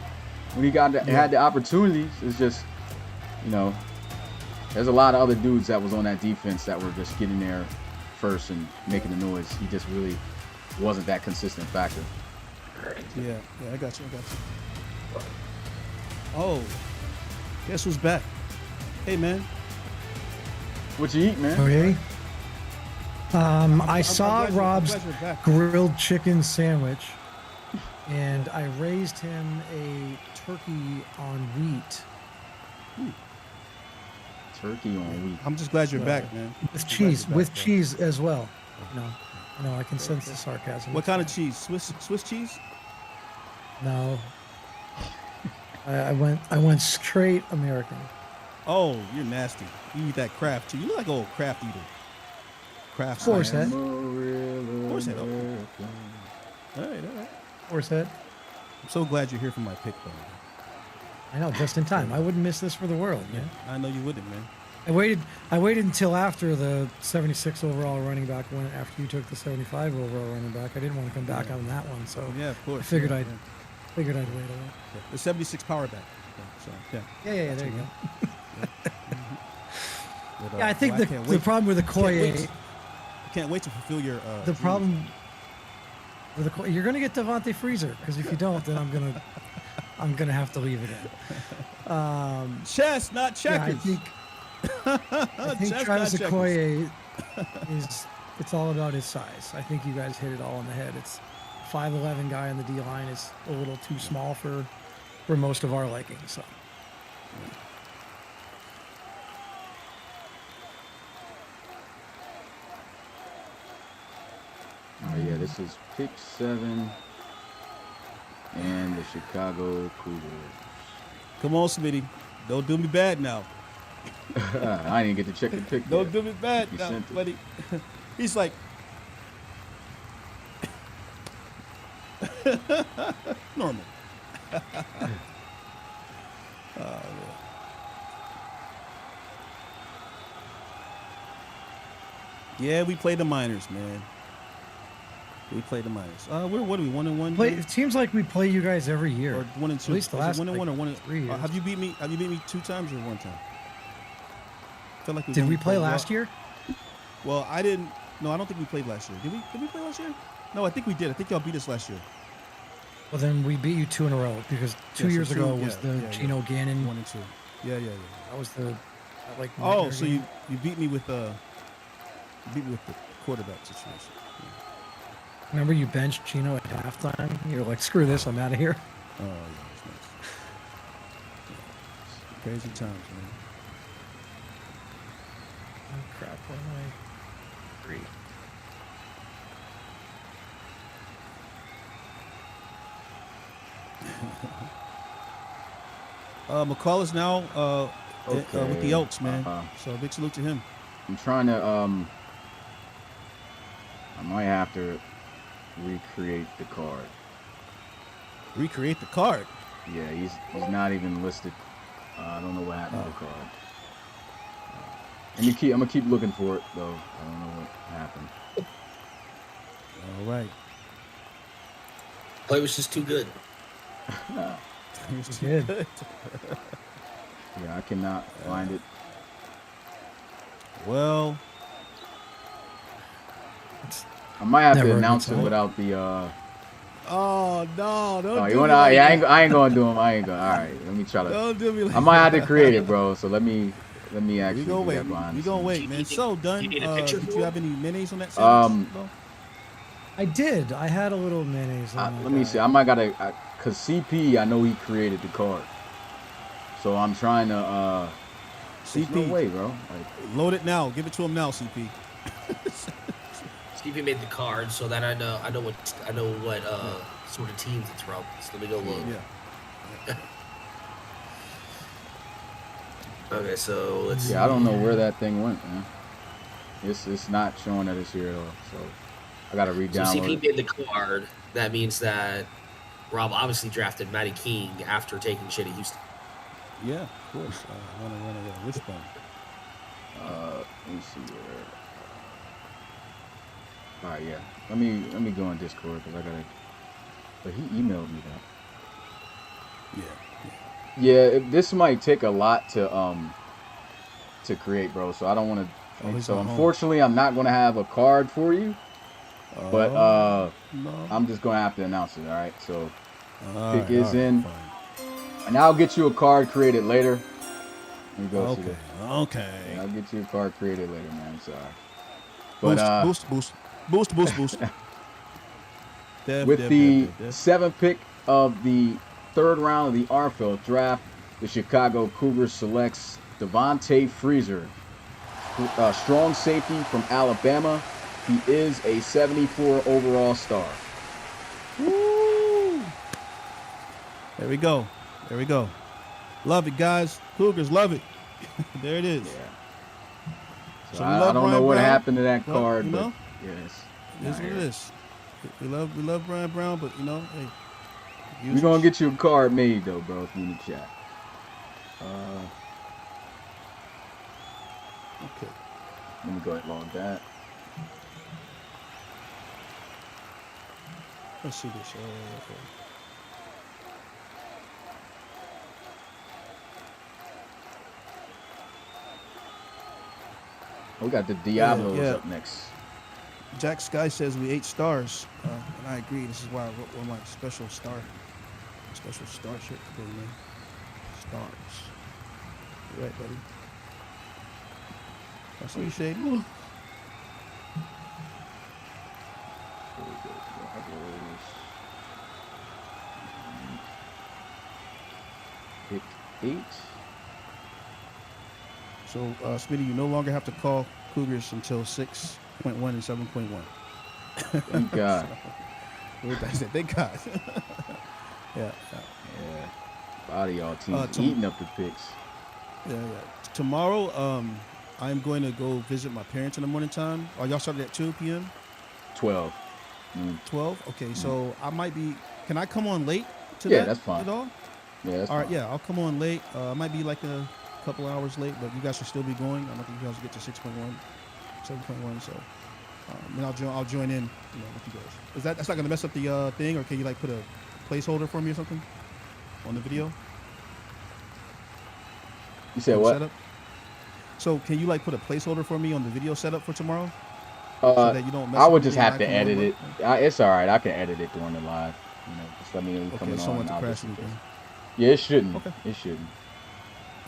when he had the opportunities. It's just, you know, there's a lot of other dudes that was on that defense that were just getting there first and making the noise. He just really wasn't that consistent factor. Yeah, I got you. Oh, guess who's back? Hey, man. What you eat, man? Okay. I saw glad you- I'm Rob's glad you're back. grilled chicken sandwich, and I raised him a turkey on wheat Turkey on wheat. I'm just glad you're back, man. with I'm glad cheese, you're with back, bro. cheese as well. No, I can sense the sarcasm. What kind of cheese? Swiss cheese? No. I went straight American. Oh, you're nasty. You eat that Kraft too. You look like an old Kraft eater. Kraft. Horse head. Horse head. Okay. All right. Horse head. I'm so glad you're here for my pick, though. I know, just in time. I wouldn't miss this for the world, man. I know you wouldn't, man. I waited until after the 76 overall running back went, after you took the 75 overall running back. I didn't want to come back on that one, so Yeah, of course. I figured yeah, I'd yeah. wait a little. Yeah. The 76 power back. So yeah. Yeah, there you go. But, Yeah, I think well, the problem with the Koye, I can't wait to fulfill your. the dream. problem with the Koye, you're gonna get Devontae Freezer, because if you don't, then I'm gonna have to leave it in. Chess, not Yeah, checkers. I think Chess, Travis not checkers. Okoye it's all about his size. I think you guys hit it all on the head. It's 5'11" guy on the D line is a little too small for most of our liking. So Oh yeah, this is pick 7 and the Chicago Cougars. Come on, Smitty. Don't do me bad now. I didn't get to check the pick. Don't yet. do me bad You now, sent it. buddy. He's like. Normal. Man. Yeah, we play the minors, man. We play the minors. What are we 1-1? it seems like we play you guys every year. Or 1 and 2? At least the Is it last 1 and 1 or 1 3 years. Have you beat me? Have you beat me 2 times or 1 time? I feel like Did we play played last year? Well, I didn't. No, I don't think we played last year. Did we? Did we play last year? No, I think we did. I think y'all beat us last year. Well, then we beat you 2 in a row, because two Yeah, so years two- ago was yeah, the yeah, Gino Gannon. 1 and 2. Yeah. That was the like. Oh, nightmare so game. you beat me with the quarterback situation. Remember you benched Gino at halftime? You're like, screw this, I'm out of here. Oh, yeah, that's Crazy times, man. Oh, crap. What am I? 3. McCall is now with the Okay. Elks, man. So big salute to him. I'm trying to I might have to recreate the card. Recreate the card. Yeah, he's not even listed. I don't know what happened to the card. I'm gonna keep looking for it though. I don't know what happened. All right. Play was just too good. Good. Yeah, I cannot find it. Well, I might have to Never announce gets it old. without the. oh no! Don't Oh, do you me wanna? like Yeah, that. I ain't gonna do them. I ain't gonna. All right, let me try to. Don't do me like I might have to that. create it, bro. So let me actually We gonna do wait. that behind We the gonna scenes. wait, man. So done. you need a picture Did for you it? have any mayonnaise on that sandwich? No? I did. I had a little mayonnaise on that Let me guy. see. I might gotta, cause CP. I know he created the card. So I'm trying to. There's no CP, way, bro. Like, load it now. Give it to him now, CP. Stevie made the card so that I know what sort of teams it's from. So let me go look. Yeah. Okay, so let's see. yeah, I don't know where that thing went, man. It's not showing that it's here at all. So I gotta So re-download CP it. made the card. That means that Rob obviously drafted Matty King after taking shit at Houston. Yeah, of course. I want to wishbone. Let me see where. All right, yeah. Let me go on Discord because I gotta. But he emailed me that. Yeah. Yeah, this might take a lot to create, bro. So I don't want to. Oh, he's So not home. unfortunately, I'm not gonna have a card for you. But No. I'm just gonna have to announce it. All right. So All pick right, is all right, in, fine. and I'll get you a card created later. Let me go to Okay. the. Okay. Yeah, I'll get you a card created later, man. I'm sorry. But Boost. with the 7th pick of the 3rd round of the RFL draft, the Chicago Cougars selects Devontae Freezer, strong safety from Alabama. He is a 74 overall star. Woo! There we go. Love it, guys. Cougars, love it. There it is. Yeah. So So we I love don't know Brian what Brown, happened to that but, card, you but know, yes. it is what it is. We love Brian Brown, but you know, hey, We're gonna get you a card made though, bro, if you in the chat. Okay. Let me go ahead and log that. Let's see this. We got the Diablos yeah. up next. Jack Sky says we 8 stars, and I agree. This is why I wrote one of my special star shirt today, man. Stars. You right, buddy? That's what you say. Here we go, Diablos. Pick 8. So, Smitty, you no longer have to call Cougars until 6.1 and 7.1. Thank God. I said, thank God. Yeah. Yeah. A lot of y'all teams eating up the picks. Yeah. Tomorrow, I'm going to go visit my parents in the morning time. Are y'all started at 2 p.m.? 12. 12? Okay, so I might be. Can I come on late to Yeah, that that's fine. at all? Yeah, that's All right, fine. yeah, I'll come on late. I might be like a couple hours late, but you guys should still be going. I don't think you guys will get to 6.1, 7.1. So, and I'll join in, with you guys. That's not gonna mess up the thing, or can you like put a placeholder for me or something on the video? You said On the what? setup? So can you like put a placeholder for me on the video setup for tomorrow? That you don't mess I up would just anything have when I to come edit on it. It's all right. I can edit it during the live. Just let me know you're Okay, coming so on. to I'll crash just- anything. Yeah, it shouldn't. Okay. It shouldn't.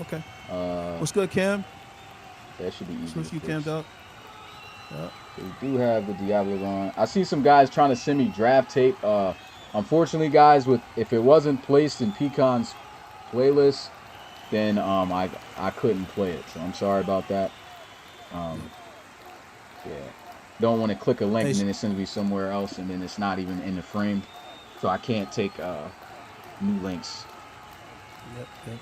Okay. Uh, What's good, Cam? that should be easy. What's to you fix. cammed up? Yeah. So we do have the Diablos on. I see some guys trying to send me draft tape. Unfortunately, guys, if it wasn't placed in Pecan's playlist, then I couldn't play it. So I'm sorry about that. Yeah, don't want to click a link and then it sends me somewhere else, and then it's not even in the frame, so I can't take new links. Yep.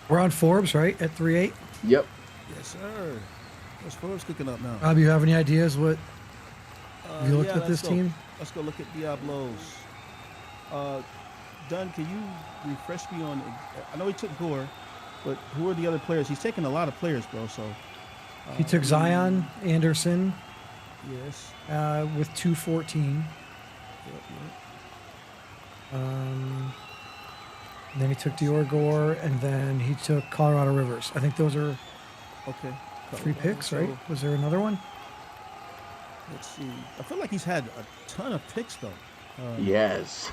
We're on Forbes, right? At 3-8. Yep. Yes, sir. What's Forbes cooking up now? Rob, you have any ideas what you looked yeah, at this team? Let's go look at Diablos. Dunn, can you refresh me on? I know he took Gore, but who are the other players? He's taking a lot of players, bro. So He took Zion Anderson yes. with 214. Yep. Then he took Dior Gore, and then he took Colorado Rivers. I think those are Okay. 3 picks, right? So, Was there another one? let's see. I feel like he's had a ton of picks though. Yes.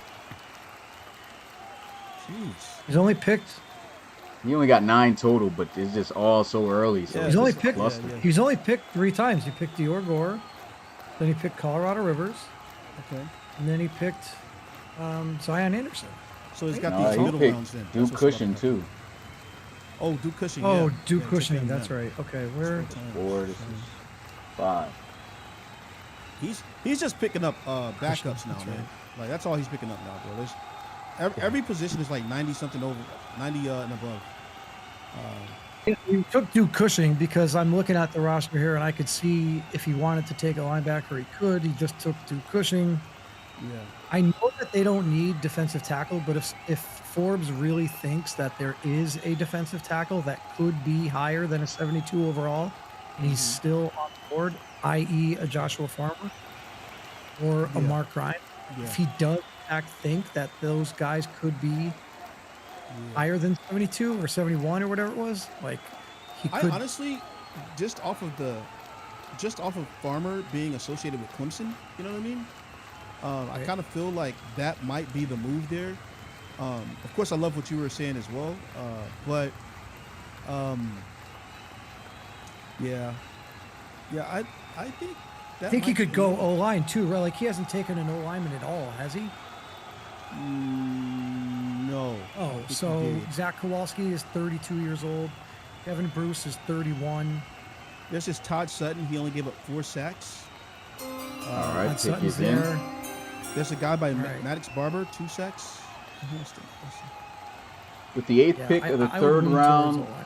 Jeez. He's only picked. He only got 9 total, but it's just all so early. So Yeah, it's He's only just a picked. cluster. yeah. He's only picked 3 times. He picked Dior Gore, then he picked Colorado Rivers, Okay. and then he picked Zion Anderson. So he's got No, these he middle picked rounds then. Duke That's what's Cushion about. too. Oh, Duke Cushing. Oh, yeah. Duke Yeah, Cushing. check That's him out. right. Okay, where? 4. This is 5. He's just picking up backups now, That's man. right. Like that's all he's picking up now, bro. There's every position is like 90 something over, 90 and above. He took Duke Cushing because I'm looking at the roster here, and I could see if he wanted to take a linebacker, he could. He just took Duke Cushing. Yeah. I know that they don't need defensive tackle, but if Forbes really thinks that there is a defensive tackle that could be higher than a 72 overall, and he's still on board, i.e. a Joshua Farmer or a Yeah. Mark Grimes, Yeah. if he does in fact think that those guys could be higher than 72 or 71 or whatever it was, like he I could. honestly, just off of Farmer being associated with Clemson, you know what I mean? I Right. kind of feel like that might be the move there. Of course, I love what you were saying as well, but yeah, I think that I think he might could be- go O line too, right? Like he hasn't taken an O lineman at all, has he? No. I Oh, think he so did. Zach Kowalski is 32 years old. Kevin Bruce is 31. There's this Todd Sutton. He only gave up 4 sacks. All right, Matt pick Sutton's is in. there. There's a guy by right. Maddox Barber, 2 sacks. Let's see. With the 8th Yeah, pick of the I would 3rd lean towards round, O-line.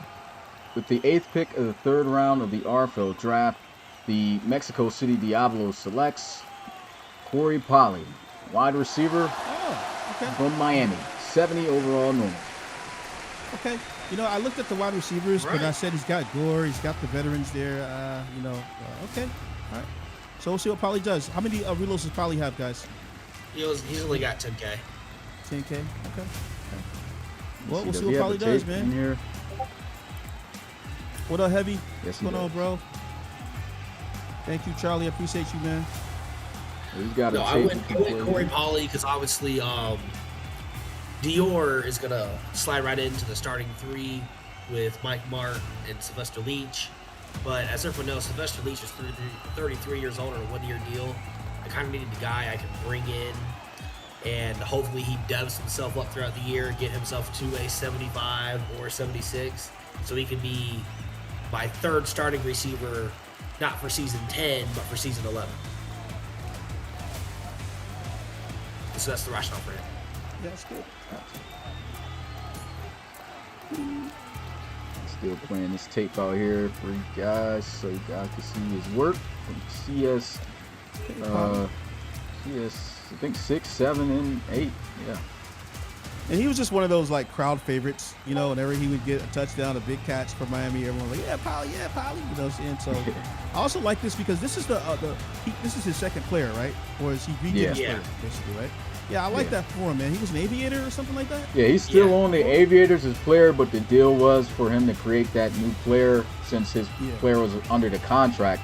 with the 8th pick of the 3rd round of the RFL draft, the Mexico City Diablos selects Corey Polly, wide receiver Oh, okay. from Miami, 70 overall normal. Okay. You know, I looked at the wide receivers, but I Right. said he's got Gore, he's got the veterans there. Okay. All right. So we'll see what Polly does. How many reloads does Polly have, guys? He's only got 10K. 10K. Okay. Well, we'll Does see he what have Polly the does, tape in man. here? What up, Heavy? Yes, What's he going on, does. bro? Thank you, Charlie. I appreciate you, man. He's got a No, I tape. went he can play Corey with. Polly because obviously Dior is gonna slide right into the starting 3 with Mike Mark and Sylvester Leach. But as everyone knows, Sylvester Leach is 33 years old on a 1-year deal. I kind of needed a guy I can bring in, and hopefully he devs himself up throughout the year, get himself to a 75 or 76, so he can be my 3rd starting receiver, not for season 10, but for season 11. So that's the rationale for him. Yeah, that's good. Still playing this tape out here for you guys, so you guys can see his work from CS. I think 6, 7, and 8. Yeah. And he was just one of those like crowd favorites, you know. Whenever he would get a touchdown, a big catch for Miami, everyone was like, "Yeah, Polly, yeah, Polly." You know what I'm saying? So I also like this because this is this is his 2nd player, right? Or is he Yeah. his player, basically, right? Yeah, I like Yeah. that for him, man. He was an aviator or something like that. Yeah, he's still Yeah. on the Aviators as player, but the deal was for him to create that new player since his Yeah. player was under the contract.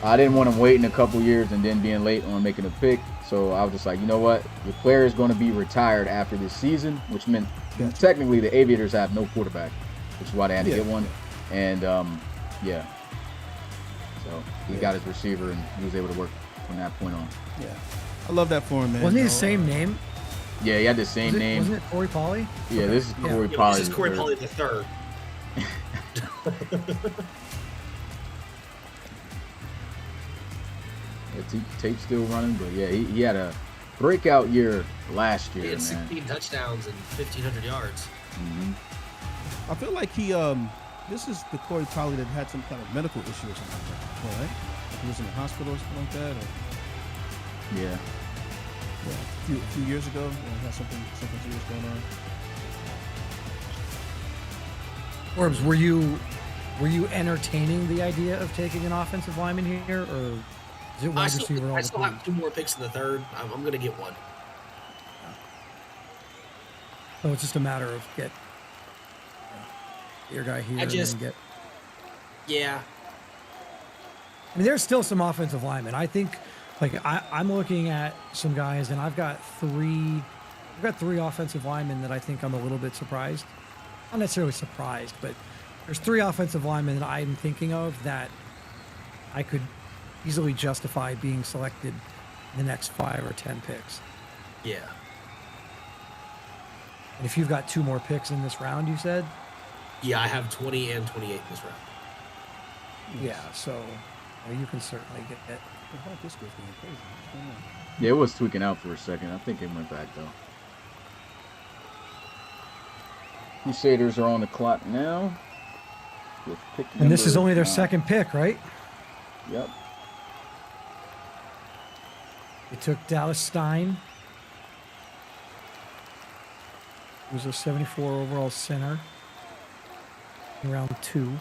I didn't want him waiting a couple years and then being late on making a pick, so I was just like, you know what? Your player is going to be retired after this season, which meant Gotcha. technically the Aviators have no quarterback, which is why they had to Yeah. get one. And yeah, so he got his receiver and he was able to work from that point on. Yeah, I love that for him, man. Wasn't he You the know, same name? Yeah, he had the same name. Wasn't it Corey Pauly? Yeah, Okay. this is Yeah. Corey Yeah, Polly. this is Corey Pauly the third. Tape's still running, but yeah, he had a breakout year last He year, had man. 16 touchdowns and 1,500 yards. I feel like this is the Corey Polly that had some kind of medical issue or something like that, right? Like he was in the hospital or something like that, or Yeah. a few years ago, he had something serious going on. Orbs, were you entertaining the idea of taking an offensive lineman here, or is it wide receiver all I the still time? have 2 more picks in the third. I'm going to get one. So it's just a matter of get your guy here and then get. Yeah. I mean, there's still some offensive linemen. I think, like I'm looking at some guys, and I've got three offensive linemen that I think I'm a little bit surprised. Not necessarily surprised, but there's 3 offensive linemen that I'm thinking of that I could easily justify being selected in the next 5 or 10 picks. Yeah. And if you've got 2 more picks in this round, you said? Yeah, I have 20 and 28 this round. Yeah, so you can certainly get it. The hard disc was going crazy. What's going on? Yeah, it was tweaking out for a second. I think it went back though. Crusaders are on the clock now. With pick And this is number only their 9. second pick, right? Yep. They took Dallas Stein, who was a 74 overall center in round 2.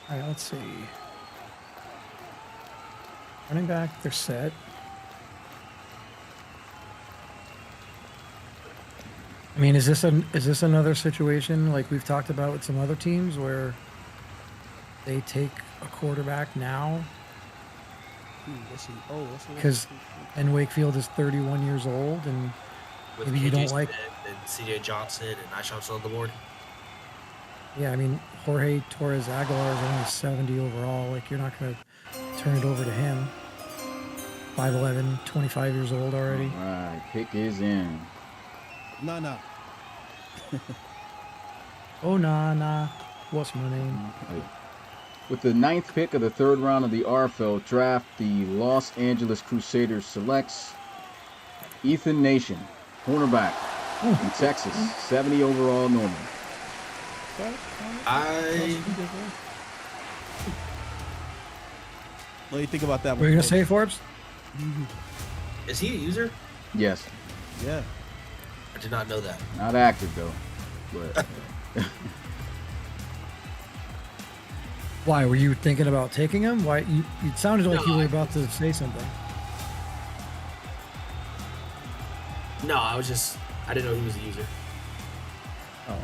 All right, let's see. Running back, they're set. I mean, is this another situation like we've talked about with some other teams where they take a quarterback now? Let's see. Oh, let's see. Because and Wakefield is 31 years old, and With maybe you KJ don't like. Smith and CJ Johnson and Isham on the board. Yeah, I mean, Jorge Torres Aguilar is only 70 overall. Like, you're not going to turn it over to him. 5'11", 25 years old already. All right, pick is in. Nah. Oh, nah. What's my name? With the 9th pick of the 3rd round of the RFL draft, the Los Angeles Crusaders selects Ethan Nation, cornerback from Texas, 70 overall normal. What do you think about that one? What are you going to say, Forbes? Is he a user? Yes, Yeah. I did not know that. not active though, but Why? Were you thinking about taking him? Why? It sounded like No, you were about to say something. No, I didn't know he was a user. Oh.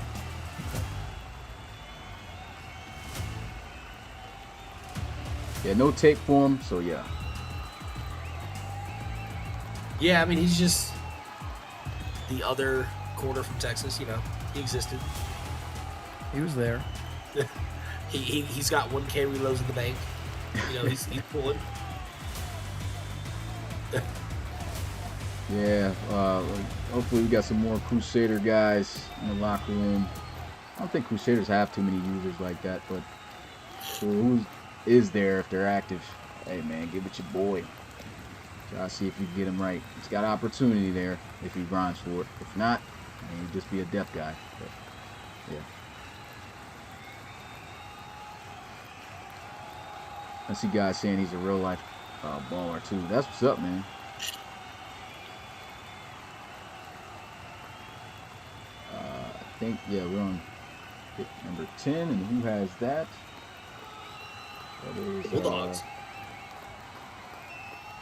yeah, no tape for him. So yeah, Yeah, I mean, he's just the other corner from Texas, He existed. He was there. He's got 1K reloads in the bank. He's pulling. yeah. Hopefully we got some more Crusader guys in the locker room. I don't think Crusaders have too many users like that, but who is there if they're active? Hey man, give it your boy. Try to see if you can get him right. He's got opportunity there if he grinds for it. If not, I mean, he'd just be a depth guy. But, yeah. I see guys saying he's a real life baller too. That's what's up, man. I think, yeah, we're on pick number 10, and who has that? That is Bulldogs.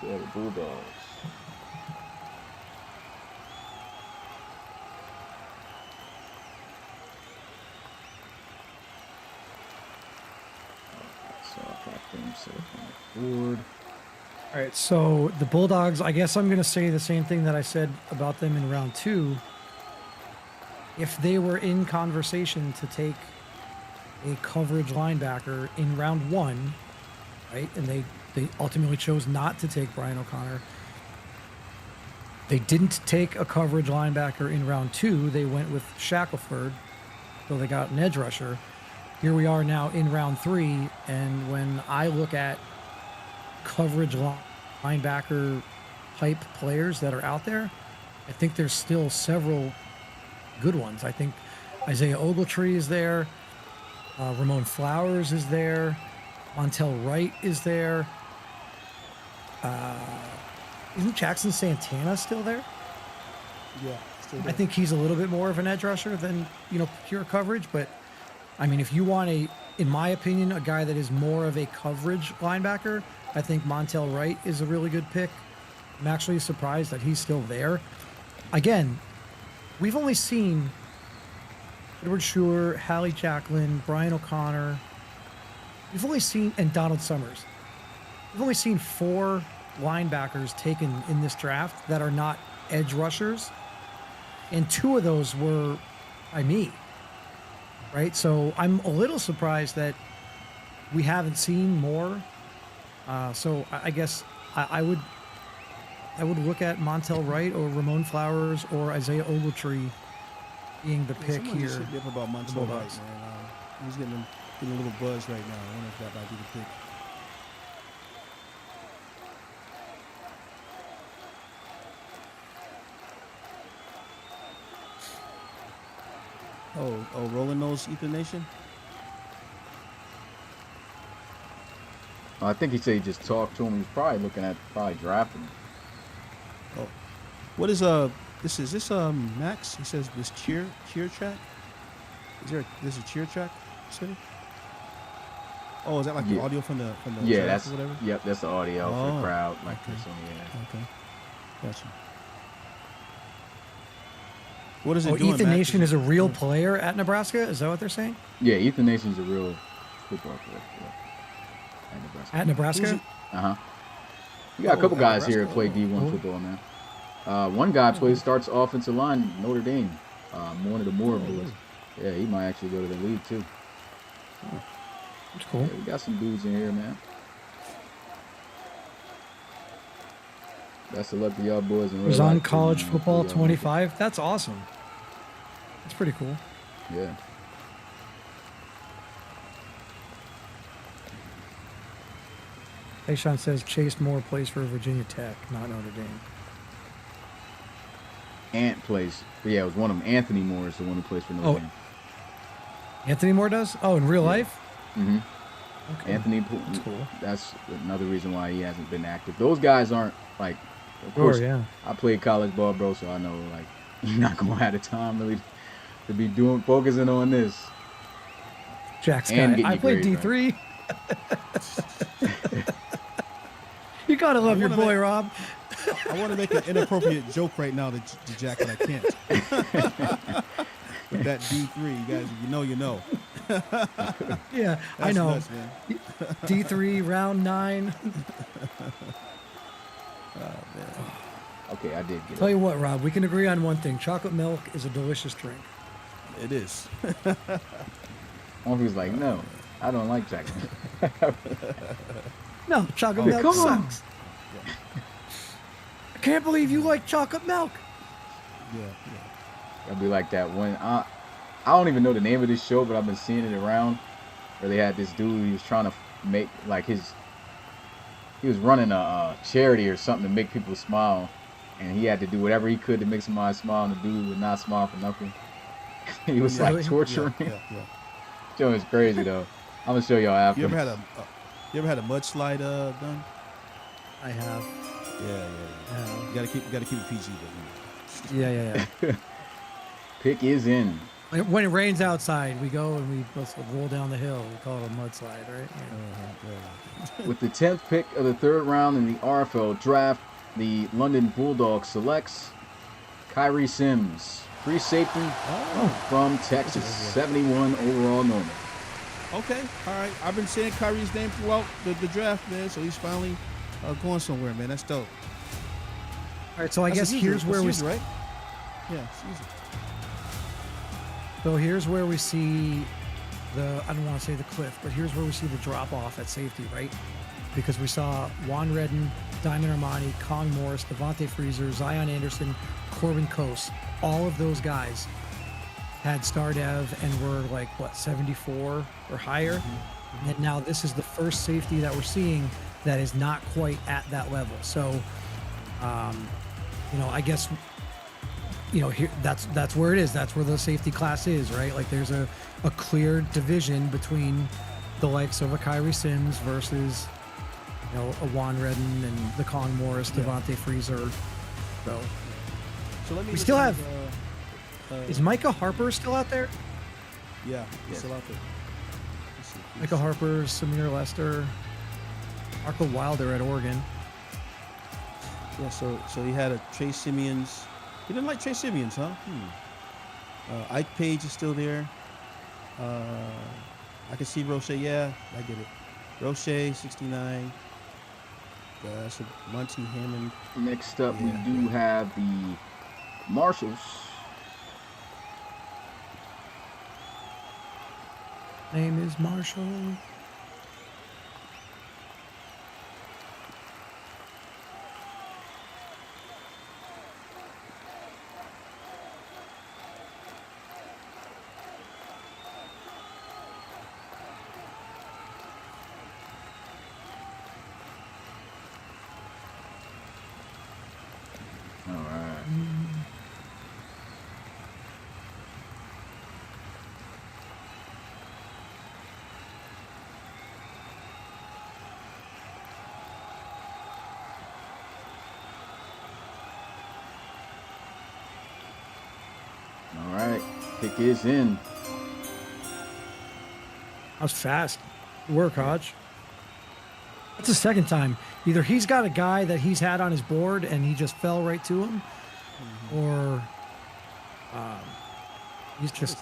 Yeah, the Bulldogs. So I've got them set up on the board. All right, so the Bulldogs, I guess I'm going to say the same thing that I said about them in round 2. If they were in conversation to take a coverage linebacker in round 1, right, and they ultimately chose not to take Brian O'Connor. They didn't take a coverage linebacker in round 2. They went with Shackelford, so they got an edge rusher. Here we are now in round 3, and when I look at coverage linebacker type players that are out there, I think there's still several good ones. I think Isaiah Ogletree is there. Ramon Flowers is there. Montel Wright is there. Isn't Jackson Santana still there? Yeah, still there. I think he's a little bit more of an edge rusher than, pure coverage. But, I mean, if you want in my opinion, a guy that is more of a coverage linebacker, I think Montel Wright is a really good pick. I'm actually surprised that he's still there. Again, we've only seen Edward Schuler, Hallie Jacklin, Brian O'Connor. We've only seen, and Donald Summers. We've only seen 4 linebackers taken in this draft that are not edge rushers. And 2 of those were by me, right? So I'm a little surprised that we haven't seen more. So I guess I would look at Montel Wright or Ramon Flowers or Isaiah Ogletree being the pick Someone here. just hit me up about Montel Wright, man. He's getting a little buzz right now. I wonder if that might be the pick. Oh, Rolling Nose Ethan Nation? I think he said he just talked to him. He's probably looking at drafting him. Oh. What is this Max? He says this cheer track? This a cheer track city? Oh, is that like the audio from the Yeah, draft that's or whatever? Yep, that's the audio for the crowd, like okay. this one, yeah. Okay. Gotcha. What is it doing, Ethan Max? Nation is a real player at Nebraska? Is that what they're saying? Yeah, Ethan Nation's a real football player. Yeah. At Nebraska. At Nebraska? Uh-huh. You got a couple at guys here that Nebraska? play D1 football now. One guy starts offensive line Notre Dame. One of the Moore boys. Yeah, he might actually go to the league too. That's cool. Yeah, we got some dudes in here, man. Best of luck to y'all boys. In Was real on life, too, college man. football Hopefully y'all make 25. That's awesome. That's pretty cool. it. Yeah. Tayshaun says Chase Moore plays for Virginia Tech, not Notre Dame. Ant plays. But yeah, it was one of them. Anthony Moore is the one who plays for Notre Dame. Anthony Moore does? Oh, in real life? Mm-hmm. Okay. Anthony, That's cool. that's another reason why he hasn't been active. Those guys aren't like, of course, yeah. I played college ball, bro, so I know like you're not gonna have the time really to be focusing on this. Jack And Scott. getting I your played grades, D3. You gotta love your wanna boy, make- Rob. I want to make an inappropriate joke right now to Jack, but I can't. With that D3, you guys, you know. Yeah, I That's know. nuts, man. D3, round 9. Okay, I did get Tell it. you what, Rob, we can agree on one thing. Chocolate milk is a delicious drink. It is. He was like, no, I don't like chocolate. No, chocolate milk come on. sucks. I can't believe you like chocolate milk. Yeah. It'll be like that one. I don't even know the name of this show, but I've been seeing it around where they had this dude. He was trying to make like he was running a charity or something to make people smile, and he had to do whatever he could to make somebody smile, and the dude would not smile for nothing. He was like torturing him. Yeah. Joe is crazy though. I'm gonna show y'all after. You ever had a mudslide done? I have. Yeah. You gotta keep it PG, but Yeah. Pick is in. When it rains outside, we go and we roll down the hill. We call it a mudslide, right? Yeah. With the 10th pick of the 3rd round in the RFL draft, the London Bulldogs selects Kyrie Sims, free safety from Texas, 71 overall normal. Okay, all right. I've been saying Kyrie's name throughout the draft, man. So he's finally going somewhere, man. That's dope. All right, so I guess here's where we right. Yeah, it's easy. So here's where we see I don't want to say the cliff, but here's where we see the drop off at safety, right? Because we saw Juan Redden, Diamond Armani, Kong Morris, Devontae Freezer, Zion Anderson, Corbin Coase. All of those guys had star dev and were like, 74 or higher. And now this is the first safety that we're seeing that is not quite at that level. So, I guess, here that's where it is. That's where the safety class is, right? Like there's a clear division between the likes of a Kyrie Sims versus, a Juan Redden and the Kong Morris, Devontae Freezer. So let me. We still have. Is Micah Harper still out there? Yeah, he's still out there. Micah Harper, Samir Lester, Marco Wilder at Oregon. Yeah, so he had a Trey Simeons. He didn't like Trey Simeons, huh? Ike Page is still there. I can see Roche. Yeah, I get it. Roche, 69. That's Monty Hammond. Next up, we do have the Marshalls. Name is Marshall. All right. All right. Pick is in. That was fast. Good work, Hodge. That's the second time. Either he's got a guy that he's had on his board and he just fell right to him, or he's just.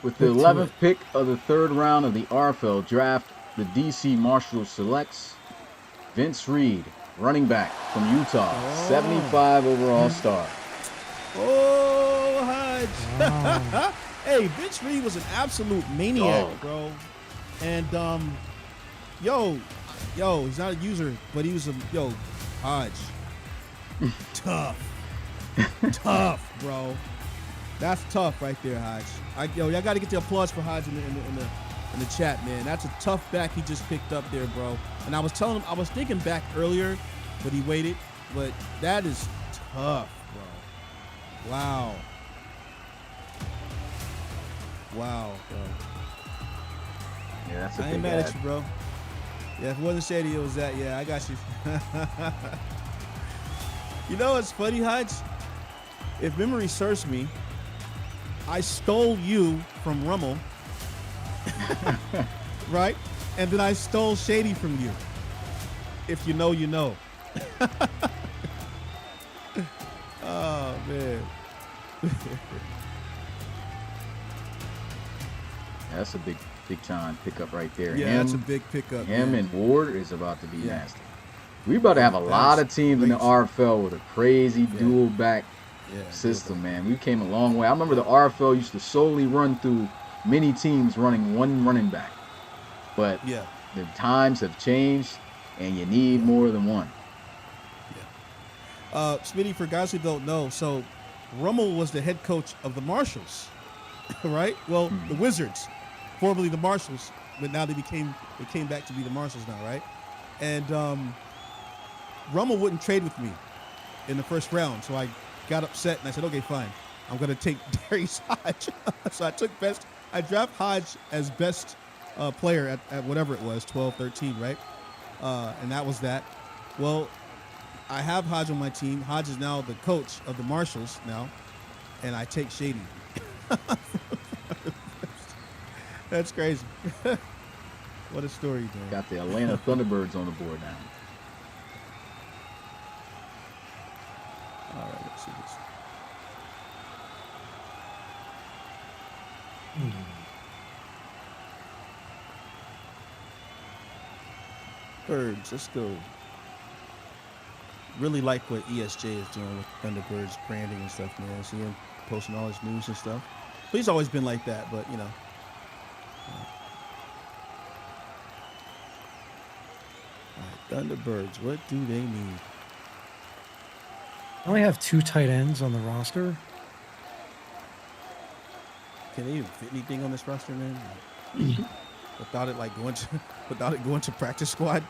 With the 11th pick of the 3rd round of the RFL draft, the DC Marshals selects Vince Reed, running back from Utah, 75 overall star. Oh, Hodge. Wow. Hey, Vince Reed was an absolute maniac, bro. And he's not a user, but he was Hodge. Tough, bro. That's tough right there, Hodge. Y'all got to get the applause for Hodge in the chat, man. That's a tough back he just picked up there, bro. And I was thinking back earlier, but he waited. But that is tough, bro. Wow, bro. Yeah, that's a I big ain't mad ad. at you, bro. Yeah, if it wasn't shady, it was that. Yeah, I got you. You know what's funny, Hodge? If memory serves me, I stole you from Rummel, right? And then I stole Shady from you. If you know, you know. Oh, man. That's a big time pickup right there. Yeah, that's a big pickup. Him man. and Ward is about to be nasty. We about to have a lot of teams in the RFL with a crazy dual back system, man. We came a long way. I remember the RFL used to solely run through many teams running one running back. But the times have changed, and you need more than one. Smitty, for guys who don't know, so Rummel was the head coach of the Marshalls, right? Well, the Wizards, formerly the Marshalls, but now they came back to be the Marshalls now, right? And Rummel wouldn't trade with me in the first round, so I got upset and I said, okay, fine, I'm gonna take Darius Hodge. So I draft Hodge as best player at whatever it was, 12, 13, right? And that was that. Well, I have Hodge on my team. Hodge is now the coach of the Marshals now, and I take Shady. That's crazy. What a story, man. Got the Atlanta Thunderbirds on the board now. All right, let's see this. Birds, let's go. Really like what ESJ is doing with Thunderbirds branding and stuff, man. See him posting all his news and stuff. But he's always been like that, but you know. All right, Thunderbirds, what do they need? I only have 2 tight ends on the roster. Can they even fit anything on this roster, man? without it going to practice squad?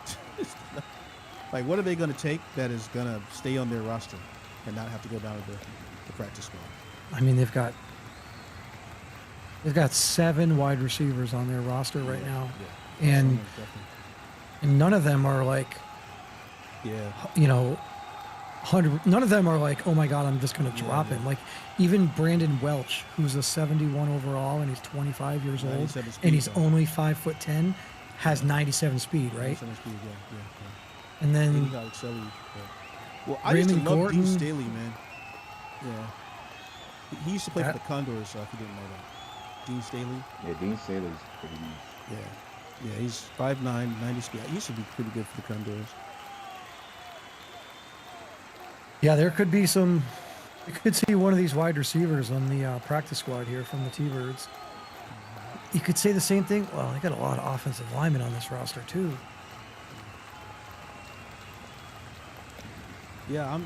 Like, what are they going to take that is going to stay on their roster and not have to go down to the practice squad? I mean, they've got 7 wide receivers on their roster right now, and none of them are like, you know, 100. None of them are like, oh my God, I'm just going to drop him. Like, even Brandon Welch, who's a 71 overall and he's 25 years old, and he's only 5'10", has 97 speed, right? 97 speed, yeah. And then well, I used to Raymond love Gordon. Dean Staley, man. Yeah, he used to play for the Condors, so if you didn't know that. Dean Staley. Yeah, Dean Staley's pretty nice. Yeah, he's 5'9", 90 speed. He used to be pretty good for the Condors. Yeah, there could be some. You could see one of these wide receivers on the practice squad here from the T-Birds. You could say the same thing. Well, they got a lot of offensive linemen on this roster too. Yeah,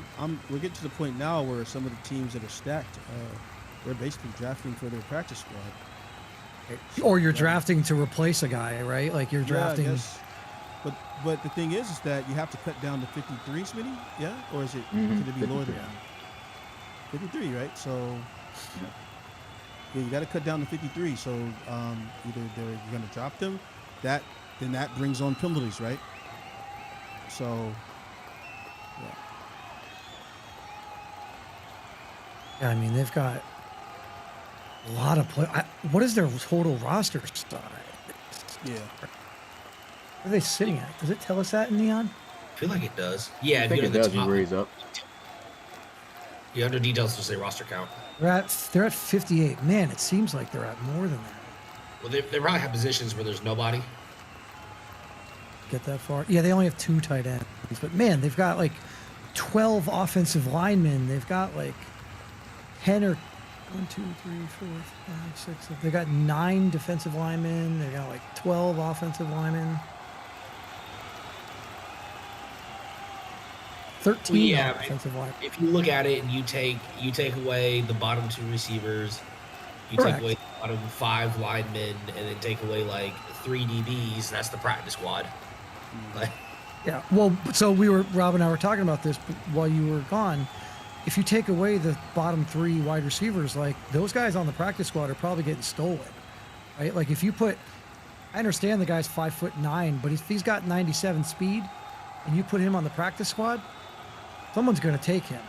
we're getting to the point now where some of the teams that are stacked, they're basically drafting for their practice squad. Or you're drafting to replace a guy, right? Like you're drafting. Yeah, I guess. But the thing is that you have to cut down to 53, Smitty? Yeah? Or is it could it be lower than that? 53, right? So yeah, you got to cut down to 53. So either you're going to drop them, then that brings on penalties, right? So yeah. Yeah, I mean they've got a lot of play. What is their total roster size? Yeah. Where are they sitting at? Does it tell us that in Neon? I feel like it does. Yeah, I if think you it go to does. the You top, raise up. you under details to say roster count. They're at 58. Man, it seems like they're at more than that. Well, they probably have positions where there's nobody. Get that far? Yeah, they only have 2 tight ends, but man, they've got like 12 offensive linemen. They've got like 10 or 1, 2, 3, 4, 5, 6. 7. They got 9 defensive linemen. They got like 12 offensive linemen. 13 Well, yeah, offensive linemen. If you look at it and you take away the bottom 2 receivers, you Correct. take away the bottom 5 linemen, and then take away like 3 DBs, that's the practice squad. Like, Yeah. Well, so Rob and I were talking about this while you were gone. If you take away the bottom 3 wide receivers, like those guys on the practice squad are probably getting stolen, right? Like if you I understand the guy's 5'9", but if he's got 97 speed, and you put him on the practice squad, someone's going to take him.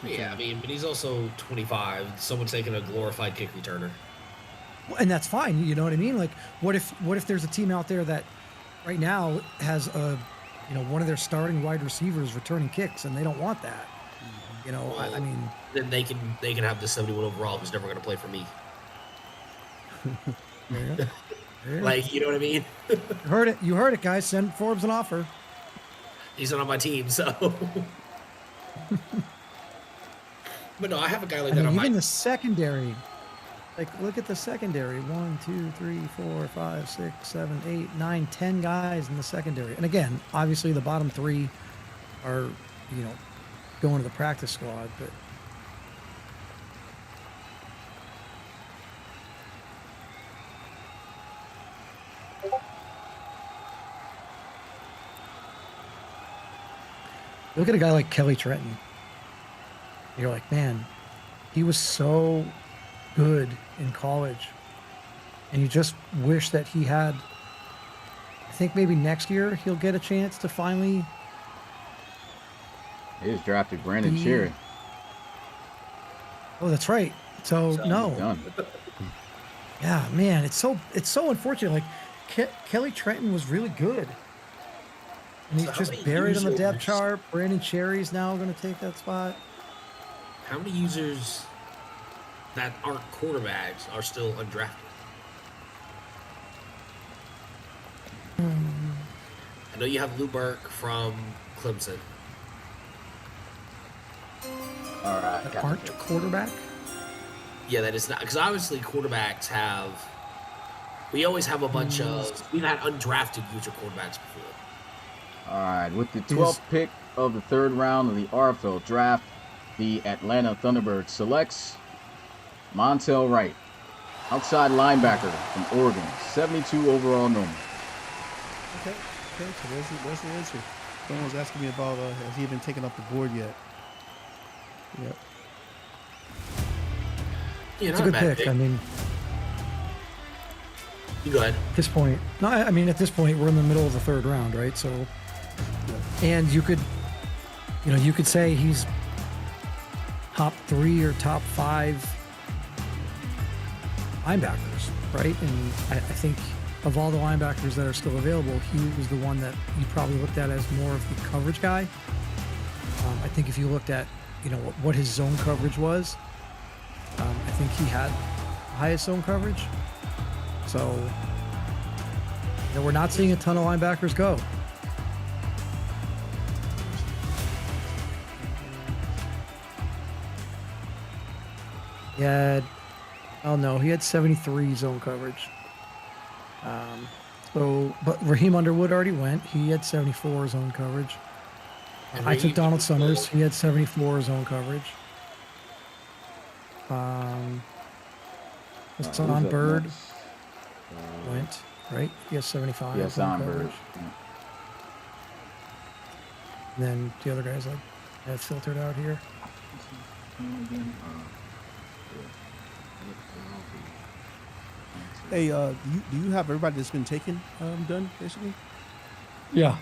yeah, I mean, but he's also 25. Someone's taking a glorified kick returner. And that's fine. You know what I mean? Like, what if there's a team out there that right now has one of their starting wide receivers returning kicks, and they don't want that. You know, Well, I mean, then they can have the 71 overall who's never going to play for me. there you go. Like, you know what I mean? You heard it, guys. Send Forbes an offer. He's not on my team, so. But no, I have a guy like I that mean, on my even the secondary. Like, look at the secondary. 1, 2, 3, 4, 5, 6, 7, 8, 9, 10 guys in the secondary. And again, obviously the bottom 3 are, going to the practice squad, but Look at a guy like Kelly Trenton. You're like, man, he was so good in college. And you just wish that he had, I think maybe next year he'll get a chance to finally. He just drafted Brandon He- Cherry. Oh, that's right. So no. Done. Yeah, man, it's so unfortunate. Like Kelly Trenton was really good. And he's So how just many buried on the depth users- chart. Brandon Cherry's now going to take that spot. How many users that aren't quarterbacks are still undrafted? I know you have Lou Burke from Clemson. All right. That got aren't it. quarterback. Yeah, that is not because obviously quarterbacks have. We always have a bunch of. We've had undrafted user quarterbacks before. All right. With the 12th pick of the 3rd round of the RFL draft, the Atlanta Thunderbirds selects Montel Wright, outside linebacker from Oregon, 72 overall number. Okay, so there's the answer. Someone was asking me about has he been taken off the board yet? Yep. Yeah, It's a not good bad pick. I mean, You go ahead. at this point, no, I mean, at this point, we're in the middle of the 3rd round, right? So, and you could say he's top 3 or top 5 linebackers, right? And I think of all the linebackers that are still available, he was the one that you probably looked at as more of the coverage guy. I think if you looked at, what his zone coverage was, I think he had the highest zone coverage. So, we're not seeing a ton of linebackers go. He had, he had 73 zone coverage. But Raheem Underwood already went. He had 74 zone coverage. And I took Raheem Donald Underwood- Summers. He had 74 zone coverage. Hassan Who's up Bird next? went, right? He has 75 Yes, zone on Bird. coverage. And then the other guys have filtered out here. Hey, do you have everybody that's been taken done basically? Yeah.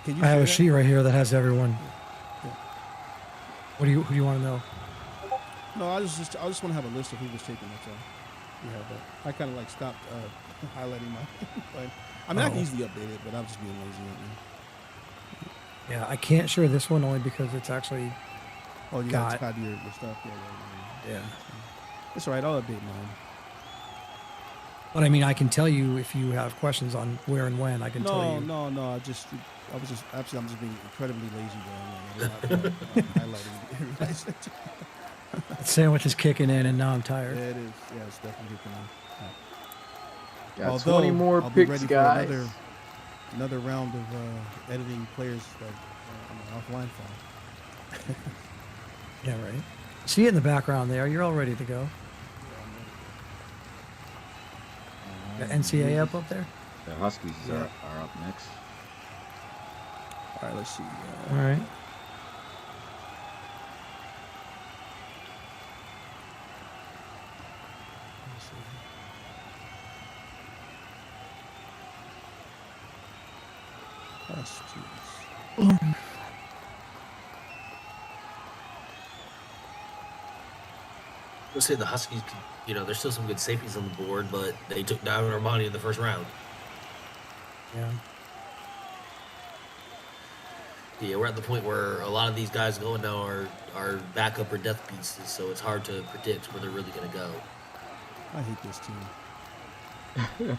Can you I have share a that? sheet right here that has everyone. Yeah. Who do you want to know? No, I just want to have a list of who was taken. That's all. You have that. I kind of like stopped highlighting my. But, I mean, I can Oh. easily update it, but I'm just being lazy right now. Yeah, I can't share this one only because it's actually Oh, you Got- got your stuff. Yeah. yeah. It's all right. I'll update mine. But I mean, I can tell you if you have questions on where and when. I can tell you. No. I was just actually, I'm just being incredibly lazy, though. I'm not highlighting everybody's. The sandwich is kicking in, and now I'm tired. Yeah, it is. Yeah, it's definitely kicking in. Got 20 more I'll be picks, ready guys. for another round of editing players that on the offline file. Yeah, right. See it in the background there. You're all ready to go. Got NCAA up there. The Huskies are up next. All right, let's see. All right. Huskies. Let's say the Huskies, there's still some good safeties on the board, but they took down Armani in the first round. Yeah. Yeah, we're at the point where a lot of these guys going now are backup or death pieces, so it's hard to predict where they're really going to go. I hate this team.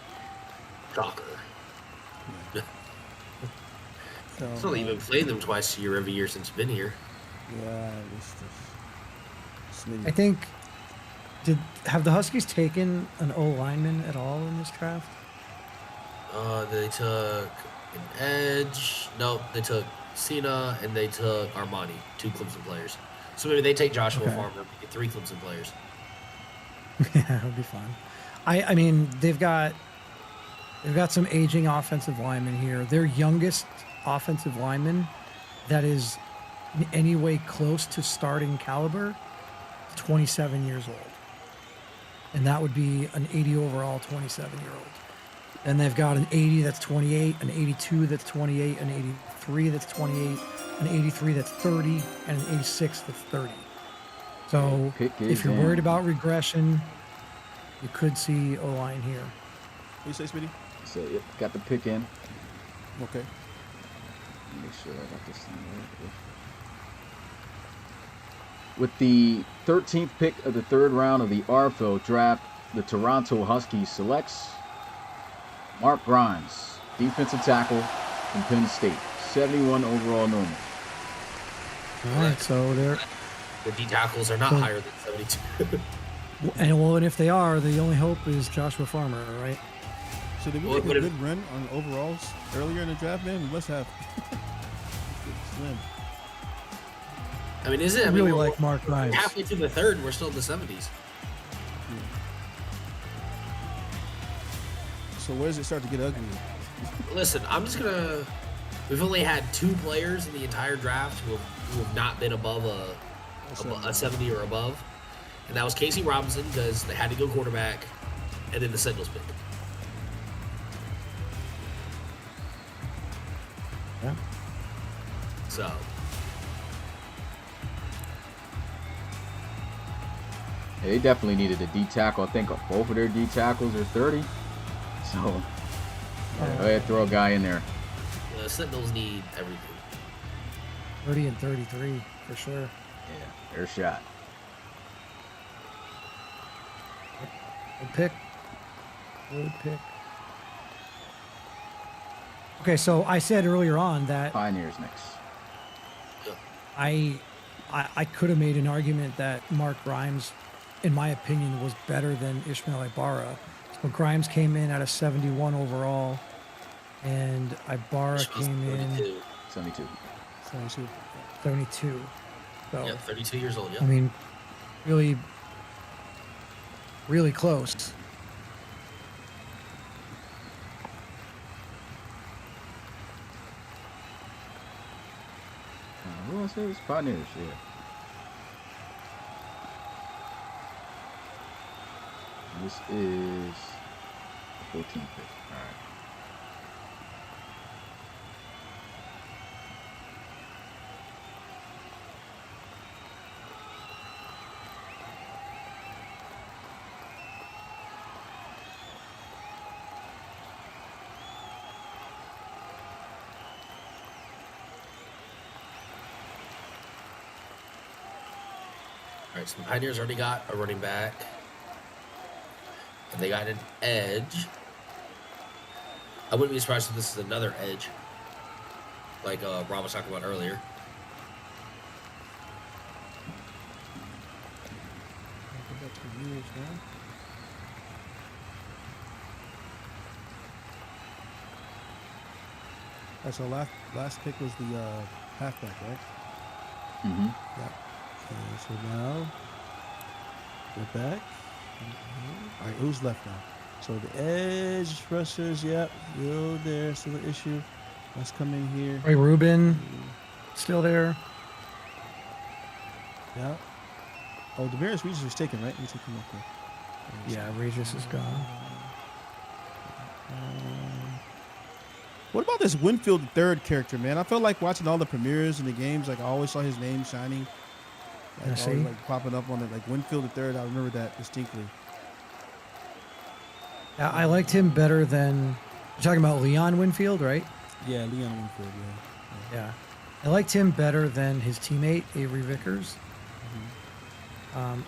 Shocker. So, It's not like you've been playing them twice a year every year since you've been here. yeah, it's just Smitty. I think. Have the Huskies taken an O lineman at all in this draft? They took an Edge. Nope, they took Cena and they took Armani, 2 Clemson players. So maybe they take Joshua Okay. Farmer, get 3 Clemson players. Yeah, that would be fun. I mean, they've got some aging offensive linemen here. Their youngest offensive lineman that is in any way close to starting caliber, 27 years old. And that would be an 80 overall 27-year-old. Then they've got an 80 that's 28, an 82 that's 28, an 83 that's 28, an 83 that's 30, and an 86 that's 30. So Pick if is you're in. worried about regression, you could see O-line here. What you say, Smitty? So, yep, got the pick in. Okay. Make sure I got this thing right. With the 13th pick of the third round of the RFL draft, the Toronto Huskies selects Mark Grimes, defensive tackle from Penn State, 71 overall normal. All right, so they're The D tackles are not So- higher than 72. and if they are, the only hope is Joshua Farmer, right? So did we What- make a what if- good run on overalls earlier in the draft, man? We must have. Slim. I mean, is it? I I mean, really we're like Mark Grimes. halfway through the third, and we're still in the 70s. So where does it start to get ugly? Listen, I'm just gonna. We've only had 2 players in the entire draft who have not been above a 70 or above, and that was Casey Robinson because they had to go quarterback, and then the Sentinels pick. Yeah. So They definitely needed a D tackle. I think both of their D tackles are 30. So, yeah, go ahead, throw a guy in there. the Sentinels need everything. 30 and 33 for sure. Yeah, their shot. Good pick. Good pick. Okay, so I said earlier on that Pioneers next. I could have made an argument that Mark Grimes, in my opinion, was better than Ishmael Ibarra. But Grimes came in at a 71 overall, and Ibarra Which was came in 32. 72. 72. So, Yeah, 32 years old. I Yeah. mean, really, really close. Who else is Pioneers? Yeah. This is the 14th pick. All right. All right, so the Pioneers already got a running back. And they got an edge. I wouldn't be surprised if this is another edge, like Rob was talking about earlier. Go back to the years, man. All right, so last pick was the halfback, right? Mm-hmm. Yeah. Okay, so now we're back. All right, who's left now? So the edge rushers, yep, still there, still an issue. Let's come in here. Ray Rubin, still there. Yeah. Oh, Demarius Regis was taken, right? We took him up there. Yeah, Regis is gone. What about this Winfield third character, man? I felt like watching all the premieres and the games. Like I always saw his name shining, I like, see. always, like popping up on it. Like Winfield the third, I remember that distinctly. Yeah, I liked him better than. You're talking about Leon Winfield, right? Yeah, Leon Winfield. Yeah. Yeah. I liked him better than his teammate, Avery Vickers.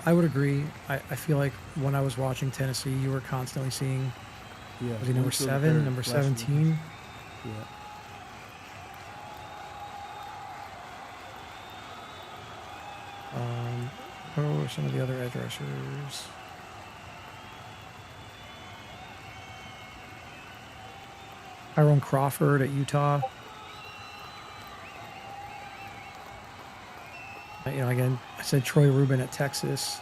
I would agree. I feel like when I was watching Tennessee, you were constantly seeing, Yeah. was he number Winfield the 7, third, number flashing 17? Yeah. Who are some of the other edge rushers? Tyrone Crawford at Utah. You know, again, I said Troy Rubin at Texas.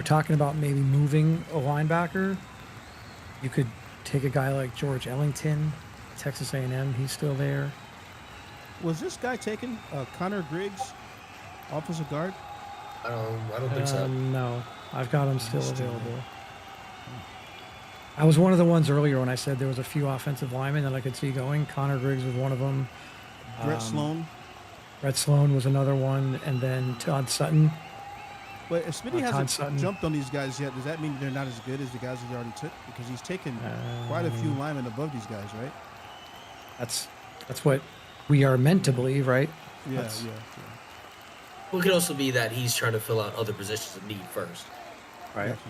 we're talking about maybe moving a linebacker, you could take a guy like George Ellington, Texas A&M. He's still there. Was this guy taken? Connor Griggs, offensive guard. I don't think so. No, I've got him still available. I was one of the ones earlier when I said there was a few offensive linemen that I could see going. Connor Griggs was one of them. Brett Sloan. Brett Sloan was another one, and then Todd Sutton. But if Smitty Todd hasn't Sutton. jumped on these guys yet, does that mean they're not as good as the guys he already took? Because he's taken quite a few linemen above these guys, right? That's what we are meant to believe, right? Yeah. Well, it could also be that he's trying to fill out other positions of need first. Right. Gotcha.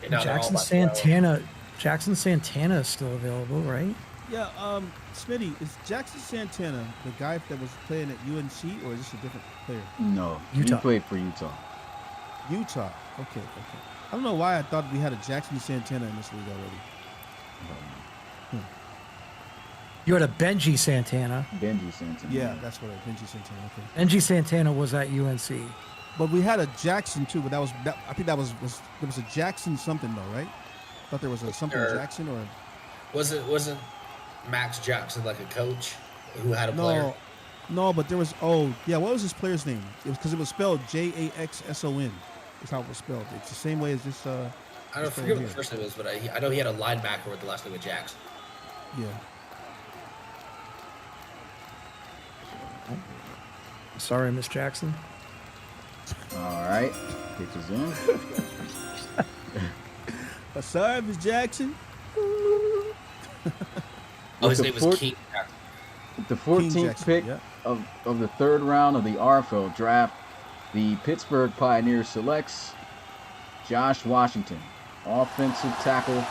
And now they're all Jackson about to go. Santana. Jackson Santana is still available, right? Yeah, Smitty, is Jackson Santana the guy that was playing at UNC, or is this a different player? No, Utah. he played for Utah. Utah. Okay. I don't know why I thought we had a Jackson Santana in this league already. You had a Benji Santana. Benji Santana. Yeah, that's what Benji Santana. Okay. Benji Santana was at UNC. But we had a Jackson too, but I think that was there was a Jackson something though, right? I thought there was a something Sure. Jackson or Wasn't Max Jackson like a coach who had a player? No, but there was. Oh, yeah. What was his player's name? It was because it was spelled Jaxson. Is how it was spelled. It's the same way as this. I don't this forget player what the first name was, but I know he had a linebacker with the last name of Jackson. Yeah. Sorry, Miss Jackson. All right, pictures in. Sorry, Miss Jackson. Oh, his the name was fourth- King Jackson. The 14th Jackson, pick yeah. of the third round of the RFL draft, the Pittsburgh Pioneers selects Josh Washington, offensive tackle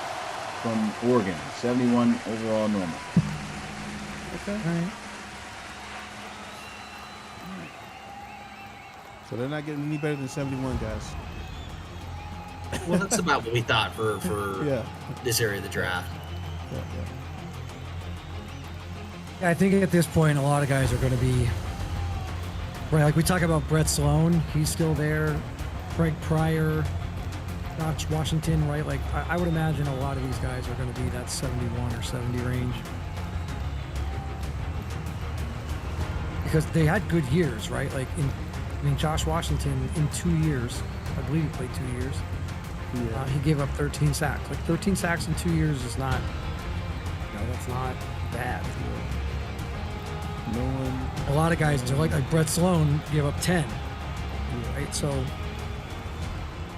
from Oregon, 71 overall normal. Okay. All right. So they're not getting any better than 71 guys. Well, that's about what we thought for Yeah. this area of the draft. Yeah. Yeah, I think at this point, a lot of guys are going to be right. Like we talk about Brett Sloan, he's still there. Craig Pryor, Josh Washington, right? Like I would imagine a lot of these guys are going to be that 71 or 70 range because they had good years, right? Like Josh Washington in 2 years, I believe he played 2 years. He gave up 13 sacks. Like 13 sacks in 2 years is not, that's not bad. No one. A lot of guys are like Brett Sloan gave up 10, right? So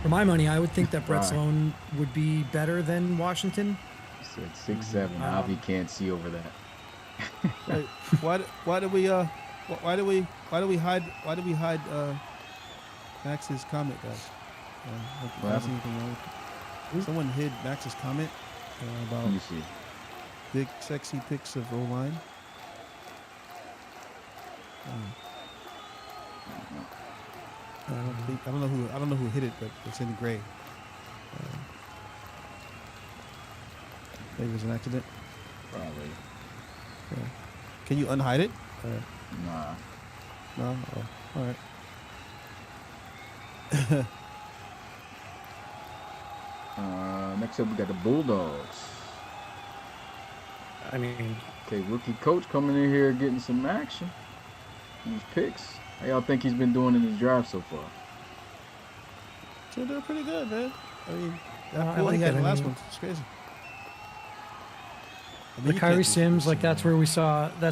for my money, I would think that Brett Right. Sloan would be better than Washington. He said 6'7". How he can't see over that. Wait, why do we hide Max's comment, guys? What Is happened? anything wrong with it? Someone hid Max's comment about Let me see. big sexy pics of O-line. I don't know who hit it, but it's in the gray. Maybe it was an accident. Probably. Yeah. Can you unhide it? Nah. No. Oh, all right. Next up, we got the Bulldogs. I mean, Okay, rookie coach coming in here getting some action. These picks. How y'all think he's been doing in his draft so far? So they're pretty good, man. I mean, I that pool like he had it. in the I last mean- one. It's crazy. I mean, the you can't Kyrie do Sims, like Sims, that's man.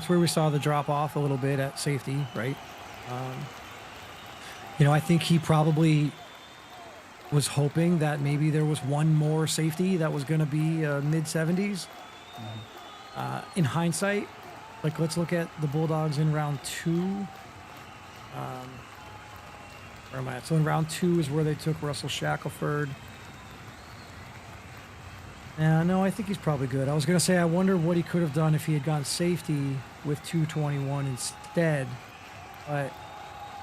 where we saw the drop off a little bit at safety, right? I think he probably was hoping that maybe there was one more safety that was going to be mid 70s. In hindsight, like let's look at the Bulldogs in round 2. Where am I at? So in round 2 is where they took Russell Shackelford. Yeah, no, I think he's probably good. I was going to say, I wonder what he could have done if he had gone safety with 221 instead. But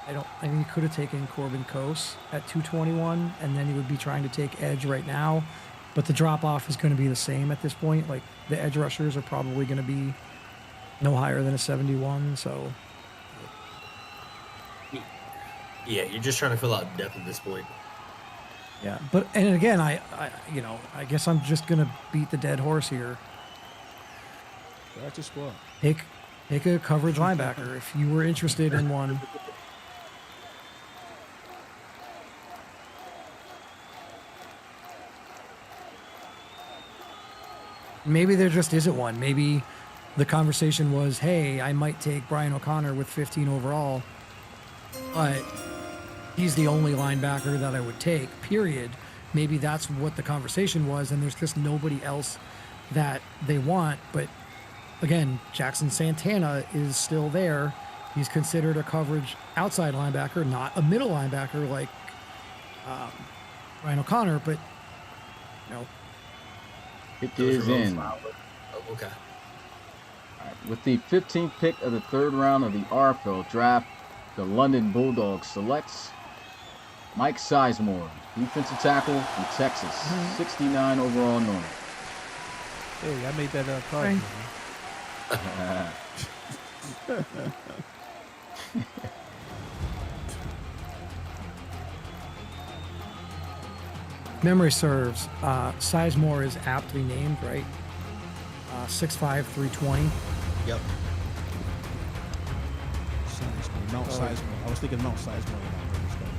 I mean, he could have taken Corbin Coase at 221, and then he would be trying to take edge right now. but the drop off is going to be the same at this point. Like the edge rushers are probably going to be no higher than a 71. So Yeah, you're just trying to fill out depth at this point. yeah, but and again, I guess I'm just going to beat the dead horse here. Practice squad. Take a coverage linebacker if you were interested in one. Maybe there just isn't one. Maybe the conversation was, hey, I might take Brian O'Connor with 15 overall, but he's the only linebacker that I would take, period. Maybe that's what the conversation was, and there's just nobody else that they want. But again, Jackson Santana is still there. He's considered a coverage outside linebacker, not a middle linebacker like Brian O'Connor, but you know, Pick is in. Oh, okay. All right, with the 15th pick of the 3rd round of the RFL draft, the London Bulldogs selects Mike Sizemore, defensive tackle from Texas, 69 overall North. Hey, I made that card. memory serves, Sizemore is aptly named, right? 6'5", 320. Yep. Sizemore, Mount Sizemore. I was thinking Mount Sizemore when I heard this guy.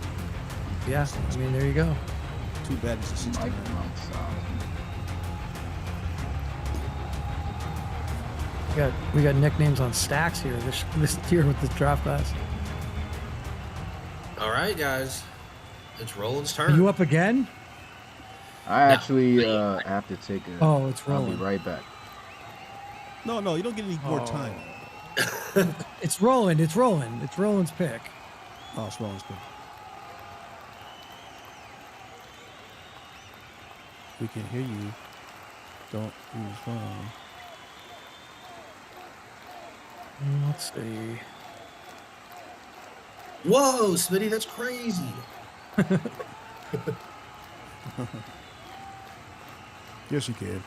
Yeah, I mean, there you go. Too bad it's a 69. We got nicknames on stacks here this year with this draft class. All right, guys. It's Roland's Are turn. you up again? I actually have to take a. Oh, it's I'll be rolling. right back. No, you don't get any more time. It's rolling. It's rolling. It's Roland's pick. Oh, it's Roland's pick. We can hear you. Don't use phone. Let's see. Whoa, Smitty, that's crazy. Yes, you can.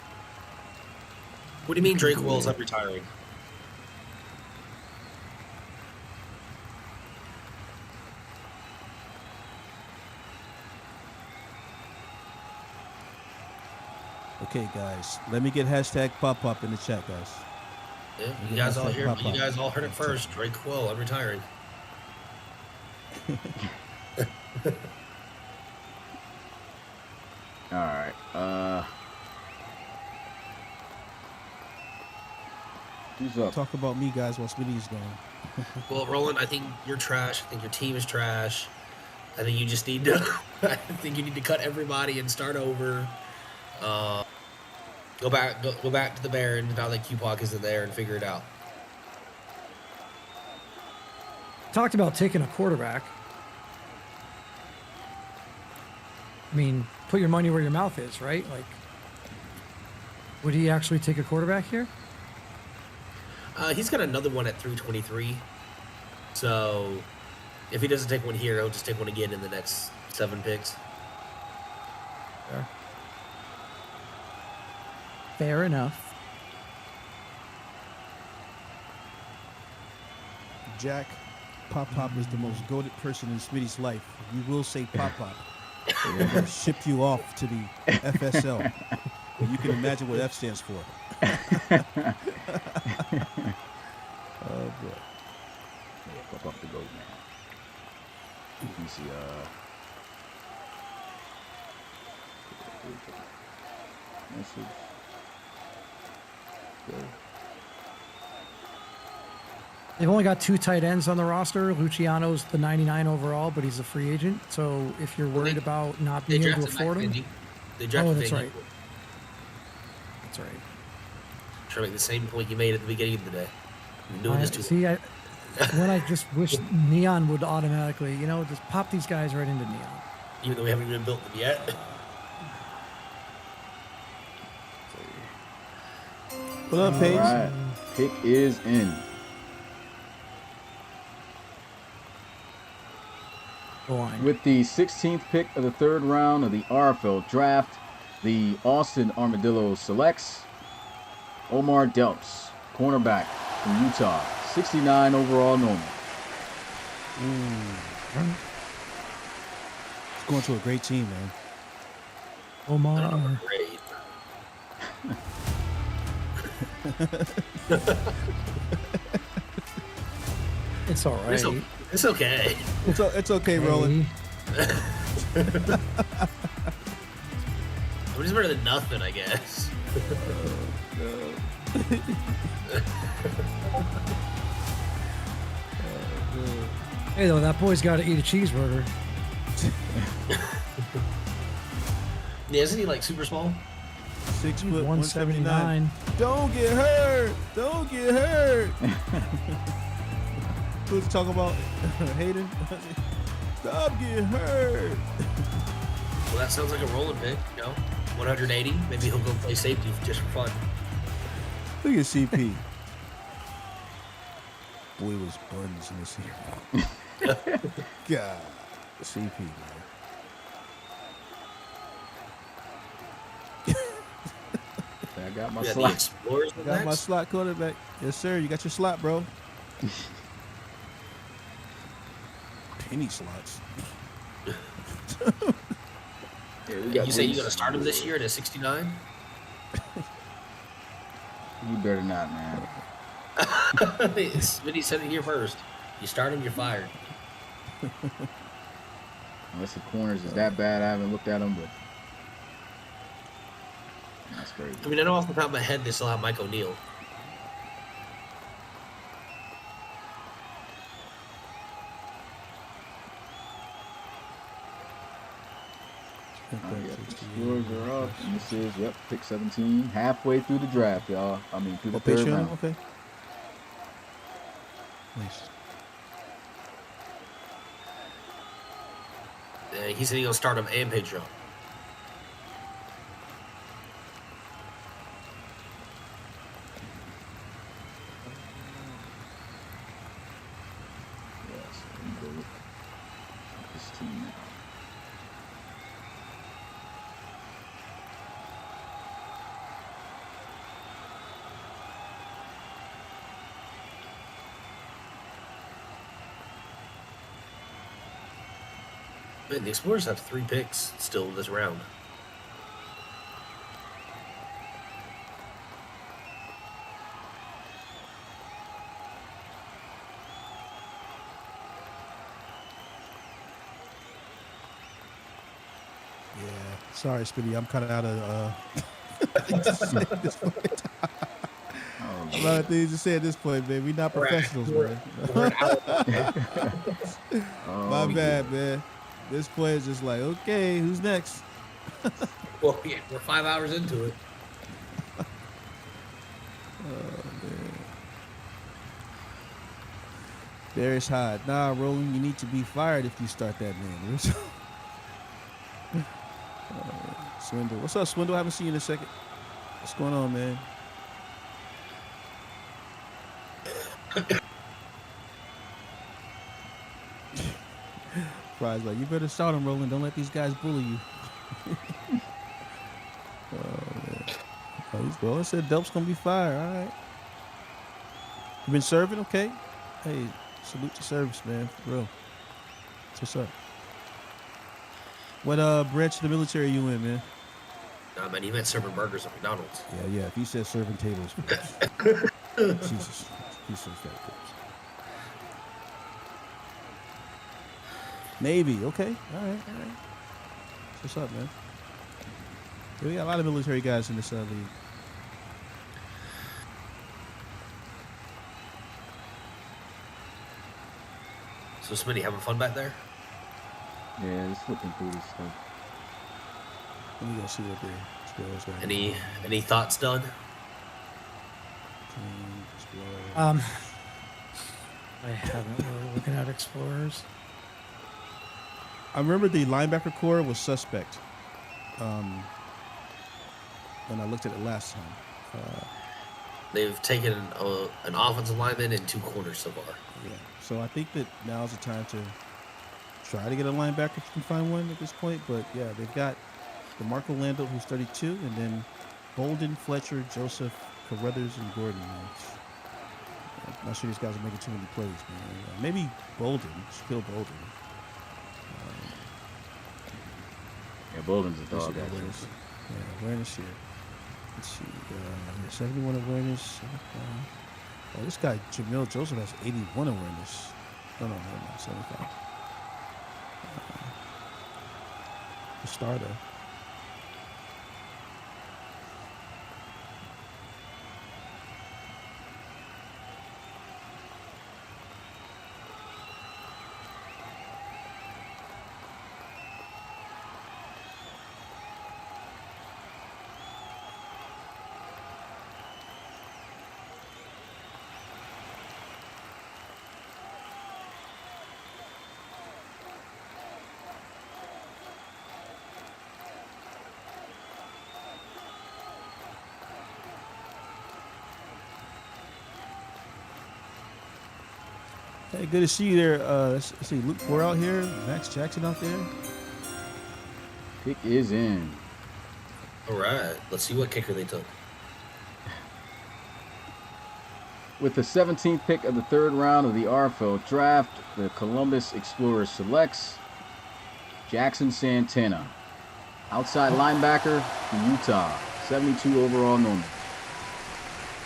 What do you mean Drake Will's up retiring? Okay, guys. Let me get hashtag pop up in the chat, guys. Yeah, you guys all heard it first. Drake Quill, I'm retiring. All right. Who's up? Talk about me, guys, while Smitty's gone. Well, Roland, I think you're trash. I think your team is trash. I think you just need to. I think you need to cut everybody and start over. Go back to the Baron now that Q-Pock isn't there and figure it out. Talked about taking a quarterback. I mean, put your money where your mouth is, right? Like, would he actually take a quarterback here? He's got another one at 323. So if he doesn't take one here, he'll just take one again in the next 7 picks. Fair enough. Jack, Pop Pop is the most goated person in Smitty's life. You will say Pop Pop. They're going to ship you off to the FSL. And you can imagine what F stands for. Oh, boy. Yeah, pop up the goat, man. Let me see. Message. Go. They've only got 2 tight ends on the roster. Luciano's the 99 overall, but he's a free agent. So if you're worried about not being able to afford him, They drafted that's Van right. Eagle. That's right. Trying to make the same point you made at the beginning of the day. You've been doing this too long. When I just wish Neon would automatically, just pop these guys right into Neon. Even though we haven't even built them yet. What up, Paige? All right. Pick is in. Go on. With the 16th pick of the 3rd round of the RFL draft, The Austin Armadillos selects Omar Delps, cornerback from Utah, 69 overall normal. It's going to a great team, man. Omar. Great. It's all right. It's okay. It's okay, Roland. I mean, it's better than nothing, I guess. Hey, though, that boy's got to eat a cheeseburger. Yeah, isn't he like super small? 6 foot 179. Don't get hurt. Don't get hurt. Who's talking about Hayden? Stop getting hurt. Well, that sounds like a rolling pick, 180. Maybe he'll go play safety just for fun. Look at CP. Boy was buns in this year. God, CP, man. I got my Yeah, the slot. Explorers You got my slot quarterback. Yes, sir. You got your slot, bro. Penny slots. You say you're gonna start him this year at a 69? You better not, man. Smitty said it here first. You start him, you're fired. Unless the corners is that bad, I haven't looked at them, but that's crazy. I mean, I know off the top of my head they still have Mike O'Neal. Explorers are up, and this is, pick 17, halfway through the draft, y'all. I mean, through the Okay, third Sean. round. Okay. Nice. He said he's gonna start him and Pedro. Yes, let me go look at this team now. Man, the Explorers have 3 picks still this round. Yeah. Sorry, Spitty. I'm kind of out of. I'm out of things to say at this point, man. We're not professionals, man. My bad, man. This point is just like, okay, who's next? Well, yeah, we're 5 hours into it. Darius Hyde. Nah, Roland, you need to be fired if you start that man. Swindle. What's up, Swindle? Haven't seen you in a second. What's going on, man? Fry's like, you better start him, Roland. Don't let these guys bully you. Oh, man. Oh, he's well. I said Delp's gonna be fired. All right. You been serving? Okay. Hey, salute to service, man. For real. That's what's up. What branch of the military are you in, man? Nah, man, he meant serving burgers at McDonald's. Yeah. If he says serving tables, Jesus, he's so fat. Navy, okay. All right. What's up, man? Yeah, we got a lot of military guys in this league. So, Smitty, having fun back there? Yeah, just looking through this stuff. Let me go see what the Explorers got. Any thoughts done? I haven't. We're looking at Explorers. I remember the linebacker core was suspect when I looked at it last time. They've taken an offensive lineman and 2 corners so far. Yeah. So I think that now's the time to try to get a linebacker if you can find one at this point. But yeah, they've got DeMarco Lando, who's 32, and then Bolden, Fletcher, Joseph, Carruthers, and Gordon. Man. I'm not sure these guys are making too many plays, man. Maybe Bolden, still Bolden. Yeah, Bolden's a Let's dog, see, actually. awareness. Yeah, awareness here. Let's see. 71 awareness. Oh, this guy, Jamil Joseph, has 81 awareness. No, never mind. 75. The starter. Hey, good to see you there. Let's see, Luke, we're out here. Max Jackson out there. Pick is in. All right, let's see what kicker they took. With the 17th pick of the 3rd round of the RFL draft, the Columbus Explorers selects Jackson Santana, outside linebacker from Utah, 72 overall number.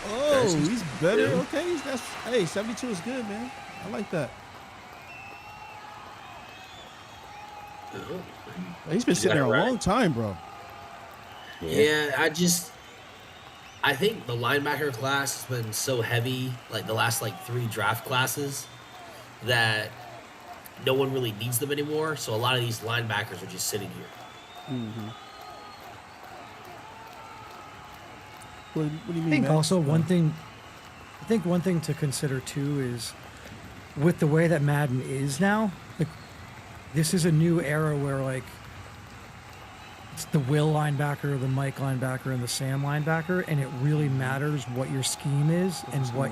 Oh, That's he's better. good. Okay, hey, 72 is good, man. I like that. He's been sitting there a long time, bro. Yeah, I think the linebacker class has been so heavy, like the last 3 draft classes, that no one really needs them anymore. So a lot of these linebackers are just sitting here. Mm-hmm. What do you mean? I think Max? also one thing to consider too is with the way that Madden is now, like this is a new era where like it's the Will linebacker, the Mike linebacker, and the Sam linebacker, and it really matters what your scheme is and what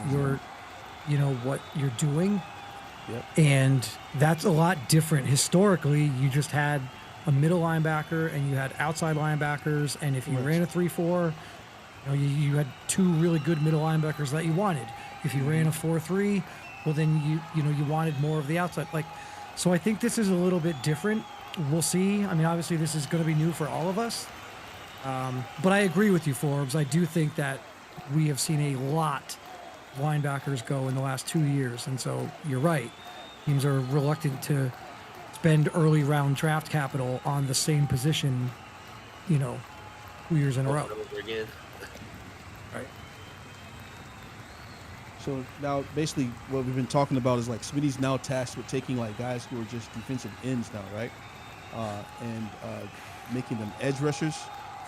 what you're doing. Yep. And that's a lot different. Historically, you just had a middle linebacker and you had outside linebackers, and if you Right. ran a 3-4, you had 2 really good middle linebackers that you wanted. If you ran a 4-3, well then you wanted more of the outside. So I think this is a little bit different. We'll see. I mean, obviously this is going to be new for all of us. But I agree with you, Forbes. I do think that we have seen a lot of linebackers go in the last 2 years, and so you're right. Teams are reluctant to spend early round draft capital on the same position, 2 years in a row. Over and over again. Right. So now, basically, what we've been talking about is like Smitty's now tasked with taking like guys who are just defensive ends now, right? And making them edge rushers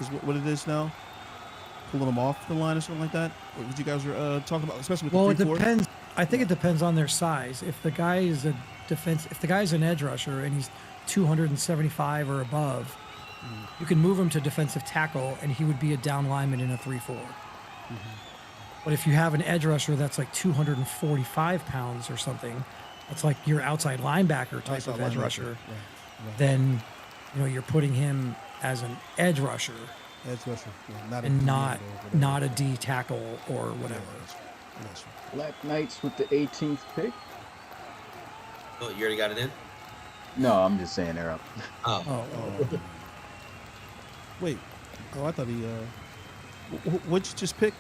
is what it is now. Pulling them off the line or something like that. What you guys were talking about, especially with Well, the it 3-4? depends. I think it depends on their size. If the guy is if the guy's an edge rusher and he's 275 or above, you can move him to defensive tackle and he would be a down lineman in a 3-4. But if you have an edge rusher that's like 245 pounds or something, that's like your outside linebacker type Outside of edge linebacker. rusher, Right. then you're putting him as an edge rusher Edge rusher, yeah, not and a not a D tackle or whatever. Yes. Black Knights with the 18th pick. Oh, you already got it in? No, I'm just saying they're up. Oh. Oh. Wait. Oh, I thought he. What'd you just pick?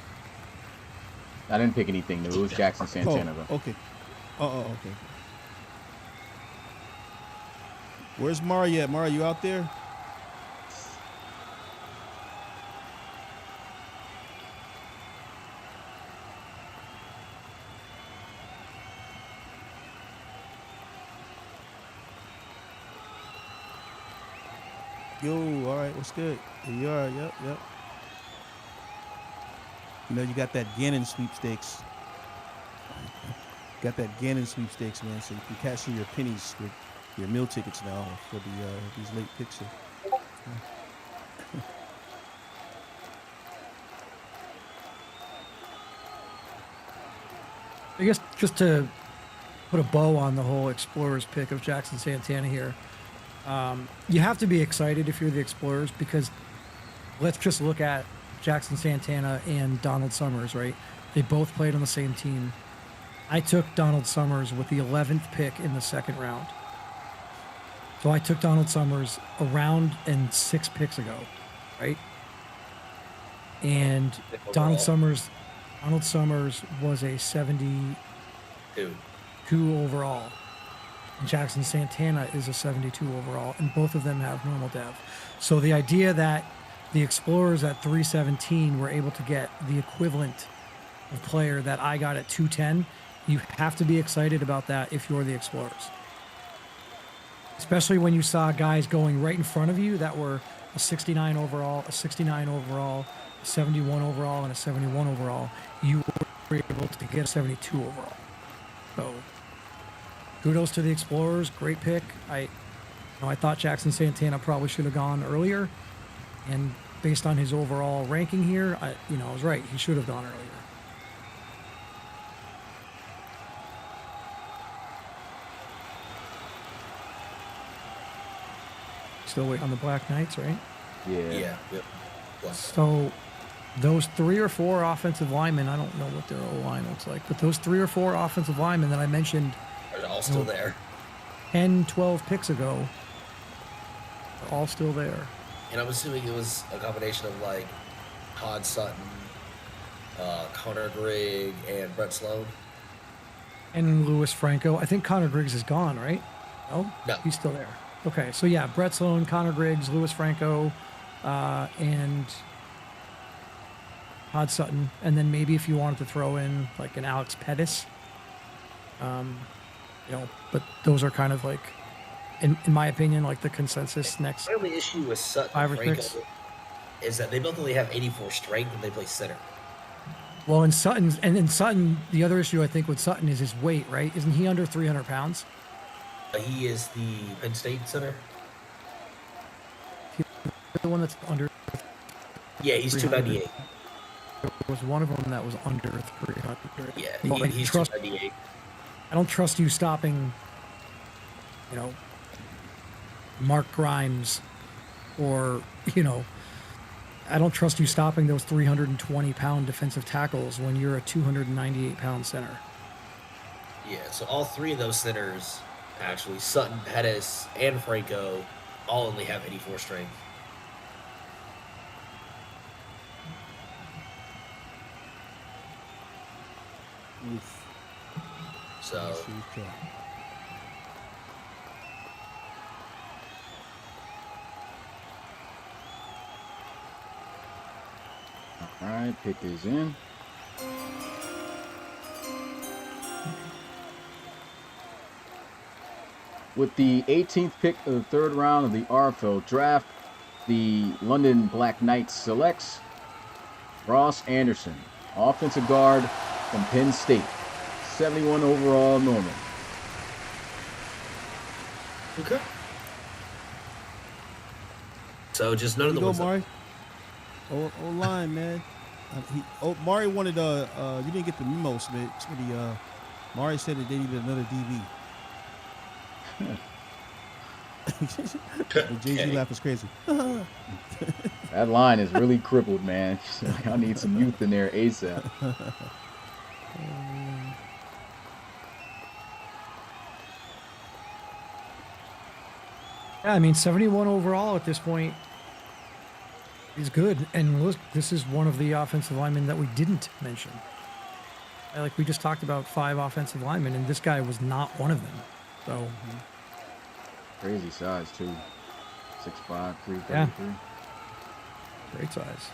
I didn't pick anything new. It was Jackson Santana, though. Okay. Okay. Where's Mara at? Mara, you out there? Yo, all right, what's good? Here you are, yep. You got that Gannon sweepstakes. Got that Gannon sweepstakes, man, so you can cash in your pennies with your meal tickets now for these late picks here. I guess just to put a bow on the whole Explorers pick of Jackson Santana here, You have to be excited if you're the Explorers because let's just look at Jackson Santana and Donald Summers, right? They both played on the same team. I took Donald Summers with the 11th pick in the second round. So I took Donald Summers a round and 6 picks ago, right? And Donald Summers was a 72 overall. And Jackson Santana is a 72 overall, and both of them have normal dev. So the idea that the Explorers at 317 were able to get the equivalent of player that I got at 210, you have to be excited about that if you're the Explorers. Especially when you saw guys going right in front of you that were a 69 overall, a 69 overall, a 71 overall, and a 71 overall. You were able to get a 72 overall. So kudos to the Explorers. Great pick. I thought Jackson Santana probably should have gone earlier. And based on his overall ranking here, I was right. He should have gone earlier. Still waiting on the Black Knights, right? Yeah. Yep. So those 3 or 4 offensive linemen, I don't know what their O-line looks like, but those 3 or 4 offensive linemen that I mentioned Are all still there. 10, 12 picks ago are all still there. And I'm assuming it was a combination of like Todd Sutton, Connor Grigg, and Brett Sloan. And Louis Franco. I think Connor Griggs is gone, right? No? No. He's still there. Okay, so yeah, Brett Sloan, Connor Griggs, Louis Franco, and Todd Sutton. And then maybe if you wanted to throw in like an Alex Pettis, but those are kind of like, in my opinion, like the consensus next. My only issue with Sutton 5 or and 6. Franco is that they both only have 84 strength and they play center. Well, in Sutton, the other issue I think with Sutton is his weight, right? Isn't he under 300 pounds? He is the Penn State center. The one that's under. Yeah, he's 298. There was one of them that was under 300. Yeah, Well, he's 298. I don't trust you stopping, Mark Grimes or, I don't trust you stopping those 320-pound defensive tackles when you're a 298-pound center. Yeah, so all 3 of those centers, actually, Sutton, Pettis, and Franco, all only have 84 strength. Oof. So, All right, pick is in. With the 18th pick of the 3rd round of the RFL draft, the London Black Knights selects Ross Anderson, offensive guard from Penn State, 71 overall normal. okay. So just none of the Go, ones. Mari. O-line, man. Mari wanted you didn't get the memo, Smitty. Mari said that they needed another DB. Jay-Z laugh is crazy. That line is really crippled, man. I need some youth in there ASAP. Yeah, I mean, 71 overall at this point is good. And look, this is one of the offensive linemen that we didn't mention. Like we just talked about 5 offensive linemen, and this guy was not one of them. So Crazy size, too. 6'5", 333. Yeah. Great size.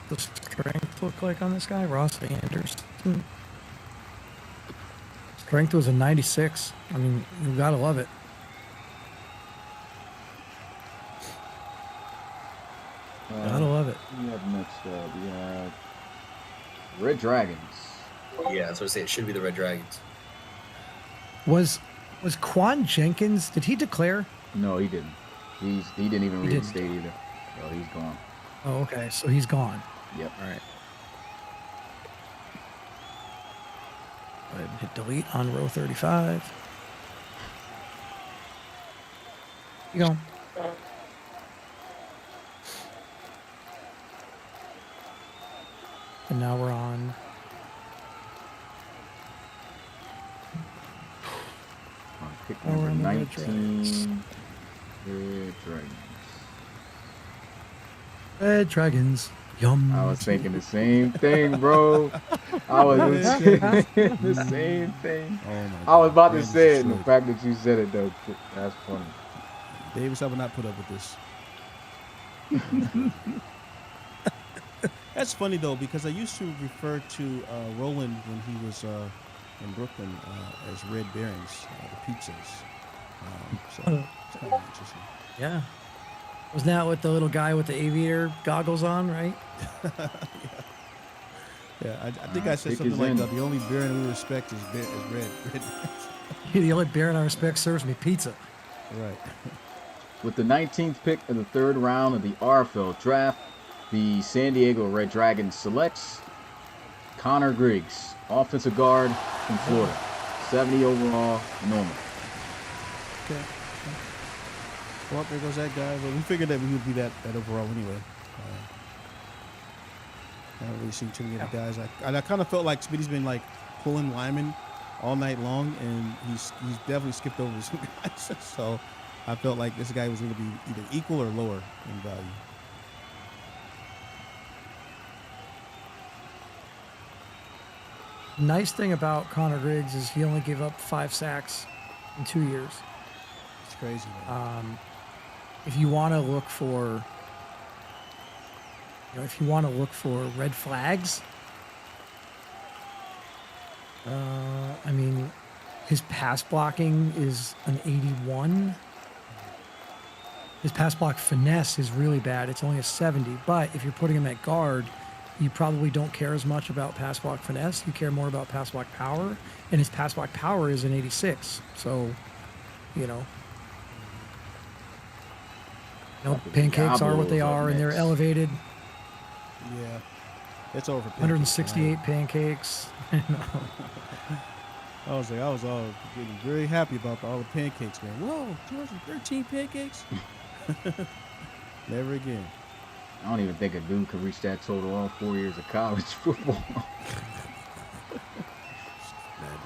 The strength look like on this guy, Ross Anderson. Strength was a 96. I mean, you gotta love it. Gotta love it. We have next we have Red Dragons. Yeah, that's what I say. It should be the Red Dragons. Was Quan Jenkins? Did he declare? No, he didn't. He didn't even He reinstate didn't. either. So he's gone. Oh, okay. So he's gone. Yep. All right. Go ahead and hit delete on row 35. You go. And now we're on. Pick Oh, we're number on the Red Dragons. 19. Red Dragons. Red Dragons. Yum. I was thinking the same thing, bro. I was thinking the same thing. Oh my I was God. about to Rams say it, and the destroyed. fact that you said it, though, that's funny. Davis, I would not put up with this. That's funny though, because I used to refer to Roland when he was in Brooklyn as Red Barons, the pizzas. So it's kind of interesting. Yeah. Wasn't that with the little guy with the aviator goggles on, right? Yeah, I think All I right, said pick something is like in. the only Baron we respect is Red. The only Baron I respect serves me pizza. Right. With the 19th pick of the third round of the RFL draft, the San Diego Red Dragons selects Connor Griggs, offensive guard from Florida. 70 overall, normal. Okay. Well, there goes that guy. But we figured that we would be that overall anyway. I haven't really seen too many of the guys. I kind of felt like Smitty's been like pulling Lyman all night long, and he's definitely skipped over some guys. So I felt like this guy was going to be either equal or lower in value. Nice thing about Connor Griggs is he only gave up 5 sacks in 2 years. It's crazy, man. If you want to look for, red flags, I mean, his pass blocking is an 81. His pass block finesse is really bad. It's only a 70. But if you're putting him at guard, you probably don't care as much about pass block finesse. You care more about pass block power. And his pass block power is an 86. So, pancakes are what they are, and they're elevated. Yeah. It's over. 168 pancakes. I was all getting very happy about all the pancakes, man. Whoa, 213 pancakes? Never again. I don't even think a dude could reach that total all 4 years of college football.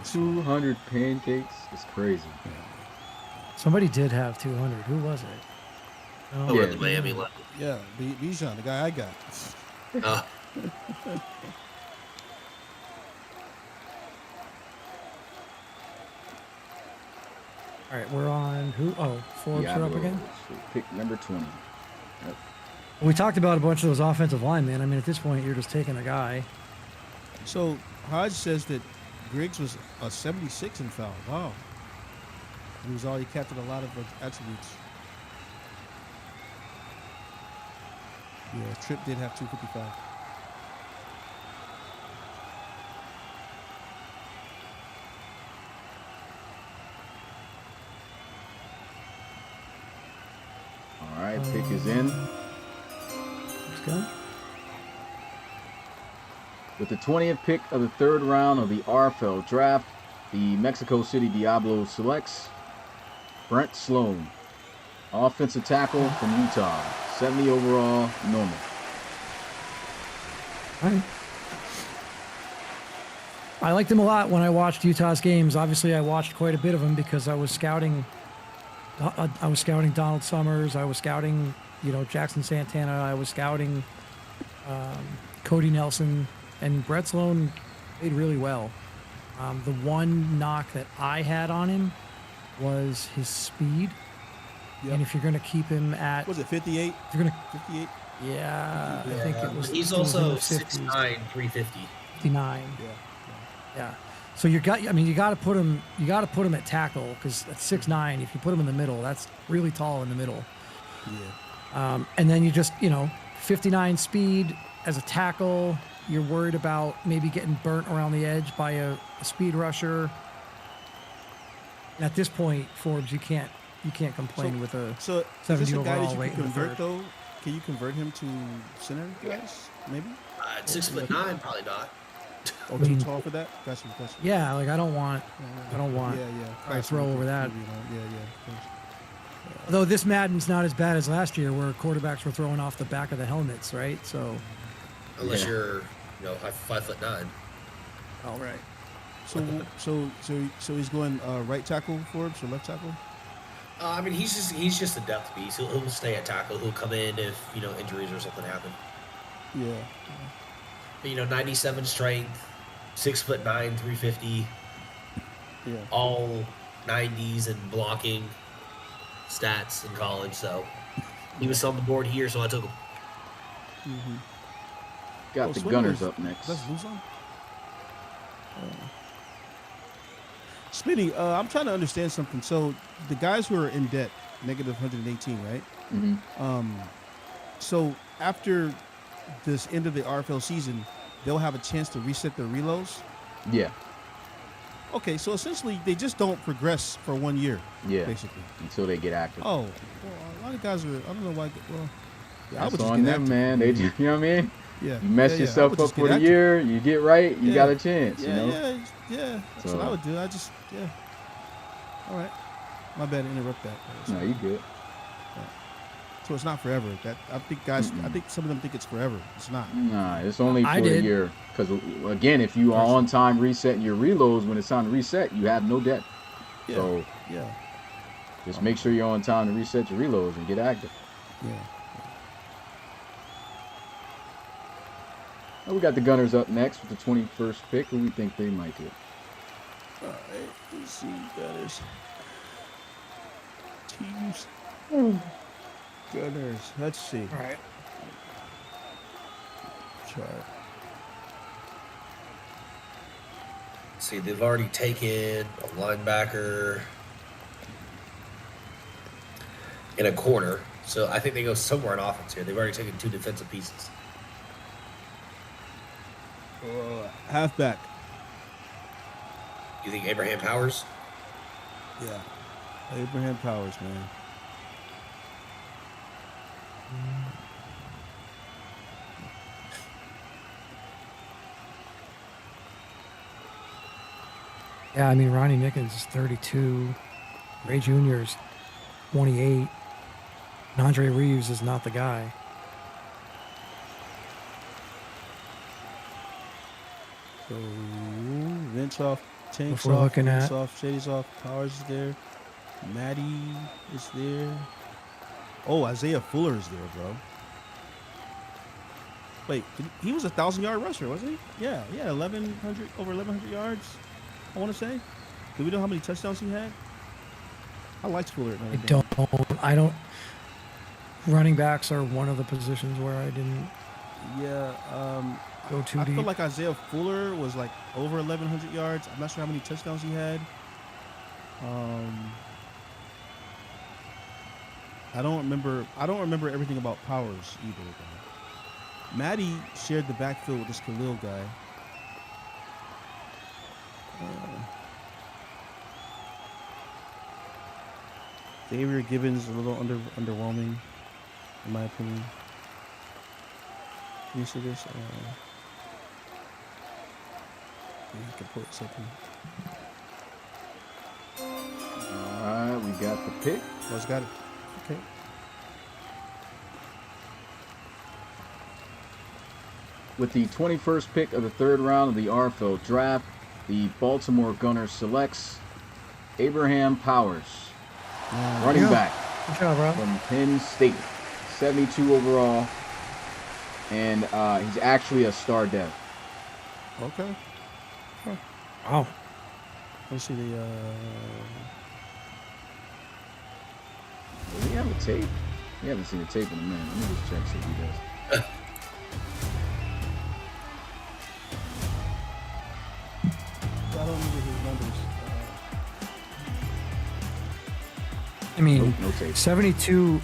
200 pancakes is crazy. Somebody did have 200. Who was it? Oh, Yeah. the Miami Lions. Yeah, Bijan, the guy I got. All right, we're on who? Oh, Forbes are up again. Pick number 20. Yep. We talked about a bunch of those offensive linemen. I mean, at this point, you're just taking a guy. So Hodge says that Griggs was a 76 in foul. Wow. He captured a lot of attributes. Yeah, Tripp did have 255. All right, pick is in. Let's go. With the 20th pick of the third round of the RFL draft, the Mexico City Diablos selects Brent Sloan, offensive tackle from Utah. 70 overall, normal. All right. I liked him a lot when I watched Utah's games. Obviously, I watched quite a bit of them because I was scouting. I was scouting Donald Summers. I was scouting, Jackson Santana. I was scouting Cody Nelson, and Brett Sloan played really well. The one knock that I had on him was his speed. Yep. And if you're going to keep him at, Was it 58? if you're going to, 58? yeah, I think it was. He's it was in also the 50s. 6'9", 350. 59. Yeah. Yeah. So you got to put him at tackle because at 6'9", if you put him in the middle, that's really tall in the middle. Yeah. And then you just, 59 speed as a tackle. You're worried about maybe getting burnt around the edge by a speed rusher. At this point, Forbes, you can't complain with a So is 70 this a guy overall that you late can in the convert third. though? Can you convert him to center, guys? Maybe. At 6'9", probably not. Oh, too tall for that? Gotcha. Yeah, like I don't want Yeah. to throw over that. Yeah, of course. Although this Madden's not as bad as last year, where quarterbacks were throwing off the back of the helmets, right? So, Unless you're, 5'9". all right. So he's going right tackle, Forbes, or left tackle? I mean, he's just a depth piece. He'll stay at tackle. He'll come in if injuries or something happen. Yeah. But, 97 strength, 6'9", 350. Yeah. All 90s and blocking stats in college. So he was on the board here, so I took him. Mm-hmm. Got the Gunners up next. That's Luzon? Smitty, I'm trying to understand something. So the guys who are in debt, negative 118, right? Mm-hmm. So after this end of the RFL season, they'll have a chance to reset their reloads? Yeah. Okay, so essentially they just don't progress for 1 year. Yeah. Basically. Until they get active. Oh, well, a lot of guys are. I don't know why. Well, yeah, I would That's just on get them, active. man. They just, you know what I mean? Yeah. You mess I yourself would up just for get the active. year, you get right, you Yeah. got a chance, Yeah, you know? yeah. That's So- what I would do. All right. My bad to interrupt that. No, you good. So it's not forever. That I think guys. I think some of them think it's forever. It's not. Nah, it's only I for a did. year. Because, again, if you are on time resetting your reloads when it's time to reset, you have no debt. Yeah. So Yeah. just make sure you're on time to reset your reloads and get active. Yeah. Now we got the Gunners up next with the 21st pick. Who we think they might get? All right. Let's see. Gunners. Teams. Gunners. Let's see. All right. Chart. See, they've already taken a linebacker and a corner. So I think they go somewhere in offense here. They've already taken 2 defensive pieces. Halfback. You think Abraham Powers? Yeah. Abraham Powers, man. Yeah, I mean Ronnie Nickens is 32, Ray Jr. is 28, and Andre Reeves is not the guy. So Vince off, Tanks If we're off, looking Vince at- off, Shady's off, Powers is there, Maddie is there. Oh, Isaiah Fuller is there, bro. Wait, he was a 1,000-yard rusher, wasn't he? Yeah, 1,100, over 1,100 yards. I want to say. Do we know how many touchdowns he had? I liked Fuller at Notre Dame. I don't. Running backs are one of the positions where I didn't Yeah, go too I deep. feel like Isaiah Fuller was like over 1,100 yards. I'm not sure how many touchdowns he had. I don't remember everything about Powers either. Though. Maddie shared the backfield with this Khalil guy. Xavier Gibbons a little underwhelming, in my opinion. Can you see this? I can pull this up here. All right, we got the pick. Oh, it's got it. Okay. With the 21st pick of the 3rd round of the RFL draft, the Baltimore Gunners selects Abraham Powers, running Yeah. back Good job, bro. from Penn State, 72 overall, and he's actually a star dev. Okay. Wow. Let's see the. Does he have a tape? We haven't seen the tape in a minute. Let me just check see if he does. I don't remember his numbers. I mean, Nope, no tape. 72.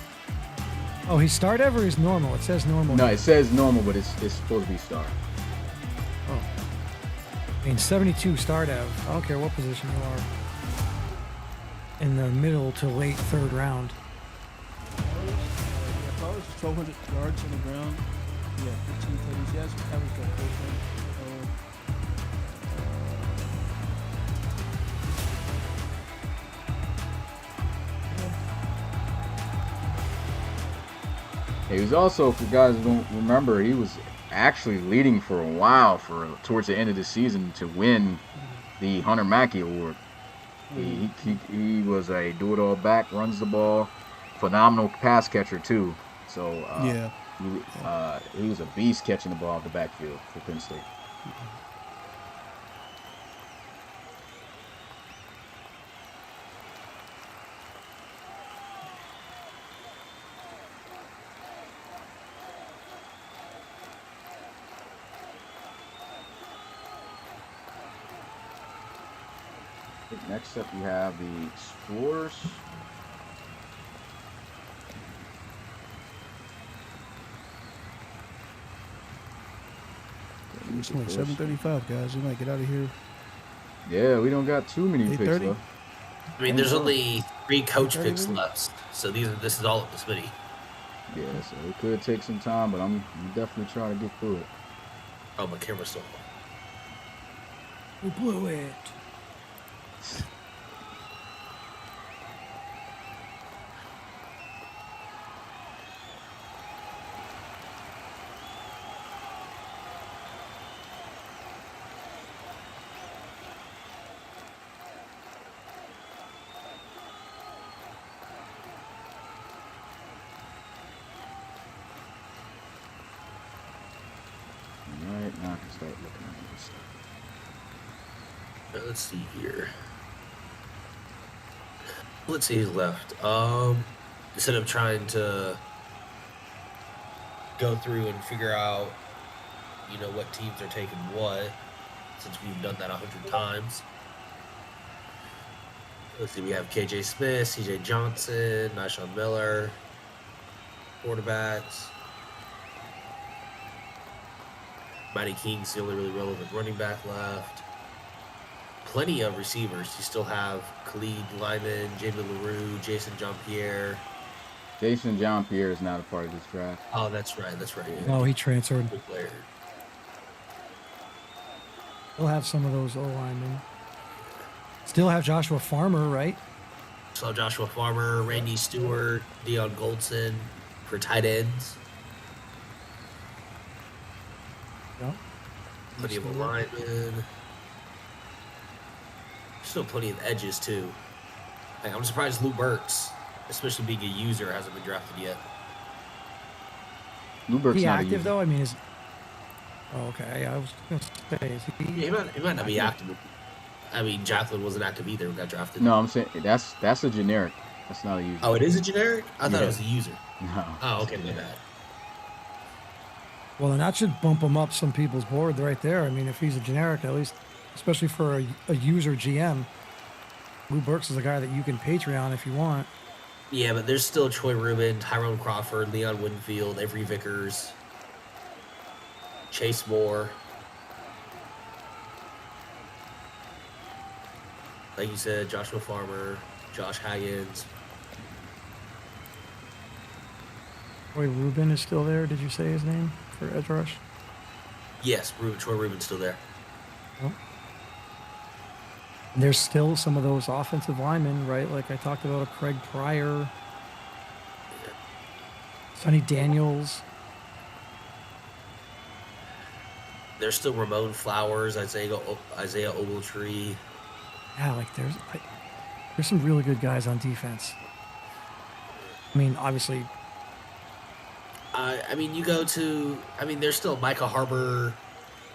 Oh, he's start ever is normal. It says normal. No, it says normal, but it's supposed to be star. Oh. I mean, 72 start ev. I don't care what position you are. In the middle to late 3rd round. Powers is 1,200 yards on the ground. Yeah, 15 touchdowns. He has averaged like 4 points. He was also, for guys who don't remember, he was actually leading for a while towards the end of the season to win the Hunter Mackey Award. He was a do-it-all back, runs the ball, phenomenal pass catcher too. So Yeah. he was a beast catching the ball out the backfield for Penn State. Next up, you have the Explorers. It's only 7:35, guys. We might get out of here. Yeah, we don't got too many picks 8:30? left. I mean, there's only 3 coach Okay. picks left, so this is all up to Smitty. Yeah, so it could take some time, but I'm definitely trying to get through it. Oh, my camera's still on. We blew it. All right, now I can start looking at this stuff. Let's see here. Let's see who's left. Instead of trying to go through and figure out, what teams are taking what, since we've done that 100 times. Let's see, we have KJ Smith, CJ Johnson, Nyshawn Miller, quarterbacks. Matty King's the only really relevant running back left. Plenty of receivers. You still have Khalid Lyman, Jamie LaRue, Jason Jean-Pierre. Jason Jean-Pierre is not a part of this draft. Oh, that's right. Yeah. No, he transferred. Good player. We'll have some of those O-linemen. Still have Joshua Farmer, right? So Joshua Farmer, Randy Stewart, Deion Goldson for tight ends. No. Plenty of linemen. Still plenty of edges too. Like, I'm surprised Lou Burks, especially being a user, hasn't been drafted yet. Lou Burke's He not a active user. though? I mean, is... Oh, okay. I was going to say, is he... Yeah, he might not be active. I mean, Jacqueline wasn't active either when got drafted. No, I'm saying that's a generic. That's not a user. Oh, it is a generic? I thought Yeah. it was a user. No. Oh, okay, my bad. Well, then that should bump him up some people's board right there. I mean, if he's a generic, at least, especially for a user GM, Lou Burks is a guy that you can Patreon if you want. Yeah, but there's still Troy Rubin, Tyrone Crawford, Leon Winfield, Avery Vickers, Chase Moore. Like you said, Joshua Farmer, Josh Haggins. Troy Rubin is still there. Did you say his name for edge rush? Yes, Troy Rubin's still there. Oh. And there's still some of those offensive linemen, right? Like I talked about, a Craig Pryor, Sonny Daniels. There's still Ramon Flowers, Isaiah Ogletree. Yeah, like there's some really good guys on defense. I mean, obviously, I mean, you go to. I mean, there's still Micah Harper,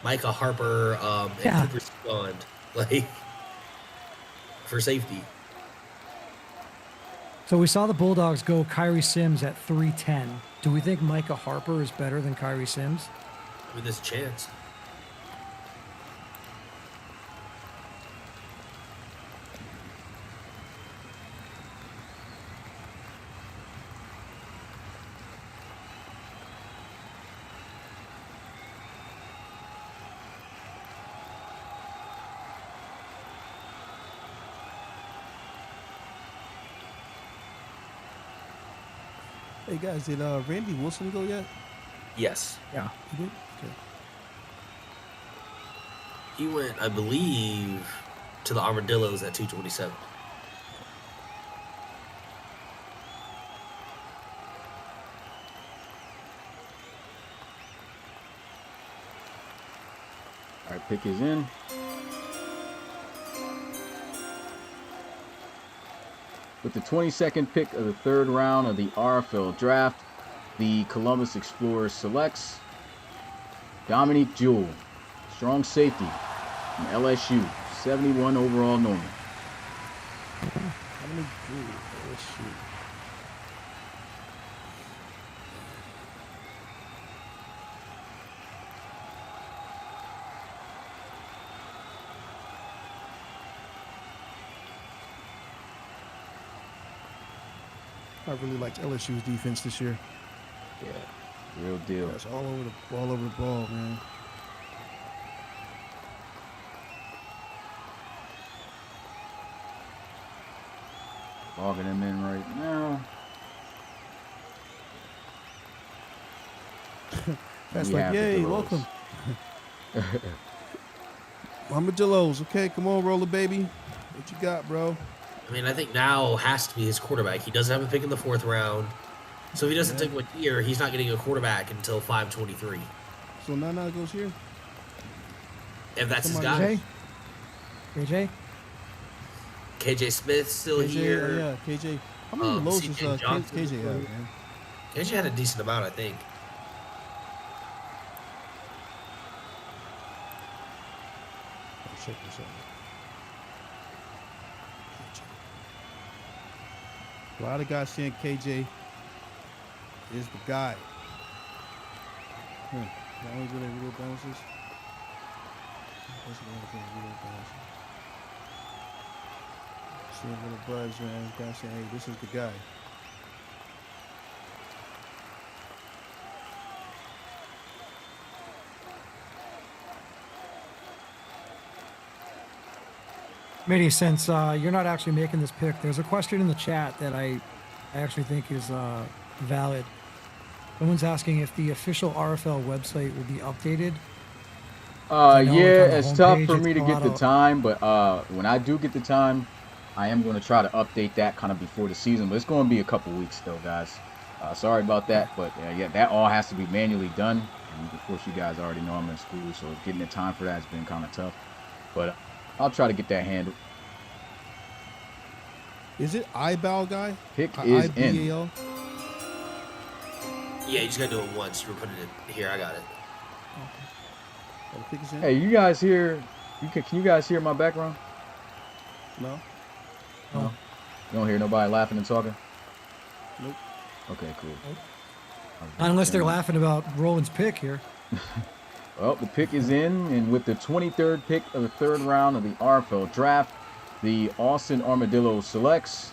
and Yeah. Cooper Scond, like for safety. so we saw the Bulldogs go Kyrie Sims at 310. Do we think Micah Harper is better than Kyrie Sims? I mean, there's a chance. Hey guys, did Randy Wilson go yet? Yes, Yeah. He did. Okay. he went, I believe, to the Armadillos at 227. All right, pick is in. With the 22nd pick of the third round of the RFL draft, the Columbus Explorers selects Dominique Jewell, strong safety from LSU, 71 overall normal. Dominique Jewell, LSU. I really liked LSU's defense this year. Yeah, real deal. That's all over the ball, man. Logging him in right now. That's We like, have the yay, Delos. welcome. Armadillos. Okay, come on, roller baby. What you got, bro? I mean, I think now has to be his quarterback. He doesn't have a pick in the 4th round. So if he doesn't take one here, he's not getting a quarterback until 523. So Nana goes here. If that's his Somebody- guy. KJ? KJ Smith still KJ, here. yeah, KJ. How many lows does CJ Johnson KJ was have, playing. man? KJ had a decent amount, I think. Let's check this out. A lot of guys saying KJ is the guy. Not only do they real bounces. That's another thing, real bounces. Seeing little buzz, man. Guys saying, hey, this is the guy. Mitty, since you're not actually making this pick, there's a question in the chat that I actually think is valid. Someone's asking if the official RFL website will be updated. I know, Yeah, like, on the it's tough homepage, for it's me to a get lot the of- time, but when I do get the time, I am going to try to update that kind of before the season. But it's going to be a couple weeks still, guys. Sorry about that, but yeah, that all has to be manually done. And of course, you guys already know I'm in school, so getting the time for that has been kind of tough. But I'll try to get that handled. Is it eyeball guy? Pick is in. IBAL? Yeah, you just got to do it once. You were putting it here. I got it. Oh, the pick is in? Hey, you guys hear? Can you guys hear my background? No? No. You don't hear nobody laughing and talking? Nope. Okay, cool. Not unless they're laughing about Roland's pick here. Well, the pick is in, and with the 23rd pick of the third round of the RFL draft, the Austin Armadillos selects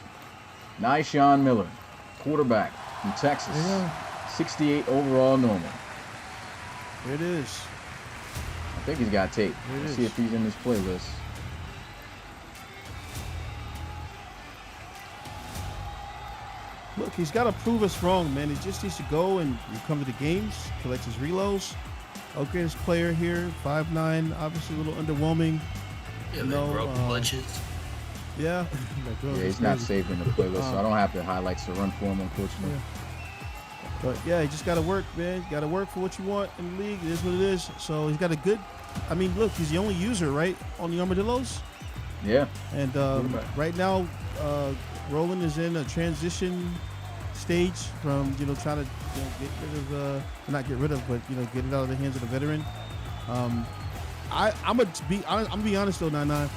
Nyshawn Miller, quarterback from Texas, Yeah. 68 overall normal. There it is. I think he's got tape. There it Let's is. see if he's in this playlist. Look, he's got to prove us wrong, man. He just needs to go and come to the games, collect his reloads. Okay, this player here, 5'9", obviously a little underwhelming. Yeah, No, man, broke punches. Yeah. Like, oh, Yeah, that's he's not crazy. saved in the playlist, so I don't have the highlights to run for him, unfortunately. But yeah, you just got to work, man. You got to work for what you want in the league. It is what it is. So he's got a good, I mean, look, he's the only user, right, on the Armadillos. Yeah. And Quarterback. right now, Roland is in a transition stage from, trying to get rid of, not get rid of, but, get it out of the hands of the veteran. I'm gonna be honest though, 99.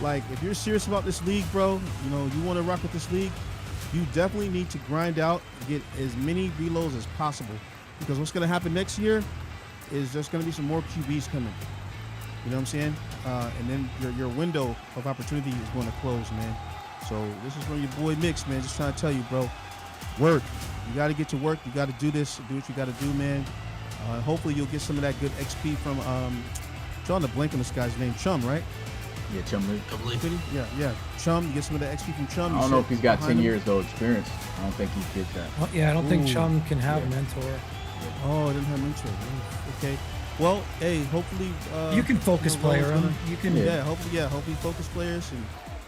Like, if you're serious about this league, bro, you want to rock with this league, you definitely need to grind out, get as many reloads as possible. Because what's going to happen next year is there's going to be some more QBs coming. You know what I'm saying? And then your window of opportunity is going to close, man. So this is from your boy Mix, man. Just trying to tell you, bro, work. You got to get to work. You got to do this. Do what you got to do, man. Hopefully you'll get some of that good XP from, drawing the blank on this guy's name, Chum, right? Yeah, Chumley. Completely. Yeah. Chum, you get some of that XP from Chum. I don't know if he's got 10 years, though, experience. I don't think he did that. Well, yeah, I don't think Ooh. Chum can have a Yeah. mentor. Oh, I didn't have mentor. Okay. Well, hey, hopefully You can focus player Roland's him. gonna- You can. Yeah, hopefully focus players, and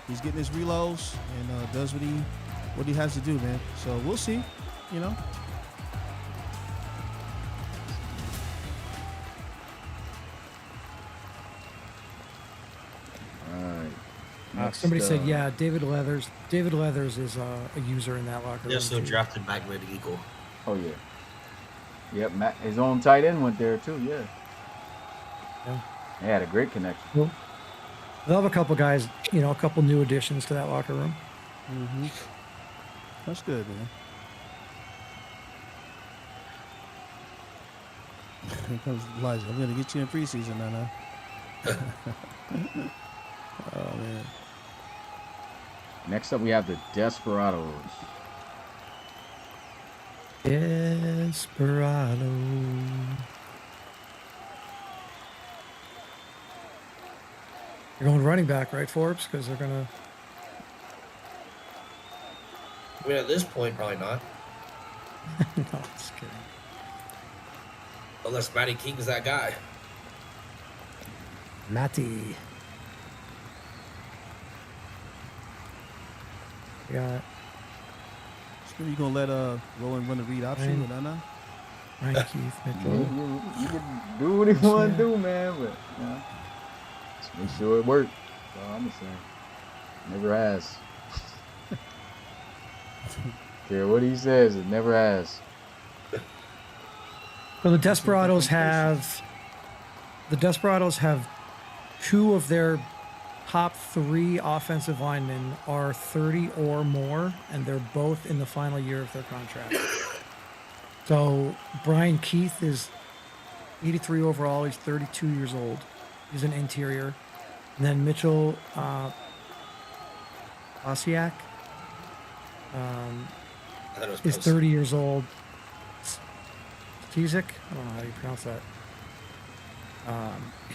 he's getting his reloads and does what he has to do, man. So we'll see, next. Somebody said, yeah, David Leathers. David Leathers is a user in that locker They room. also too. drafted Magnetic Eagle. Oh yeah. Yep, Matt, his own tight end went there too. Yeah. Yeah. They had a great connection. Well, they'll have a couple guys, a couple new additions to that locker room. Mm-hmm. That's good, man. Here comes Elijah. I'm gonna get you in preseason, Nana. Oh man. Next up, we have the Desperados. Desperado. You're going running back, right, Forbes? Because they're gonna. I mean, at this point, probably not. No, just kidding. Unless Matty King's that guy. Matty. We got So you gonna let Roland run the read option with Nana? Ryan Keith, Mitchell. You can do what he want to do, man, but just make sure it works. That's all I'm gonna say. Never has. Care what he says, it never has. So the Desperados have two of their top 3 offensive linemen are 30 or more, and they're both in the final year of their contract. So Brian Keith is 83 overall. He's 32 years old. He's an interior. And then Mitchell Osiak I thought it was is post. 30 years old. Stezik? I don't know how you pronounce that.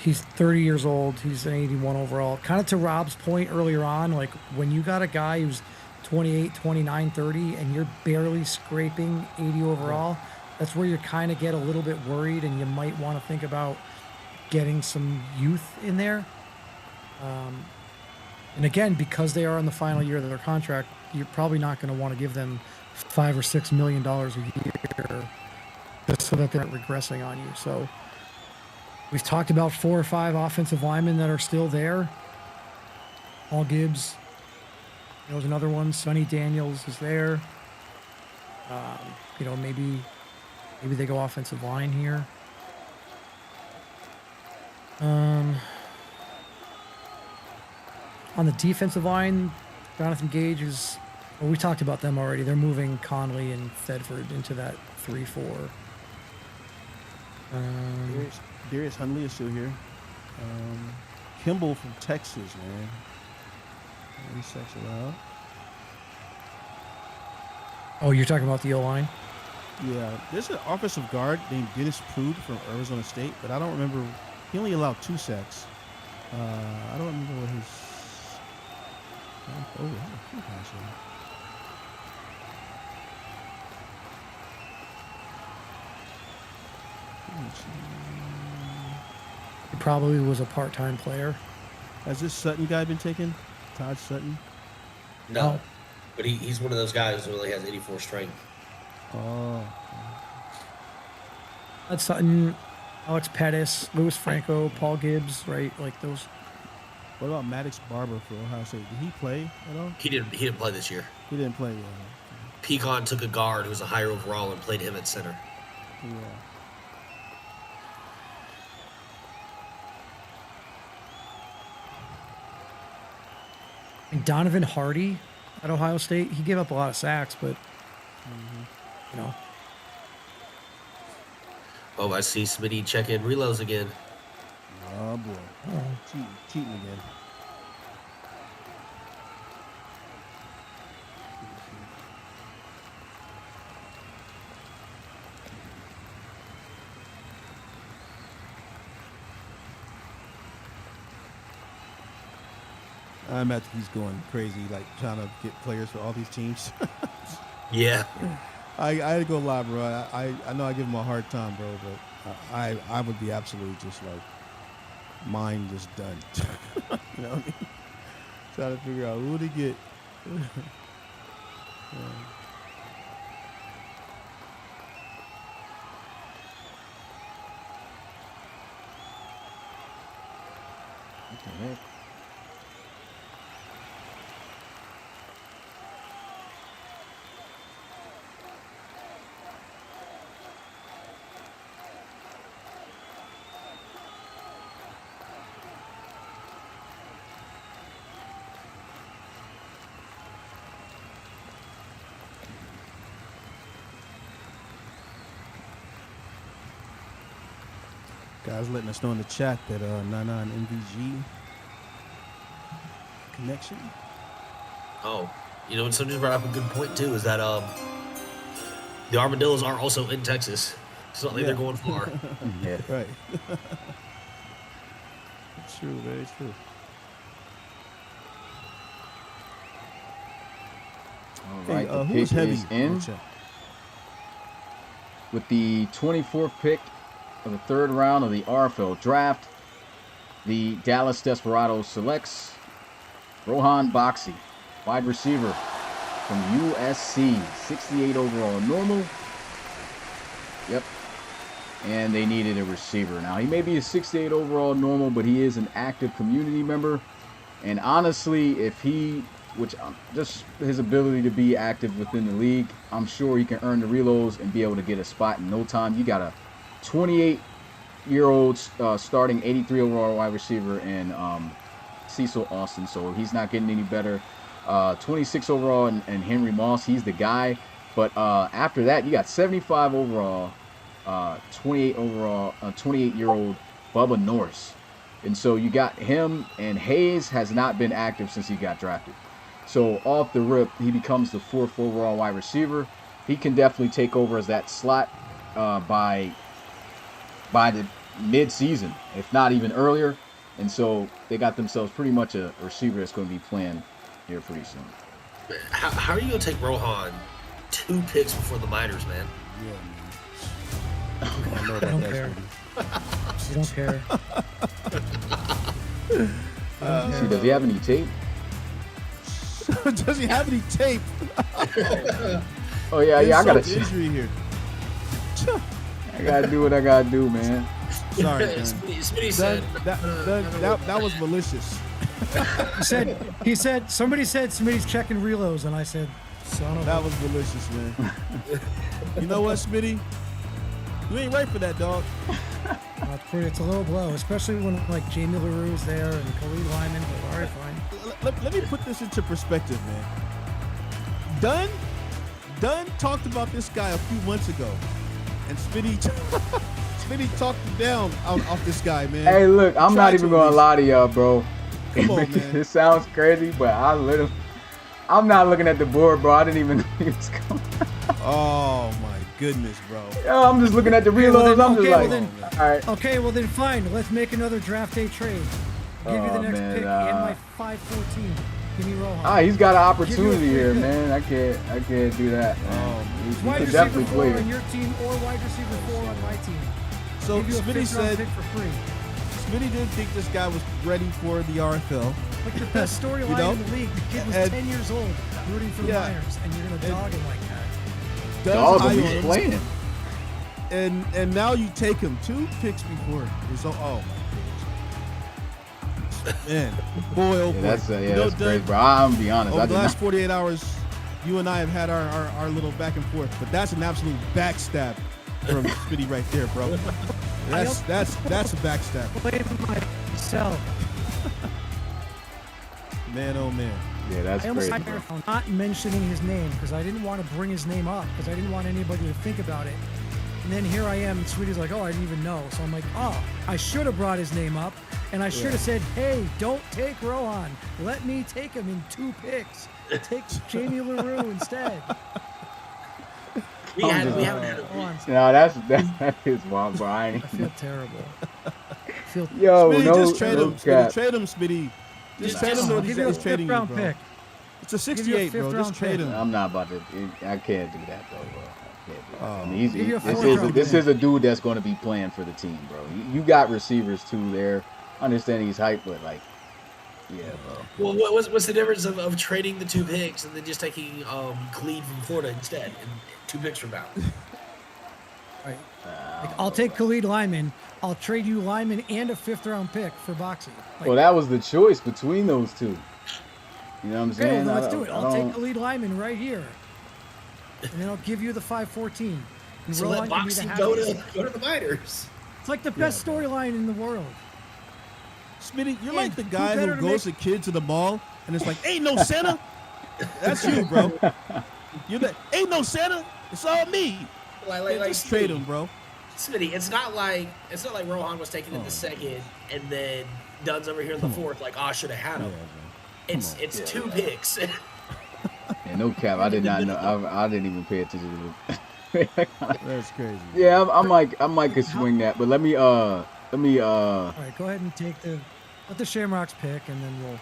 He's 30 years old. He's an 81 overall. Kind of to Rob's point earlier on, like when you got a guy who's 28, 29, 30, and you're barely scraping 80 overall, that's where you kind of get a little bit worried, and you might want to think about getting some youth in there. And again, because they are in the final year of their contract, you're probably not going to want to give them $5 or $6 million a year just so that they're not regressing on you. So we've talked about 4 or 5 offensive linemen that are still there. Paul Gibbs, there's another one. Sonny Daniels is there. Maybe they go offensive line here. On the defensive line, Jonathan Gage is. Well, we talked about them already. They're moving Conley and Thedford into that 3-4. Darius Hundley is still here. Kimball from Texas, man. He sucks it out. Oh, you're talking about the O-line? Yeah, there's an offensive guard named Dennis Prude from Arizona State, but I don't remember. He only allowed 2 sacks. I don't remember what his. Oh, actually. He probably was a part-time player. Has this Sutton guy been taken? Todd Sutton? No. But he's one of those guys who only has 84 strength. Oh. That's Sutton, Alex Pettis, Louis Franco, Paul Gibbs, right? Like those. What about Maddox Barber for Ohio State? Did he play at all? He didn't play this year. He didn't play. Pecan took a guard who was a higher overall and played him at center. Yeah. And Donovan Hardy at Ohio State, he gave up a lot of sacks, but Oh, I see Smitty check in reloads again. Oh boy. Cheating again. I imagine he's going crazy, like trying to get players for all these teams. Yeah. I had to go live, bro. I know I give him a hard time, bro, but I would be absolutely just like mind just done. You know what I mean? Trying to figure out who to get. What the heck? Guys letting us know in the chat that 99 MVG connection. Oh, you know, and somebody brought up a good point too. Is that the Armadillos are also in Texas. It's not like they're going far. Yeah. Right. True, very true. All right, the who's pick heavy is in with the 24th pick of the 3rd round of the RFL draft. The Dallas Desperados selects Rohan Boxy, wide receiver from USC, 68 overall normal. Yep. And they needed a receiver. Now, he may be a 68 overall normal, but he is an active community member. And honestly, if he, just his ability to be active within the league, I'm sure he can earn the reloads and be able to get a spot in no time. You got a 28-year-old starting 83 overall wide receiver in Cecil Austin, so he's not getting any better. 26 overall and Henry Moss, he's the guy. But after that, you got 75 overall, 28-year-old Bubba Norris. And so you got him, and Hayes has not been active since he got drafted. So off the rip, he becomes the 4th overall wide receiver. He can definitely take over as that slot by the mid-season, if not even earlier. And so they got themselves pretty much a receiver that's going to be playing here pretty soon. How are you going to take Rohan 2 picks before the minors, man? Yeah, man. I don't care. You don't care. See, does he have any tape? Does he have any tape? Oh yeah, I gotta. Injury here. I gotta do what I gotta do, man. Sorry, man. Smitty said that was malicious. Somebody said Smitty's checking reloads, and I said, son of That was malicious, man. You know what, Smitty? You ain't right for that, dog. It's a low blow, especially when like Jamie LaRue's there and Khalid Lyman. But all right, fine. Let me put this into perspective, man. Dunn talked about this guy a few months ago, and Smitty talked him down off this guy, man. Hey, look, I'm not even gonna lie to y'all, bro. Come on, man. It sounds crazy, but I'm not looking at the board, bro. I didn't even know he was coming. Oh my goodness, bro. Yo, I'm just looking at the reloads. I'm just like, all right. Okay, well then fine. Let's make another draft day trade. Give you the next pick and my 514. Give me Rohan. He's got an opportunity here, man. I can't do that, man. He wide could receiver definitely 4 play on it. your team or wide receiver 4 on my team. So Give you a Smitty 5th round said pick for free. Smitty didn't think this guy was ready for the RFL. Like the best storyline You know? in the league. The kid was And- 10 years old, rooting for the Yeah. Miners, and you're gonna dog him like that. Dog, Dunn's high he's on him. playing. And now you take him 2 picks before. So man, boy, oh boy. That's You know, that's Dunn, crazy, bro. I'm gonna be honest. over I the did last not. 48 hours, you and I have had our little back and forth, but that's an absolute backstab from Smitty right there, bro. That's a backstab. Blame myself. Man, oh man. Yeah, that's I almost crazy, had bro. marathon not mentioning his name because I didn't want to bring his name up because I didn't want anybody to think about it. And then here I am, and Sweetie's like, oh, I didn't even know. So I'm like, oh, I should have brought his name up, and I should have said, hey, don't take Rohan. Let me take him in 2 picks. Take Jamie LaRue instead. we haven't had a Go on. No, that is wild, bro. I feel terrible. Yo, Smitty, no, just trade no him. cap. Smitty, trade him, Smitty. Just trade him. just- Know I'll he's give you a trading 5th you, round bro. pick. It's a Give you a 68, bro. 5th Just round trade pick. him. I'm not about to. I can't do that, though, bro. I can't do that. I mean, Give you a this 4th is round this pick. is a dude that's going to be playing for the team, bro. You got receivers too there. I understand he's hyped, but like, yeah, bro. Well, what's the difference of trading the 2 picks and then just taking Khalid from Florida instead and 2 picks from now? Right. Like, I'll take Khalid Lyman. I'll trade you Lyman and a 5th round pick for Boxy. Like, Well, that was the choice between those two. You know what I'm okay, well, saying? then I let's do it. don't- I'll I take don't- Khalid Lyman right here. And then I'll give you the 514. And So let Rohan can be the Boxing go happiest. to the minors. It's like the best storyline in the world. Smitty, you're Yeah, like the who guy better who to goes a kid to the mall and it's like, ain't no Santa. That's you, bro. You're the ain't no Santa. It's all me. Like Just trade him, bro. Smitty, it's not like Rohan was taking it the second, and then Dunn's over here in the fourth. Like, oh, I should have had him. It's Yeah, two yeah. picks. Yeah, no cap. I did not know. I didn't even pay attention to it. That's crazy. Yeah, I might could swing that, but let me. All right, go ahead and let the Shamrocks pick, and then we'll.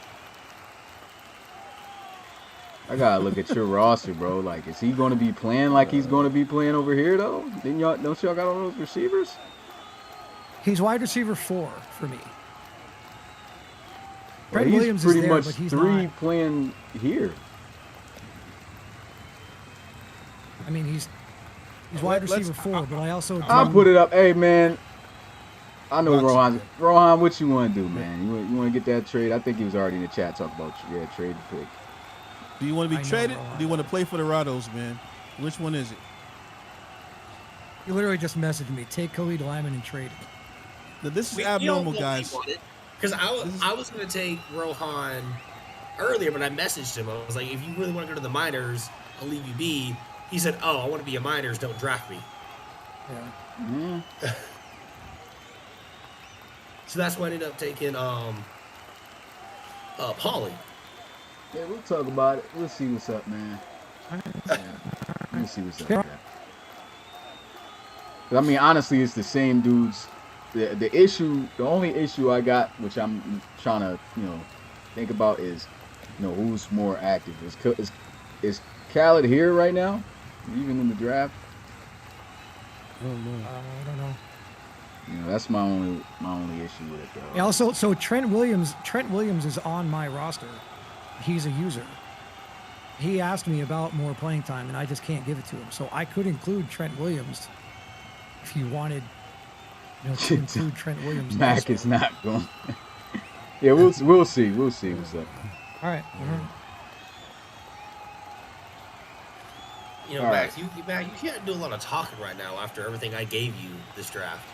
I gotta look at your roster, bro. Like, is he going to be playing like he's going to be playing over here, though? Don't y'all got all those receivers? He's wide receiver 4 for me. Well, Trent he's Williams pretty is there, much but he's 3 not. playing here. I mean, he's wide receiver 4, but I also. I'll put it up. Hey, man. I know Roxy. Rohan, what you want to do, man? You want to get that trade? I think he was already in the chat talking about trade the pick. Do you want to I be know, traded? Rohan. Do you want to play for the Rados, man? Which one is it? He literally just messaged me, take Khalid Lyman and trade him. Now, this is abnormal, Because I was going to take Rohan earlier, but I messaged him. I was like, if you really want to go to the minors, I'll leave you be. He said, oh, I want to be a minors. Don't draft me. Yeah. So that's why I ended up taking Paulie. Yeah, we'll talk about it. We'll see what's up, man. Yeah. We'll see what's up. Yeah. Yeah. I mean, honestly, it's the same dudes. The only issue I got, which I'm trying to, think about is, who's more active. Is Khaled here right now? Even in the draft? I don't know. I don't know. That's my only issue with it, though. Yeah, also, so Trent Williams is on my roster. He's a user. He asked me about more playing time, and I just can't give it to him. So I could include Trent Williams if you wanted, to include Trent Williams. Mac also. is not going. Yeah, we'll see. We'll see what's up. All right. All Mac, you can't do a lot of talking right now after everything I gave you this draft.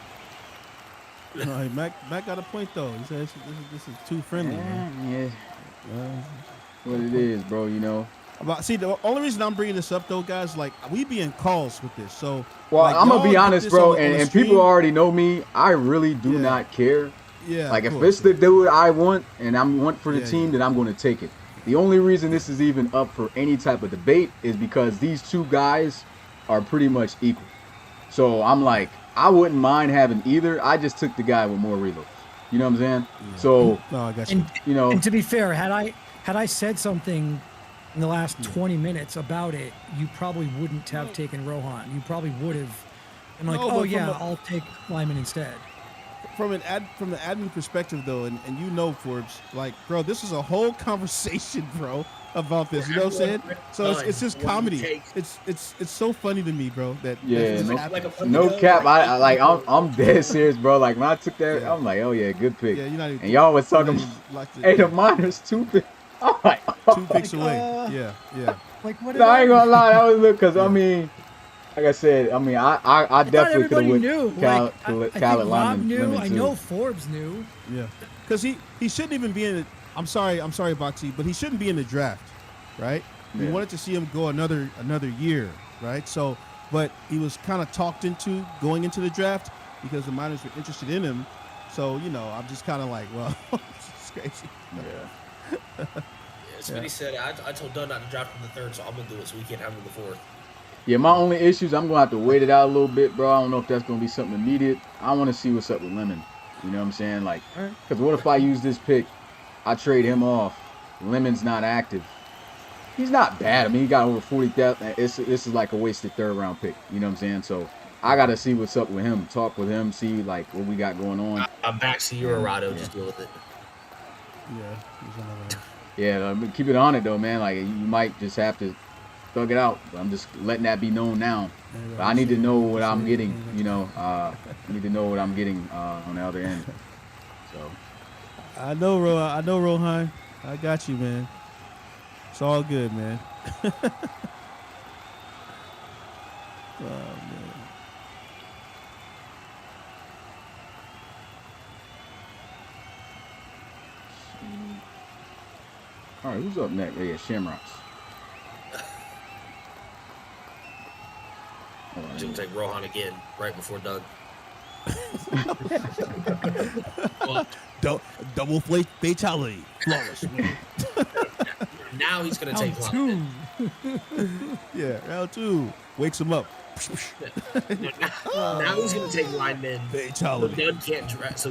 No, Mac got a point though. He says this is too friendly, man. Yeah. What it is, bro, See, the only reason I'm bringing this up though, guys, like we be in calls with this. So, Well, like, I'm gonna y'all be get honest, this bro, on the and stream. people already know me. I really do Yeah. not care. Yeah, Like, of if course, it's the dude I want and I'm want for the Yeah, team, yeah. then I'm going to take it. The only reason this is even up for any type of debate is because these two guys are pretty much equal. So I'm like, I wouldn't mind having either. I just took the guy with more reloads. You know what I'm saying? Yeah. So, No, I got you. And to be fair, had I said something in the last 20 minutes about it, you probably wouldn't have taken Rohan. You probably would have been like, No, oh but yeah, from I'll take Lyman instead. From the admin perspective though, and Forbes, like, bro, this is a whole conversation, bro, about this. You know what I'm saying? So it's just comedy. It's so funny to me, bro. That yeah, this no, happened. no cap. I'm dead serious, bro. Like, when I took that, Yeah. I'm like, oh yeah, good pick. Yeah, you're not even. And y'all was talking, like hey, the minors 2 picks. I'm like, oh, 2 picks away. uh, Yeah. Like what? no, I ain't gonna lie. That was look, cause I mean, like I said, I mean, I thought definitely could have everybody went knew. Khaled I think Rob Lyman. knew. Lemon I too. know Forbes knew. Yeah, because he shouldn't even be in it. I'm sorry, Boxy, but he shouldn't be in the draft, right? We Yeah. wanted to see him go another year, right? So, but he was kind of talked into going into the draft because the minors were interested in him. So, I'm just kind of like, well, it's crazy. Yeah. Smitty said, I told Dunn not to draft him in the third, so I'm going to do it so we can't have him in the fourth. Yeah, my only issues, I'm gonna have to wait it out a little bit, bro. I don't know if that's gonna be something immediate. I want to see what's up with Lemon. You know what I'm saying? Like, because what if I use this pick, I trade him off, Lemon's not active. He's not bad. I mean, he got over 40,000. This is like a wasted third round pick. You know what I'm saying? So I gotta see what's up with him. Talk with him. See like what we got going on. I'm back to you, Rado. Just deal with it. Yeah, he's another. Yeah, keep it on it though, man. Like, you might just have to thug it out. I'm just letting that be known now. But I need to know what I'm getting. I need to know what I'm getting on the other end. So I know, Rohan. I got you, man. It's all good, man. Oh, man. all right, who's up next? Yeah, Shamrocks. Just going to take Rohan again right before Dunn. Well, Double fatality. Flawless. now he's going to Round take two. linemen. Yeah, round 2. Wakes him up. Now he's going to take linemen. So Fatality.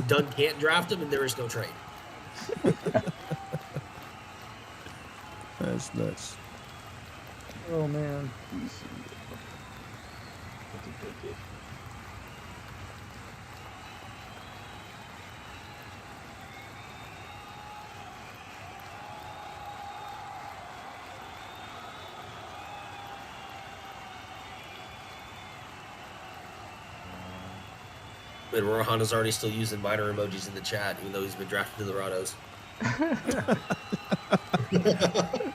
Dunn can't draft him, and there is no trade. That's nuts. Oh man. Let me see. What did they get? But Rohan is already still using minor emojis in the chat, even though he's been drafted to the Rados.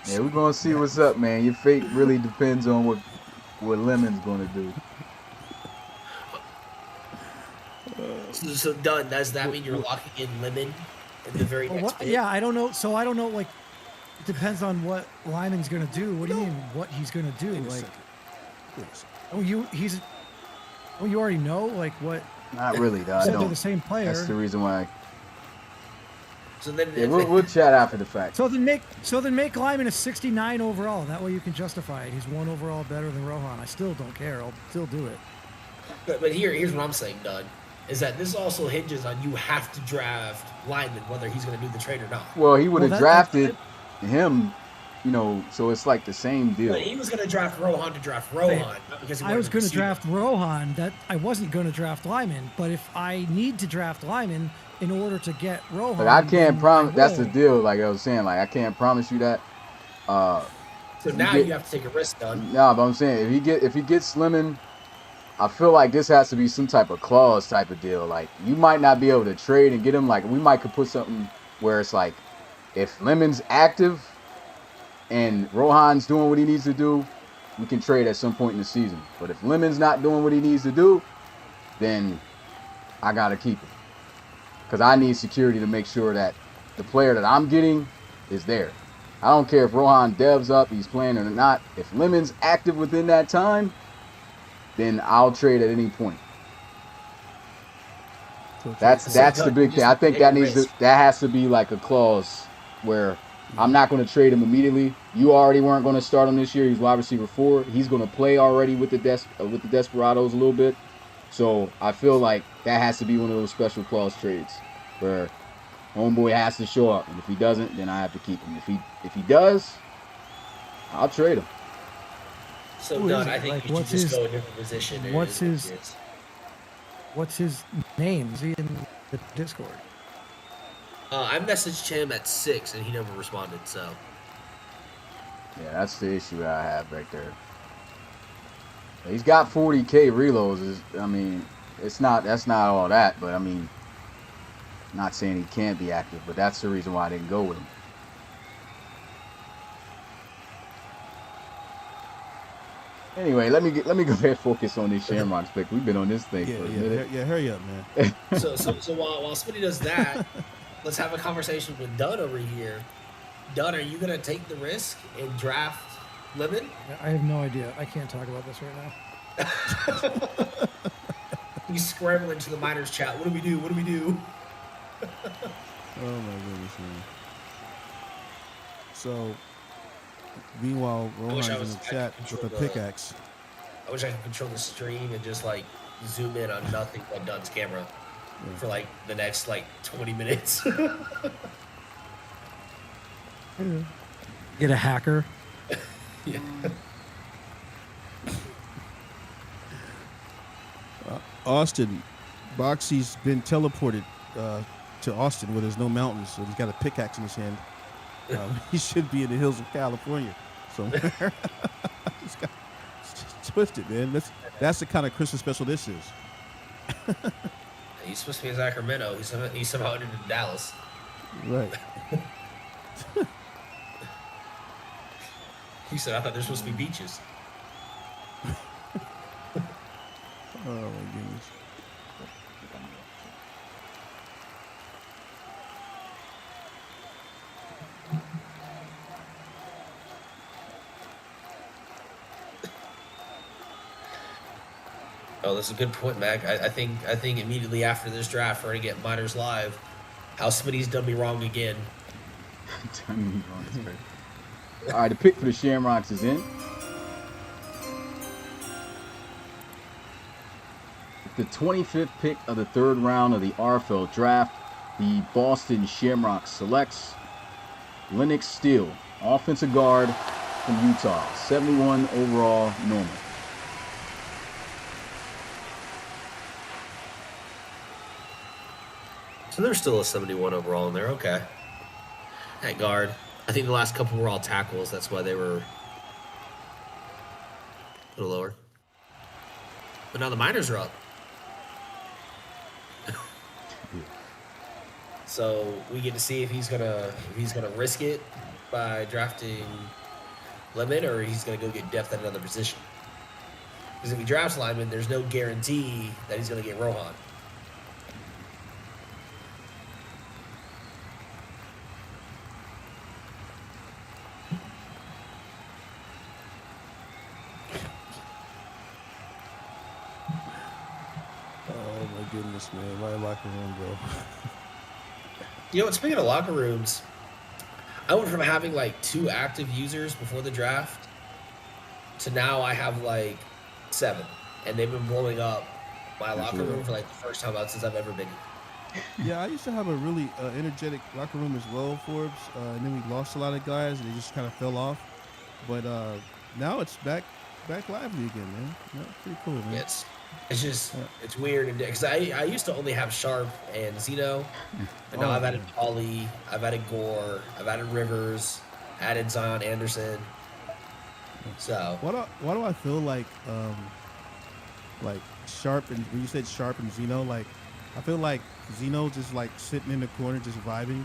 Yeah, we're gonna see what's up, man. Your fate really depends on what Lemon's gonna do. So Dunn, does that mean you're locking in Lemon in the very next pick? Yeah, I don't know. So I don't know. Like, it depends on what Lyman's gonna do. What do you mean? What he's gonna do? Like, you already know. Like what? Not really, though. I Said they're don't. the same player. That's the reason why. So then, Yeah, we'll chat after the fact. So then make Lyman a 69 overall. That way you can justify it. He's 1 overall better than Rohan. I still don't care. I'll still do it. but here's what I'm saying, Dunn, is that this also hinges on you have to draft Lyman, whether he's going to do the trade or not. Well, he would have Well, drafted him, so it's like the same deal. But he was going to draft Rohan to draft Rohan, not because he I was going to draft Rohan. That I wasn't going to draft Lyman. But if I need to draft Lyman in order to get Rohan, But I can't then promise. I That's the will. deal. Like I was saying, like I can't promise you that. So now you have to take a risk, Dunn. No, but I'm saying if he gets Lemon, I feel like this has to be some type of clause type of deal. Like you might not be able to trade and get him. Like we might could put something where it's like if Lemon's active and Rohan's doing what he needs to do, we can trade at some point in the season. But if Lemon's not doing what he needs to do, then I gotta keep him because I need security to make sure that the player that I'm getting is there. I don't care if Rohan devs up, he's playing or not. If Lemon's active within that time, then I'll trade at any point. That's the big thing. I think that has to be like a clause where I'm not going to trade him immediately. You already weren't going to start him this year. He's wide receiver 4. He's going to play already with the Desperados a little bit. So I feel like that has to be one of those special clause trades where homeboy has to show up, and if he doesn't, then I have to keep him. If he does, I'll trade him. So Who Dunn, is it? I think Like, you should what's just his- go a different position. and what's it is his- what it is. What's his name? Is he in the Discord? I messaged him at 6 and he never responded. So Yeah, that's the issue that I have right there. He's got 40K reloads. I mean, that's not all that, but I mean, not saying he can't be active, but that's the reason why I didn't go with him. Anyway, let me go ahead and focus on this Shamrocks pick. We've been on this thing for a minute. Yeah, hurry up, man. so while Smitty does that, let's have a conversation with Dunn over here. Dunn, are you gonna take the risk and draft Lemon? I have no idea. I can't talk about this right now. He's scrambling to the minors chat. What do we do? What do we do? Oh my goodness, man. So, meanwhile, wish I Rohan's in was- the I chat could with a control the- pickaxe. I wish I could control the stream and just like zoom in on nothing but Dunn's camera for like the next like 20 minutes. Get a hacker. Yeah. Austin, Boxy's been teleported to Austin where there's no mountains, so he's got a pickaxe in his hand. He should be in the hills of California somewhere. It's just twisted, man. That's the kind of Christmas special this is. He's supposed to be in Sacramento. He's somehow ended in Dallas. Right. He said, I thought there's supposed to be beaches. Oh my goodness. Oh, that's a good point, Mac. I think immediately after this draft, we're gonna get Miners Live. How Smitty's done me wrong again. Done me wrong, it's crazy. All right, the pick for the Shamrocks is in. The 25th pick of the third round of the RFL draft, the Boston Shamrocks selects Lennox Steele, offensive guard from Utah, 71 overall normal. So there's still a 71 overall in there. Okay. At guard. I think the last couple were all tackles. That's why they were a little lower. But now the Miners are up. So we get to see if he's gonna risk it by drafting Lemon, or he's gonna go get depth at another position. Because if he drafts lineman, there's no guarantee that he's gonna get Rohan. Oh my goodness, man! My locker room, bro. You know what? Speaking of locker rooms, I went from having like 2 active users before the draft to now I have like 7, and they've been blowing up my locker room for like the first time out since I've ever been here. Yeah, I used to have a really energetic locker room as well, Forbes. And then we lost a lot of guys, and they just kind of fell off. But now it's back lively again, man. Yeah, pretty cool, man. It's just it's weird because I used to only have Sharp and Zeno, and now I've added Pauly, I've added Gore, I've added Rivers, added Zion Anderson. So why do I feel like Sharp, and when you said Sharp and Zeno, like I feel like Zeno's just like sitting in the corner just vibing,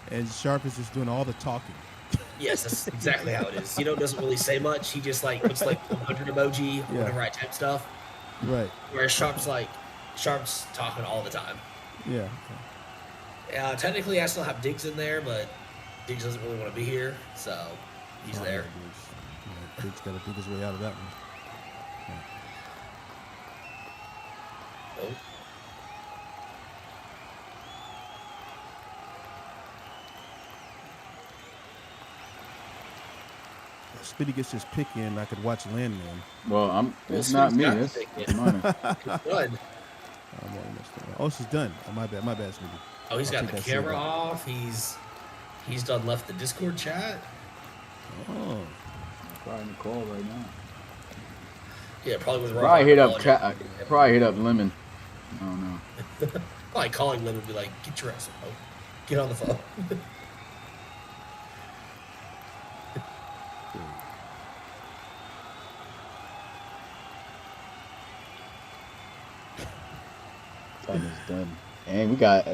and Sharp is just doing all the talking. yes, that's exactly how it is. Zeno doesn't really say much. He just like puts like 100 emoji whenever I type stuff. Right. Whereas Sharp's talking all the time. Yeah. Technically, I still have Diggs in there, but Diggs doesn't really want to be here, so he's there. Diggs got to dig his way out of that one. Oh. Spitty gets his pick in, I could watch Landman. Well, it's not me. It's mine. Good. Oh, she's done. Oh, my bad, Smitty. Oh, he's got the camera off. He's done left the Discord chat. Oh. Probably in the call right now. Yeah, probably with probably hit up Lemon. I don't know. Probably calling Lemon and be like, "Get your ass up, bro. Get on the phone." Time is done. And we got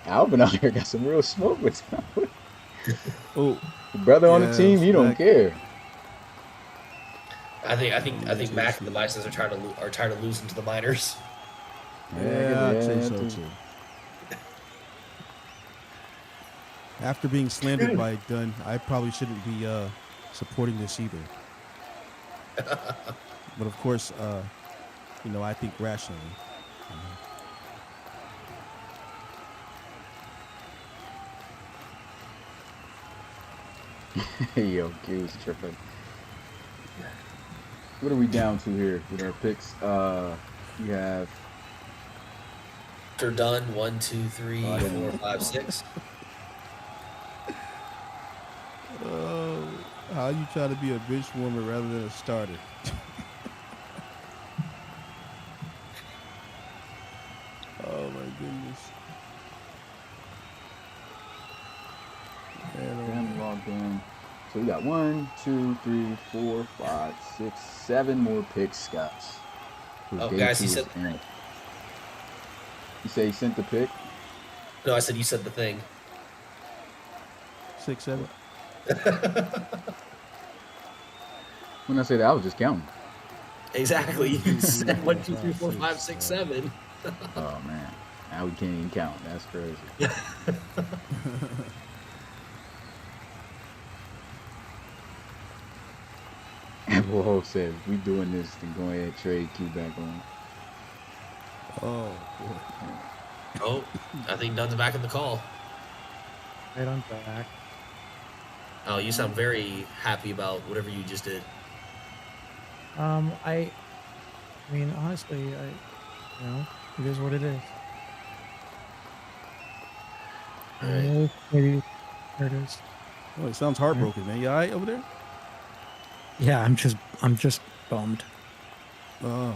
Alvin out here got some real smoke with him. Oh, the brother on the team, you don't care. I think Mac and the Bisons are trying to lose into the Miners. Yeah, I'd say so too. After being slandered by Dunn, I probably shouldn't be supporting this either. But of course, I think rationally. Yo, Q was tripping. What are we down to here with our picks? We have. They're done. 1, 2, 3, 4, 5, 6. Oh, how you try to be a bench warmer rather than a starter? Oh my goodness. Man, logged in. So we got 1, 2, 3, 4, 5, 6, 7 more picks, Scotts. Oh, guys, he said. You say he sent the pick? No, I said you said the thing. 6, 7. When I say that, I was just counting. Exactly. You said 1, 2, 3, 4, 5, 6, 7. Oh man, now we can't even count. That's crazy. Apple Hope said, we doing this, then go ahead and trade Q back on. Oh, boy. Oh, I think Dunn's back in the call. Right on back. Oh, you sound very happy about whatever you just did. I mean, honestly, it is what it is. All right. Maybe there it is. Oh, it sounds heartbroken, man. You all right over there? Yeah, I'm just bummed. Oh.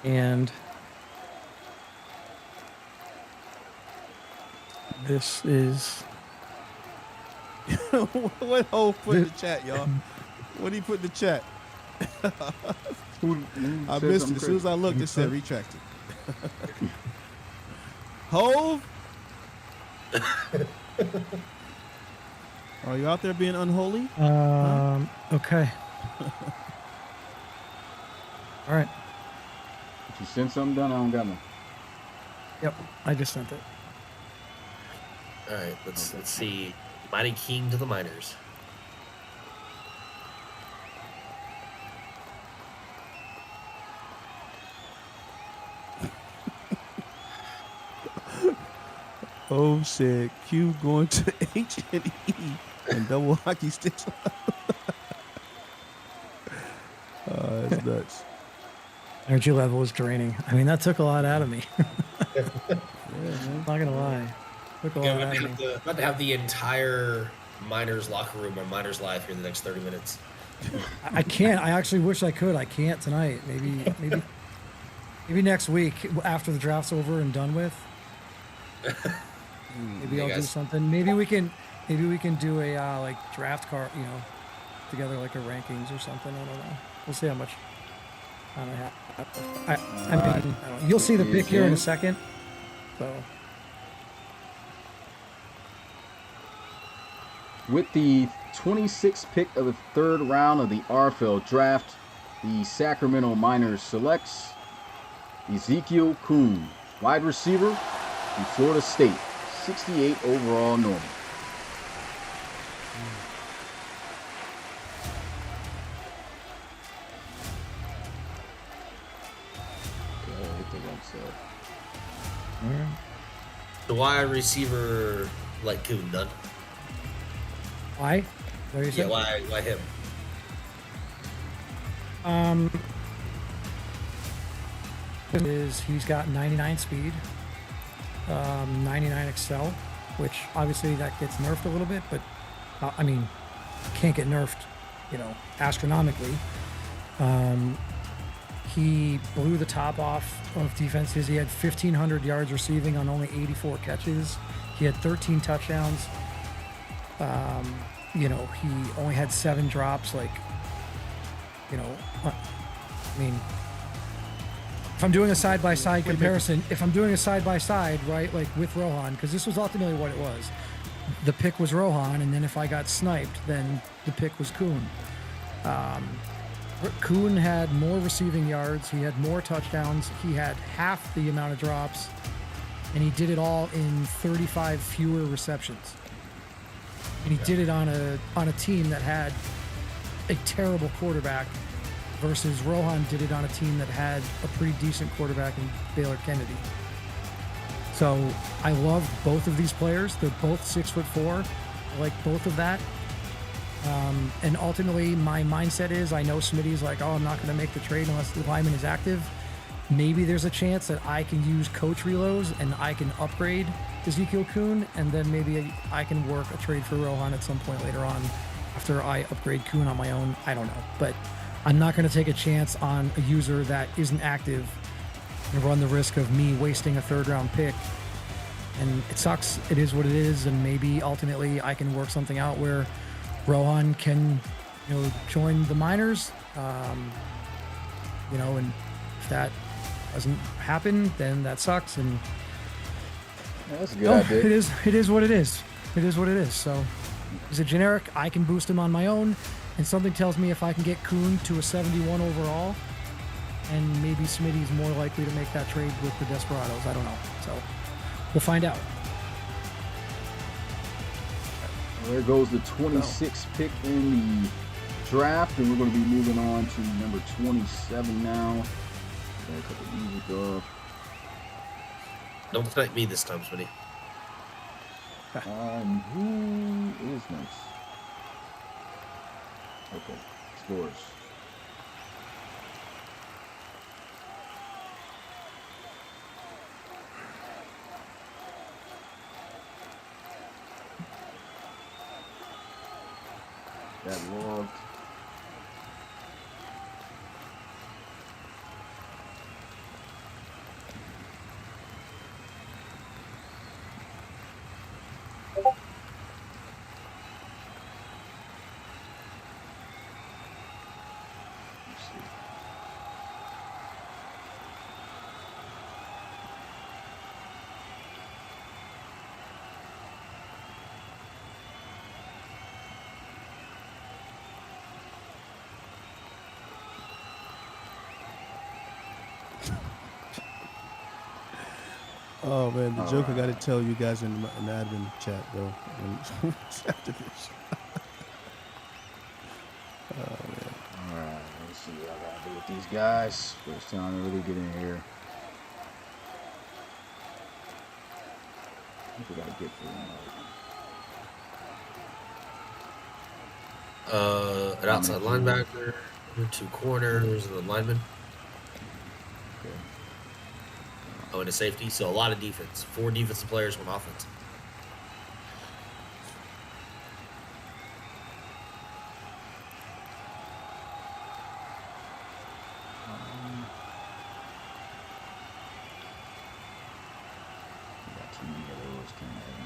And this is What Hov put in the chat, y'all? What did he put in the chat? Who I said missed it. something As soon as I looked, it said retracted. Hov? Are you out there being unholy? okay. All right. If you send something done, I don't got none. Yep, I just sent it. All right, let's see. Mighty King to the minors. Hov said Q going to H&E and double hockey sticks. That's nuts. Energy level was draining. I mean, that took a lot out of me. Yeah, man. Not gonna lie. Took a lot Yeah, out of me. about to have the entire minors locker room on Miners Live here in the next 30 minutes. I can't. I actually wish I could. I can't tonight. Maybe next week after the draft's over and done with. Maybe Yeah, I'll do guys. something. Maybe we can do a like draft card, together like a rankings or something. I don't know. We'll see how much time I have. I mean, I don't know. You'll see the pick here in a second. So With the 26th pick of the third round of the RFL draft, the Sacramento Miners selects Ezekiel Kuhn, wide receiver from Florida State, 68 overall normal. Okay, I'll hit the website. The wide receiver, like Kuhn, Dunn. why? What you Yeah, said? why him? He's got 99 speed, 99 excel, which obviously that gets nerfed a little bit, but I mean, can't get nerfed, astronomically. He blew the top off of defenses. He had 1,500 yards receiving on only 84 catches. He had 13 touchdowns. He only had 7 drops. I mean, if I'm doing a side-by-side comparison, right, like with Rohan, because this was ultimately what it was. The pick was Rohan, and then if I got sniped, then the pick was Kuhn. Kuhn had more receiving yards. He had more touchdowns. He had half the amount of drops, and he did it all in 35 fewer receptions. And he did it on a team that had a terrible quarterback, versus Rohan did it on a team that had a pretty decent quarterback in Baylor Kennedy. So I love both of these players. They're both 6'4". I like both of that. And ultimately, my mindset is, I know Smitty's like, oh, I'm not going to make the trade unless the lineman is active. Maybe there's a chance that I can use coach reloads and I can upgrade Ezekiel Kuhn, and then maybe I can work a trade for Rohan at some point later on after I upgrade Kuhn on my own. I don't know. But I'm not going to take a chance on a user that isn't active and run the risk of me wasting a third-round pick. And it sucks. It is what it is. And maybe ultimately I can work something out where Rohan can, join the minors. And if that doesn't happen, then that sucks. And Yeah, that's a good idea. it is what it is. It is what it is. So he's a generic. I can boost him on my own. And something tells me if I can get Kuhn to a 71 overall, and maybe Smitty's more likely to make that trade with the Desperados. I don't know. So we'll find out. There goes the 26th pick in the draft, and we're going to be moving on to number 27 now. Gotta cut the music off. Don't thank me this time, Smitty. Who is next? Okay, Explorers. That logged. Let's see. Oh man, the joke I got to Alright. tell you guys in the admin chat though. After this. Alright, let's see what I gotta do with these guys. First time to really get in here. I think we gotta get through them. An outside linebacker, 2 corners, and a lineman. Okay. Oh, and a safety. So a lot of defense. 4 defensive players, 1 offense. We got too many of those. Can't have them.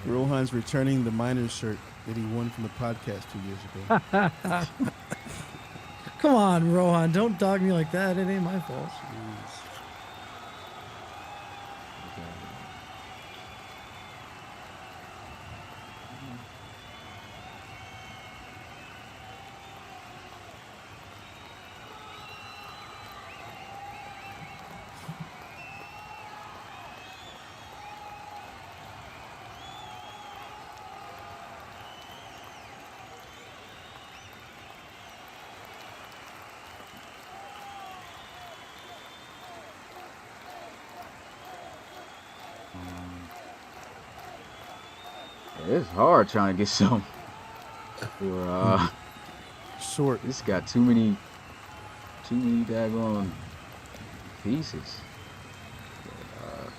Rohan's returning the Miners shirt that he won from the podcast 2 years ago. Come on, Rohan, don't dog me like that. It ain't my fault. Jeez. Yeah, it's hard trying to get some. For, Short. this got too many daggone pieces. But,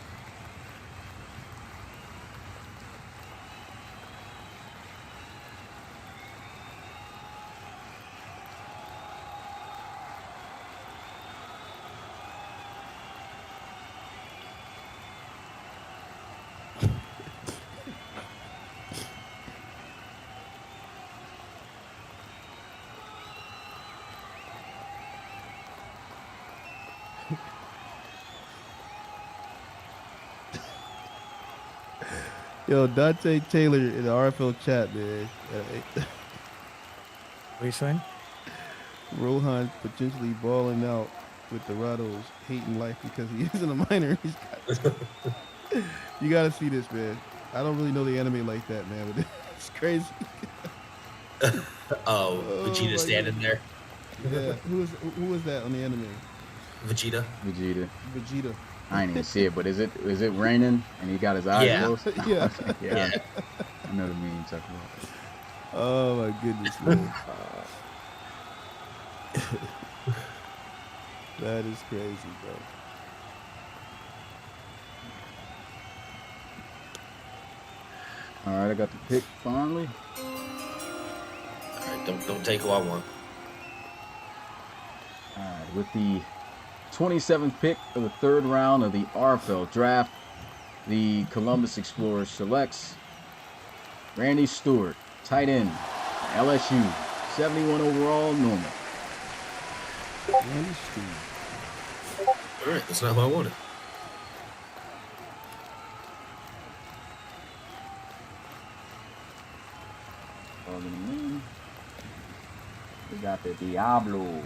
Yo, Dante Taylor in the RFL chat, man. What are you saying? Rohan potentially balling out with the Rados, hating life because he isn't a minor. You gotta see this, man. I don't really know the anime like that, man, but it's crazy. Oh, Vegeta my standing God. there. Yeah, who was that on the anime? Vegeta. Vegeta. Vegeta. I ain't even see it, but is it raining and he got his eyes Yeah. closed? Yeah. Yeah. I know the meme you're talking about. Oh my goodness, man. That is crazy, bro. All right, I got the pick finally. All right, don't take who I want. All right, with the 27th pick of the third round of the RFL draft, the Columbus Explorers selects Randy Stewart, tight end, LSU, 71 overall, normal. Randy Stewart. All right, that's not who I wanted. We got the Diablos.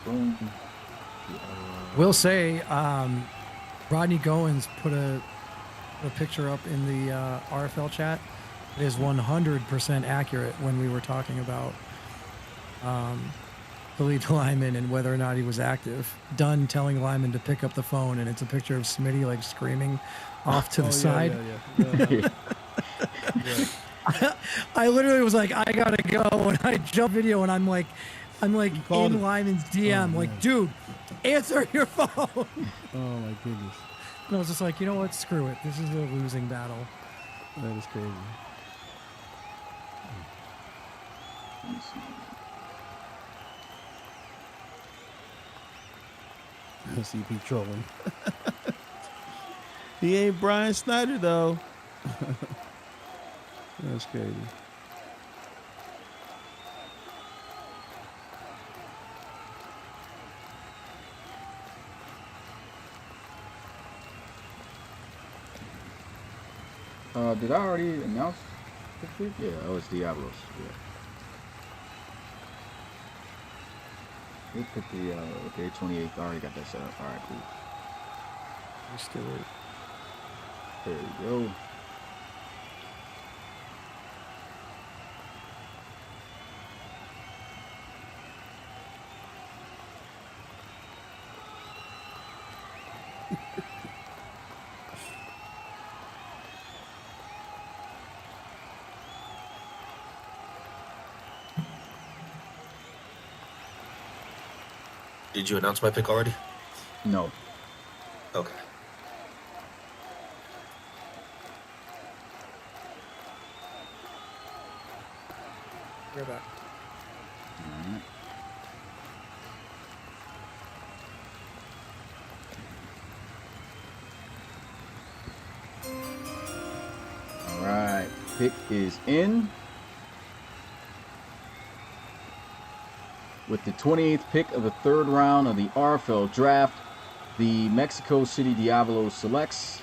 Boom. Will say, Rodney Goins put a picture up in the RFL chat. It is 100% accurate when we were talking about the lead lineman and whether or not he was active. Dunn telling lineman to pick up the phone, and it's a picture of Smitty like screaming off to the side. Yeah. I literally was like, I gotta go, and I jump video, and I'm like called in him. lineman's DM, Oh, like, man. dude, answer your phone. Oh my goodness, And I was just like, you know what? Screw it. This is a losing battle. that is crazy. Let me see. CP trolling. He ain't Brian Snyder though. That's crazy. Did I already announce the pick? Yeah, that was Diablos. Yeah. We put the okay 28th. I already got that set up. All right, cool. Stewart. There we go. Did you announce my pick already? No. Okay. We're back. Alright. Alright. Pick is in. With the 28th pick of the third round of the RFL draft, the Mexico City Diablos selects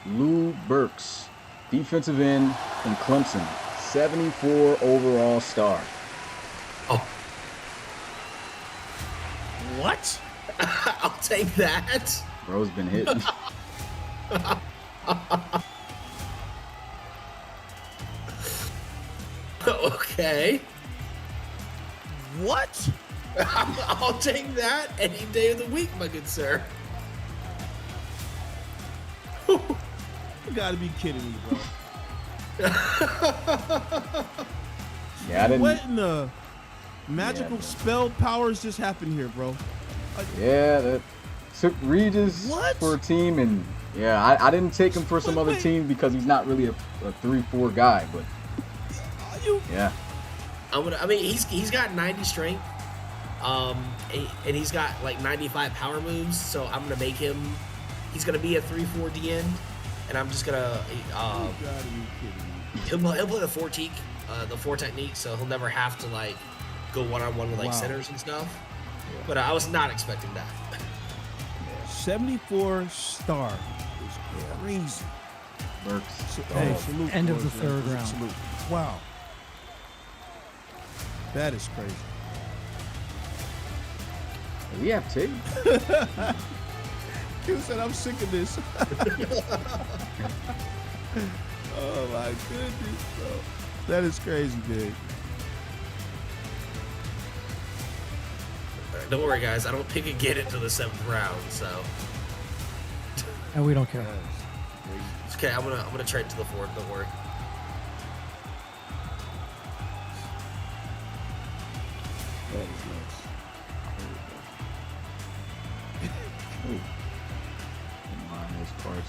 Lou Burks, defensive end from Clemson, 74 overall star. Oh, What? I'll take that. Bro's been hitting. Okay. What? I'll take that any day of the week, my good sir. You gotta be kidding me, bro. Yeah, I didn't. What in the magical bro. spell powers just happened here, bro? Yeah, that took Regis What? for a team, and yeah, I didn't take him for some other Wait. team because he's not really a 3-4 guy, but Are you? yeah. I mean, he's got 90 strength, and he's got like 95 power moves. So I'm gonna make him. He's gonna be a 3-4 D end, and I'm just gonna. You gotta be kidding me. He'll play the four technique, so he'll never have to like go one-on-one with like Wow. centers and stuff. But I was not expecting that. 74 star is crazy. Burks. Hey, salute. End of boys, the man. third round. Salute. Wow. That is crazy. We have tape. He said, I'm sick of this. Oh my goodness, bro. That is crazy, big. Don't worry, guys. I don't pick again until the 7th round, so And we don't care. That's crazy. it's okay. I'm gonna trade to the 4th. Don't worry.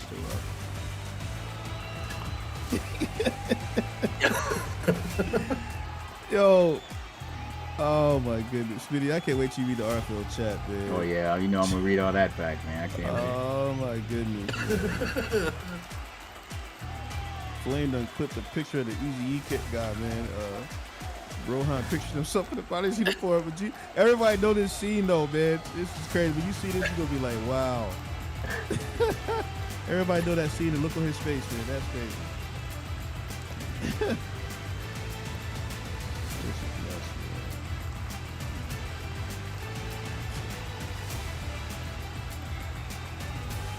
still up. Yo. Oh my goodness, Smitty! I can't wait till you read the RFL chat, man. Oh yeah, you know I'm gonna read all that back, man. I can't wait. Oh my goodness. Flame done clipped a picture of the Easy E kick guy, man. Rohan pictured himself in the body of his uniform. But everybody know this scene though, man. This is crazy. When you see this, you're gonna be like, wow. Everybody know that scene and look on his face, man. That's crazy. This is nuts, man.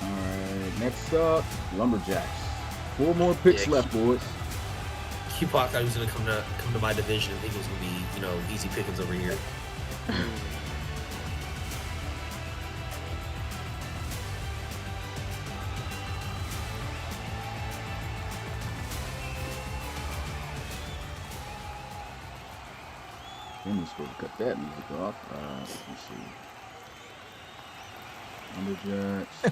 All right, next up, Lumberjacks. 4 more picks left, boys. Q-Pac thought he was gonna come to my division and think it was gonna be, easy pickings over here. Then we're supposed to cut that music off. Let me see. Lumberjacks.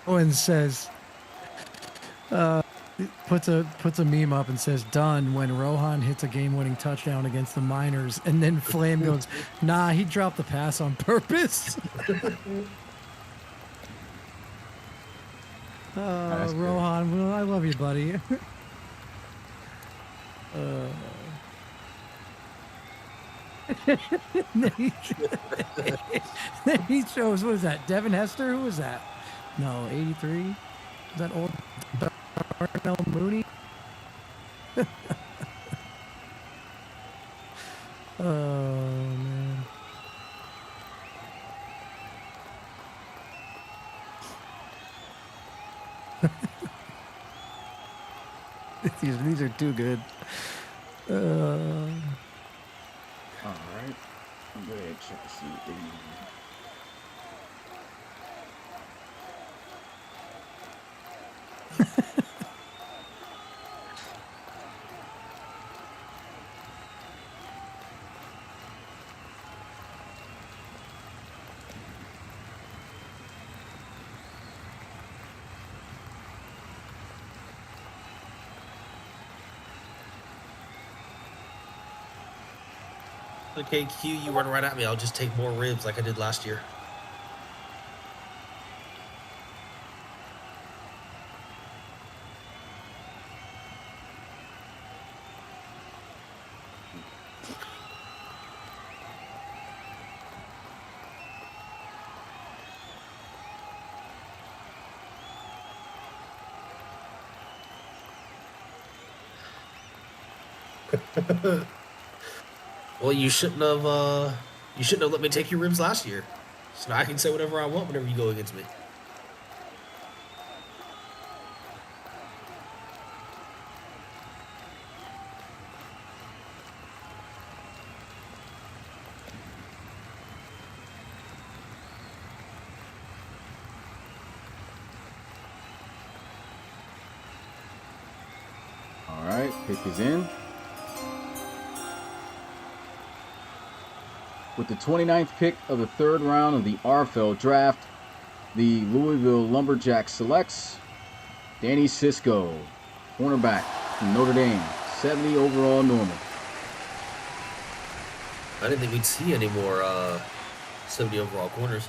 Owen says, puts a meme up and says, "Done when Rohan hits a game-winning touchdown against the Miners," and then Flame goes, "Nah, he dropped the pass on purpose." Rohan, well, I love you, buddy. Then he shows, what is that, Devin Hester? Who was that? No, 83? Is that old Darnell Mooney? Oh, man. These are too good. All right. I'm going to check to see what they need. Okay, Q, you run right at me. I'll just take more ribs like I did last year. Well, you shouldn't have let me take your ribs last year. So now I can say whatever I want whenever you go against me. All right, pick is in. With the 29th pick of the 3rd round of the RFL draft, the Louisville Lumberjacks selects Danny Cisco, cornerback from Notre Dame, 70 overall normal. I didn't think we'd see any more 70 overall corners.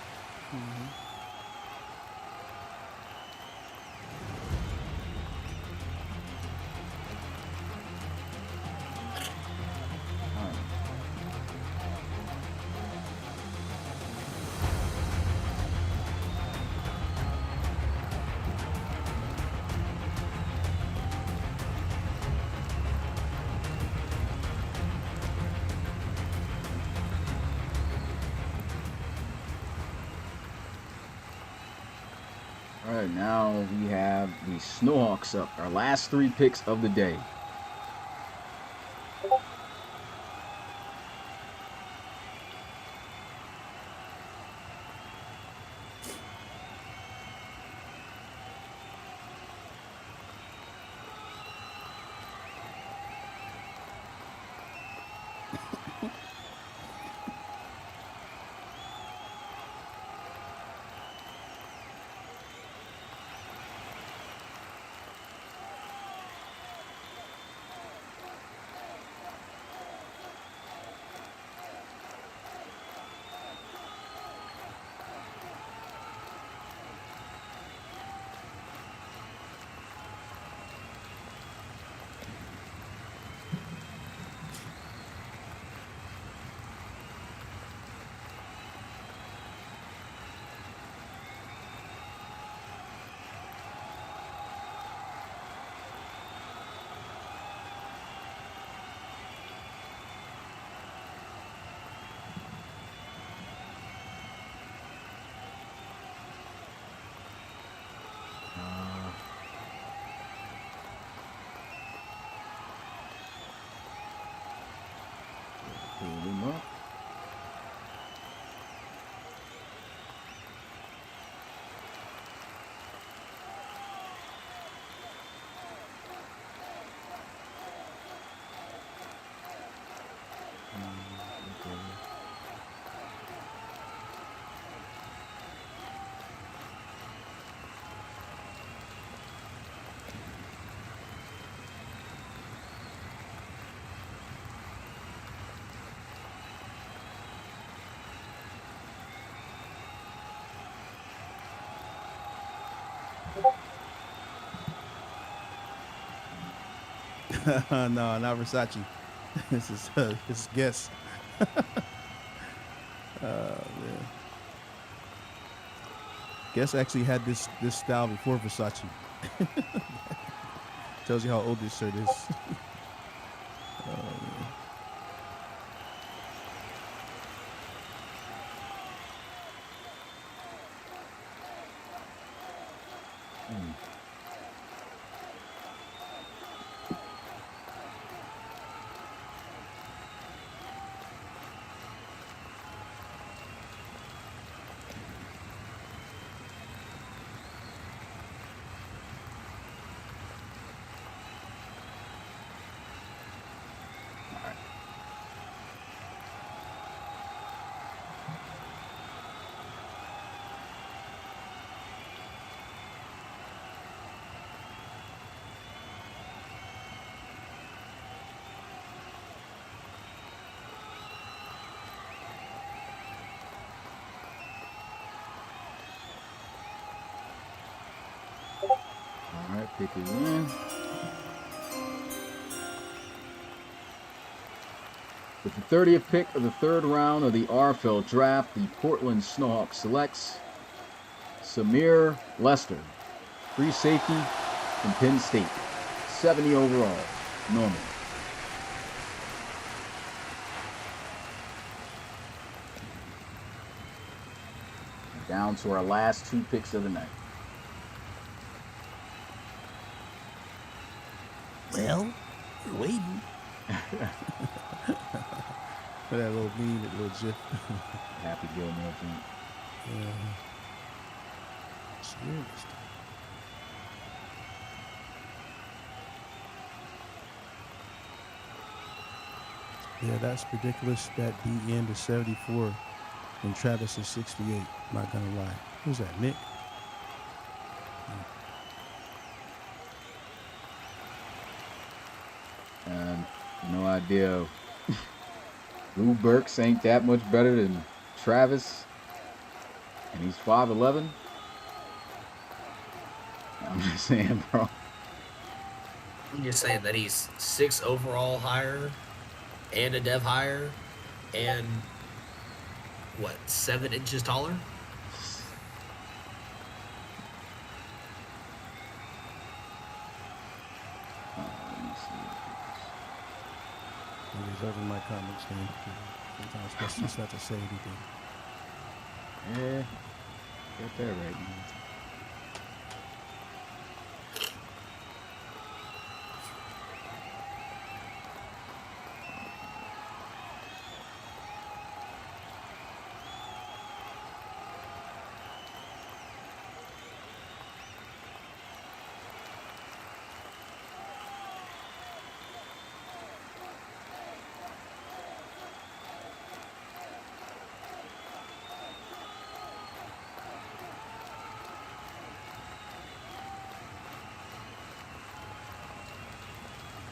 All right, now we have the Snowhawks up, our last 3 picks of the day. him up. Okay. No, not Versace. This is Guess. Man. Guess actually had this style before Versace. Tells you how old this shirt is. Hmm. All right. All right, pick it in. With the 30th pick of the third round of the RFL draft, the Portland Snowhawks selects Samir Lester, free safety from Penn State, 70 overall, normal. Down to our last two picks of the night. Well, we're waiting. For that little meme, that little gif. Happy Gilmore thing. Serious. Yeah, that's ridiculous. That D end is 74 and Travis is 68. Not gonna lie. Who's that, Nick? No idea. Lou Burks ain't that much better than Travis, and he's 5'11". I'm just saying, bro. I'm just saying that he's 6 overall higher and a dev higher and what, 7 inches taller? Let me see. I'm reserving my comments, man. Sometimes best just not to say anything. Yeah, got that right, man.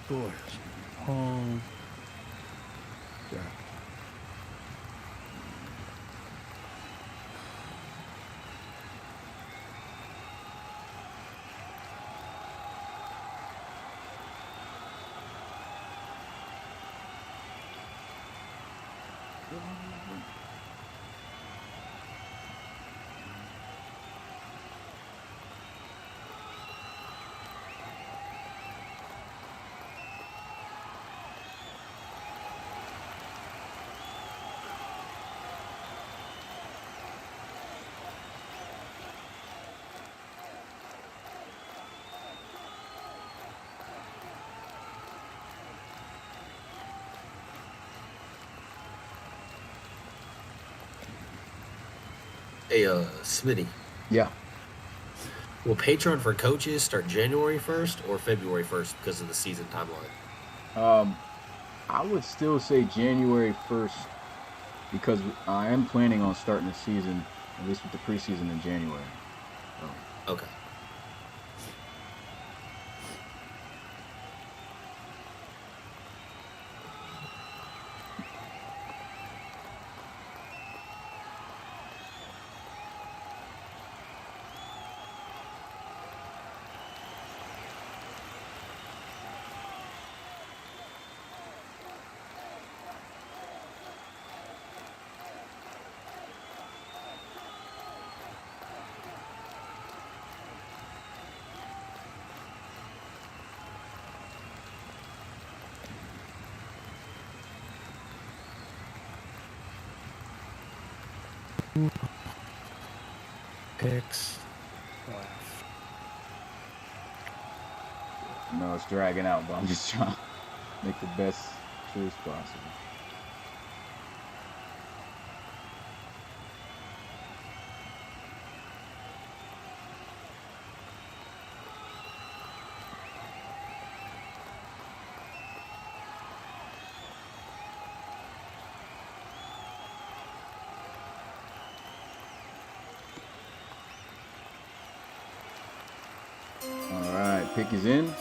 Gorge. Home. Yeah. Hey, Smitty, Yeah. will Patreon for coaches start January 1st or February 1st because of the season timeline? Um, I would still say January 1st because I am planning on starting the season, at least with the preseason in January. So, Okay. Picks. no, it's dragging out, but I'm just trying to make the best choice possible. All right, pick is in.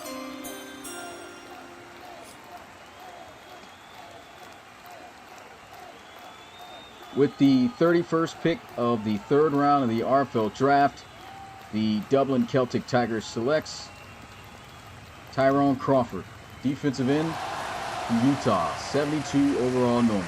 With the 31st pick of the third round of the RFL draft, the Dublin Celtic Tigers selects Tyrone Crawford, defensive end from Utah, 72 overall normal.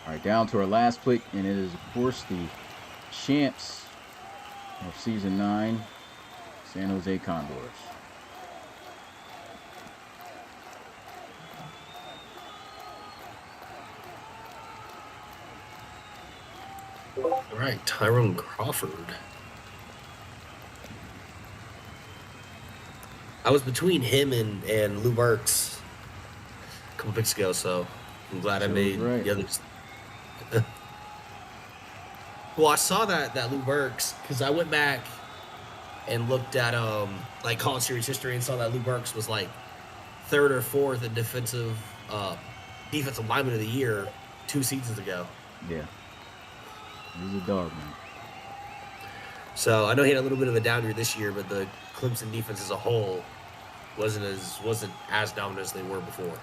All right, down to our last pick, and it is, of course, the champs of Season 9, San Jose Condors. All right, Tyrone Crawford. I was between him and Lou Burks a couple picks ago, so I'm glad I So made right. the others. Well, I saw that Lou Burks because I went back and looked at like college series history and saw that Lou Burks was like third or fourth in defensive lineman of the year 2 seasons ago. Yeah. He's a dog, man. So I know he had a little bit of a down year this year, but the Clemson defense as a whole wasn't as dominant as they were before.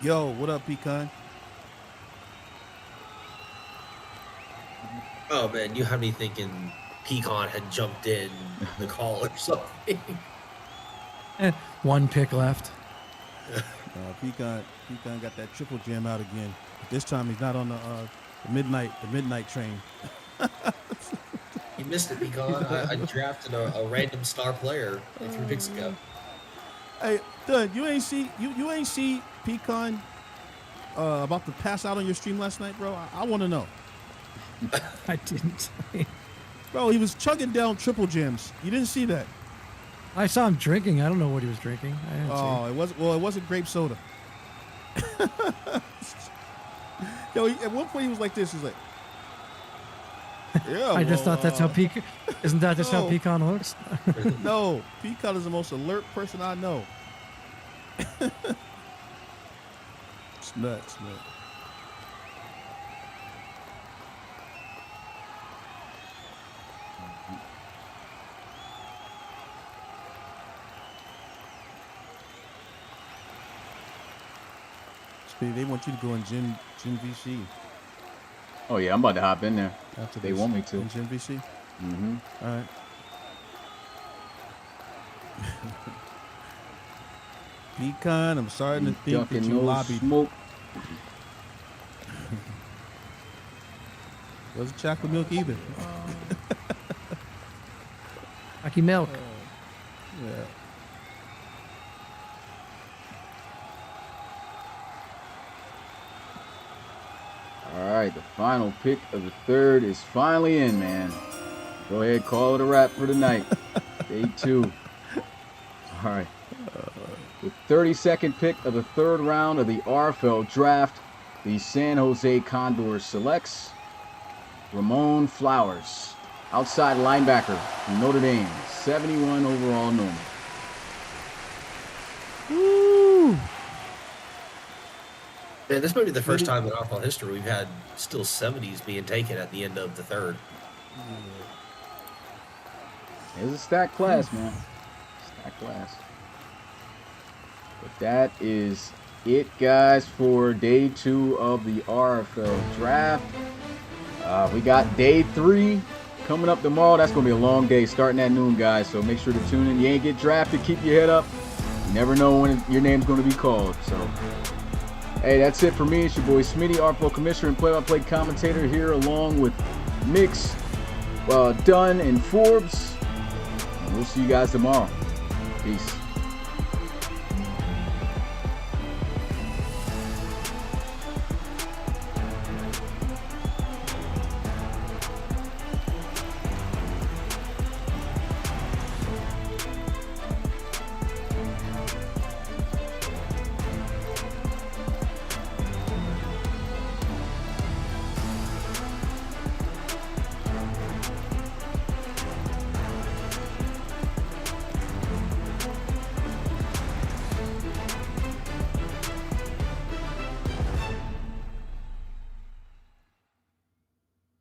Yo, what up, Pecan? Oh man, you have me thinking Pecan had jumped in the call or something. One pick left. Pecan got that triple jam out again. But this time he's not on the midnight train. You missed it, Pecan. I drafted a random star player 3 picks ago. Hey, Dud, you ain't see Pecan about to pass out on your stream last night, bro? I want to know. I didn't. Bro, he was chugging down triple jams. You didn't see that? I saw him drinking. I don't know what he was drinking. I didn't see. It wasn't grape soda. Yo, at one point he was like this. He's like, yeah. I just thought that's how Pecan. Isn't that just how No. Pecan looks? No, Pecan is the most alert person I know. It's nuts, man. Speedy, they want you to go in Gin VC Oh yeah, I'm about to hop in there. after They this. want me to. In Gin VC. Mm-hmm. All right. Pecan, I'm starting to think that Ducking you no lobbied. smoke. Wasn't chocolate milk either. Rocky Milk. Yeah. All right, the final pick of the third is finally in, man. Go ahead, call it a wrap for tonight. Day 2. All right. The 32nd pick of the third round of the RFL draft, the San Jose Condors selects Ramon Flowers, outside linebacker from Notre Dame, 71 overall normal. Woo! Man, this might be the first time in RFL history we've had still 70s being taken at the end of the third. It's a stacked class, man. Stacked class. But that is it, guys, for day 2 of the RFL draft. We got day 3 coming up tomorrow. That's going to be a long day starting at noon, guys. So make sure to tune in. You ain't get drafted. Keep your head up. You never know when your name's going to be called. So, hey, that's it for me. It's your boy Smitty, RFL commissioner and play-by-play commentator here along with Mix, Dunn, and Forbes. And we'll see you guys tomorrow. Peace.